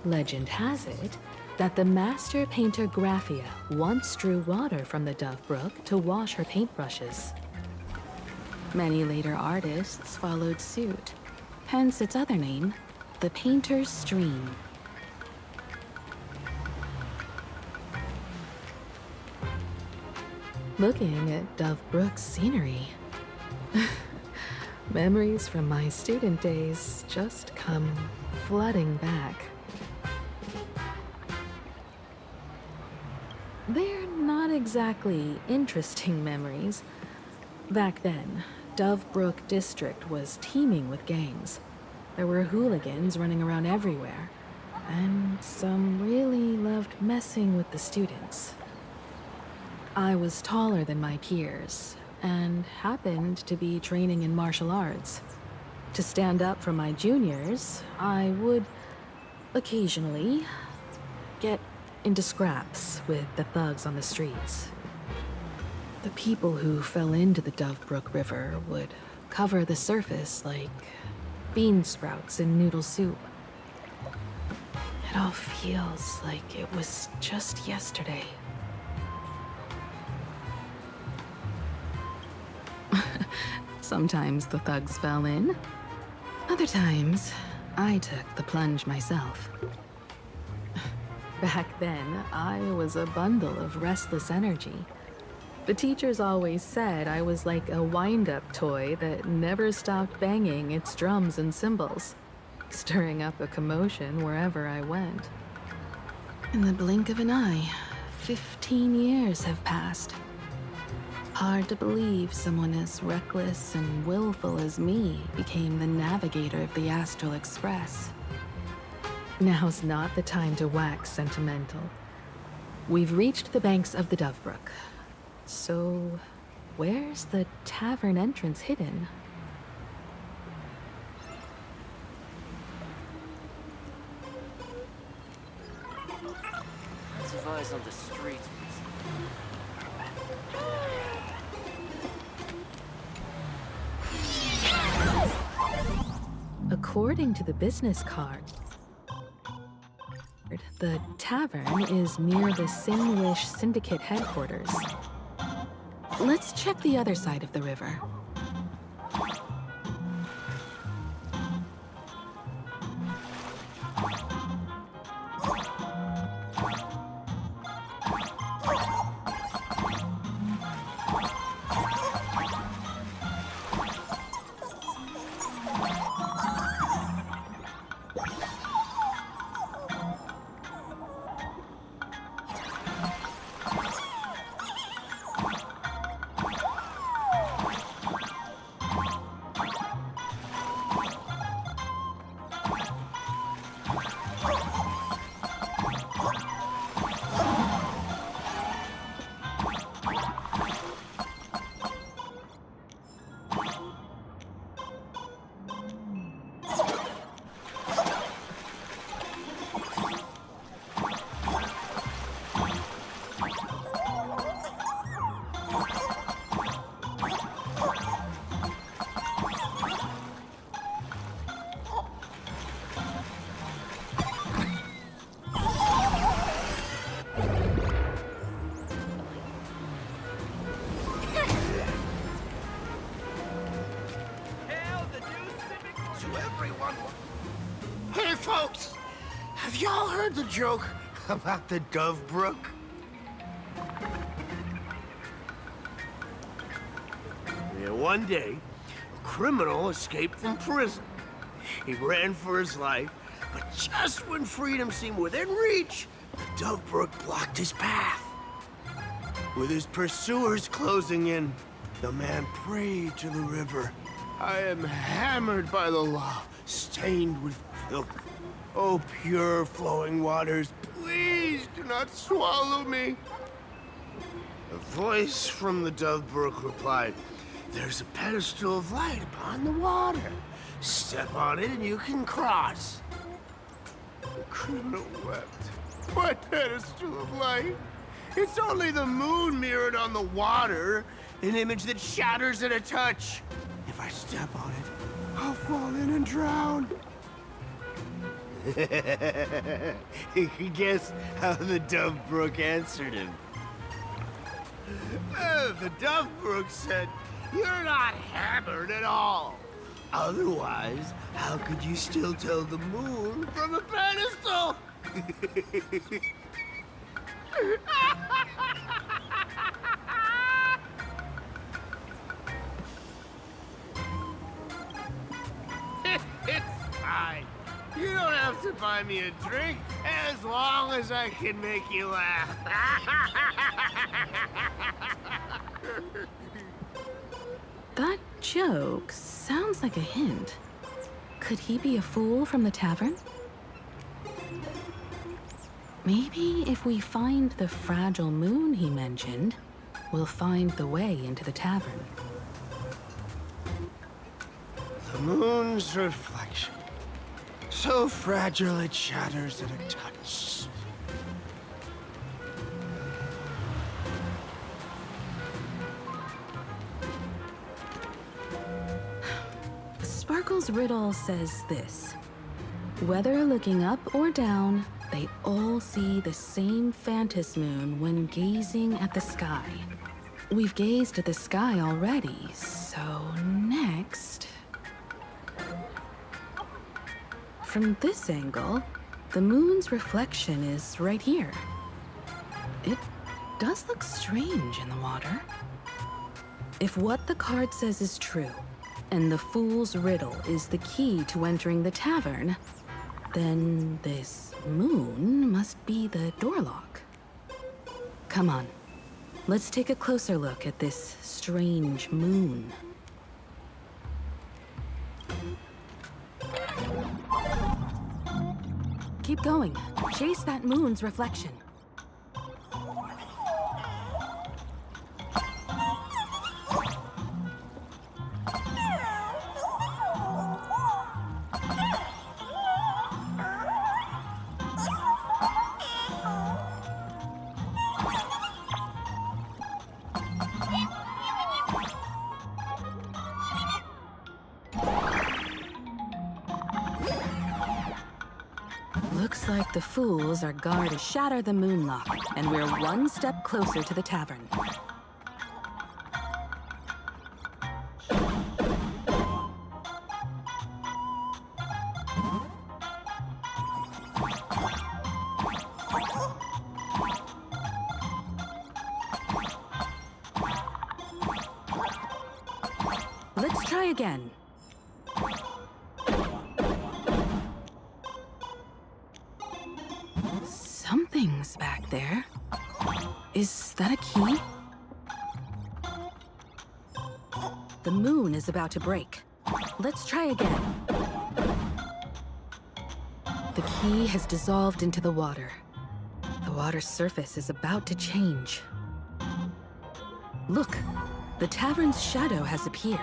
Legend has it that the master painter Graphia once drew water from the Dovebrook to wash her paintbrushes. Many later artists followed suit, hence its other name, the Painter's Stream. Looking at Dovebrook's scenery. Memories from my student days just come flooding back. They're not exactly interesting memories. Back then, Dovebrook District was teeming with gangs. There were hooligans running around everywhere, and some really loved messing with the students. I was taller than my peers, and happened to be training in martial arts. To stand up for my juniors, I would occasionally get into scraps with the thugs on the streets. The people who fell into the Dovebrook River would cover the surface like bean sprouts in noodle soup. It all feels like it was just yesterday. Sometimes the thugs fell in. Other times, I took the plunge myself. Back then, I was a bundle of restless energy. The teachers always said I was like a wind-up toy that never stopped banging its drums and cymbals, stirring up a commotion wherever I went. In the blink of an eye, 15 years have passed. Hard to believe someone as reckless and willful as me became the navigator of the Astral Express. Now's not the time to wax sentimental. We've reached the banks of the Dovebrook. So, where's the tavern entrance hidden? Lots of eyes on the streets. According to the business card, the tavern is near the Sinwish Syndicate headquarters. Let's check the other side of the river. everyone. Hey, folks! Have y'all heard the joke about the Dove Brook? Yeah, one day, a criminal escaped from prison. He ran for his life, but just when freedom seemed within reach, the Dove Brook blocked his path. With his pursuers closing in, the man prayed to the river. I am hammered by the law, stained with filth. Oh, pure flowing waters, please do not swallow me. A voice from the Dove Brook replied, there's a pedestal of light upon the water. Step on it and you can cross. The criminal wept. What pedestal of light? It's only the moon mirrored on the water, an image that shatters at a touch. If I step on it, I'll fall in and drown. Guess how the Dove Brook answered him. The Dove Brook said, you're not hammered at all. Otherwise, how could you still tell the moon from a pedestal? It's fine. You don't have to buy me a drink as long as I can make you laugh. That joke sounds like a hint. Could he be a fool from the tavern? Maybe if we find the fragile moon he mentioned, we'll find the way into the tavern. The moon's reflection. So fragile it shatters at a touch. Sparkle's riddle says this. Whether looking up or down, they all see the same phantom moon when gazing at the sky. We've gazed at the sky already, so next... From this angle, the moon's reflection is right here. It does look strange in the water. If what the card says is true, and the fool's riddle is the key to entering the tavern, then this moon must be the door lock. Come on, let's take a closer look at this strange moon. Keep going. Chase that moon's reflection. Looks like the fools are guarded to shatter the moonlock, and we're one step closer to the tavern. Let's try again. Something's back there. Is that a key? The moon is about to break. Let's try again. The key has dissolved into the water. The water's surface is about to change. Look, the tavern's shadow has appeared.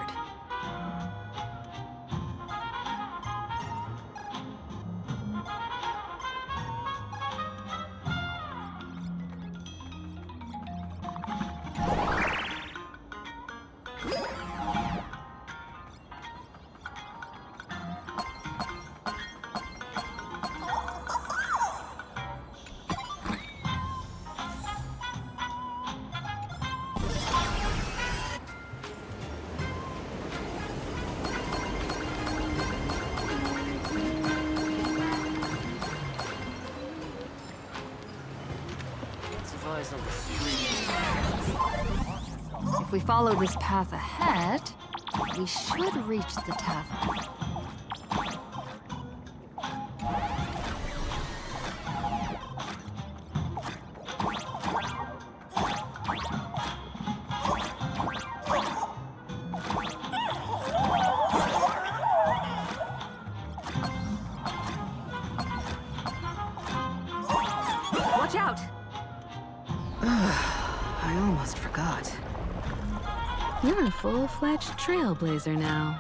If we follow this path ahead, we should reach the tavern. Watch out! I almost forgot. You're a full-fledged trailblazer now.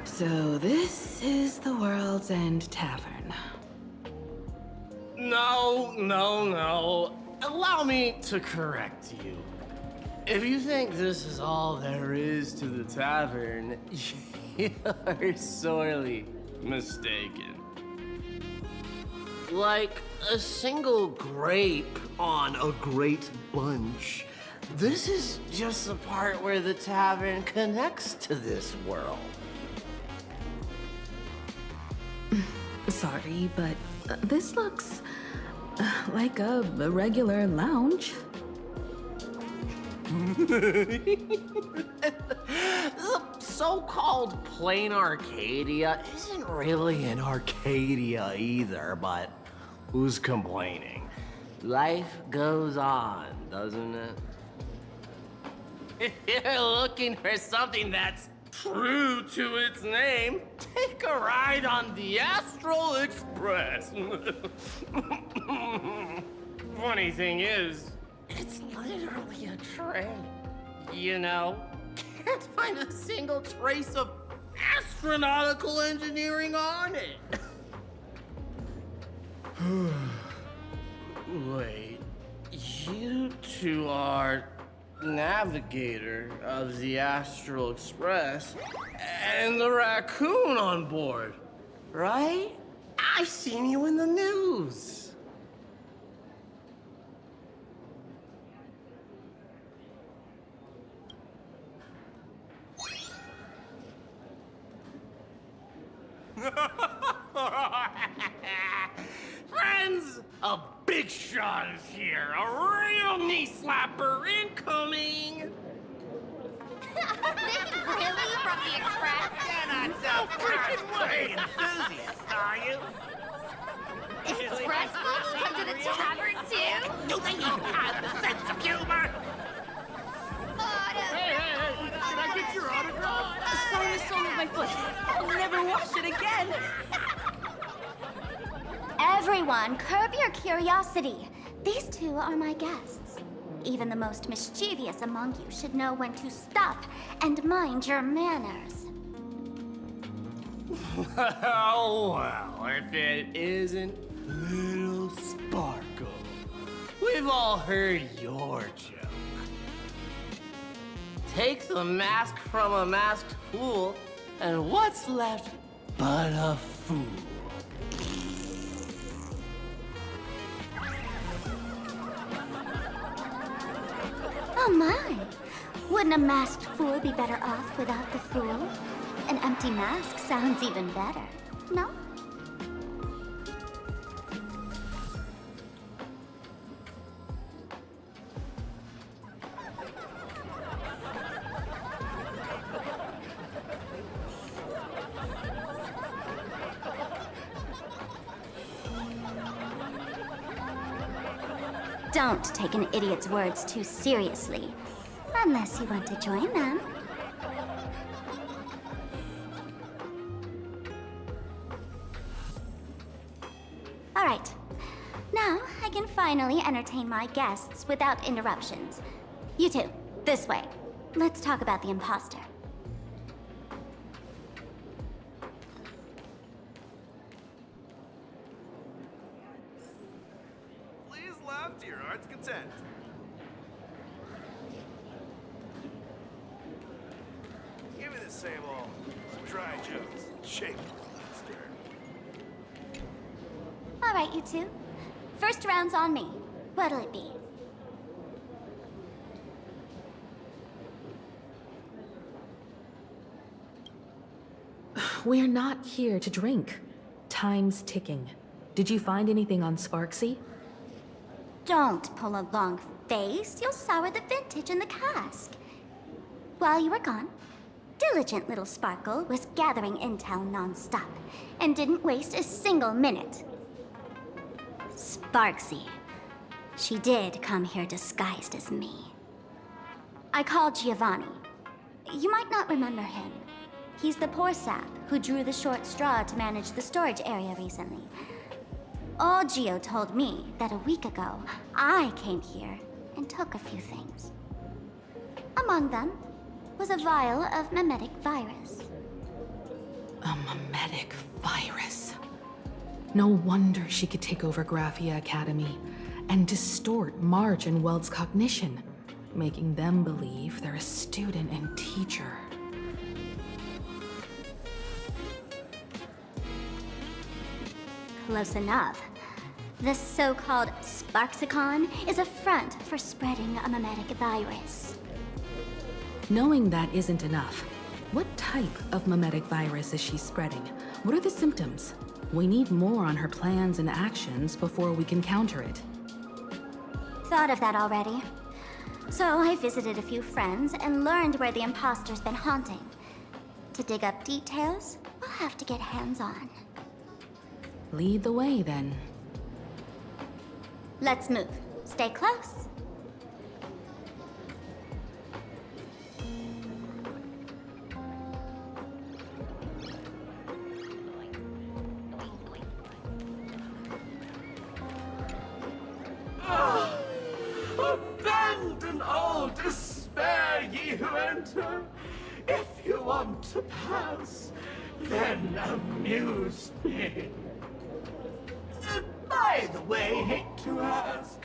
So this is the World's End Tavern. No. Allow me to correct you. If you think this is all there is to the tavern, you're sorely mistaken. Like a single grape on a great bunch, this is just the part where the tavern connects to this world. Sorry, but this looks like a regular lounge. The so-called plain Arcadia isn't really an Arcadia either, but who's complaining? Life goes on, doesn't it? If you're looking for something that's true to its name, take a ride on the Astral Express. Funny thing is, it's literally a train. You know, can't find a single trace of astronautical engineering on it. Wait, you two are navigator of the Astral Express and the raccoon on board, right? I've seen you in the news. Friends, a big shot is here. A real knee slapper incoming. Really? From the Express? You're not so freaking way enthusiast, are you? Express folks come to the tavern too? Do they even have a sense of humor? Hey, can I get your autograph? Sign the sole of my foot. I'll never wash it again. Everyone, curb your curiosity. These two are my guests. Even the most mischievous among you should know when to stop and mind your manners. Well, if it isn't Little Sparkle. We've all heard your joke. Take the mask from a masked fool, and what's left but a fool? Oh my! Wouldn't a masked fool be better off without the fool? An empty mask sounds even better, no? Don't take an idiot's words too seriously. Unless you want to join them. All right. Now I can finally entertain my guests without interruptions. You two, this way. Let's talk about the imposter. Please laugh to your heart's content. Give me the same old dry jokes. Shake it, stir. All right, you two. First round's on me. What'll it be? We're not here to drink. Time's ticking. Did you find anything on Sparksy? Don't pull a long face. You'll sour the vintage in the cask. While you were gone, diligent little Sparkle was gathering intel non-stop and didn't waste a single minute. Sparksy. She did come here disguised as me. I called Giovanni. You might not remember him. He's the poor sap who drew the short straw to manage the storage area recently. Old Gio told me that a week ago, I came here and took a few things. Among them was a vial of mimetic virus. A mimetic virus. No wonder she could take over Graphia Academy and distort March and Weld's cognition, making them believe they're a student and teacher. Close enough. This so-called Sparksicon is a front for spreading a mimetic virus. Knowing that isn't enough. What type of mimetic virus is she spreading? What are the symptoms? We need more on her plans and actions before we can counter it. Thought of that already. So I visited a few friends and learned where the imposter's been haunting. To dig up details, we'll have to get hands-on. Lead the way, then. Let's move. Stay close. Abandon all despair, ye who enter. If you want to pass, then amuse me. By the way, hate to ask,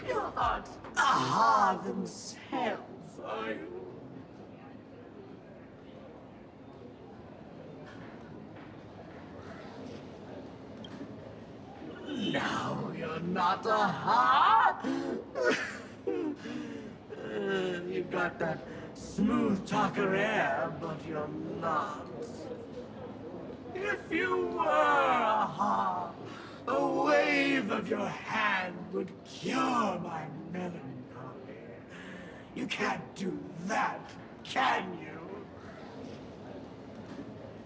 you're not Aha themselves, are you? No, you're not Aha. You got that smooth talker air, but you're not. If you were Aha, a wave of your hand would cure my melancholy. You can't do that, can you?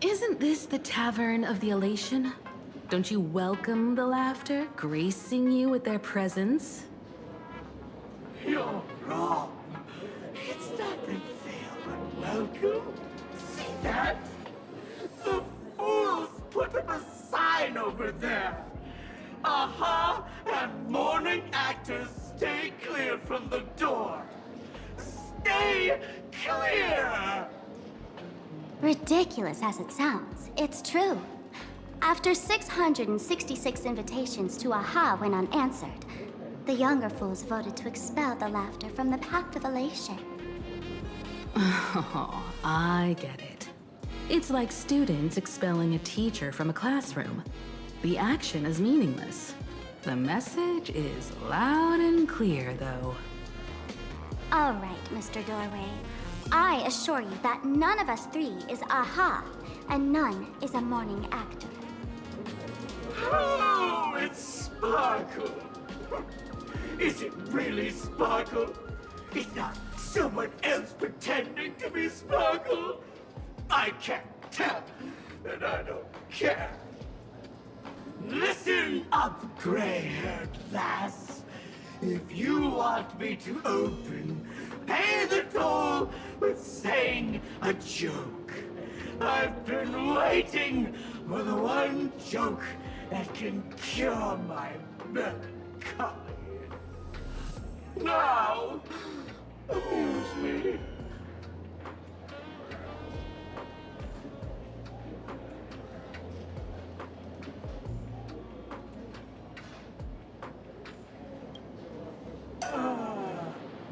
Isn't this the Tavern of the Elation? Don't you welcome the laughter, gracing you with their presence? You're wrong. It's not that they're unwelcome. See that? The fools put up a sign over there. Aha! And morning actors stay clear from the door. Stay clear! Ridiculous as it sounds, it's true. After 666 invitations to Aha went unanswered, the younger fools voted to expel the laughter from the Pact of Elation. Oh, I get it. It's like students expelling a teacher from a classroom. The action is meaningless. The message is loud and clear, though. All right, Mr. Doorway. I assure you that none of us three is Aha, and none is a morning actor. Oh, it's Sparkle. Is it really Sparkle? It's not someone else pretending to be Sparkle. I can't tell, and I don't care. Listen up, gray-haired lass. If you want me to open, pay the toll with saying a joke. I've been waiting for the one joke that can cure my melancholy. Now, amuse me.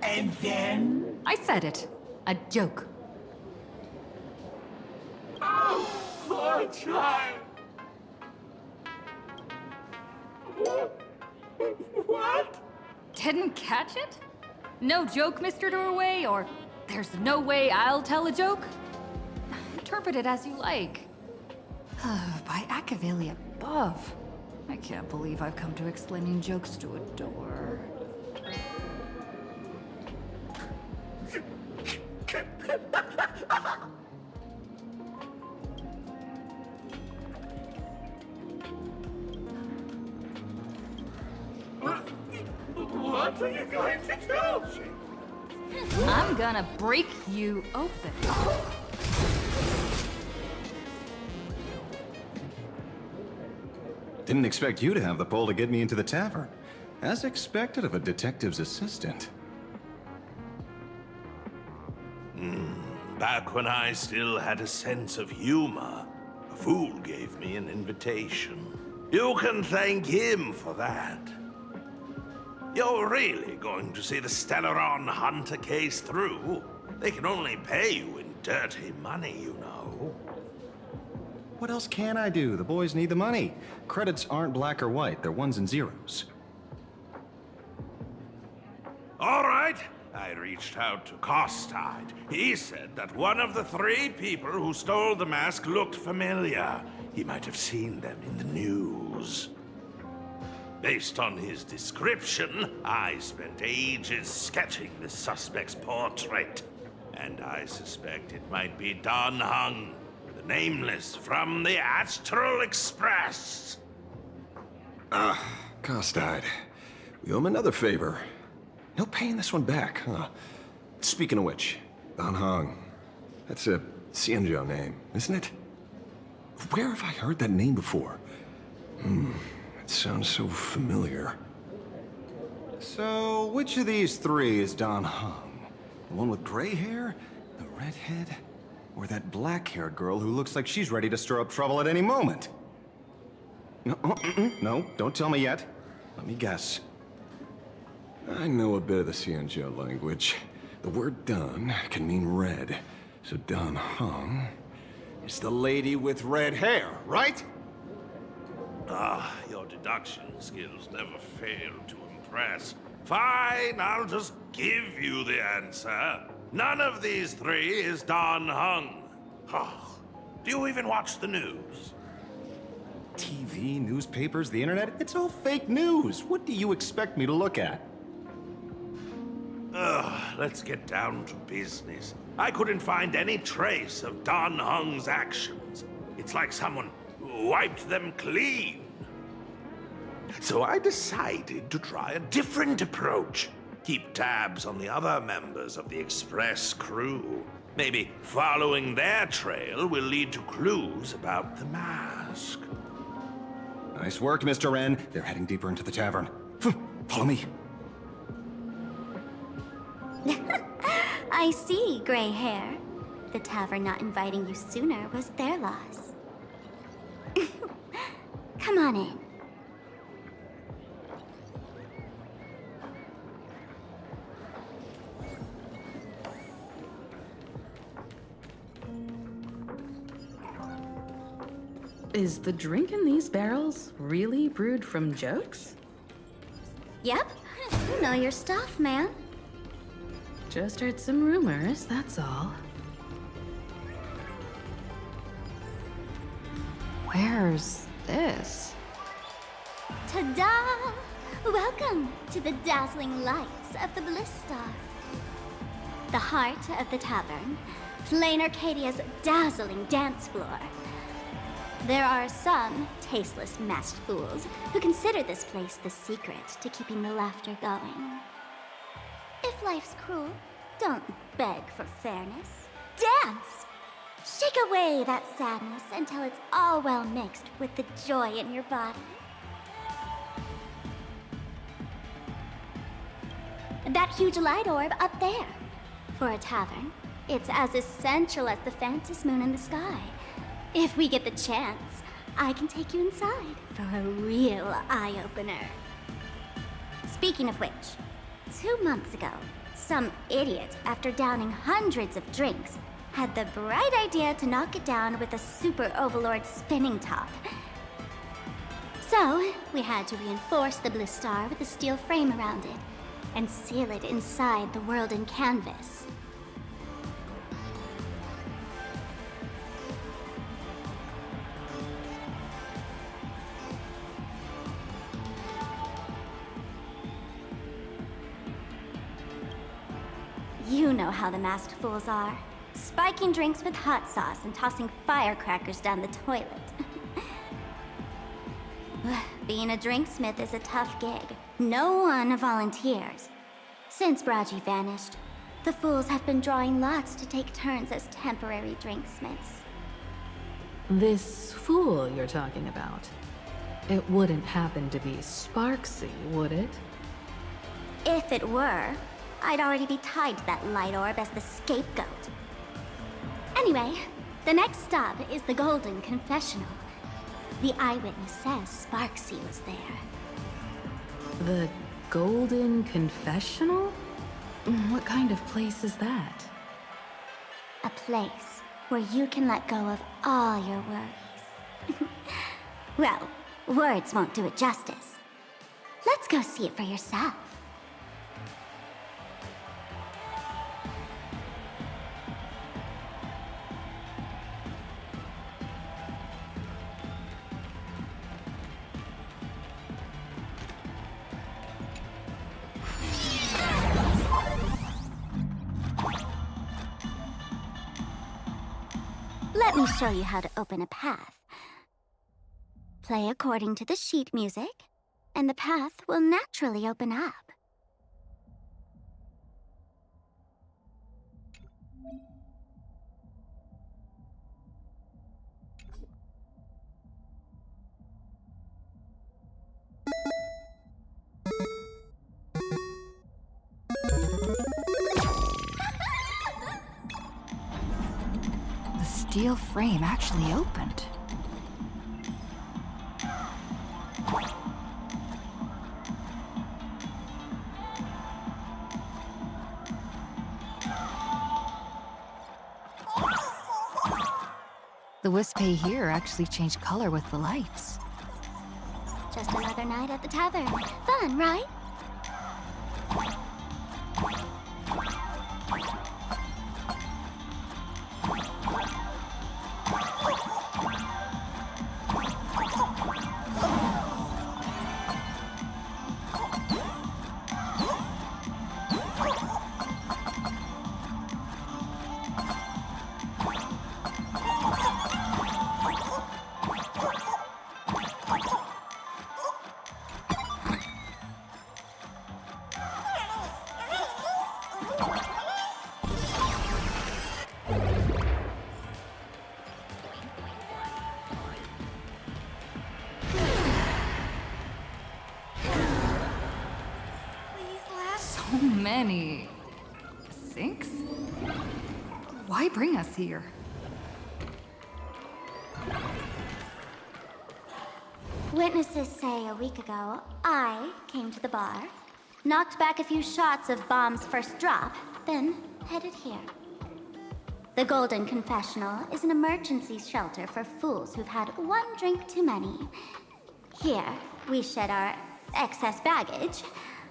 And then? I said it. A joke. Oh, poor child. What? Didn't catch it? No joke, Mr. Doorway, or there's no way I'll tell a joke? Interpret it as you like. By Acaveli above. I can't believe I've come to explaining jokes to a door. What are you going to do? I'm gonna break you open. Didn't expect you to have the pull to get me into the tavern. As expected of a detective's assistant. Back when I still had a sense of humor, a fool gave me an invitation. You can thank him for that. You're really going to see the Stellaron Hunter case through? They can only pay you in dirty money, you know. What else can I do? The boys need the money. Credits aren't black or white, they're ones and zeros. All right. I reached out to Costide. He said that one of the 3 people who stole the mask looked familiar. He might have seen them in the news. Based on his description, I spent ages sketching the suspect's portrait. And I suspect it might be Don Hung, the Nameless from the Astral Express. Costide. We owe him another favor. No paying this one back, huh? Speaking of which, Don Hong. That's a Xianzhou name, isn't it? Where have I heard that name before? It sounds so familiar. So, which of these 3 is Don Hong? The one with gray hair? The redhead? Or that black-haired girl who looks like she's ready to stir up trouble at any moment? No, don't tell me yet. Let me guess. I know a bit of the Xianzhou language. The word Don can mean red. So Don Hong is the lady with red hair, right? Your deduction skills never fail to impress. Fine, I'll just give you the answer. None of these 3 is Don Hung. Do you even watch the news? TV, newspapers, the internet, it's all fake news. What do you expect me to look at? Let's get down to business. I couldn't find any trace of Don Hung's actions. It's like someone wiped them clean. So I decided to try a different approach. Keep tabs on the other members of the Express crew. Maybe following their trail will lead to clues about the mask. Nice work, Mr. Wren. They're heading deeper into the tavern. Follow me. I see, gray hair. The tavern not inviting you sooner was their loss. Come on in. Is the drink in these barrels really brewed from jokes? Yep. You know your stuff, man. Just heard some rumors, that's all. Where's this? Ta-da! Welcome to the dazzling lights of the Bliss Star. The heart of the tavern, plain Arcadia's dazzling dance floor. There are some tasteless masked fools who consider this place the secret to keeping the laughter going. If life's cruel, don't beg for fairness. Dance! Shake away that sadness until it's all well mixed with the joy in your body. That huge light orb up there. For a tavern, it's as essential as the faintest moon in the sky. If we get the chance, I can take you inside for a real eye-opener. Speaking of which, 2 months ago, some idiot, after downing hundreds of drinks, had the bright idea to knock it down with a super overlord spinning top. So, we had to reinforce the Bliss Star with a steel frame around it and seal it inside the world in canvas. You know how the masked fools are. Spiking drinks with hot sauce and tossing firecrackers down the toilet. Being a drinksmith is a tough gig. No one volunteers. Since Braji vanished, the fools have been drawing lots to take turns as temporary drinksmiths. This fool you're talking about, it wouldn't happen to be Sparksy, would it? If it were, I'd already be tied to that light orb as the scapegoat. Anyway, the next stop is the Golden Confessional. The eyewitness says Sparksy was there. The Golden Confessional? What kind of place is that? A place where you can let go of all your worries. Well, words won't do it justice. Let's go see it for yourself. Let me show you how to open a path. Play according to the sheet music, and the path will naturally open up. The steel frame actually opened. The Wispay here actually changed color with the lights. Just another night at the tavern. Fun, right? So many sinks? Why bring us here? Witnesses say a week ago, I came to the bar, knocked back a few shots of Bomb's first drop, then headed here. The Golden Confessional is an emergency shelter for fools who've had one drink too many. Here, we shed our excess baggage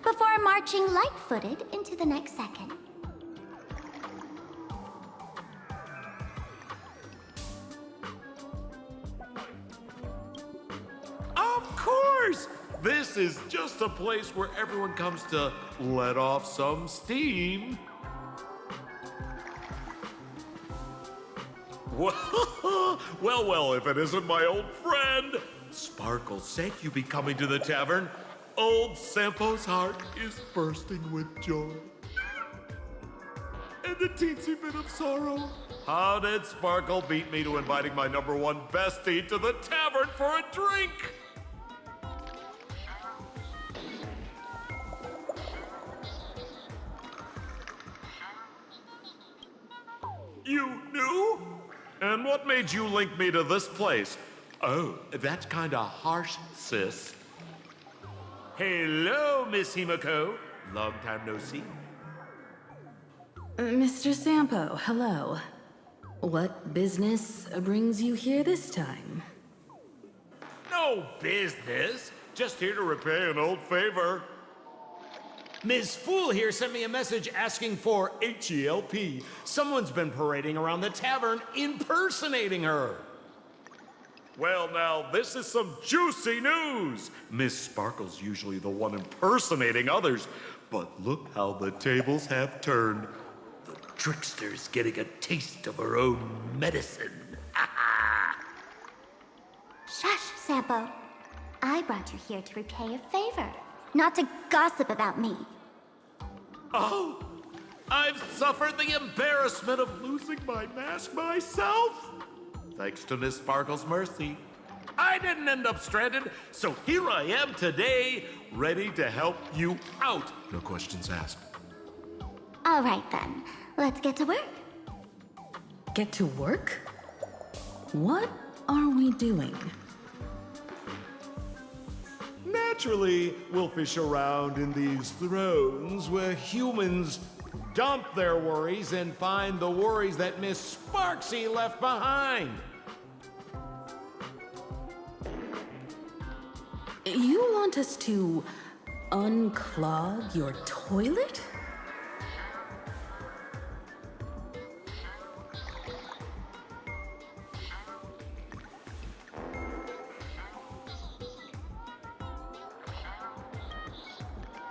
before marching light-footed into the next second. This is just a place where everyone comes to let off some steam. Well, if it isn't my old friend. Sparkle said you'd be coming to the tavern. Old Sampo's heart is bursting with joy. And a teensy bit of sorrow. How did Sparkle beat me to inviting my #1 bestie to the tavern for a drink? You knew? And what made you link me to this place? Oh, that's kinda harsh, sis. Hello, Miss Himiko. Long time no see. Mr. Sampo, hello. What business brings you here this time? No business. Just here to repay an old favor. Ms. Fool here sent me a message asking for H-E-L-P. Someone's been parading around the tavern impersonating her. Well, now, this is some juicy news. Miss Sparkle's usually the one impersonating others, but look how the tables have turned. The trickster's getting a taste of her own medicine. Shush, Sampo. I brought you here to repay a favor, not to gossip about me. Oh, I've suffered the embarrassment of losing my mask myself. Thanks to Miss Sparkle's mercy, I didn't end up stranded, so here I am today, ready to help you out. No questions asked. All right then, let's get to work. Get to work? What are we doing? Naturally, we'll fish around in these thrones where humans dump their worries and find the worries that Miss Sparksy left behind. You want us to unclog your toilet?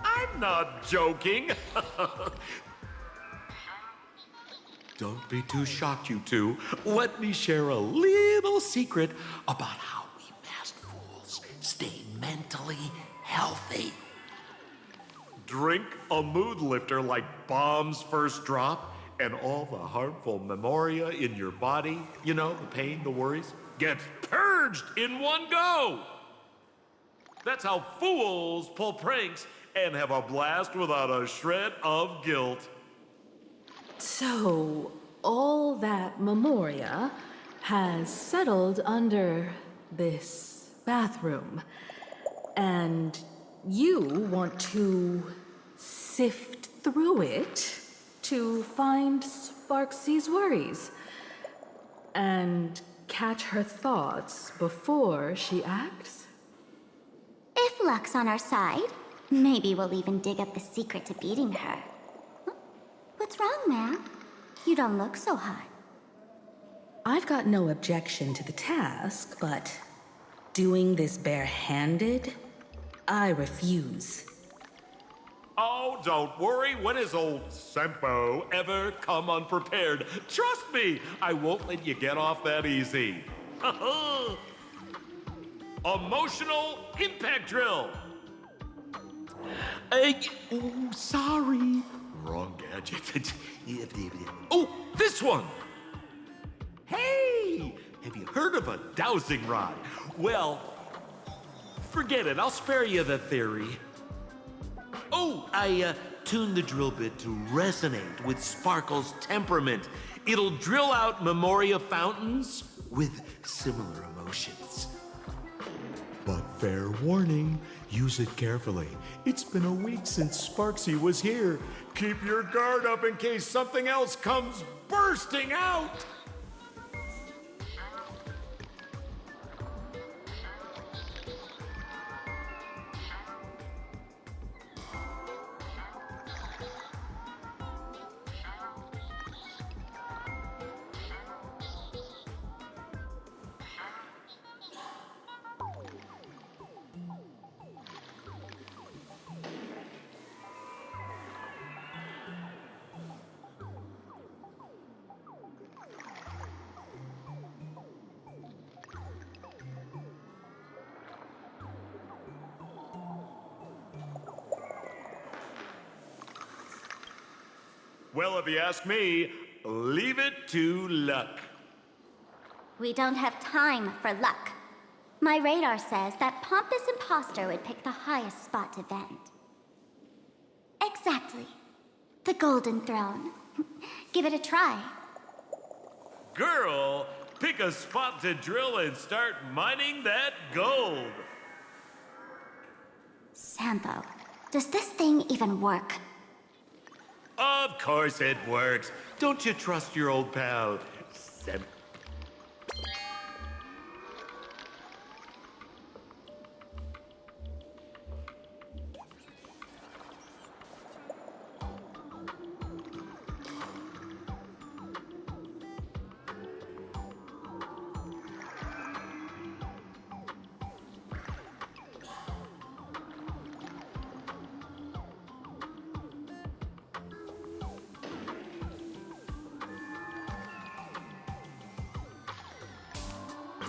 I'm not joking. Don't be too shocked, you two. Let me share a little secret about how we masked fools stay mentally healthy. Drink a mood lifter like Bomb's First Drop, and all the harmful memoria in your body, you know, the pain, the worries, gets purged in one go. That's how fools pull pranks and have a blast without a shred of guilt. So, all that memoria has settled under this bathroom. And you want to sift through it to find Sparksy's worries and catch her thoughts before she acts? If luck's on our side, maybe we'll even dig up the secret to beating her. What's wrong, ma'am? You don't look so hot. I've got no objection to the task, but doing this barehanded, I refuse. Oh, don't worry. When has old Sampo ever come unprepared? Trust me, I won't let you get off that easy. Emotional impact drill. Oh, sorry. Wrong gadget. Oh, this one. Hey, have you heard of a dowsing rod? Well, forget it. I'll spare you the theory. Oh, I tuned the drill bit to resonate with Sparkle's temperament. It'll drill out memoria fountains with similar emotions. But fair warning, use it carefully. It's been a week since Sparksy was here. Keep your guard up in case something else comes bursting out. Well, if you ask me, leave it to luck. We don't have time for luck. My radar says that pompous imposter would pick the highest spot to vent. Exactly. The Golden Throne. Give it a try. Girl, pick a spot to drill and start mining that gold. Sampo, does this thing even work? Of course it works. Don't you trust your old pal, Sam?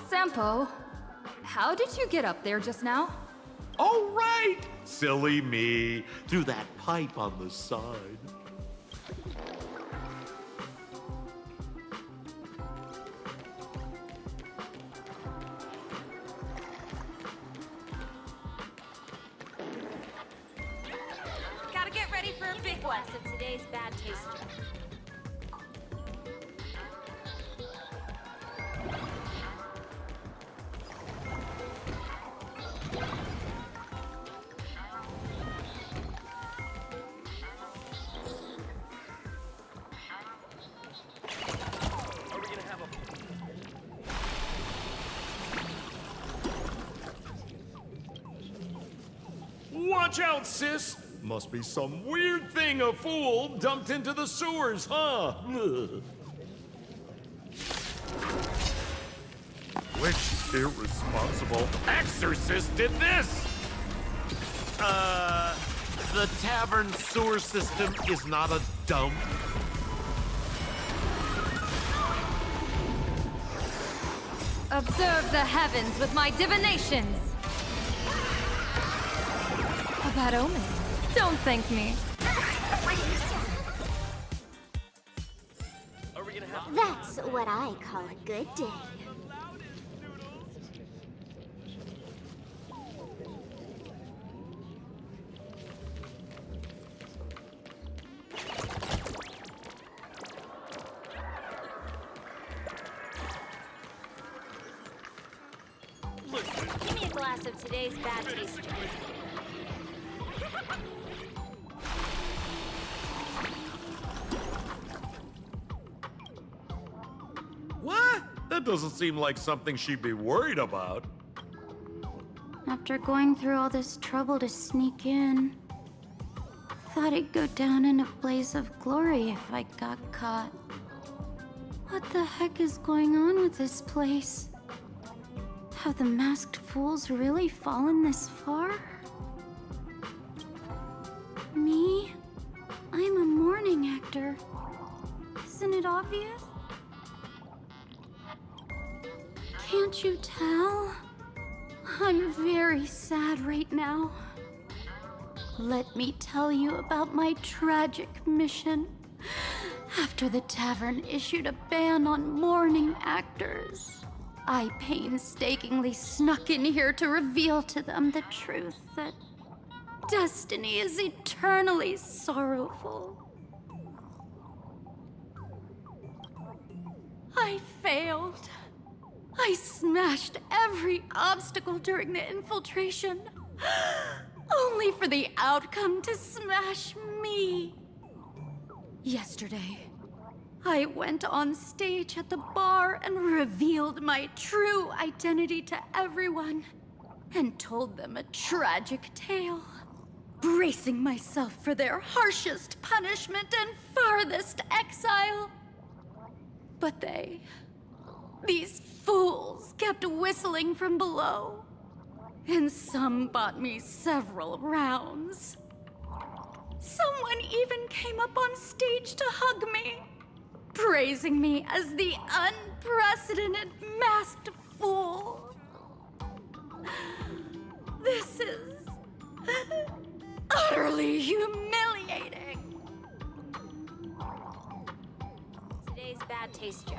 Sampo, how did you get up there just now? All right, silly me. Through that pipe on the side. Gotta get ready for a big one of today's bad taste. Watch out, sis! Must be some weird thing a fool dumped into the sewers, huh? Which irresponsible exorcist did this? The tavern sewer system is not a dump. Observe the heavens with my divinations. A bad omen. Don't thank me. That's what I call a good day. Give me a glass of today's bad taste. What? That doesn't seem like something she'd be worried about. After going through all this trouble to sneak in, thought I'd go down in a blaze of glory if I got caught. What the heck is going on with this place? Have the masked fools really fallen this far? Me? I'm a morning actor. Isn't it obvious? Can't you tell? I'm very sad right now. Let me tell you about my tragic mission. After the tavern issued a ban on morning actors, I painstakingly snuck in here to reveal to them the truth that destiny is eternally sorrowful. I failed. I smashed every obstacle during the infiltration, only for the outcome to smash me. Yesterday, I went on stage at the bar and revealed my true identity to everyone and told them a tragic tale, bracing myself for their harshest punishment and farthest exile. But these fools kept whistling from below, and some bought me several rounds. Someone even came up on stage to hug me, praising me as the unprecedented masked fool. This is utterly humiliating. today's bad taste joke.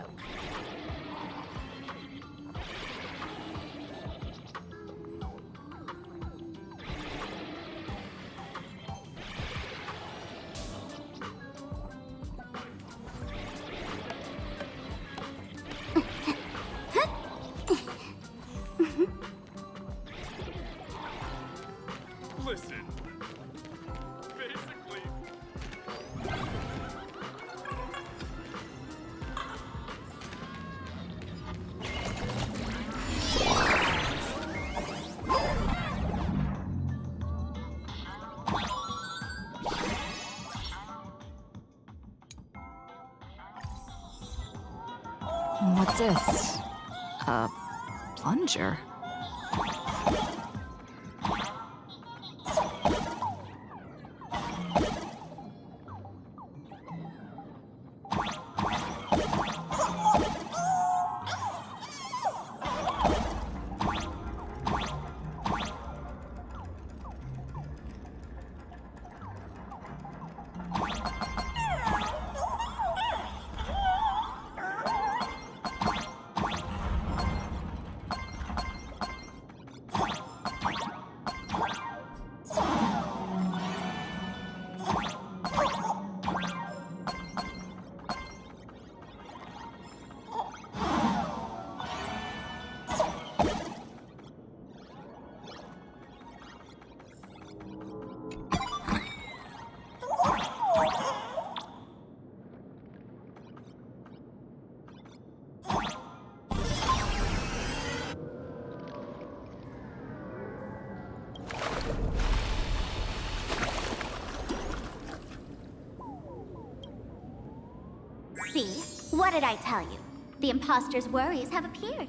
Listen. Basically. What's this? A plunger? See? What did I tell you? The imposter's worries have appeared.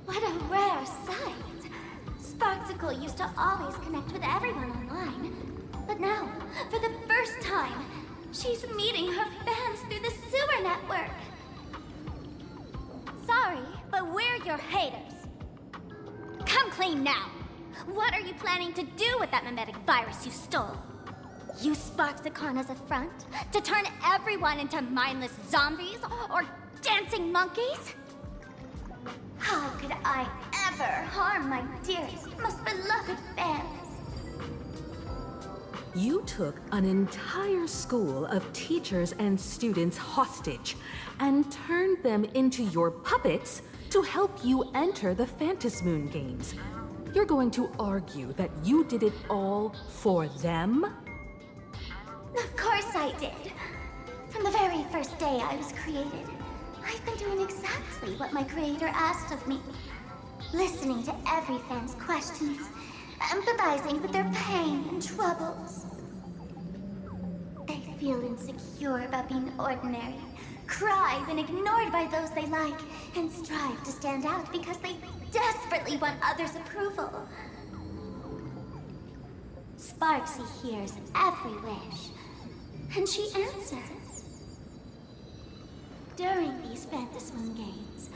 What a rare sight! Sparksicle used to always connect with everyone online. But now, for the first time, she's meeting her fans through the sewer network. Sorry, but we're your haters. Come clean now. What are you planning to do with that mimetic virus you stole? Use Sparksicon as a front to turn everyone into mindless zombies or dancing monkeys? How could I ever harm my dearest, most beloved fans? You took an entire school of teachers and students hostage and turned them into your puppets to help you enter the Phantasmoon games. You're going to argue that you did it all for them? Of course I did. From the very first day I was created, I've been doing exactly what my creator asked of me. Listening to every fan's questions, empathizing with their pain and troubles. They feel insecure about being ordinary, cry when ignored by those they like, and strive to stand out because they desperately want others' approval. Sparksy hears every wish, and she answers. During these Phantasmoon games,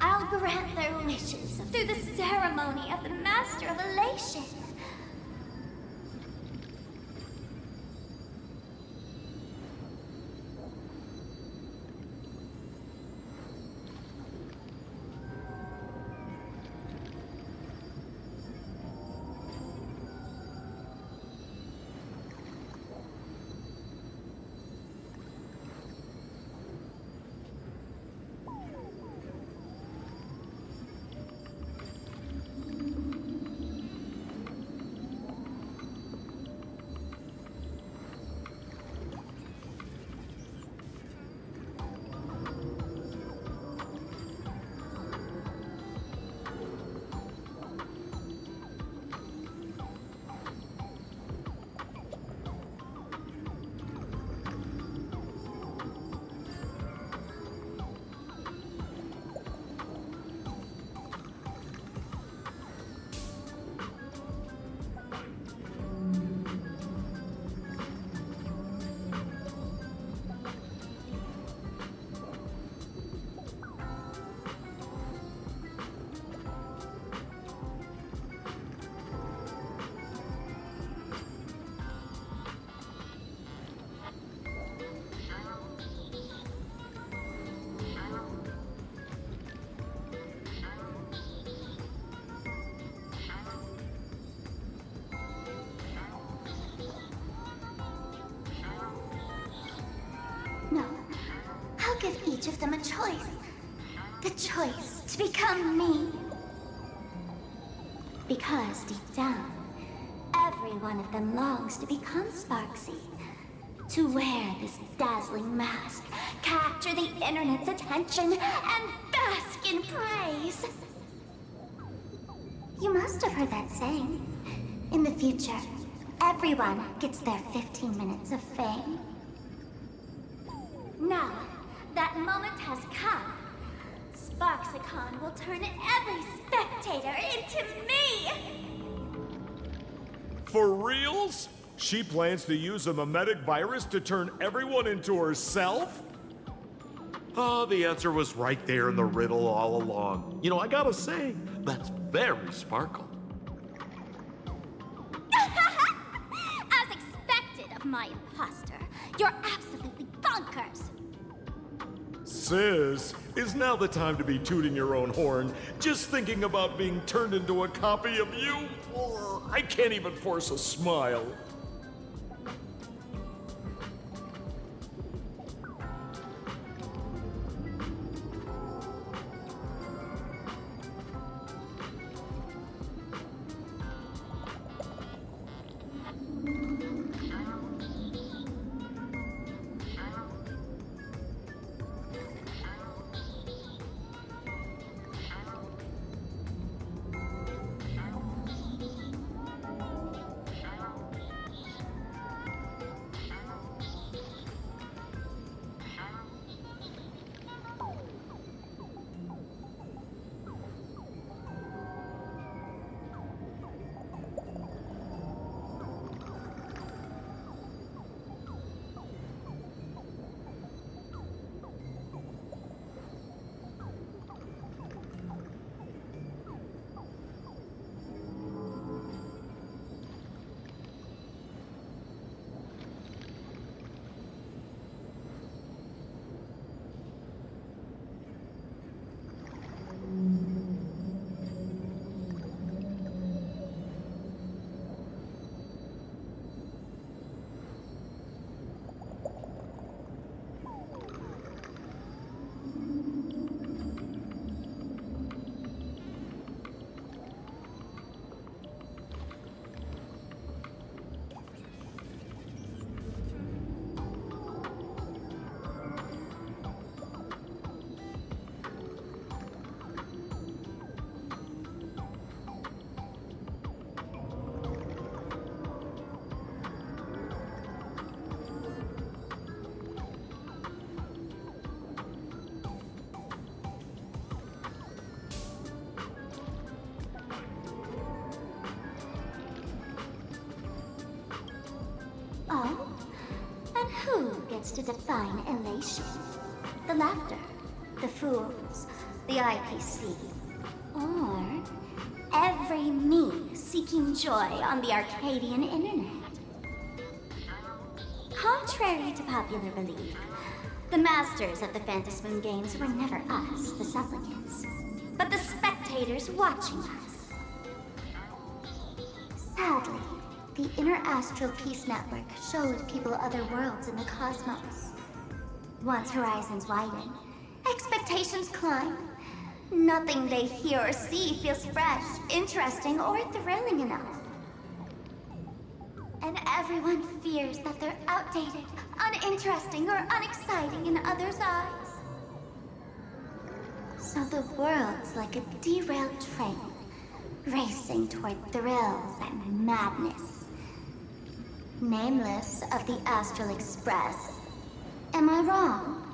I'll grant their wishes through the ceremony of the Master of Elation. each of them a choice. The choice to become me. Because deep down, every one of them longs to become Sparksy. To wear this dazzling mask, capture the internet's attention, and bask in praise. You must have heard that saying. In the future, everyone gets their 15 minutes of fame. Now, that moment has come. Sparksicon will turn every spectator into me! For reals? She plans to use a mimetic virus to turn everyone into herself? Oh, the answer was right there in the riddle all along. You know, I gotta say, that's very Sparkle. As expected of my imposter, you're absolutely bonkers! Sis, is now the time to be tooting your own horn, just thinking about being turned into a copy of you? I can't even force a smile. Oh? And who gets to define elation? The laughter, the fools, the IPC, or every me seeking joy on the Arcadian internet? Contrary to popular belief, the masters of the Phantasmoon games were never us, the supplicants, but the spectators watching us. Sadly, the Inter-Astral Peace Network showed people other worlds in the cosmos. Once horizons widen, expectations climb. Nothing they hear or see feels fresh, interesting, or thrilling enough. And everyone fears that they're outdated, uninteresting, or unexciting in others' eyes. So the world's like a derailed train, racing toward thrills and madness. Nameless of the Astral Express. Am I wrong?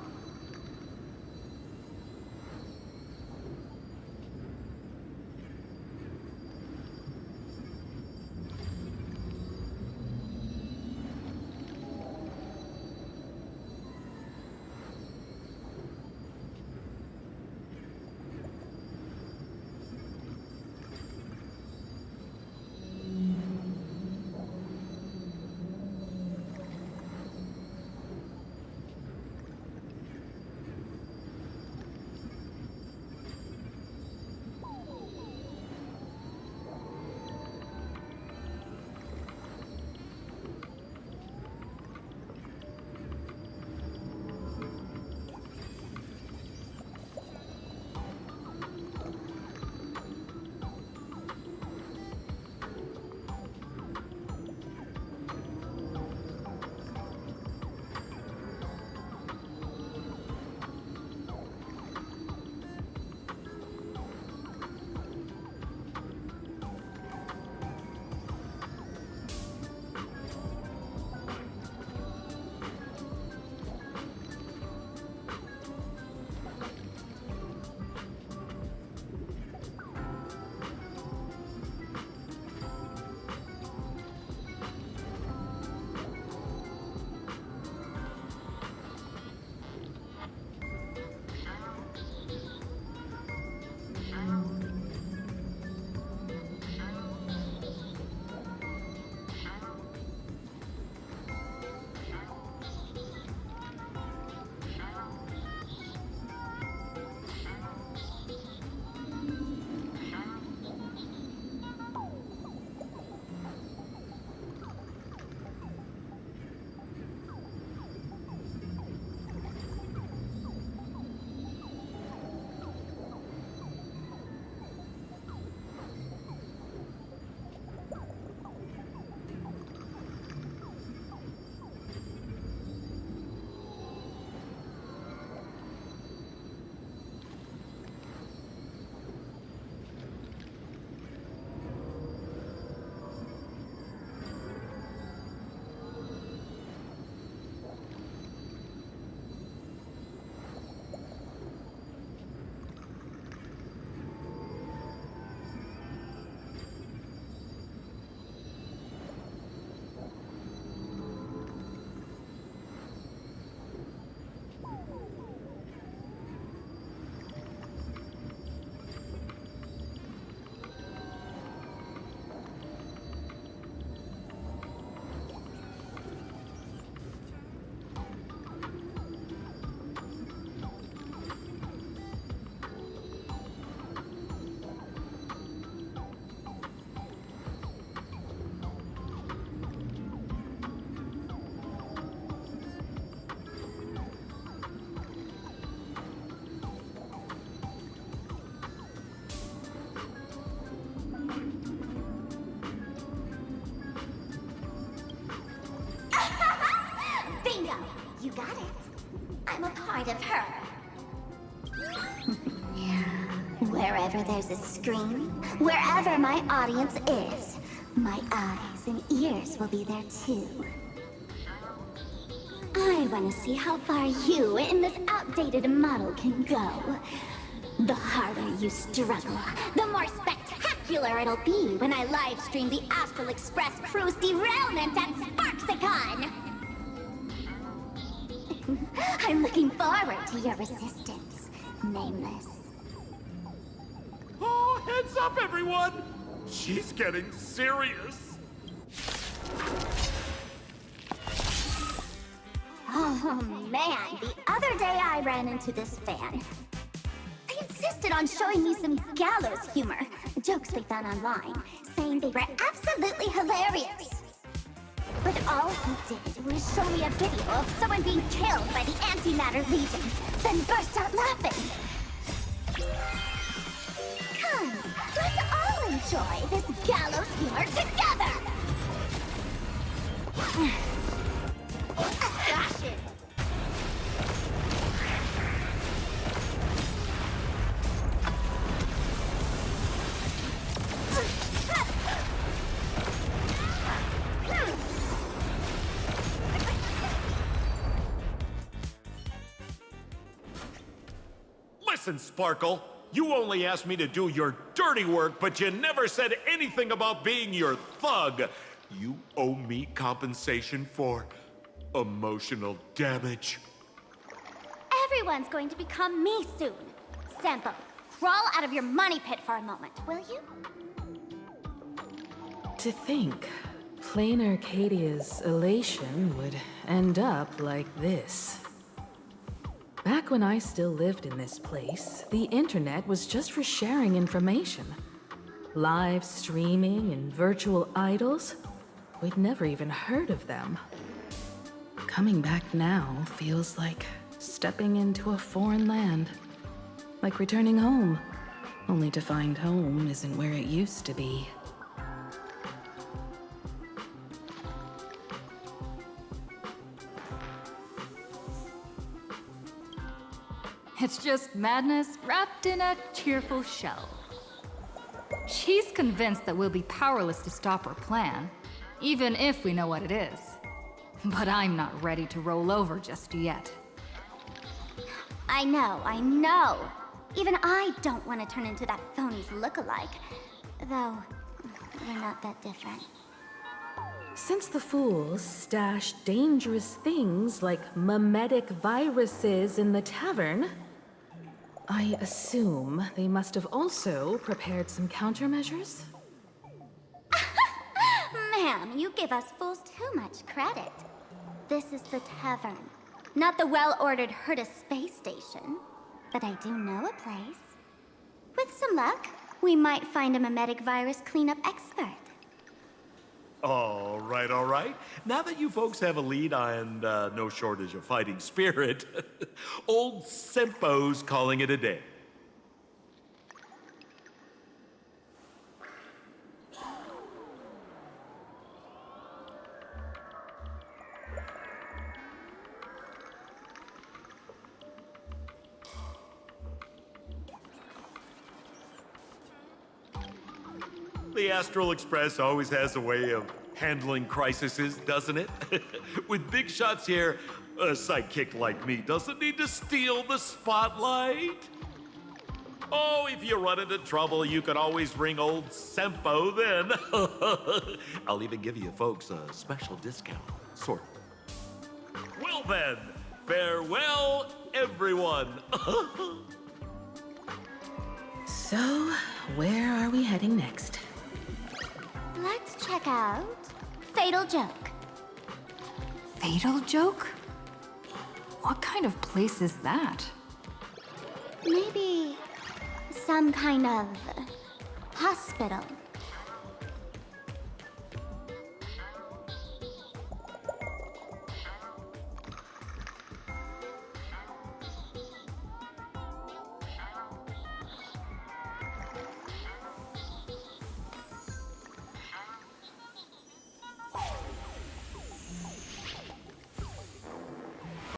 Bingo! You got it. I'm a part of her. Wherever there's a screen, wherever my audience is, my eyes and ears will be there too. I want to see how far you in this outdated model can go. The harder you struggle, the more spectacular it'll be when I live stream the Astral Express crew's derailment at Sparksicon! I'm looking forward to your resistance, Nameless. Oh, heads up, everyone! She's getting serious. Oh man, the other day I ran into this fan. They insisted on showing me some gallows humor, jokes they found online, saying they were absolutely hilarious. But all he did was show me a video of someone being killed by the Antimatter Legion, then burst out laughing. Come, let's all enjoy this gallows humor together! Gosh it! Listen, Sparkle, you only asked me to do your dirty work, but you never said anything about being your thug. You owe me compensation for emotional damage. Everyone's going to become me soon. Sampo, crawl out of your money pit for a moment, will you? To think, plain Arcadia's elation would end up like this. Back when I still lived in this place, the internet was just for sharing information. Live streaming and virtual idols, we'd never even heard of them. Coming back now feels like stepping into a foreign land. Like returning home, only to find home isn't where it used to be. It's just madness wrapped in a cheerful shell. She's convinced that we'll be powerless to stop her plan, even if we know what it is. But I'm not ready to roll over just yet. I know. Even I don't want to turn into that phony's lookalike. Though, we're not that different. Since the fools stashed dangerous things like mimetic viruses in the tavern, I assume they must have also prepared some countermeasures? Ma'am, you give us fools too much credit. This is the tavern, not the well-ordered Herta space station. But I do know a place. With some luck, we might find a mimetic virus cleanup expert. All right. Now that you folks have a lead and no shortage of fighting spirit, old Sempo's calling it a day. The Astral Express always has a way of handling crises, doesn't it? With big shots here, a sidekick like me doesn't need to steal the spotlight. Oh, if you run into trouble, you can always ring old Sempo then. I'll even give you folks a special discount, sort of. Well then, farewell, everyone. So, where are we heading next? Let's check out Fatal Joke. Fatal Joke? What kind of place is that? Maybe some kind of hospital.